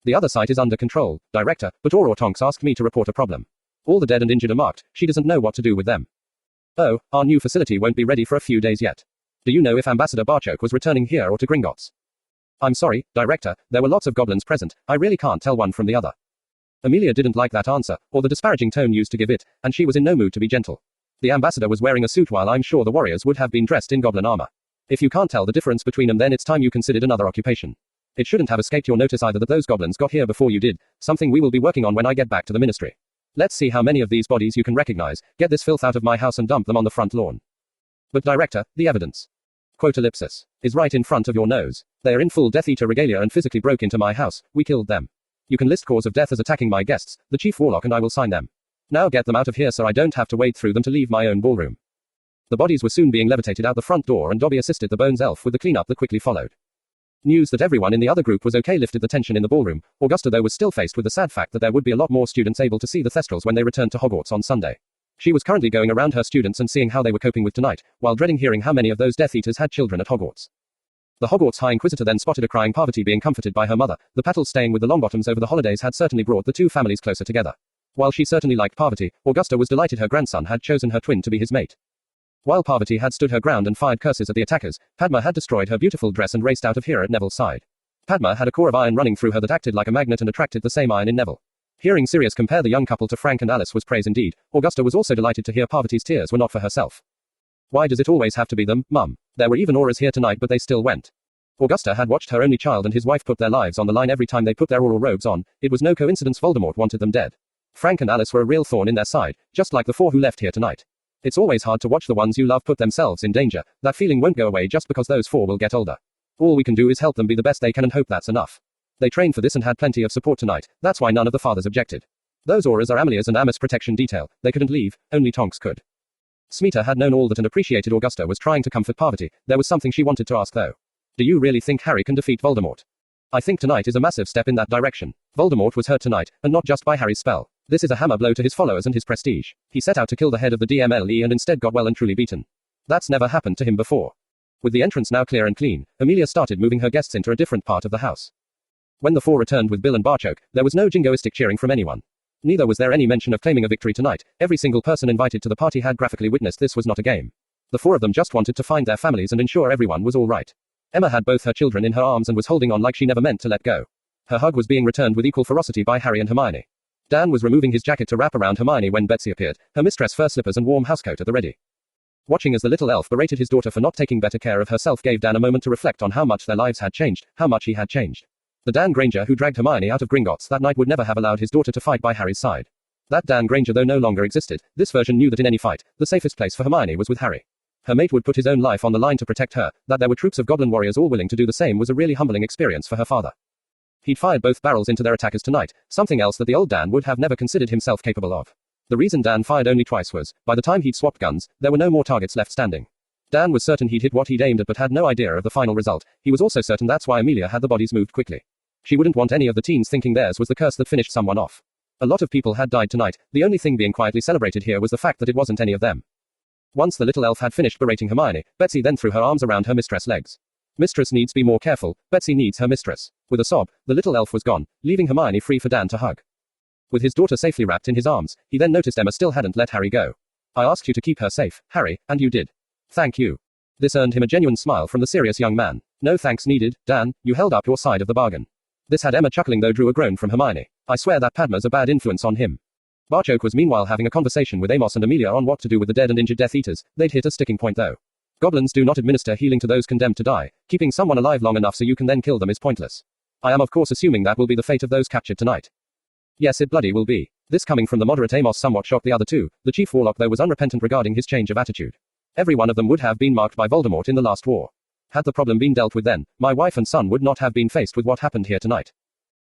The other site is under control, Director, but Aurora Tonks asked me to report a problem. All the dead and injured are marked, she doesn't know what to do with them. Oh, our new facility won't be ready for a few days yet. Do you know if Ambassador Barchoke was returning here or to Gringotts? I'm sorry, Director, there were lots of goblins present, I really can't tell one from the other. Amelia didn't like that answer, or the disparaging tone used to give it, and she was in no mood to be gentle. The ambassador was wearing a suit while I'm sure the warriors would have been dressed in goblin armor. If you can't tell the difference between them, then it's time you considered another occupation. It shouldn't have escaped your notice either that those goblins got here before you did, something we will be working on when I get back to the ministry. Let's see how many of these bodies you can recognize, get this filth out of my house and dump them on the front lawn. But Director, the evidence. Quote ellipsis. Is right in front of your nose. They are in full Death Eater regalia and physically broke into my house, we killed them. You can list cause of death as attacking my guests, the Chief Warlock and I will sign them. Now get them out of here so I don't have to wade through them to leave my own ballroom. The bodies were soon being levitated out the front door and Dobby assisted the Bones Elf with the cleanup that quickly followed. News that everyone in the other group was okay lifted the tension in the ballroom. Augusta though was still faced with the sad fact that there would be a lot more students able to see the Thestrals when they returned to Hogwarts on Sunday. She was currently going around her students and seeing how they were coping with tonight, while dreading hearing how many of those Death Eaters had children at Hogwarts. The Hogwarts High Inquisitor then spotted a crying Parvati being comforted by her mother. The Patels staying with the Longbottoms over the holidays had certainly brought the two families closer together. While she certainly liked Parvati, Augusta was delighted her grandson had chosen her twin to be his mate. While Parvati had stood her ground and fired curses at the attackers, Padma had destroyed her beautiful dress and raced out of here at Neville's side. Padma had a core of iron running through her that acted like a magnet and attracted the same iron in Neville. Hearing Sirius compare the young couple to Frank and Alice was praise indeed. Augusta was also delighted to hear Parvati's tears were not for herself. Why does it always have to be them, Mum? There were even auras here tonight but they still went. Augusta had watched her only child and his wife put their lives on the line every time they put their aural robes on. It was no coincidence Voldemort wanted them dead. Frank and Alice were a real thorn in their side, just like the four who left here tonight. It's always hard to watch the ones you love put themselves in danger. That feeling won't go away just because those four will get older. All we can do is help them be the best they can and hope that's enough. They trained for this and had plenty of support tonight, that's why none of the fathers objected. Those auras are Amelia's and Amos' protection detail, they couldn't leave, only Tonks could. Smeeta had known all that and appreciated Augusta was trying to comfort Parvati. There was something she wanted to ask though. Do you really think Harry can defeat Voldemort? I think tonight is a massive step in that direction. Voldemort was hurt tonight, and not just by Harry's spell. This is a hammer blow to his followers and his prestige. He set out to kill the head of the DMLE and instead got well and truly beaten. That's never happened to him before. With the entrance now clear and clean, Amelia started moving her guests into a different part of the house. When the four returned with Bill and Barchoke, there was no jingoistic cheering from anyone. Neither was there any mention of claiming a victory tonight. Every single person invited to the party had graphically witnessed this was not a game. The four of them just wanted to find their families and ensure everyone was all right. Emma had both her children in her arms and was holding on like she never meant to let go. Her hug was being returned with equal ferocity by Harry and Hermione. Dan was removing his jacket to wrap around Hermione when Betsy appeared, her mistress fur slippers and warm housecoat at the ready. Watching as the little elf berated his daughter for not taking better care of herself gave Dan a moment to reflect on how much their lives had changed, how much he had changed. The Dan Granger who dragged Hermione out of Gringotts that night would never have allowed his daughter to fight by Harry's side. That Dan Granger though no longer existed, this version knew that in any fight, the safest place for Hermione was with Harry. Her mate would put his own life on the line to protect her, that there were troops of goblin warriors all willing to do the same was a really humbling experience for her father. He'd fired both barrels into their attackers tonight, something else that the old Dan would have never considered himself capable of. The reason Dan fired only twice was, by the time he'd swapped guns, there were no more targets left standing. Dan was certain he'd hit what he'd aimed at but had no idea of the final result. He was also certain that's why Amelia had the bodies moved quickly. She wouldn't want any of the teens thinking theirs was the curse that finished someone off. A lot of people had died tonight, the only thing being quietly celebrated here was the fact that it wasn't any of them. Once the little elf had finished berating Hermione, Betsy then threw her arms around her mistress' legs. Mistress needs be more careful, Betsy needs her mistress. With a sob, the little elf was gone, leaving Hermione free for Dan to hug. With his daughter safely wrapped in his arms, he then noticed Emma still hadn't let Harry go. I asked you to keep her safe, Harry, and you did. Thank you. This earned him a genuine smile from the serious young man. No thanks needed, Dan, you held up your side of the bargain. This had Emma chuckling though drew a groan from Hermione. I swear that Padma's a bad influence on him. Barchoke was meanwhile having a conversation with Amos and Amelia on what to do with the dead and injured Death Eaters. They'd hit a sticking point though. Goblins do not administer healing to those condemned to die. Keeping someone alive long enough so you can then kill them is pointless. I am of course assuming that will be the fate of those captured tonight. Yes, it bloody will be. This coming from the moderate Amos somewhat shocked the other two. The Chief Warlock though was unrepentant regarding his change of attitude. Every one of them would have been marked by Voldemort in the last war. Had the problem been dealt with then, my wife and son would not have been faced with what happened here tonight.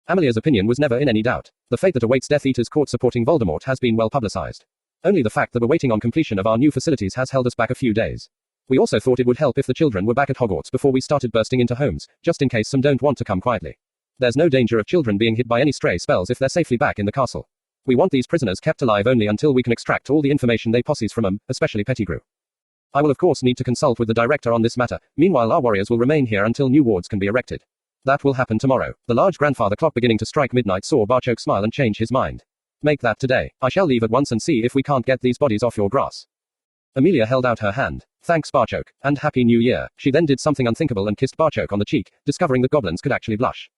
Amelia's opinion was never in any doubt. The fate that awaits Death Eaters caught supporting Voldemort has been well publicized. Only the fact that we're waiting on completion of our new facilities has held us back a few days. We also thought it would help if the children were back at Hogwarts before we started bursting into homes, just in case some don't want to come quietly. There's no danger of children being hit by any stray spells if they're safely back in the castle. We want these prisoners kept alive only until we can extract all the information they possess from them, especially Pettigrew. I will of course need to consult with the director on this matter. Meanwhile our warriors will remain here until new wards can be erected. That will happen tomorrow. The large grandfather clock beginning to strike midnight saw Barchok smile and change his mind. Make that today. I shall leave at once and see if we can't get these bodies off your grass. Amelia held out her hand. Thanks Barchok, and Happy New Year. She then did something unthinkable and kissed Barchok on the cheek, discovering that goblins could actually blush.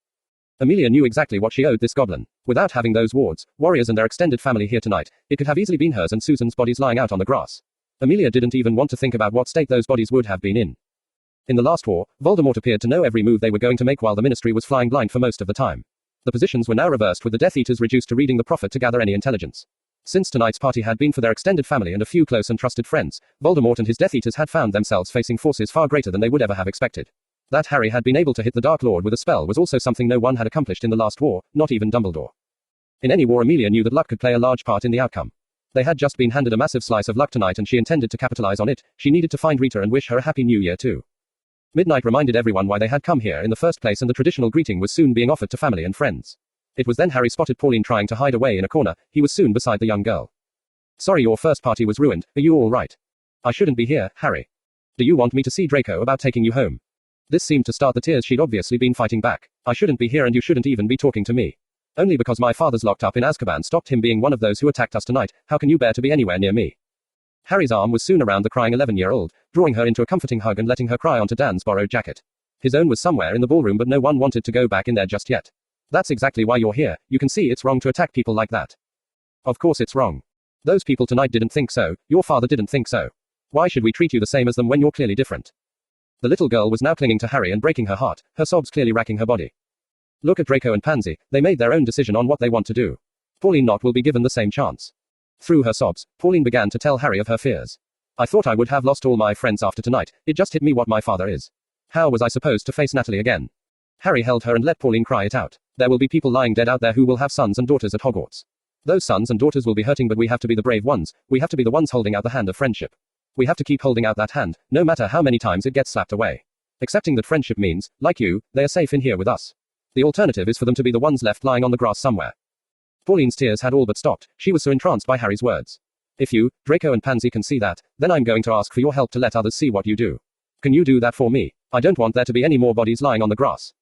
Amelia knew exactly what she owed this goblin. Without having those wards, warriors and their extended family here tonight, it could have easily been hers and Susan's bodies lying out on the grass. Amelia didn't even want to think about what state those bodies would have been in. In the last war, Voldemort appeared to know every move they were going to make while the Ministry was flying blind for most of the time. The positions were now reversed with the Death Eaters reduced to reading the Prophet to gather any intelligence. Since tonight's party had been for their extended family and a few close and trusted friends, Voldemort and his Death Eaters had found themselves facing forces far greater than they would ever have expected. That Harry had been able to hit the Dark Lord with a spell was also something no one had accomplished in the last war, not even Dumbledore. In any war Amelia knew that luck could play a large part in the outcome. They had just been handed a massive slice of luck tonight and she intended to capitalize on it. She needed to find Rita and wish her a happy new year too. Midnight reminded everyone why they had come here in the first place and the traditional greeting was soon being offered to family and friends. It was then Harry spotted Pauline trying to hide away in a corner. He was soon beside the young girl. Sorry your first party was ruined, are you all right? I shouldn't be here, Harry. Do you want me to see Draco about taking you home? This seemed to start the tears she'd obviously been fighting back. I shouldn't be here and you shouldn't even be talking to me. Only because my father's locked up in Azkaban stopped him being one of those who attacked us tonight. How can you bear to be anywhere near me? Harry's arm was soon around the crying 11-year-old, drawing her into a comforting hug and letting her cry onto Dan's borrowed jacket. His own was somewhere in the ballroom but no one wanted to go back in there just yet. That's exactly why you're here. You can see it's wrong to attack people like that. Of course it's wrong. Those people tonight didn't think so. Your father didn't think so. Why should we treat you the same as them when you're clearly different? The little girl was now clinging to Harry and breaking her heart, her sobs clearly racking her body. Look at Draco and Pansy, they made their own decision on what they want to do. Pauline not will be given the same chance. Through her sobs, Pauline began to tell Harry of her fears. I thought I would have lost all my friends after tonight, it just hit me what my father is. How was I supposed to face Natalie again? Harry held her and let Pauline cry it out. There will be people lying dead out there who will have sons and daughters at Hogwarts. Those sons and daughters will be hurting but we have to be the brave ones, we have to be the ones holding out the hand of friendship. We have to keep holding out that hand, no matter how many times it gets slapped away. Accepting that friendship means, like you, they are safe in here with us. The alternative is for them to be the ones left lying on the grass somewhere. Pauline's tears had all but stopped, she was so entranced by Harry's words. If you, Draco and Pansy can see that, then I'm going to ask for your help to let others see what you do. Can you do that for me? I don't want there to be any more bodies lying on the grass.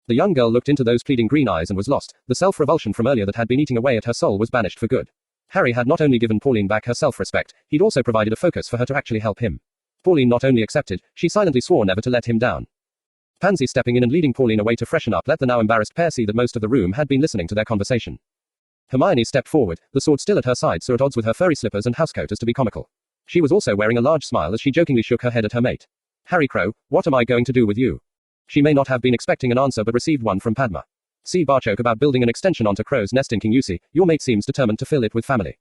The young girl looked into those pleading green eyes and was lost. The self-revulsion from earlier that had been eating away at her soul was banished for good. Harry had not only given Pauline back her self-respect, he'd also provided a focus for her to actually help him. Pauline not only accepted, she silently swore never to let him down. Pansy stepping in and leading Pauline away to freshen up let the now embarrassed pair see that most of the room had been listening to their conversation. Hermione stepped forward, the sword still at her side so at odds with her furry slippers and housecoat as to be comical. She was also wearing a large smile as she jokingly shook her head at her mate. Harry Crow, what am I going to do with you? She may not have been expecting an answer but received one from Padma. See Barchok about building an extension onto Crow's Nest in King Yusi, your mate seems determined to fill it with family.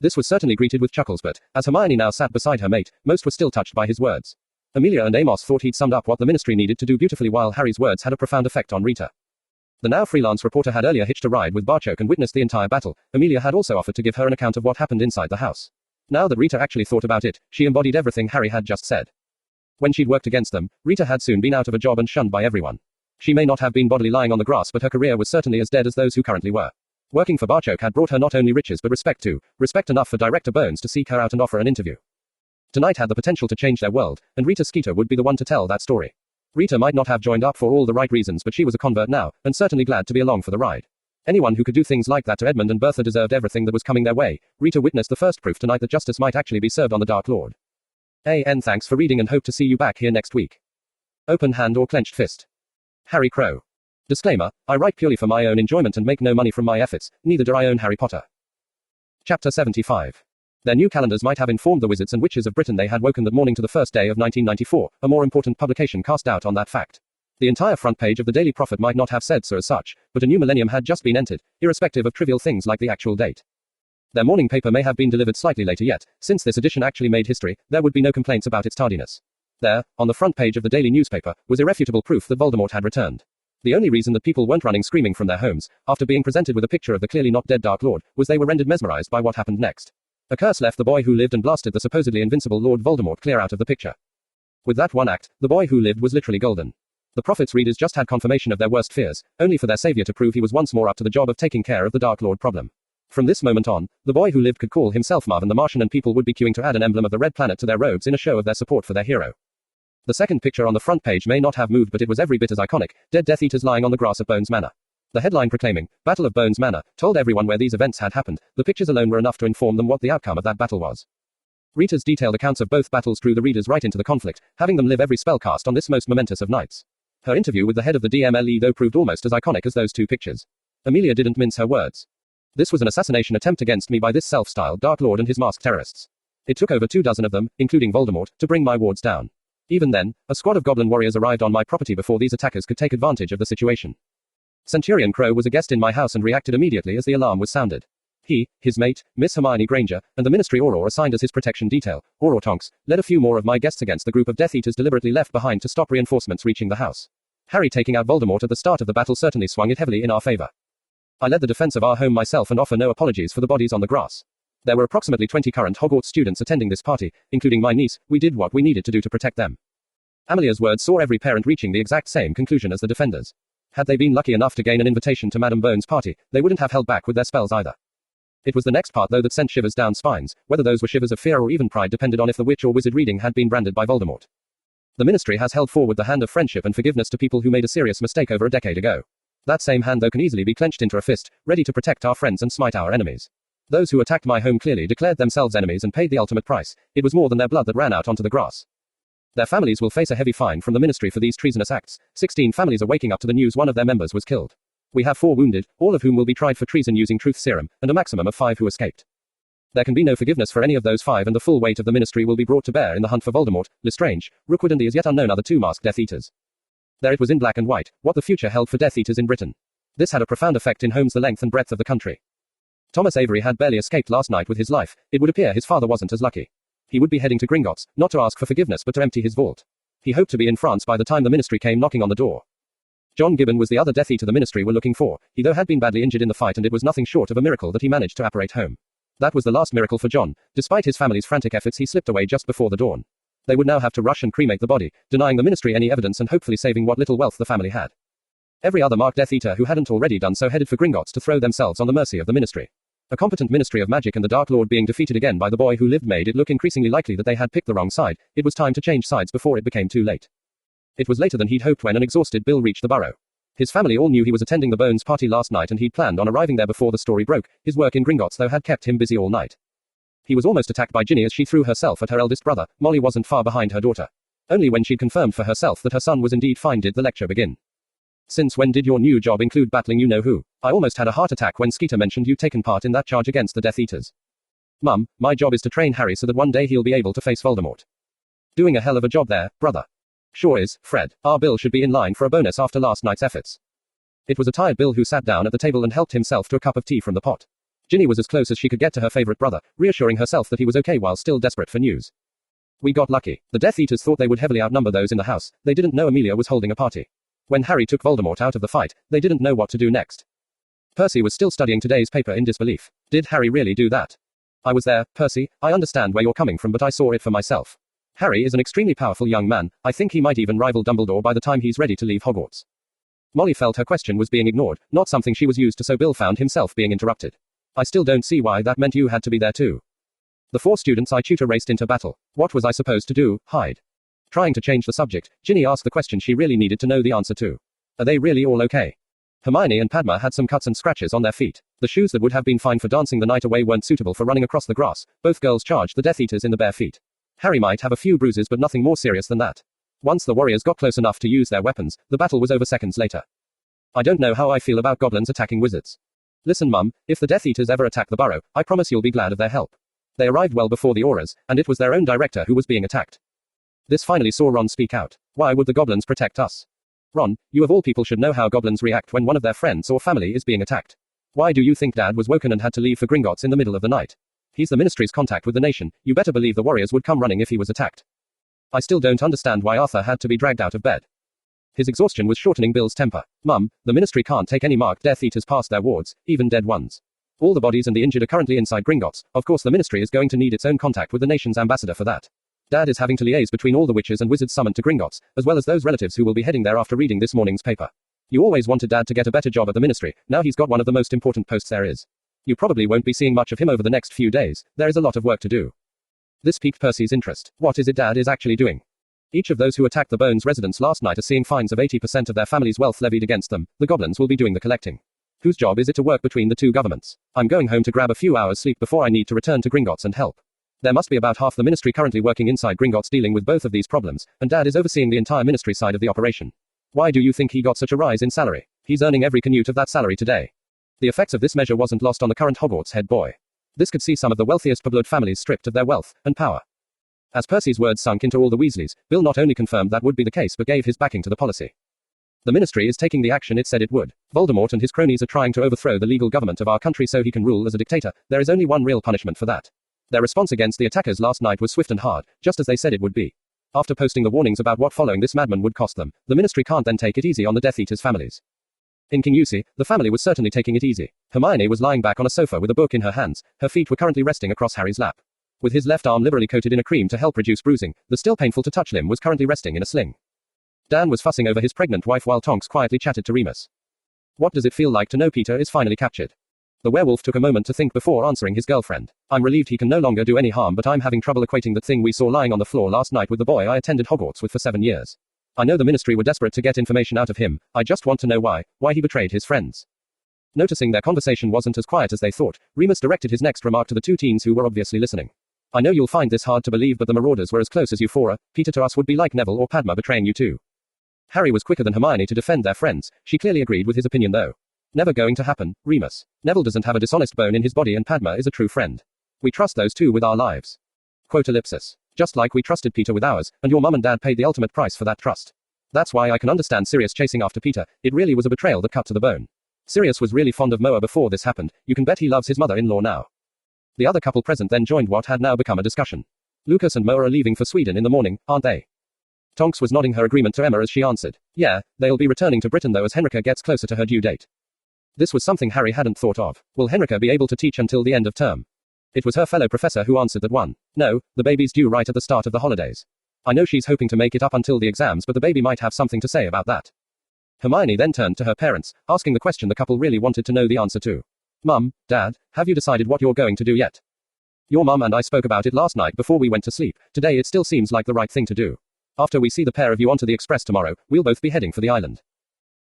This was certainly greeted with chuckles but, as Hermione now sat beside her mate, most were still touched by his words. Amelia and Amos thought he'd summed up what the ministry needed to do beautifully while Harry's words had a profound effect on Rita. The now freelance reporter had earlier hitched a ride with Barchok and witnessed the entire battle. Amelia had also offered to give her an account of what happened inside the house. Now that Rita actually thought about it, she embodied everything Harry had just said. When she'd worked against them, Rita had soon been out of a job and shunned by everyone. She may not have been bodily lying on the grass but her career was certainly as dead as those who currently were. Working for Barchok had brought her not only riches but respect too, respect enough for Director Bones to seek her out and offer an interview. Tonight had the potential to change their world, and Rita Skeeter would be the one to tell that story. Rita might not have joined up for all the right reasons but she was a convert now, and certainly glad to be along for the ride. Anyone who could do things like that to Edmund and Bertha deserved everything that was coming their way. Rita witnessed the first proof tonight that justice might actually be served on the Dark Lord. Thanks for reading and hope to see you back here next week. Open hand or clenched fist. Harry Crow. Disclaimer, I write purely for my own enjoyment and make no money from my efforts, neither do I own Harry Potter. Chapter 75. Their new calendars might have informed the wizards and witches of Britain they had woken that morning to the first day of 1994, a more important publication cast doubt on that fact. The entire front page of the Daily Prophet might not have said so as such, but a new millennium had just been entered, irrespective of trivial things like the actual date. Their morning paper may have been delivered slightly later yet, since this edition actually made history, there would be no complaints about its tardiness. There, on the front page of the daily newspaper, was irrefutable proof that Voldemort had returned. The only reason that people weren't running screaming from their homes, after being presented with a picture of the clearly not dead Dark Lord, was they were rendered mesmerized by what happened next. A curse left the boy who lived and blasted the supposedly invincible Lord Voldemort clear out of the picture. With that one act, the boy who lived was literally golden. The Prophet's readers just had confirmation of their worst fears, only for their savior to prove he was once more up to the job of taking care of the Dark Lord problem. From this moment on, the boy who lived could call himself Marvin the Martian, and people would be queuing to add an emblem of the Red Planet to their robes in a show of their support for their hero. The second picture on the front page may not have moved, but it was every bit as iconic: dead Death Eaters lying on the grass at Bones Manor. The headline proclaiming, Battle of Bones Manor, told everyone where these events had happened. The pictures alone were enough to inform them what the outcome of that battle was. Rita's detailed accounts of both battles drew the readers right into the conflict, having them live every spell cast on this most momentous of nights. Her interview with the head of the DMLE though proved almost as iconic as those two pictures. Amelia didn't mince her words. This was an assassination attempt against me by this self-styled Dark Lord and his masked terrorists. It took over 24 of them, including Voldemort, to bring my wards down. Even then, a squad of goblin warriors arrived on my property before these attackers could take advantage of the situation. Centurion Crow was a guest in my house and reacted immediately as the alarm was sounded. He, his mate, Miss Hermione Granger, and the Ministry Auror assigned as his protection detail, Auror Tonks, led a few more of my guests against the group of Death Eaters deliberately left behind to stop reinforcements reaching the house. Harry taking out Voldemort at the start of the battle certainly swung it heavily in our favor. I led the defense of our home myself and offer no apologies for the bodies on the grass. There were approximately 20 current Hogwarts students attending this party, including my niece. We did what we needed to do to protect them. Amelia's words saw every parent reaching the exact same conclusion as the defenders. Had they been lucky enough to gain an invitation to Madame Bones' party, they wouldn't have held back with their spells either. It was the next part though that sent shivers down spines. Whether those were shivers of fear or even pride depended on if the witch or wizard reading had been branded by Voldemort. The Ministry has held forward the hand of friendship and forgiveness to people who made a serious mistake over a decade ago. That same hand though can easily be clenched into a fist, ready to protect our friends and smite our enemies. Those who attacked my home clearly declared themselves enemies and paid the ultimate price. It was more than their blood that ran out onto the grass. Their families will face a heavy fine from the Ministry for these treasonous acts. 16 families are waking up to the news one of their members was killed. We have 4 wounded, all of whom will be tried for treason using truth serum, and a maximum of 5 who escaped. There can be no forgiveness for any of those 5, and the full weight of the Ministry will be brought to bear in the hunt for Voldemort, Lestrange, Rookwood and the as yet unknown other 2 masked Death Eaters. There it was in black and white, what the future held for Death Eaters in Britain. This had a profound effect in homes the length and breadth of the country. Thomas Avery had barely escaped last night with his life. It would appear his father wasn't as lucky. He would be heading to Gringotts, not to ask for forgiveness but to empty his vault. He hoped to be in France by the time the Ministry came knocking on the door. John Gibbon was the other Death Eater the Ministry were looking for. He though had been badly injured in the fight, and it was nothing short of a miracle that he managed to apparate home. That was the last miracle for John. Despite his family's frantic efforts, he slipped away just before the dawn. They would now have to rush and cremate the body, denying the Ministry any evidence and hopefully saving what little wealth the family had. Every other marked Death Eater who hadn't already done so headed for Gringotts to throw themselves on the mercy of the Ministry. A competent Ministry of Magic and the Dark Lord being defeated again by the boy who lived made it look increasingly likely that they had picked the wrong side. It was time to change sides before it became too late. It was later than he'd hoped when an exhausted Bill reached the burrow. His family all knew he was attending the Bones party last night and he'd planned on arriving there before the story broke. His work in Gringotts though had kept him busy all night. He was almost attacked by Ginny as she threw herself at her eldest brother. Molly wasn't far behind her daughter. Only when she'd confirmed for herself that her son was indeed fine did the lecture begin. Since when did your new job include battling you-know-who? I almost had a heart attack when Skeeter mentioned you'd taken part in that charge against the Death Eaters. Mum, my job is to train Harry so that one day he'll be able to face Voldemort. Doing a hell of a job there, brother. Sure is, Fred. Our Bill should be in line for a bonus after last night's efforts. It was a tired Bill who sat down at the table and helped himself to a cup of tea from the pot. Ginny was as close as she could get to her favorite brother, reassuring herself that he was okay while still desperate for news. We got lucky. The Death Eaters thought they would heavily outnumber those in the house. They didn't know Amelia was holding a party. When Harry took Voldemort out of the fight, they didn't know what to do next. Percy was still studying today's paper in disbelief. Did Harry really do that? I was there, Percy. I understand where you're coming from, but I saw it for myself. Harry is an extremely powerful young man. I think he might even rival Dumbledore by the time he's ready to leave Hogwarts. Molly felt her question was being ignored, not something she was used to, so Bill found himself being interrupted. I still don't see why that meant you had to be there too. The 4 students I tutor raced into battle. What was I supposed to do? Hide? Trying to change the subject, Ginny asked the question she really needed to know the answer to. Are they really all okay? Hermione and Padma had some cuts and scratches on their feet. The shoes that would have been fine for dancing the night away weren't suitable for running across the grass. Both girls charged the Death Eaters in the bare feet. Harry might have a few bruises but nothing more serious than that. Once the warriors got close enough to use their weapons, the battle was over seconds later. I don't know how I feel about goblins attacking wizards. Listen, Mum, if the Death Eaters ever attack the burrow, I promise you'll be glad of their help. They arrived well before the Aurors, and it was their own director who was being attacked. This finally saw Ron speak out. Why would the goblins protect us? Ron, you of all people should know how goblins react when one of their friends or family is being attacked. Why do you think Dad was woken and had to leave for Gringotts in the middle of the night? He's the Ministry's contact with the nation. You better believe the warriors would come running if he was attacked. I still don't understand why Arthur had to be dragged out of bed. His exhaustion was shortening Bill's temper. Mum, the Ministry can't take any marked Death Eaters past their wards, even dead ones. All the bodies and the injured are currently inside Gringotts. Of course the Ministry is going to need its own contact with the nation's ambassador for that. Dad is having to liaise between all the witches and wizards summoned to Gringotts, as well as those relatives who will be heading there after reading this morning's paper. You always wanted Dad to get a better job at the ministry, now he's got one of the most important posts there is. You probably won't be seeing much of him over the next few days, there is a lot of work to do. This piqued Percy's interest. What is it Dad is actually doing? Each of those who attacked the Bones residents last night are seeing fines of 80% of their family's wealth levied against them. The goblins will be doing the collecting. Whose job is it to work between the two governments? I'm going home to grab a few hours sleep before I need to return to Gringotts and help. There must be about half the ministry currently working inside Gringotts dealing with both of these problems, and Dad is overseeing the entire ministry side of the operation. Why do you think he got such a rise in salary? He's earning every canute of that salary today. The effects of this measure wasn't lost on the current Hogwarts head boy. This could see some of the wealthiest blood families stripped of their wealth and power. As Percy's words sunk into all the Weasleys, Bill not only confirmed that would be the case but gave his backing to the policy. The ministry is taking the action it said it would. Voldemort and his cronies are trying to overthrow the legal government of our country so he can rule as a dictator. There is only one real punishment for that. Their response against the attackers last night was swift and hard, just as they said it would be. After posting the warnings about what following this madman would cost them, the ministry can't then take it easy on the Death Eaters' families. In King Yusi, the family was certainly taking it easy. Hermione was lying back on a sofa with a book in her hands, her feet were currently resting across Harry's lap. With his left arm liberally coated in a cream to help reduce bruising, the still painful to touch limb was currently resting in a sling. Dan was fussing over his pregnant wife while Tonks quietly chatted to Remus. What does it feel like to know Peter is finally captured? The werewolf took a moment to think before answering his girlfriend. I'm relieved he can no longer do any harm, but I'm having trouble equating that thing we saw lying on the floor last night with the boy I attended Hogwarts with for 7 years. I know the ministry were desperate to get information out of him, I just want to know why he betrayed his friends. Noticing their conversation wasn't as quiet as they thought, Remus directed his next remark to the two teens who were obviously listening. I know you'll find this hard to believe, but the Marauders were as close as you four. Peter to us would be like Neville or Padma betraying you too. Harry was quicker than Hermione to defend their friends, she clearly agreed with his opinion though. Never going to happen, Remus. Neville doesn't have a dishonest bone in his body and Padma is a true friend. We trust those two with our lives. Quote ellipsis. Just like we trusted Peter with ours, and your mum and dad paid the ultimate price for that trust. That's why I can understand Sirius chasing after Peter, it really was a betrayal that cut to the bone. Sirius was really fond of Moa before this happened, you can bet he loves his mother-in-law now. The other couple present then joined what had now become a discussion. Lucas and Moa are leaving for Sweden in the morning, aren't they? Tonks was nodding her agreement to Emma as she answered. Yeah, they'll be returning to Britain though as Henrika gets closer to her due date. This was something Harry hadn't thought of. Will Henrika be able to teach until the end of term? It was her fellow professor who answered that one. No, the baby's due right at the start of the holidays. I know she's hoping to make it up until the exams, but the baby might have something to say about that. Hermione then turned to her parents, asking the question the couple really wanted to know the answer to. Mum, Dad, have you decided what you're going to do yet? Your mum and I spoke about it last night before we went to sleep. Today it still seems like the right thing to do. After we see the pair of you onto the express tomorrow, we'll both be heading for the island.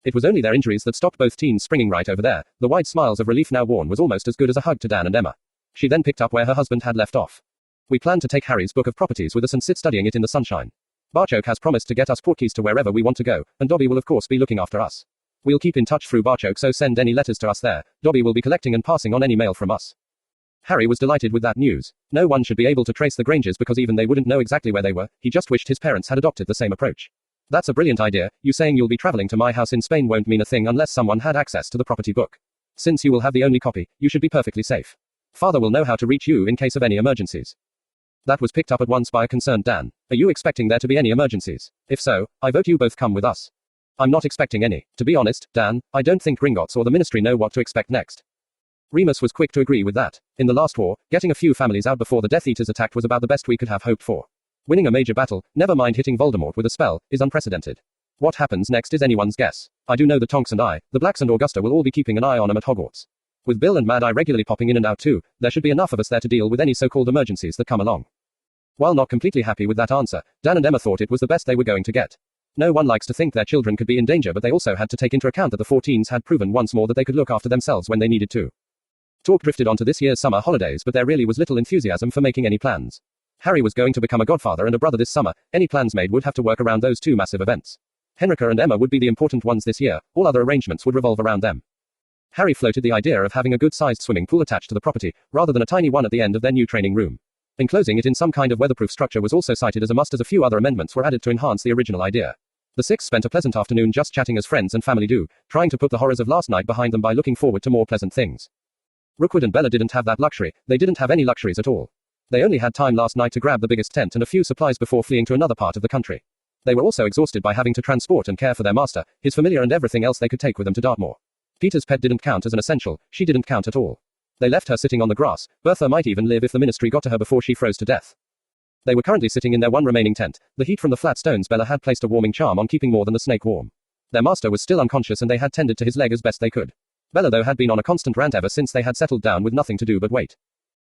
It was only their injuries that stopped both teens springing right over there. The wide smiles of relief now worn was almost as good as a hug to Dan and Emma. She then picked up where her husband had left off. We plan to take Harry's book of properties with us and sit studying it in the sunshine. Barchoke has promised to get us portkeys to wherever we want to go, and Dobby will of course be looking after us. We'll keep in touch through Barchoke, so send any letters to us there. Dobby will be collecting and passing on any mail from us. Harry was delighted with that news. No one should be able to trace the Grangers because even they wouldn't know exactly where they were. He just wished his parents had adopted the same approach. That's a brilliant idea. You saying you'll be traveling to my house in Spain won't mean a thing unless someone had access to the property book. Since you will have the only copy, you should be perfectly safe. Father will know how to reach you in case of any emergencies. That was picked up at once by a concerned Dan. Are you expecting there to be any emergencies? If so, I vote you both come with us. I'm not expecting any. To be honest, Dan, I don't think Gringotts or the ministry know what to expect next. Remus was quick to agree with that. In the last war, getting a few families out before the Death Eaters attacked was about the best we could have hoped for. Winning a major battle, never mind hitting Voldemort with a spell, is unprecedented. What happens next is anyone's guess. I do know that Tonks and I, the Blacks and Augusta will all be keeping an eye on them at Hogwarts. With Bill and Mad Eye regularly popping in and out too, there should be enough of us there to deal with any so-called emergencies that come along. While not completely happy with that answer, Dan and Emma thought it was the best they were going to get. No one likes to think their children could be in danger, but they also had to take into account that the 14s had proven once more that they could look after themselves when they needed to. Talk drifted onto this year's summer holidays, but there really was little enthusiasm for making any plans. Harry was going to become a godfather and a brother this summer. Any plans made would have to work around those two massive events. Henrika and Emma would be the important ones this year, all other arrangements would revolve around them. Harry floated the idea of having a good-sized swimming pool attached to the property, rather than a tiny one at the end of their new training room. Enclosing it in some kind of weatherproof structure was also cited as a must, as a few other amendments were added to enhance the original idea. The six spent a pleasant afternoon just chatting as friends and family do, trying to put the horrors of last night behind them by looking forward to more pleasant things. Rookwood and Bella didn't have that luxury, they didn't have any luxuries at all. They only had time last night to grab the biggest tent and a few supplies before fleeing to another part of the country. They were also exhausted by having to transport and care for their master, his familiar and everything else they could take with them to Dartmoor. Peter's pet didn't count as an essential, she didn't count at all. They left her sitting on the grass. Bertha might even live if the ministry got to her before she froze to death. They were currently sitting in their one remaining tent. The heat from the flat stones Bella had placed a warming charm on, keeping more than the snake warm. Their master was still unconscious and they had tended to his leg as best they could. Bella though had been on a constant rant ever since they had settled down with nothing to do but wait.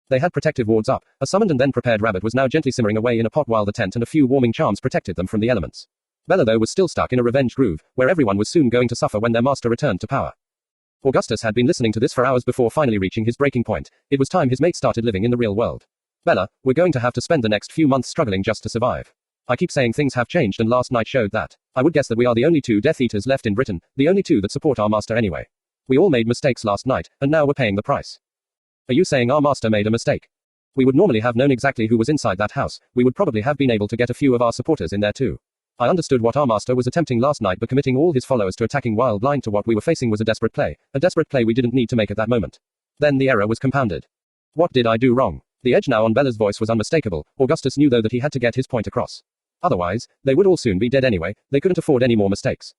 They had protective wards up. A summoned and then prepared rabbit was now gently simmering away in a pot while the tent and a few warming charms protected them from the elements. Bella though was still stuck in a revenge groove, where everyone was soon going to suffer when their master returned to power. Augustus had been listening to this for hours before finally reaching his breaking point. It was time his mate started living in the real world. Bella, we're going to have to spend the next few months struggling just to survive. I keep saying things have changed and last night showed that. I would guess that we are the only two Death Eaters left in Britain, the only two that support our master anyway. We all made mistakes last night, and now we're paying the price. Are you saying our master made a mistake? We would normally have known exactly who was inside that house. We would probably have been able to get a few of our supporters in there too. I understood what our master was attempting last night, but committing all his followers to attacking while blind to what we were facing was a desperate play we didn't need to make at that moment. Then the error was compounded. What did I do wrong? The edge now on Bella's voice was unmistakable. Augustus knew though that he had to get his point across. Otherwise, they would all soon be dead anyway. They couldn't afford any more mistakes.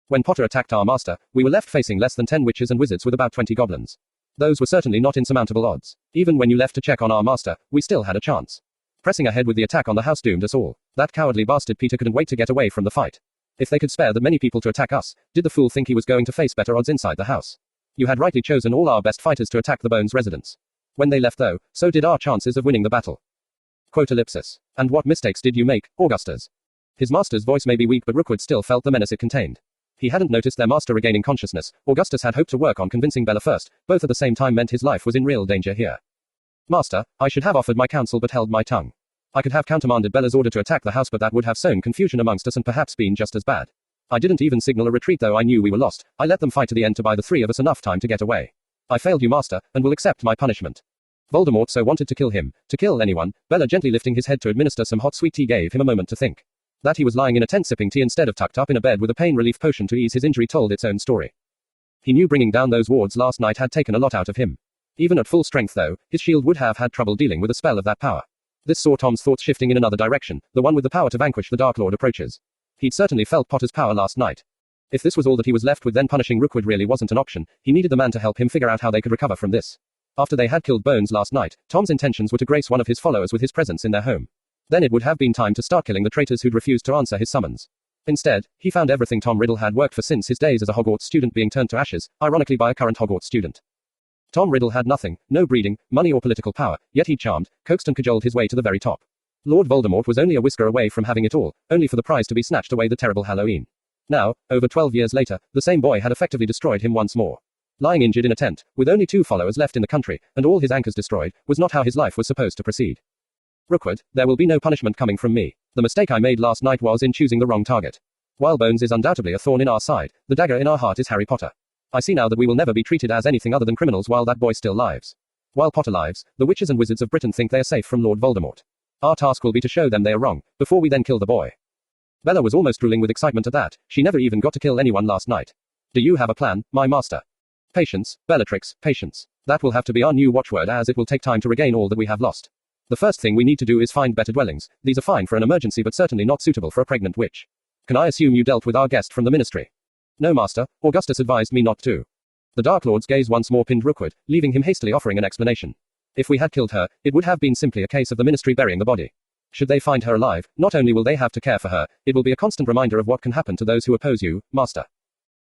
When Potter attacked our master, we were left facing less than 10 witches and wizards with about 20 goblins. Those were certainly not insurmountable odds. Even when you left to check on our master, we still had a chance. Pressing ahead with the attack on the house doomed us all. That cowardly bastard Peter couldn't wait to get away from the fight. If they could spare that many people to attack us, did the fool think he was going to face better odds inside the house? You had rightly chosen all our best fighters to attack the Bones residence. When they left though, so did our chances of winning the battle. Quote ellipsis. And what mistakes did you make, Augustus? His master's voice may be weak, but Rookwood still felt the menace it contained. He hadn't noticed their master regaining consciousness. Augustus had hoped to work on convincing Bella first. Both at the same time meant his life was in real danger here. Master, I should have offered my counsel but held my tongue. I could have countermanded Bella's order to attack the house, but that would have sown confusion amongst us and perhaps been just as bad. I didn't even signal a retreat though I knew we were lost. I let them fight to the end to buy the three of us enough time to get away. I failed you, master, and will accept my punishment. Voldemort so wanted to kill him. To kill anyone. Bella, gently lifting his head to administer some hot sweet tea, gave him a moment to think. That he was lying in a tent sipping tea instead of tucked up in a bed with a pain relief potion to ease his injury told its own story. He knew bringing down those wards last night had taken a lot out of him. Even at full strength though, his shield would have had trouble dealing with a spell of that power. This saw Tom's thoughts shifting in another direction. The one with the power to vanquish the Dark Lord approaches. He'd certainly felt Potter's power last night. If this was all that he was left with, then punishing Rookwood really wasn't an option. He needed the man to help him figure out how they could recover from this. After they had killed Bones last night, Tom's intentions were to grace one of his followers with his presence in their home. Then it would have been time to start killing the traitors who'd refused to answer his summons. Instead, he found everything Tom Riddle had worked for since his days as a Hogwarts student being turned to ashes, ironically by a current Hogwarts student. Tom Riddle had nothing, no breeding, money or political power, yet he charmed, coaxed and cajoled his way to the very top. Lord Voldemort was only a whisker away from having it all, only for the prize to be snatched away the terrible Halloween. Now, over 12 years later, the same boy had effectively destroyed him once more. Lying injured in a tent, with only 2 followers left in the country, and all his anchors destroyed, was not how his life was supposed to proceed. Rookwood, there will be no punishment coming from me. The mistake I made last night was in choosing the wrong target. While Bones is undoubtedly a thorn in our side, the dagger in our heart is Harry Potter. I see now that we will never be treated as anything other than criminals while that boy still lives. While Potter lives, the witches and wizards of Britain think they are safe from Lord Voldemort. Our task will be to show them they are wrong, before we then kill the boy. Bella was almost drooling with excitement at that. She never even got to kill anyone last night. Do you have a plan, my master? Patience, Bellatrix, patience. That will have to be our new watchword, as it will take time to regain all that we have lost. The first thing we need to do is find better dwellings. These are fine for an emergency but certainly not suitable for a pregnant witch. Can I assume you dealt with our guest from the ministry? No, master. Augustus advised me not to. The Dark Lord's gaze once more pinned Rookwood, leaving him hastily offering an explanation. If we had killed her, it would have been simply a case of the ministry burying the body. Should they find her alive, not only will they have to care for her, it will be a constant reminder of what can happen to those who oppose you, master.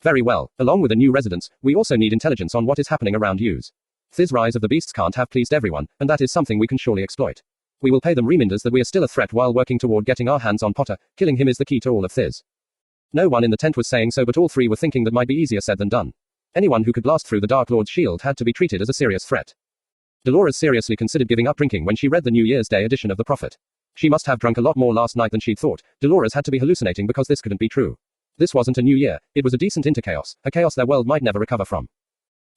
Very well. Along with a new residence, we also need intelligence on what is happening around yous. This rise of the beasts can't have pleased everyone, and that is something we can surely exploit. We will pay them reminders that we are still a threat while working toward getting our hands on Potter. Killing him is the key to all of this. No one in the tent was saying so, but all three were thinking that might be easier said than done. Anyone who could blast through the Dark Lord's shield had to be treated as a serious threat. Dolores seriously considered giving up drinking when she read the New Year's Day edition of The Prophet. She must have drunk a lot more last night than she'd thought. Dolores had to be hallucinating because this couldn't be true. This wasn't a new year, it was a decent interchaos, a chaos their world might never recover from.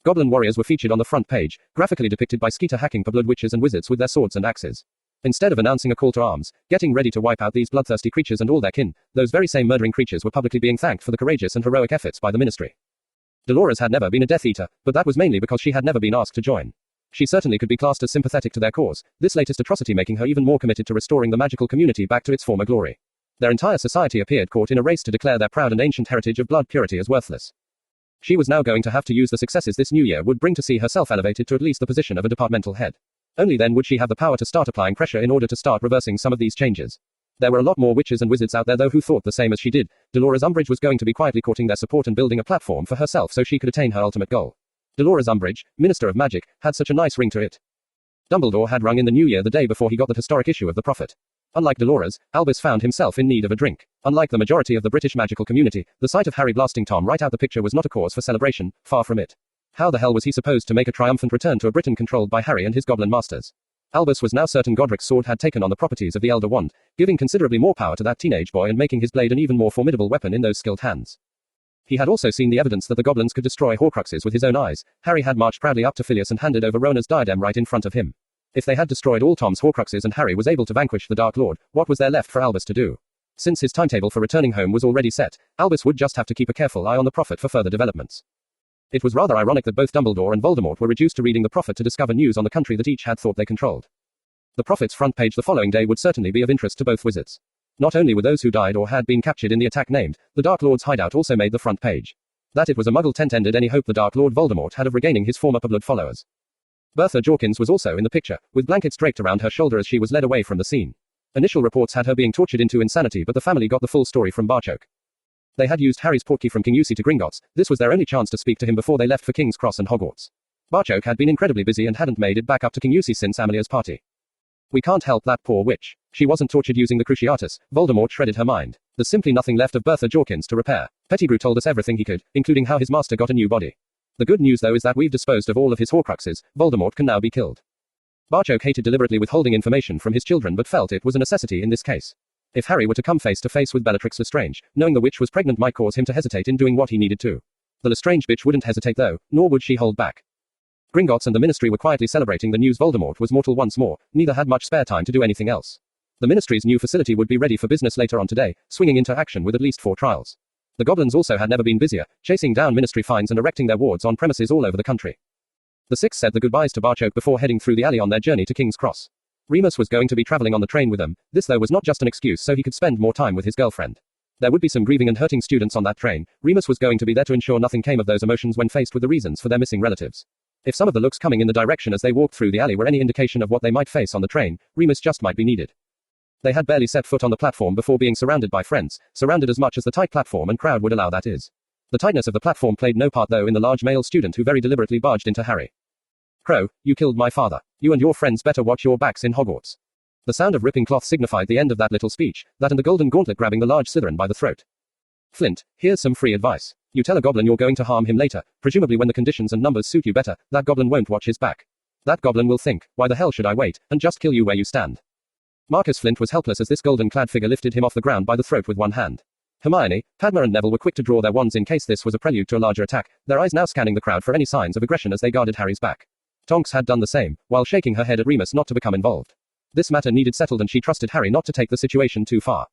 Goblin warriors were featured on the front page, graphically depicted by Skeeter hacking for blood witches and wizards with their swords and axes. Instead of announcing a call to arms, getting ready to wipe out these bloodthirsty creatures and all their kin, those very same murdering creatures were publicly being thanked for the courageous and heroic efforts by the ministry. Dolores had never been a Death Eater, but that was mainly because she had never been asked to join. She certainly could be classed as sympathetic to their cause, this latest atrocity making her even more committed to restoring the magical community back to its former glory. Their entire society appeared caught in a race to declare their proud and ancient heritage of blood purity as worthless. She was now going to have to use the successes this new year would bring to see herself elevated to at least the position of a departmental head. Only then would she have the power to start applying pressure in order to start reversing some of these changes. There were a lot more witches and wizards out there though who thought the same as she did. Dolores Umbridge was going to be quietly courting their support and building a platform for herself so she could attain her ultimate goal. Dolores Umbridge, Minister of Magic, had such a nice ring to it. Dumbledore had rung in the new year the day before he got that historic issue of the Prophet. Unlike Dolores, Albus found himself in need of a drink. Unlike the majority of the British magical community, the sight of Harry blasting Tom right out the picture was not a cause for celebration, far from it. How the hell was he supposed to make a triumphant return to a Britain controlled by Harry and his goblin masters? Albus was now certain Godric's sword had taken on the properties of the Elder Wand, giving considerably more power to that teenage boy and making his blade an even more formidable weapon in those skilled hands. He had also seen the evidence that the goblins could destroy Horcruxes with his own eyes. Harry had marched proudly up to Phileas and handed over Rona's diadem right in front of him. If they had destroyed all Tom's Horcruxes and Harry was able to vanquish the Dark Lord, what was there left for Albus to do? Since his timetable for returning home was already set, Albus would just have to keep a careful eye on the Prophet for further developments. It was rather ironic that both Dumbledore and Voldemort were reduced to reading the Prophet to discover news on the country that each had thought they controlled. The Prophet's front page the following day would certainly be of interest to both wizards. Not only were those who died or had been captured in the attack named, the Dark Lord's hideout also made the front page. That it was a Muggle tent ended any hope the Dark Lord Voldemort had of regaining his former blood followers. Bertha Jorkins was also in the picture, with blankets draped around her shoulder as she was led away from the scene. Initial reports had her being tortured into insanity, but the family got the full story from Barchoke. They had used Harry's portkey from King Yusi to Gringotts. This was their only chance to speak to him before they left for King's Cross and Hogwarts. Barchoke had been incredibly busy and hadn't made it back up to King Yusi since Amelia's party. We can't help that poor witch. She wasn't tortured using the Cruciatus. Voldemort shredded her mind. There's simply nothing left of Bertha Jorkins to repair. Pettigrew told us everything he could, including how his master got a new body. The good news though is that we've disposed of all of his Horcruxes. Voldemort can now be killed. Barchoke hated deliberately withholding information from his children but felt it was a necessity in this case. If Harry were to come face to face with Bellatrix Lestrange, knowing the witch was pregnant might cause him to hesitate in doing what he needed to. The Lestrange bitch wouldn't hesitate though, nor would she hold back. Gringotts and the Ministry were quietly celebrating the news Voldemort was mortal once more. Neither had much spare time to do anything else. The Ministry's new facility would be ready for business later on today, swinging into action with at least 4 trials. The goblins also had never been busier, chasing down Ministry finds and erecting their wards on premises all over the country. The 6 said the goodbyes to Barchoke before heading through the alley on their journey to King's Cross. Remus was going to be traveling on the train with them. This though was not just an excuse so he could spend more time with his girlfriend. There would be some grieving and hurting students on that train. Remus was going to be there to ensure nothing came of those emotions when faced with the reasons for their missing relatives. If some of the looks coming in the direction as they walked through the alley were any indication of what they might face on the train, Remus just might be needed. They had barely set foot on the platform before being surrounded by friends, surrounded as much as the tight platform and crowd would allow, that is. The tightness of the platform played no part though in the large male student who very deliberately barged into Harry. Crow, you killed my father. You and your friends better watch your backs in Hogwarts. The sound of ripping cloth signified the end of that little speech, that and the golden gauntlet grabbing the large Slytherin by the throat. Flint, here's some free advice. You tell a goblin you're going to harm him later, presumably when the conditions and numbers suit you better, that goblin won't watch his back. That goblin will think, why the hell should I wait, and just kill you where you stand. Marcus Flint was helpless as this golden-clad figure lifted him off the ground by the throat with one hand. Hermione, Padma and Neville were quick to draw their wands in case this was a prelude to a larger attack, their eyes now scanning the crowd for any signs of aggression as they guarded Harry's back. Tonks had done the same, while shaking her head at Remus not to become involved. This matter needed settled and she trusted Harry not to take the situation too far.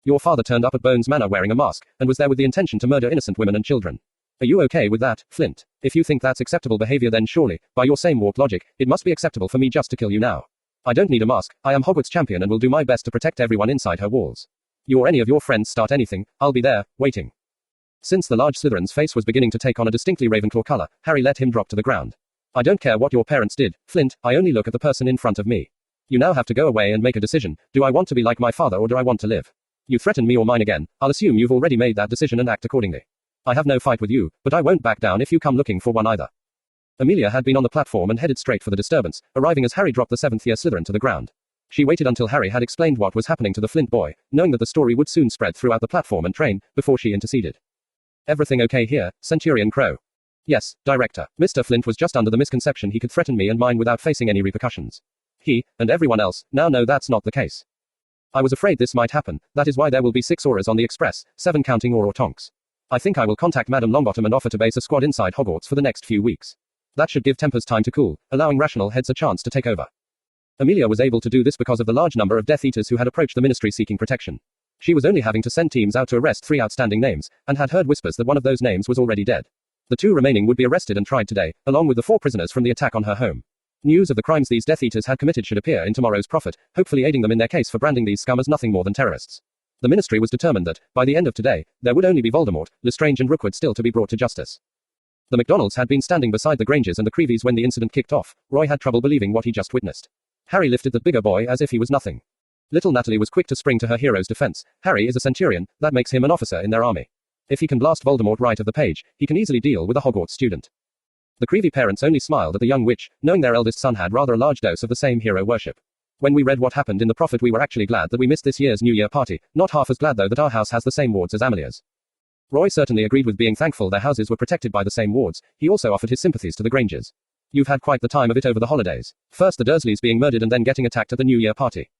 Your father turned up at Bones Manor wearing a mask, and was there with the intention to murder innocent women and children. Are you okay with that, Flint? If you think that's acceptable behavior then surely, by your same warped logic, it must be acceptable for me just to kill you now. I don't need a mask, I am Hogwarts champion and will do my best to protect everyone inside her walls. You or any of your friends start anything, I'll be there, waiting. Since the large Slytherin's face was beginning to take on a distinctly Ravenclaw color, Harry let him drop to the ground. I don't care what your parents did, Flint, I only look at the person in front of me. You now have to go away and make a decision. Do I want to be like my father or do I want to live? You threaten me or mine again, I'll assume you've already made that decision and act accordingly. I have no fight with you, but I won't back down if you come looking for one either. Amelia had been on the platform and headed straight for the disturbance, arriving as Harry dropped the 7th-year Slytherin to the ground. She waited until Harry had explained what was happening to the Flint boy, knowing that the story would soon spread throughout the platform and train, before she interceded. Everything okay here, Centurion Crow? Yes, Director. Mr. Flint was just under the misconception he could threaten me and mine without facing any repercussions. He, and everyone else, now know that's not the case. I was afraid this might happen, that is why there will be 6 auras on the Express, 7 counting Auror Tonks. I think I will contact Madame Longbottom and offer to base a squad inside Hogwarts for the next few weeks. That should give tempers time to cool, allowing rational heads a chance to take over. Amelia was able to do this because of the large number of Death Eaters who had approached the Ministry seeking protection. She was only having to send teams out to arrest 3 outstanding names, and had heard whispers that one of those names was already dead. The 2 remaining would be arrested and tried today, along with the 4 prisoners from the attack on her home. News of the crimes these Death Eaters had committed should appear in tomorrow's Prophet, hopefully aiding them in their case for branding these scum as nothing more than terrorists. The Ministry was determined that, by the end of today, there would only be Voldemort, Lestrange and Rookwood still to be brought to justice. The McDonalds had been standing beside the Grangers and the Creevies when the incident kicked off. Roy had trouble believing what he just witnessed. Harry lifted the bigger boy as if he was nothing. Little Natalie was quick to spring to her hero's defense. Harry is a centurion, that makes him an officer in their army. If he can blast Voldemort right of the page, he can easily deal with a Hogwarts student. The Creevy parents only smiled at the young witch, knowing their eldest son had rather a large dose of the same hero worship. When we read what happened in The Prophet, we were actually glad that we missed this year's New Year party, not half as glad though that our house has the same wards as Amelia's. Roy certainly agreed with being thankful their houses were protected by the same wards. He also offered his sympathies to the Grangers. You've had quite the time of it over the holidays. First the Dursleys being murdered and then getting attacked at the New Year party.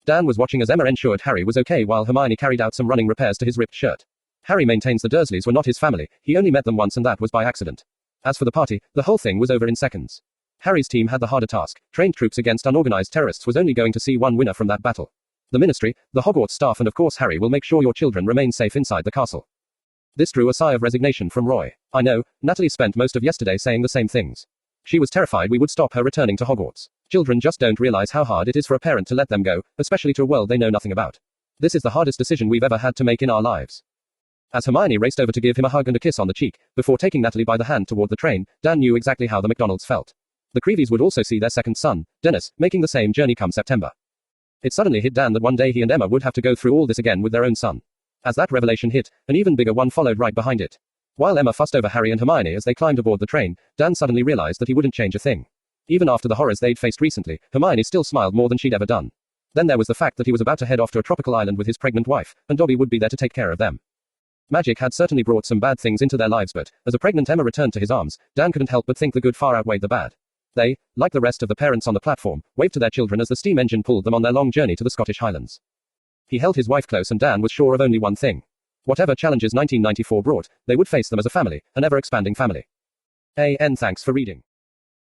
Dan was watching as Emma ensured Harry was okay while Hermione carried out some running repairs to his ripped shirt. Harry maintains the Dursleys were not his family, he only met them once and that was by accident. As for the party, the whole thing was over in seconds. Harry's team had the harder task. Trained troops against unorganized terrorists was only going to see one winner from that battle. The Ministry, the Hogwarts staff and of course Harry will make sure your children remain safe inside the castle. This drew a sigh of resignation from Roy. I know, Natalie spent most of yesterday saying the same things. She was terrified we would stop her returning to Hogwarts. Children just don't realize how hard it is for a parent to let them go, especially to a world they know nothing about. This is the hardest decision we've ever had to make in our lives. As Hermione raced over to give him a hug and a kiss on the cheek, before taking Natalie by the hand toward the train, Dan knew exactly how the McDonalds felt. The Creevies would also see their second son, Dennis, making the same journey come September. It suddenly hit Dan that one day he and Emma would have to go through all this again with their own son. As that revelation hit, an even bigger one followed right behind it. While Emma fussed over Harry and Hermione as they climbed aboard the train, Dan suddenly realized that he wouldn't change a thing. Even after the horrors they'd faced recently, Hermione still smiled more than she'd ever done. Then there was the fact that he was about to head off to a tropical island with his pregnant wife, and Dobby would be there to take care of them. Magic had certainly brought some bad things into their lives, but, as a pregnant Emma returned to his arms, Dan couldn't help but think the good far outweighed the bad. They, like the rest of the parents on the platform, waved to their children as the steam engine pulled them on their long journey to the Scottish Highlands. He held his wife close and Dan was sure of only one thing. Whatever challenges 1994 brought, they would face them as a family, an ever-expanding family. Thanks for reading.